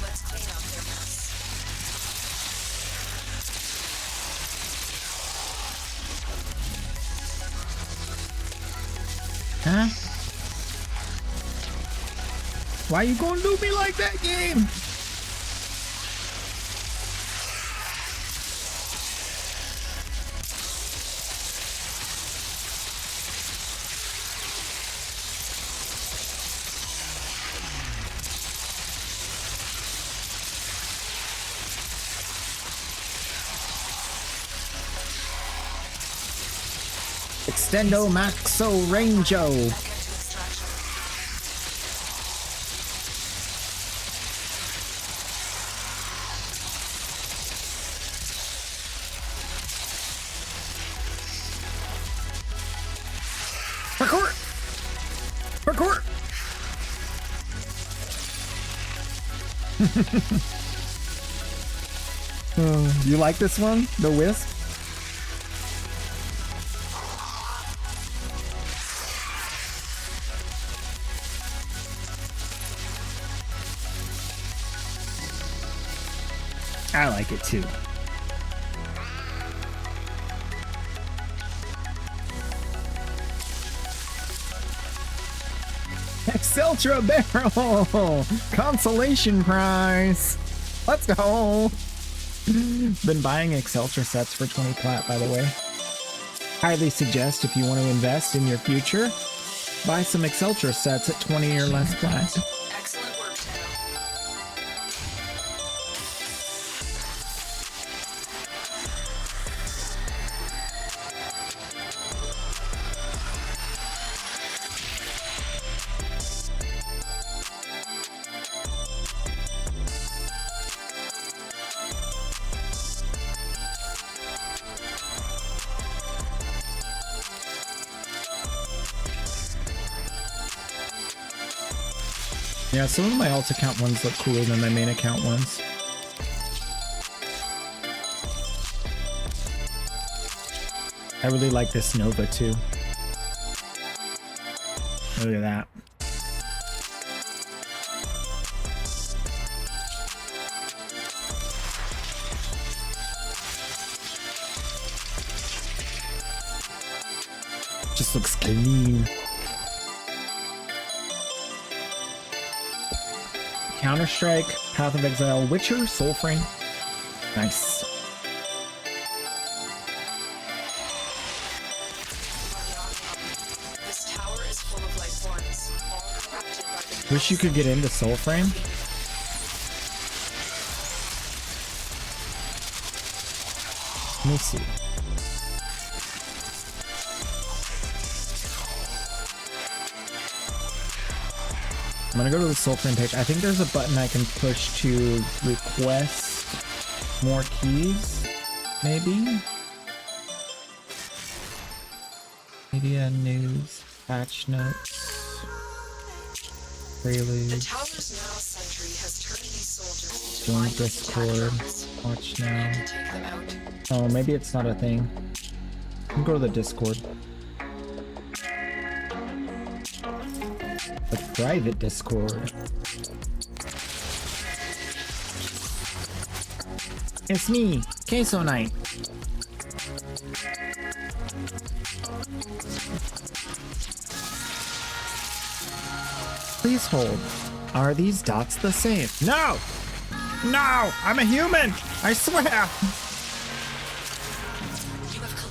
Let's clean up their mess. Huh? Why you gonna do me like that, game? Extendo Maxo Rango. Parkour! Parkour! You like this one? The Wisp? I like it too. Exceltra Barrel! Consolation prize! Let's go! Been buying Exceltra sets for 20 plat, by the way. Highly suggest if you want to invest in your future, buy some Exceltra sets at 20 or less plat. Excellent work, Tenno. Yeah, some of my alt account ones look cooler than my main account ones. I really like this Nova too. Look at that. Just looks clean. Counter-Strike, Path of Exile, Witcher, Soulframe. Nice. This tower is full of life forms, all corrupted by the Wish you could get into Soulframe. Let me see. I'm gonna go to the Soulframe page. I think there's a button I can push to request more keys, maybe? Media, news, patch notes, prelude. The tower's now sentry has turned these soldiers into Join mindless Discord, attack drones. watch Ready now. to take them out. Oh, maybe it's not a thing. Let me go to the Discord. The private Discord. It's me, Queso Knight. Please hold. Are these dots the same? No! No! I'm a human! I swear!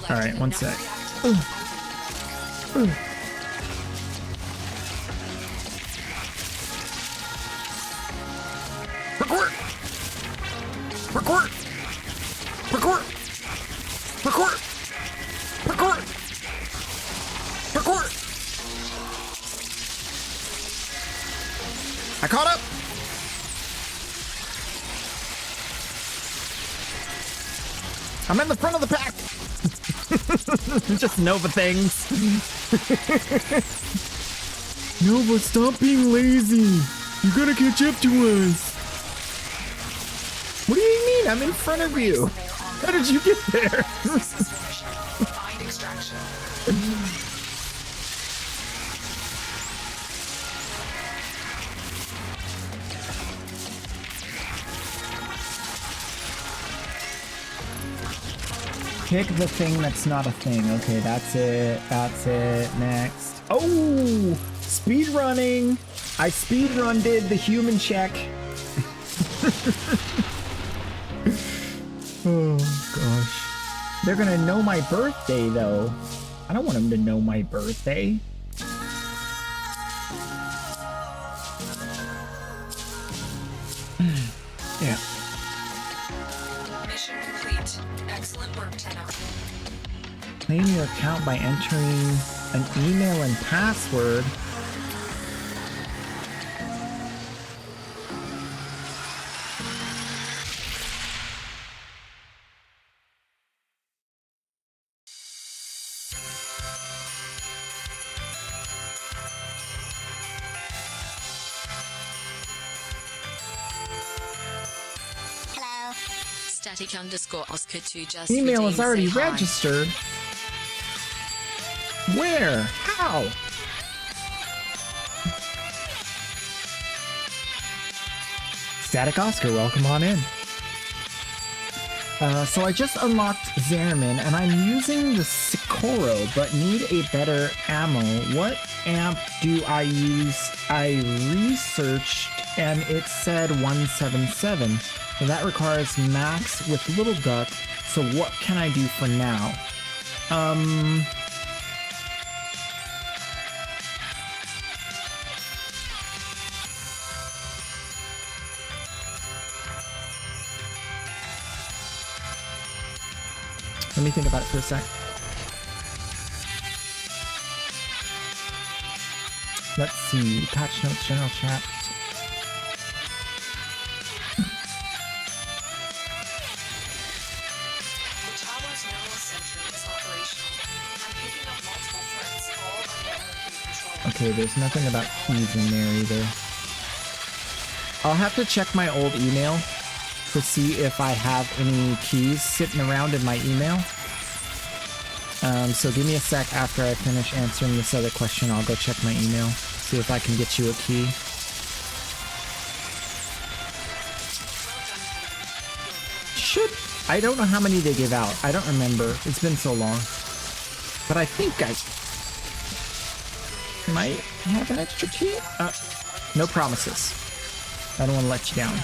Alright, one sec. Parkour! Parkour! Parkour! Parkour! Parkour! Parkour! I caught up! I'm in the front of the pack! Just Nova things. Nova, stop being lazy. You gotta catch up to us. What do you mean? I'm in front of you. How did you get there? Find extraction. Pick the thing that's not a thing. Okay, that's it. That's it. Next. Oh! Speed running! I speedrun did the human check. Oh, gosh. They're gonna know my birthday, though. I don't want them to know my birthday. Yeah. Mission complete. Excellent work, Tenno. claim your account by entering an email and password. Static_Oscar2 just Email is redeemed already say hi. registered. Where? How? Static Oscar, welcome on in. So I just unlocked Zerman, and I'm using the Socorro, but need a better ammo. What amp do I use? I researched, and it said 177. So that requires max with little duck. So what can I do for now? Let me think about it for a sec. Let's see. Patch notes, general chat. The tower's neural sentry is operational. I'm picking up multiple threats, all under erry control. Okay, there's nothing about keys in there either. I'll have to check my old email to see if I have any keys sitting around in my email. So give me a sec after I finish answering this other question. I'll go check my email, see if I can get you a key. I don't know how many they give out. I don't remember. It's been so long. But I think I might have an extra key. No promises. I don't want to let you down.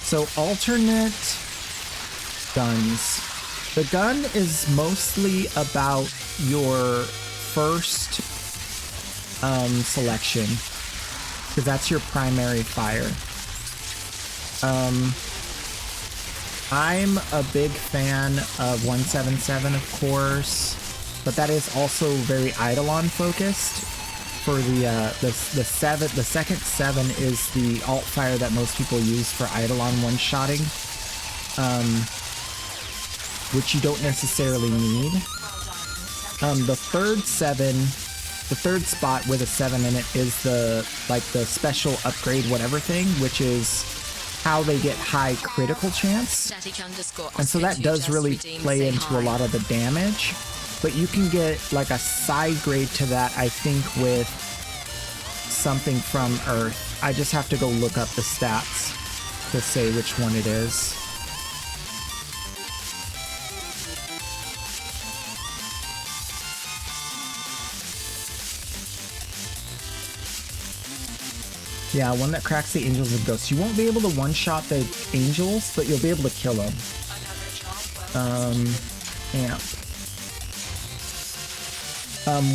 So alternate guns. The gun is mostly about your first selection, because that's your primary fire. I'm a big fan of 177, of course, but that is also very Eidolon focused. For the second 7 is the alt fire that most people use for Eidolon one-shotting, which you don't necessarily need. The third 7, the third spot with a 7 in it is the special upgrade whatever thing, which is how they get high critical chance. And so that does really play into a lot of the damage. But you can get like a side grade to that, I think, with something from Earth. I just have to go look up the stats to say which one it is. Yeah, one that cracks the angels and ghosts. You won't be able to one-shot the angels, but you'll be able to kill them. Amp.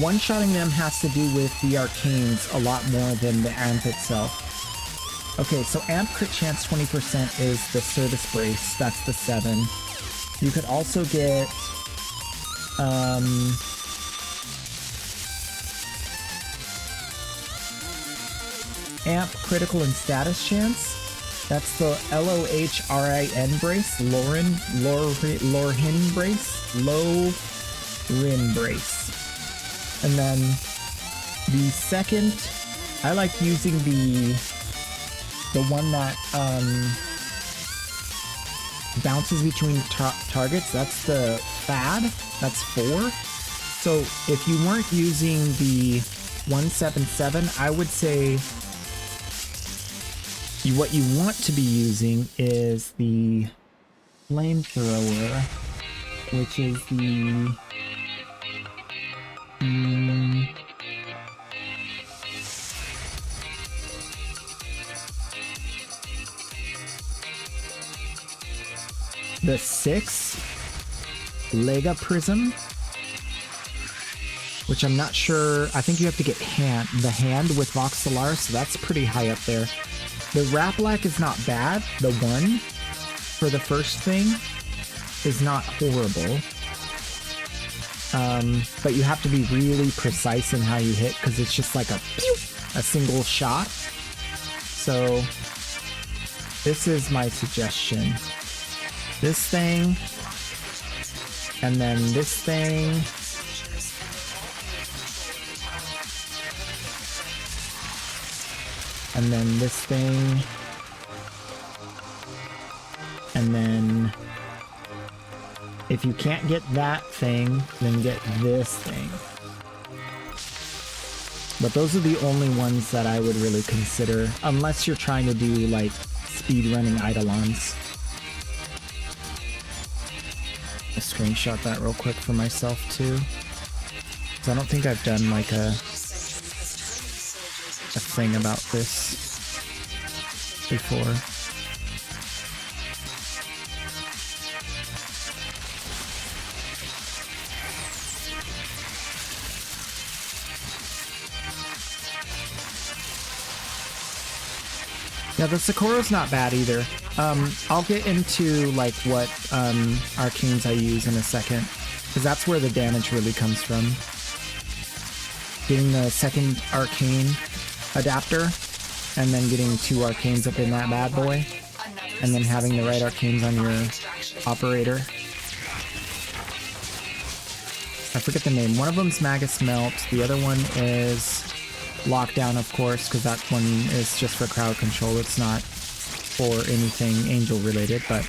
One-shotting them has to do with the arcanes a lot more than the amp itself. Okay, so amp crit chance 20% is the service brace. That's the 7. You could also get amp critical and status chance. That's the LOHRIN brace, Laurin brace, Lorin brace. And then the second, I like using the one that bounces between targets. That's the FAD. That's 4. So if you weren't using the 177, I would say what you want to be using is the flamethrower, which is the the 6 Lega Prism, which I'm not sure. I think you have to get the hand with Vox Solar, so that's pretty high up there. The wrap black is not bad. The one for the first thing is not horrible. But you have to be really precise in how you hit because it's just like a single shot. So this is my suggestion. This thing, and then this thing, and then this thing, and then if you can't get that thing, then get this thing. But those are the only ones that I would really consider, unless you're trying to do like speedrunning Eidolons. I'll screenshot that real quick for myself too. Because I don't think I've done like a thing about this before. Yeah, the Socorro's not bad either. I'll get into like what arcanes I use in a second, because that's where the damage really comes from. Getting the second arcane adapter, and then getting 2 arcanes up in that bad boy, and then having the right arcanes on your operator. I forget the name. One of them's Magus Melt, the other one is Lockdown, of course, because that one is just for crowd control. It's not for anything angel related, but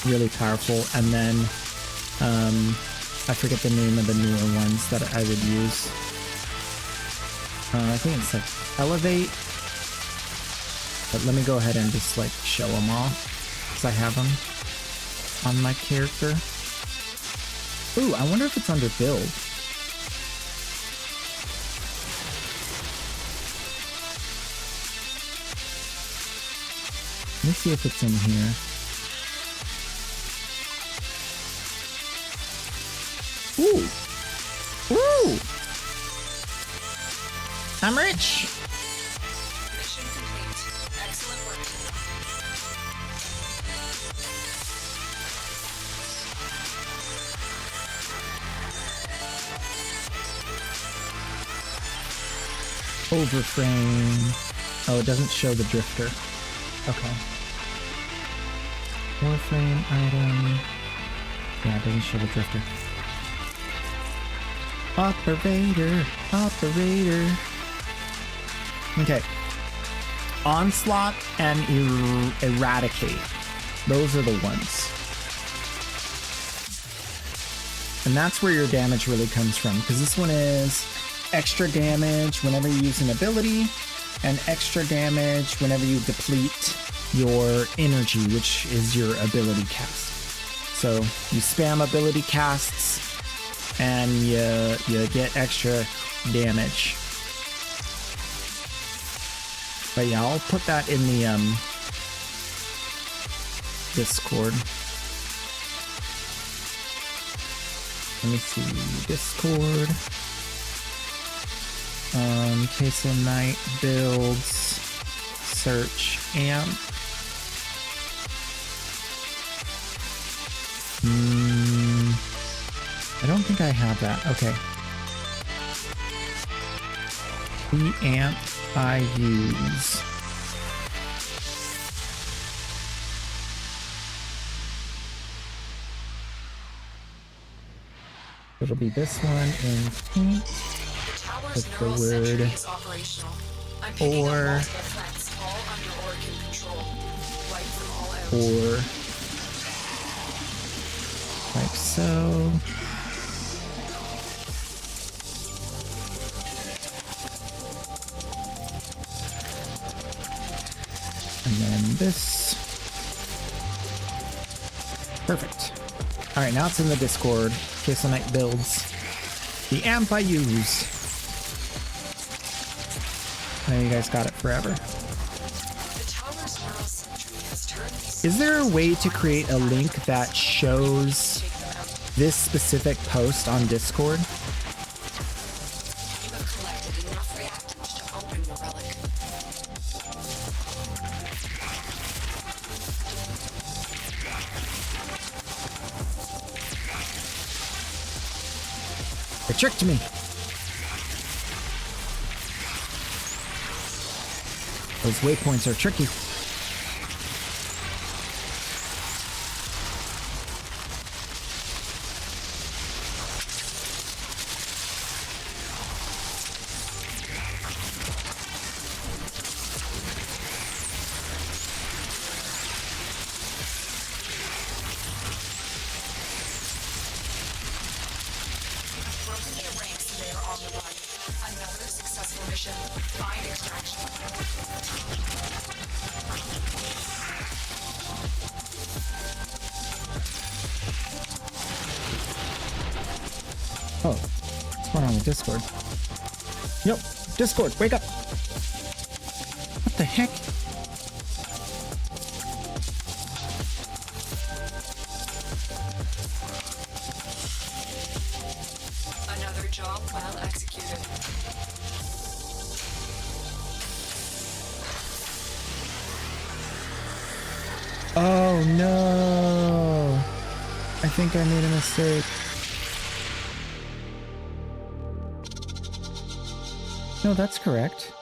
really powerful. And then I forget the name of the newer ones that I would use. I think it's like Elevate, but let me go ahead and just like show them all because I have them on my character. Ooh, I wonder if it's under build. Let me see if it's in here. Ooh! Ooh! I'm rich! Mission complete. Excellent work. Overframe. Oh, it doesn't show the drifter. Okay. Warframe item. Yeah, it doesn't show the drifter. Operator. Operator. Okay. Onslaught and Eradicate. Those are the ones. And that's where your damage really comes from, because this one is extra damage whenever you use an ability, and extra damage whenever you deplete your energy, which is your ability cast. So you spam ability casts and you get extra damage. But yeah, I'll put that in the Discord. Let me see, Discord. Queso Knight builds, search amp. I don't think I have that. Okay. The amp I use. It'll be this one in pink with the word or like so. And then this. Perfect. All right, now it's in the Discord. Queso Knight builds the amp I use. Now you guys got it forever. Is there a way to create a link that shows this specific post on Discord? They tricked me. Those waypoints are tricky. Another successful mission. Find extraction. Oh, what's going on with Discord? Yo, Discord, wake up! What the heck? Another job well executed. Oh no! I think I made a mistake. No, that's correct.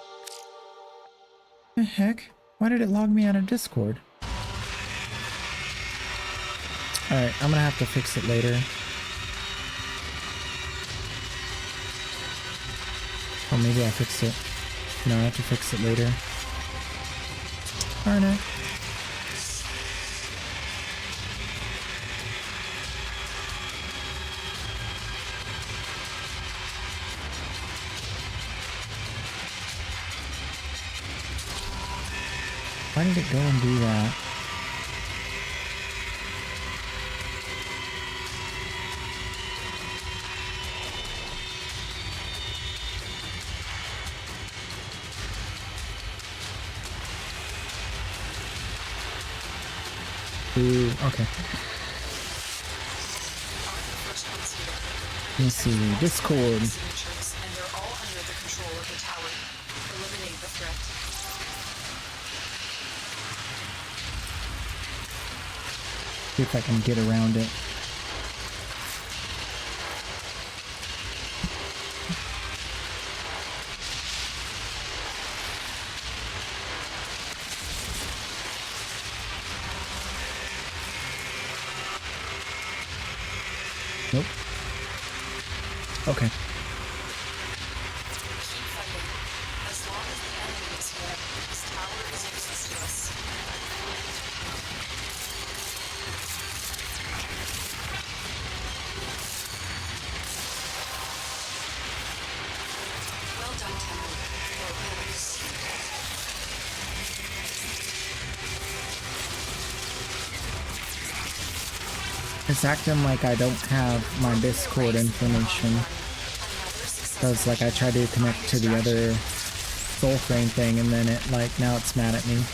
The heck? Why did it log me out of Discord? Alright, I'm gonna have to fix it later. Oh, maybe I fixed it. No, I have to fix it later. Darn it. Why did it go and do that? Ooh, okay. Let me see. Discord. And they're all under the control of the tower. Eliminate the threat. See if I can get around it. Nope. Okay. Keep fighting. As long as the enemy is here, this tower is useless to us. Well done, Temple. Your pillars. It's acting like I don't have my Discord information. Because like I tried to connect to the other Soulframe thing and then it like now it's mad at me.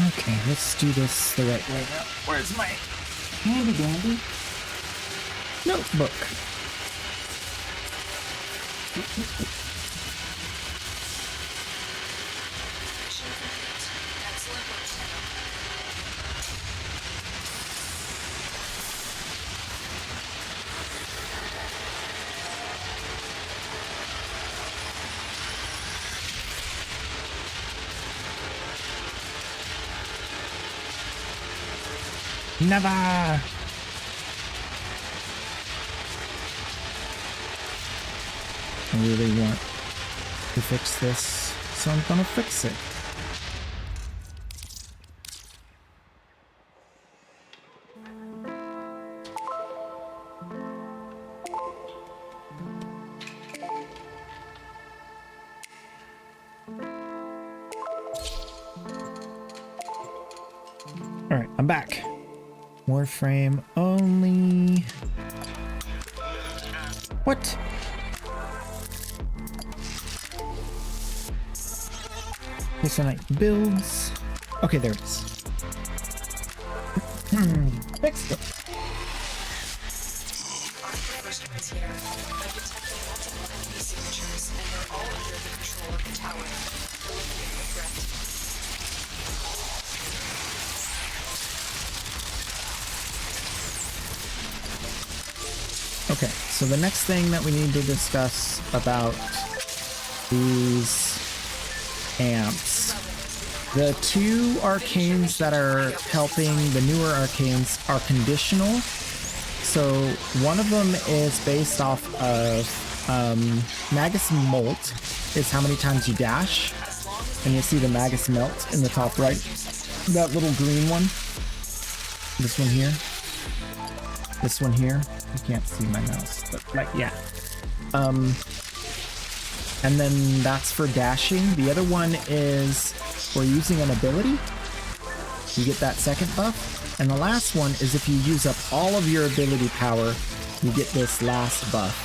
Okay, let's do this the right way now. Where's my handy dandy notebook? Mission complete. Excellent work, Temple. Never! I really want to fix this, so I'm gonna fix it. Alright, I'm back. Warframe only. What? Personality builds. Okay, there it is. Fixed it. Our first ones here. By detecting multiple NPCs Okay, so the next thing that we need to discuss about these amps. The two arcanes that are helping the newer arcanes are conditional. So one of them is based off of Magus Molt is how many times you dash. And you see the Magus Melt in the top right. That little green one. This one here. This one here. You can't see my mouse, but like, yeah. And then that's for dashing. The other one is for using an ability. You get that second buff. And the last one is if you use up all of your ability power, you get this last buff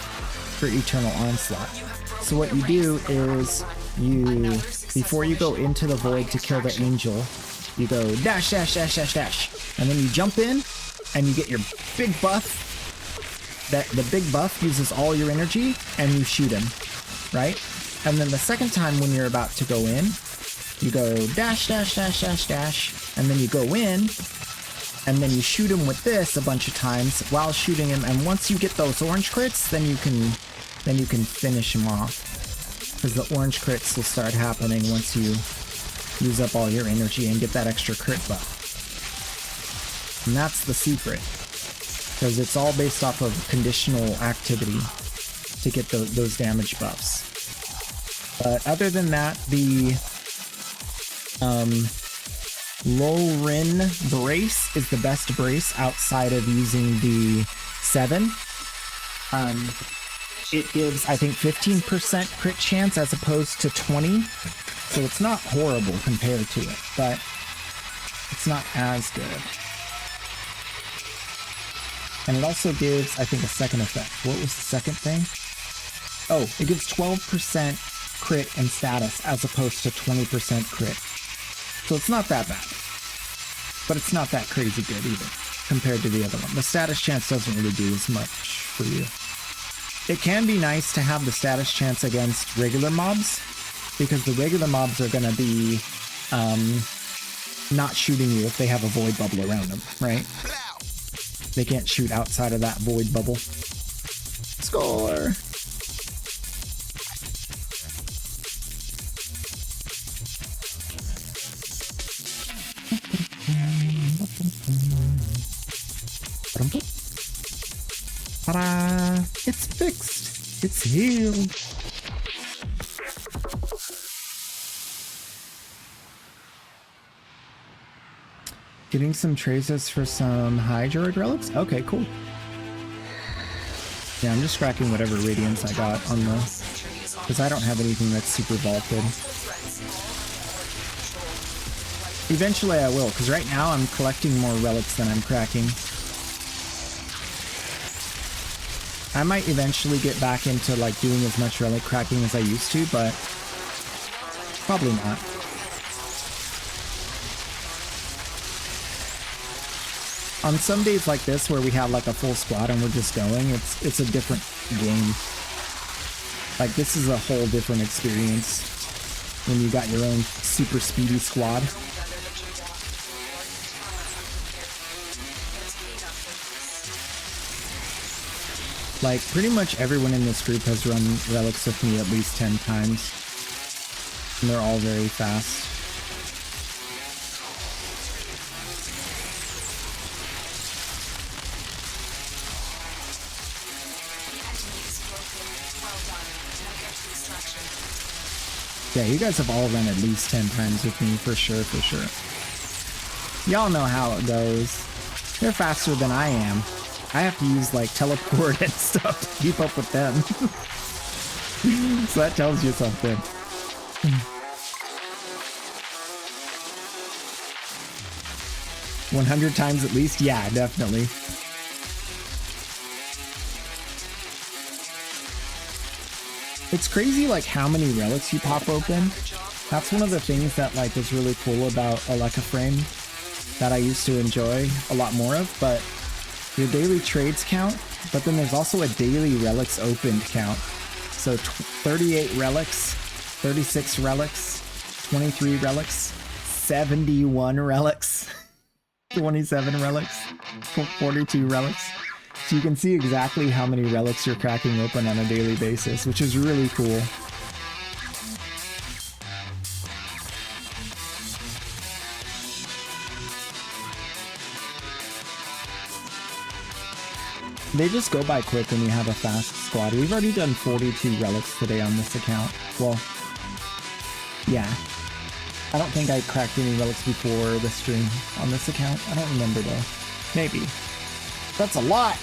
for Eternal Onslaught. So what you do is you, before you go into the void to kill the angel, you go dash, dash, dash, dash, dash. And then you jump in and you get your big buff. That the big buff uses all your energy and you shoot him, right? And then the second time when you're about to go in, you go dash, dash, dash, dash, dash, and then you go in, and then you shoot him with this a bunch of times while shooting him. And once you get those orange crits, then you can finish him off, because the orange crits will start happening once you use up all your energy and get that extra crit buff. And that's the secret, because it's all based off of conditional activity to get those damage buffs. But other than that, the Lorin brace is the best brace outside of using the 7. It gives, I think, 15% crit chance as opposed to 20. So it's not horrible compared to it, but it's not as good. And it also gives, I think, a second effect. What was the second thing? Oh, it gives 12% crit and status as opposed to 20% crit. So it's not that bad. But it's not that crazy good either, compared to the other one. The status chance doesn't really do as much for you. It can be nice to have the status chance against regular mobs, because the regular mobs are going to be not shooting you if they have a void bubble around them, right? They can't shoot outside of that void bubble. Score! Ta-da! It's fixed! It's healed! Getting some traces for some Hydroid relics? Okay, cool. Yeah, I'm just cracking whatever radiance I got on the... because I don't have anything that's super vaulted. Eventually I will, because right now I'm collecting more relics than I'm cracking. I might eventually get back into like doing as much relic cracking as I used to, but probably not. On some days like this where we have like a full squad and we're just going, it's a different game. Like this is a whole different experience when you got your own super speedy squad. Like, pretty much everyone in this group has run relics with me at least 10 times. And they're all very fast. Yeah, you guys have all run at least 10 times with me, for sure, for sure. Y'all know how it goes. They're faster than I am. I have to use like teleport and stuff to keep up with them. So that tells you something. 100 times at least? Yeah, definitely. It's crazy like how many relics you pop open. That's one of the things that like is really cool about Aleka Frame that I used to enjoy a lot more of, but your daily trades count, but then there's also a daily relics opened count. So 38 relics, 36 relics, 23 relics, 71 relics, 27 relics, 42 relics. So you can see exactly how many relics you're cracking open on a daily basis, which is really cool. They just go by quick when you have a fast squad. We've already done 42 relics today on this account. Well, yeah. I don't think I cracked any relics before the stream on this account. I don't remember though. Maybe. That's a lot!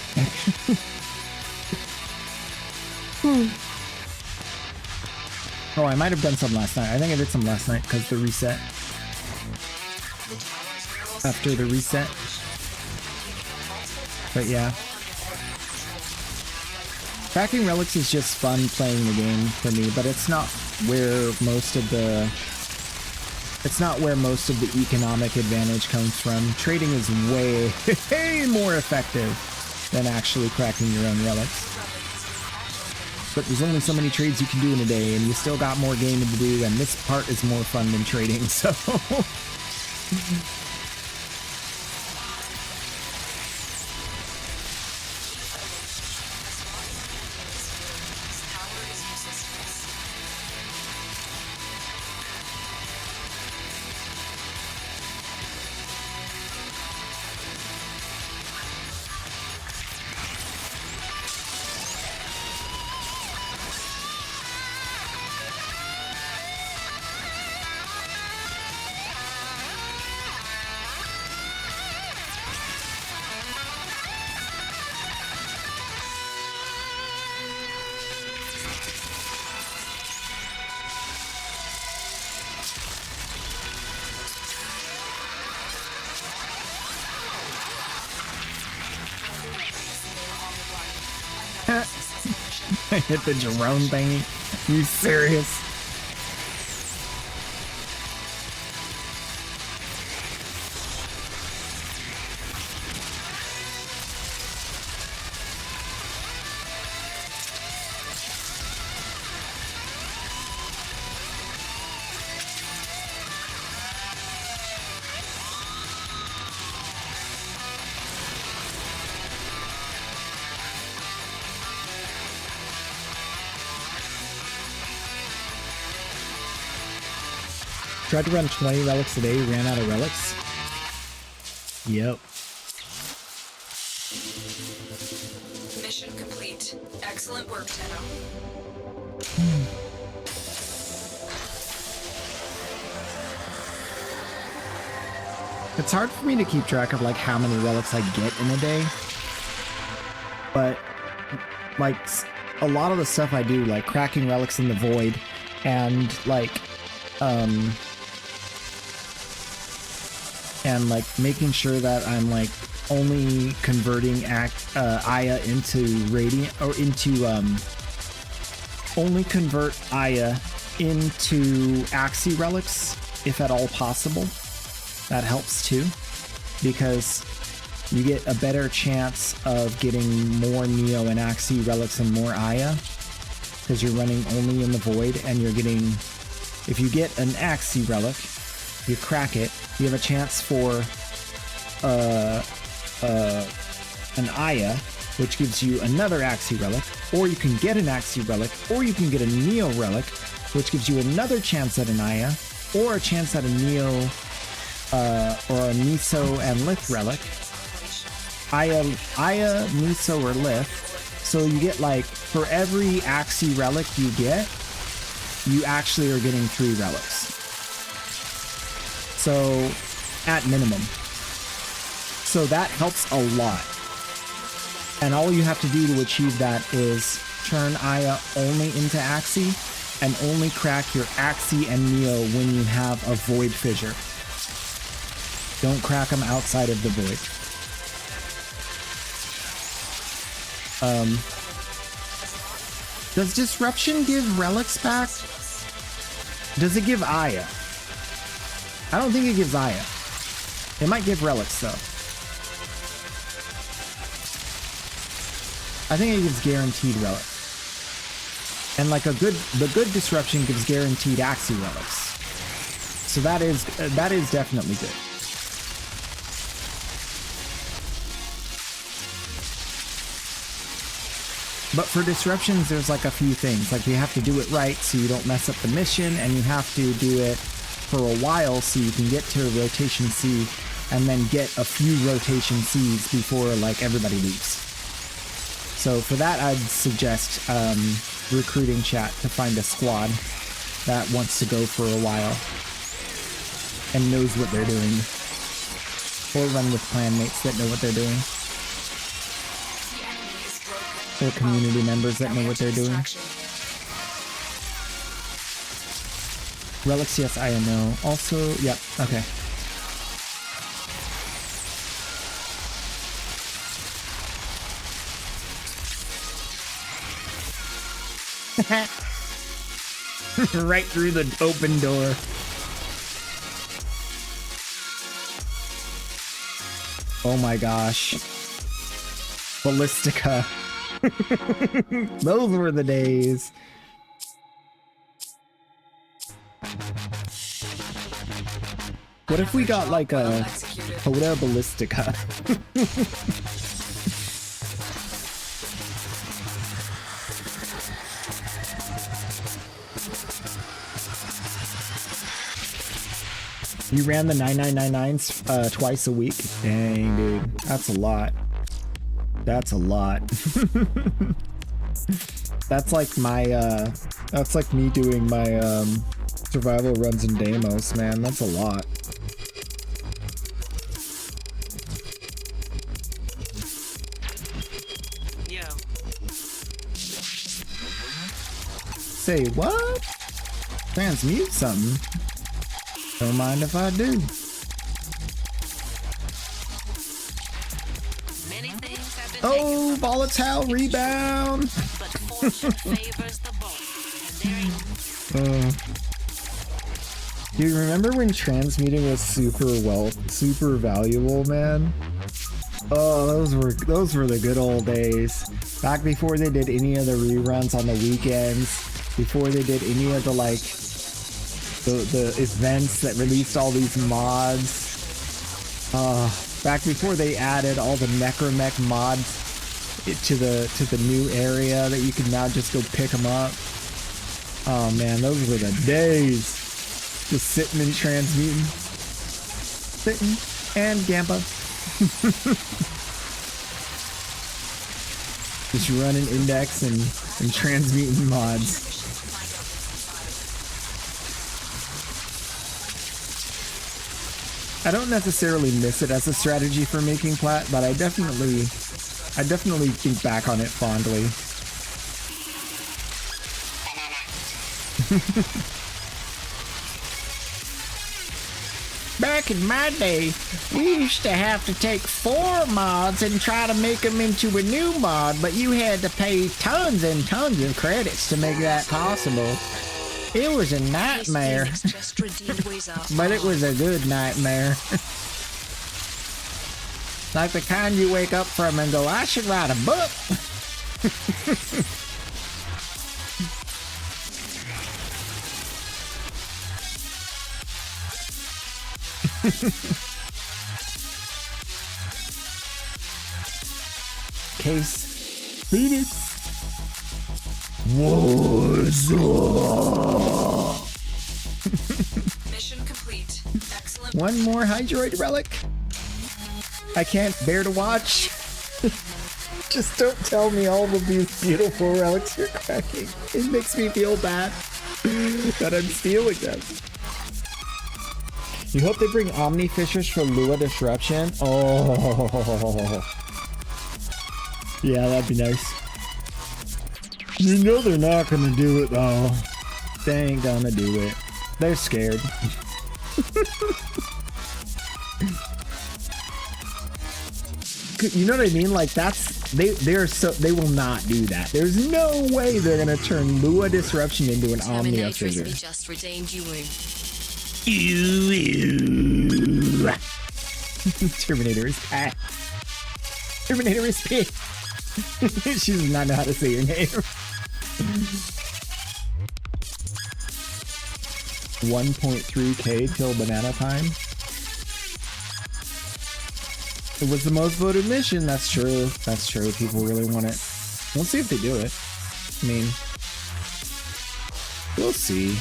Oh, I might have done some last night. I think I did some last night because the reset. After the reset. But yeah. Cracking relics is just fun playing the game for me, but it's not where most of the economic advantage comes from. Trading is way more effective than actually cracking your own relics. But there's only so many trades you can do in a day, and you still got more gaming to do, and this part is more fun than trading, so... I hit the drone thingy. You serious? Tried to run 20 relics a day, ran out of relics. Yep. Mission complete. Excellent work, Tenno. It's hard for me to keep track of like how many relics I get in a day. But like a lot of the stuff I do, like cracking relics in the void and like making sure that I'm like only converting Aya into radiant or into only convert Aya into Axii relics if at all possible. That helps too, because you get a better chance of getting more Neo and Axii relics and more Aya because you're running only in the void, and you're getting, if you get an Axii relic, you crack it, you have a chance for an Aya, which gives you another Axii relic, or you can get an Axii relic, or you can get a Neo relic, which gives you another chance at an Aya, or a chance at a Neo or a Miso and Lith relic. Aya, Miso, or Lith. So you get like, for every Axii relic you get, you actually are getting 3 relics. So, at minimum. So that helps a lot. And all you have to do to achieve that is turn Aya only into Axii, and only crack your Axii and Neo when you have a Void Fissure. Don't crack them outside of the Void. Does Disruption give relics back? Does it give Aya? I don't think it gives Aya. It might give relics though. I think it gives guaranteed relics. And like the good Disruption gives guaranteed Axii relics. So that is definitely good. But for disruptions, there's like a few things. Like you have to do it right so you don't mess up the mission, and you have to do it for a while so you can get to a rotation C and then get a few rotation Cs before like everybody leaves. So for that, I'd suggest recruiting chat to find a squad that wants to go for a while and knows what they're doing. Or run with clan mates that know what they're doing. Or community members that know what they're doing. Relics, yes, I know. Also, yep, okay. Right through the open door. Oh my gosh. Ballistica. Those were the days. What if we got like a Hoda Ballistica? You ran the 9999s twice a week? Dang, dude. That's a lot. That's a lot. That's like my, that's like me doing my, survival runs in Deimos, man. That's a lot. Yo. Say what? Transmute something? Don't mind if I do. Oh, volatile rebound. Dude, remember when transmuting was super valuable, man? Oh, those were the good old days. Back before they did any of the reruns on the weekends, before they did any of the like the events that released all these mods. Back before they added all the Necromech mods to the new area that you can now just go pick them up. Oh man, those were the days. Just sitting and transmuting. Sitting and Gampa. Just running index and transmuting mods. I don't necessarily miss it as a strategy for making plat, but I definitely think back on it fondly. Back in my day, we used to have to take 4 mods and try to make them into a new mod, but you had to pay tons and tons of credits to make that possible. It was a nightmare, but it was a good nightmare. Like the kind you wake up from and go, I should write a book. Case Phoenix Warsaw. Mission complete. Excellent. One more Hydroid relic. I can't bear to watch. Just don't tell me all of these beautiful relics you're cracking. It makes me feel bad that I'm stealing them. You hope they bring Omni Fishers for Lua Disruption? Oh. Yeah, that'd be nice. You know they're not gonna do it though. They ain't gonna do it. They're scared. You know what I mean? Like they will not do that. There's no way they're gonna turn Lua Disruption into an Omnia figure. Just redeemed you. Terminator is back. Terminator is back. She does not know how to say your name. 1.3k till banana time. It was the most voted mission. That's true. That's true. People really want it. We'll see if they do it. I mean, we'll see.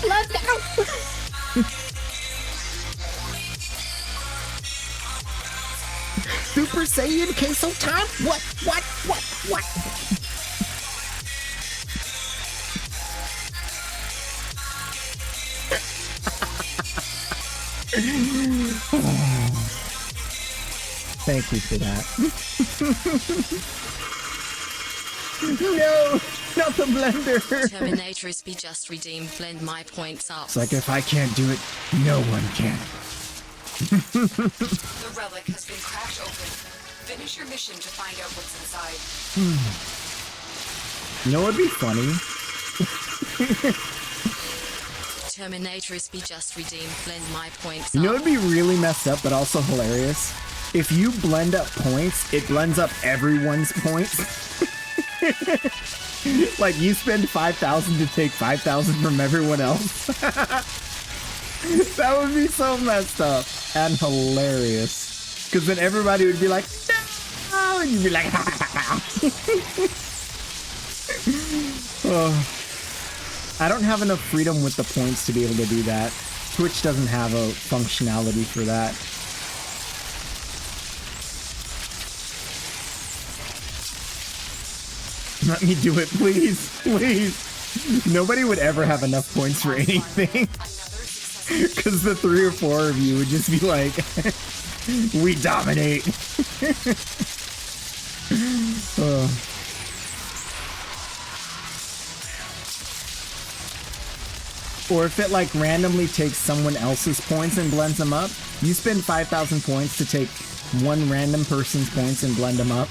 Let go. Super Saiyan queso time? What? Thank you for that. No, not the blender. Terminatrix be just redeemed. Blend my points up. It's like if I can't do it, no one can. The relic has been cracked open. Finish your mission to find out what's inside. You know what'd be funny? Terminatrix be just redeemed. Blend my points You know up. what'd be really messed up, but also hilarious? If you blend up points, it blends up everyone's points. Like you spend 5,000 to take 5,000 from everyone else. That would be so messed up and hilarious. Because then everybody would be like, no! And you'd be like, oh. I don't have enough freedom with the points to be able to do that. Twitch doesn't have a functionality for that. Let me do it, please. Please. Nobody would ever have enough points for anything. Because the 3 or 4 of you would just be like, we dominate. Oh. Or if it like randomly takes someone else's points and blends them up, you spend 5,000 points to take one random person's points and blend them up.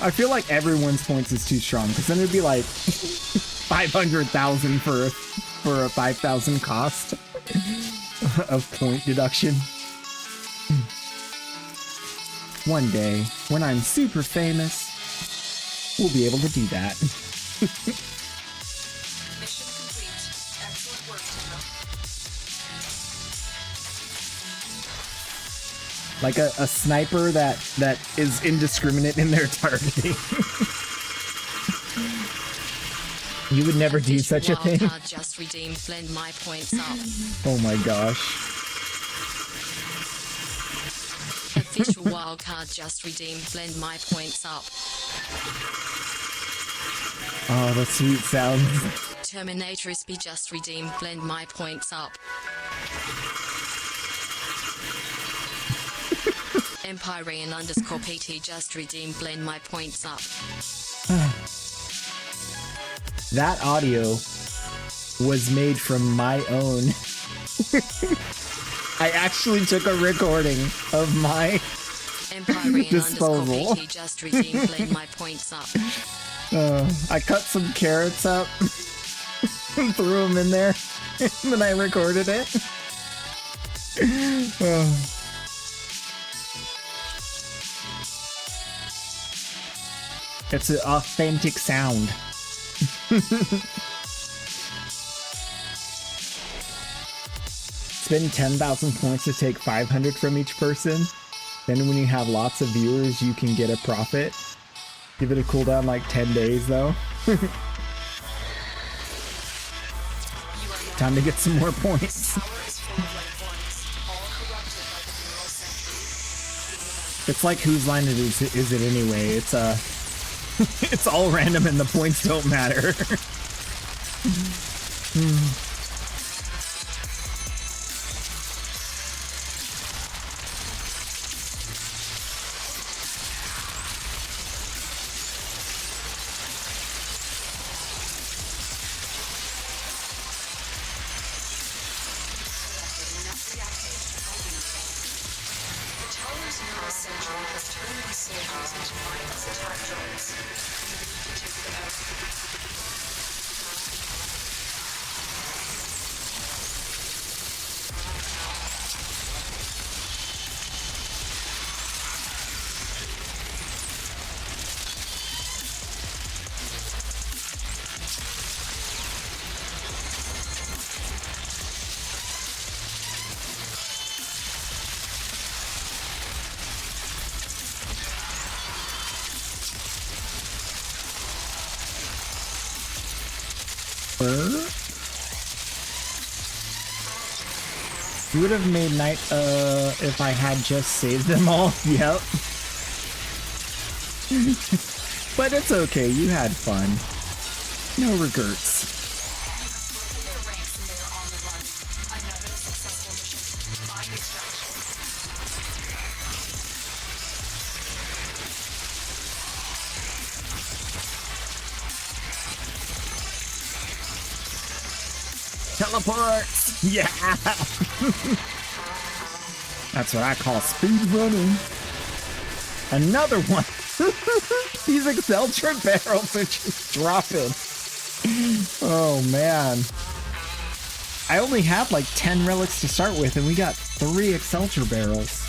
I feel like everyone's points is too strong, because then it'd be like 500,000 for a 5,000 cost of point deduction. One day, when I'm super famous, we'll be able to do that. Mission complete. Excellent work, Timo. Like a sniper that is indiscriminate in their targeting. You would never do such a thing. Wildcard just redeemed. Blend my points up. Oh my gosh. Official wildcard just redeemed. Blend my points up. Oh, the sweet sounds. Terminatrix be just redeemed. Blend my points up. Empyrean _ PT just redeemed. Blend my points up. That audio was made from my own. I actually took a recording of my Empyrean disposal. _ PT just redeemed. Blend my points up. I cut some carrots up and threw them in there, and then I recorded it. It's an authentic sound. Spend 10,000 points to take 500 from each person. Then when you have lots of viewers, you can get a profit. Give it a cooldown like 10 days though. Time to get some more points. It's like whose line is it anyway? It's it's all random and the points don't matter. The tower's nervous central has turned these soldiers into mindless attack drones. We need to take them out. You would have made night if I had just saved them all. Yep. But it's okay, you had fun. No regrets. Teleports! Yeah! That's what I call speed running. Another one! These Exceltra barrels are just dropping. Oh man. I only had like 10 relics to start with and we got 3 Exceltra barrels.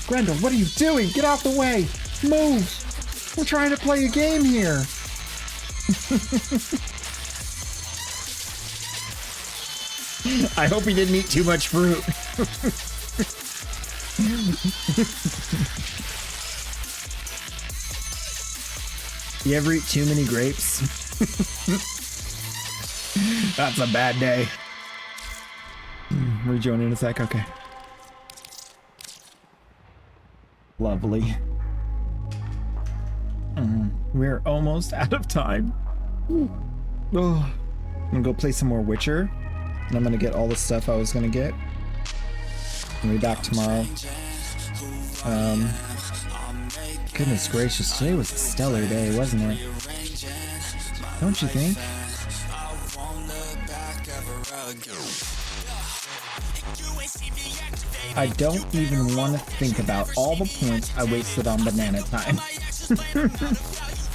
Grendel, what are you doing? Get out the way! Move! We're trying to play a game here! I hope he didn't eat too much fruit. You ever eat too many grapes? That's a bad day. Rejoin in a sec, okay. Lovely. We're almost out of time. Oh, I'm gonna go play some more Witcher. And I'm gonna get all the stuff I was gonna get. I'll be back tomorrow. Goodness gracious, today was a stellar day, wasn't it? Don't you think? I don't even want to think about all the points I wasted on banana time.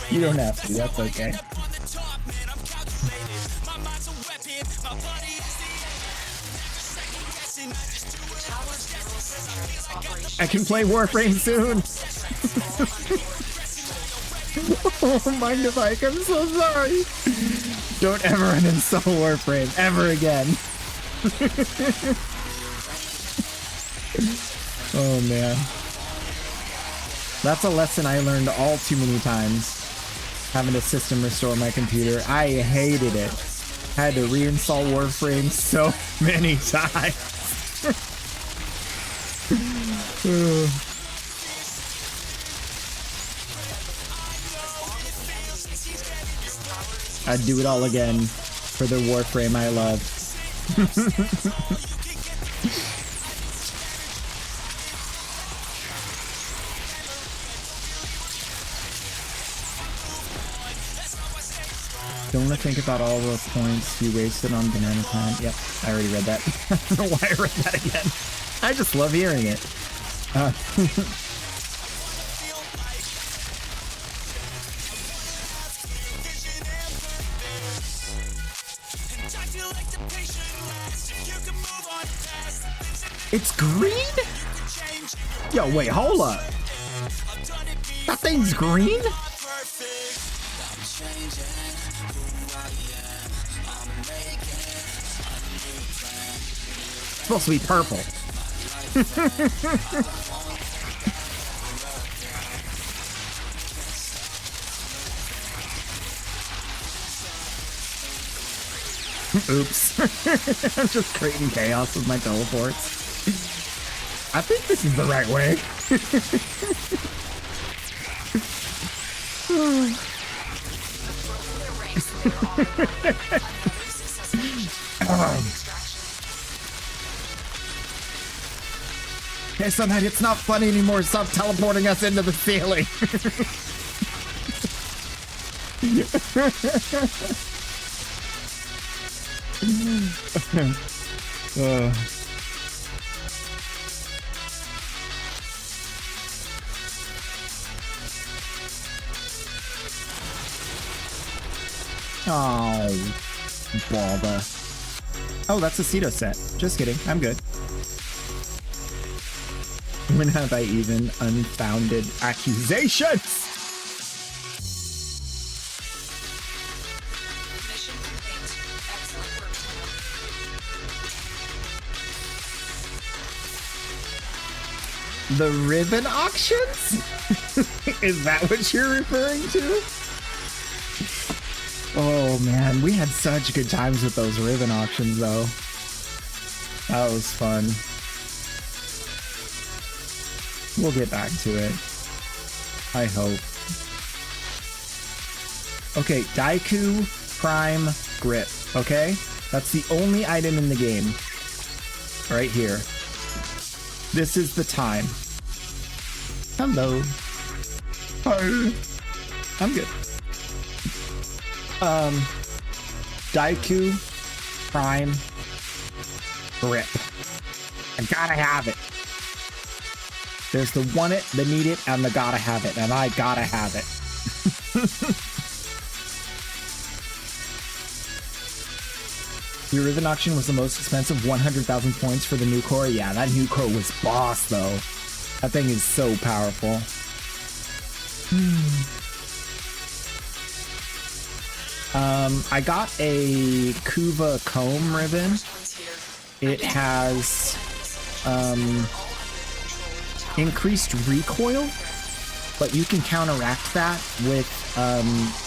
You don't have to, that's okay. I can play Warframe soon! Oh, mind if I'm so sorry! Don't ever uninstall Warframe, ever again! Oh man. That's a lesson I learned all too many times. Having to system restore my computer. I hated it. Had to reinstall Warframe so many times. I'd do it all again for the Warframe I love. Don't want to think about all the points you wasted on banana time. Yep, I already read that. I don't know why I read that again. I just love hearing it. It's green? Yo, wait, hold up. That thing's green? It's supposed to be purple. Oops. I'm just creating chaos with my teleports. I think this is the right way. Okay, so that it's not funny anymore. Stop teleporting us into the ceiling. Oh, bother. Oh, that's a Cedo set. Just kidding. I'm good. When have I even unfounded accusations? Mission complete. Excellent work. The ribbon auctions? Is that what you're referring to? Oh man, we had such good times with those ribbon auctions though. That was fun. We'll get back to it. I hope. Okay, Daiku Prime Grip, okay? That's the only item in the game. Right here. This is the time. Hello. Hi. I'm good. Daiku Prime Grip. I gotta have it. There's the want it, the need it, and the gotta have it, and I gotta have it. The Riven auction was the most expensive, 100,000 points for the new core. Yeah, that new core was boss, though. That thing is so powerful. I got a Kuva comb ribbon. It has increased recoil, but you can counteract that with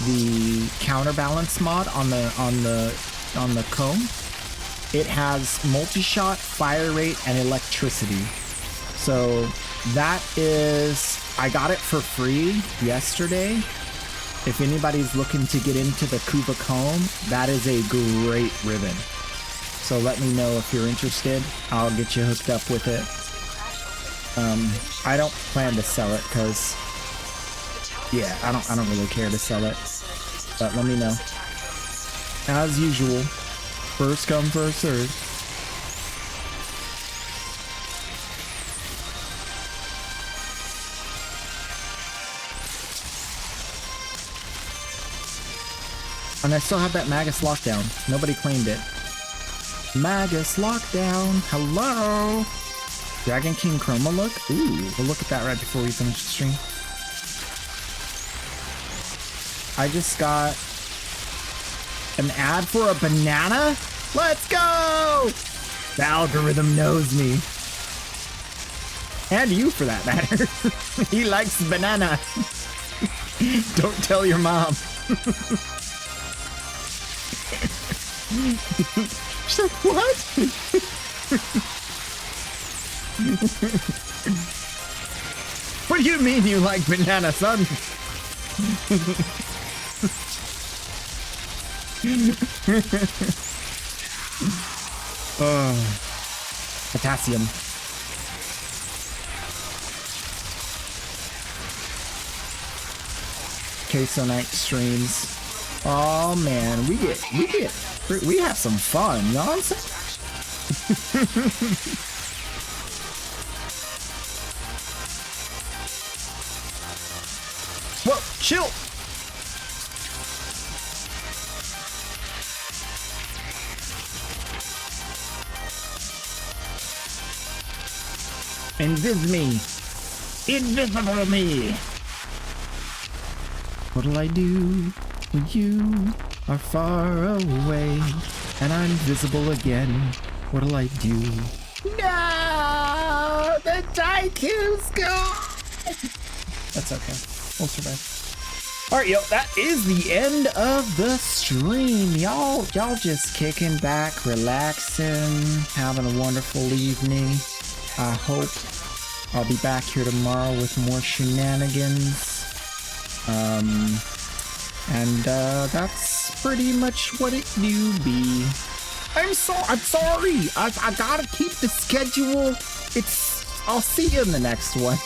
the counterbalance mod on the comb. It has multi-shot, fire rate, and electricity. So that is, I got it for free yesterday. If anybody's looking to get into the Kuva comb, that is a great ribbon. So let me know if you're interested. I'll get you hooked up with it. I don't plan to sell it because, yeah, I don't really care to sell it. But let me know. As usual, first come, first serve. And I still have that Magus lockdown. Nobody claimed it. Magus lockdown. Hello. Dragon King Chroma look. Ooh, we'll look at that right before we finish the stream. I just got an ad for a banana. Let's go. The algorithm knows me. And you, for that matter. He likes banana. Don't tell your mom. She's like, what? What do you mean you like banana, son? Potassium. Queso night streams. Oh man, we have some fun, you know what I'm saying? Whoa, chill! Invis me! Invisible me! What'll I do when you are far away and I'm visible again? What'll I do? No! The Daiku's gone! That's okay. We'll survive. Alright, yo, that is the end of the stream. Y'all just kicking back, relaxing, having a wonderful evening. I hope I'll be back here tomorrow with more shenanigans. That's pretty much what it do be. I'm sorry. I gotta keep the schedule. I'll see you in the next one.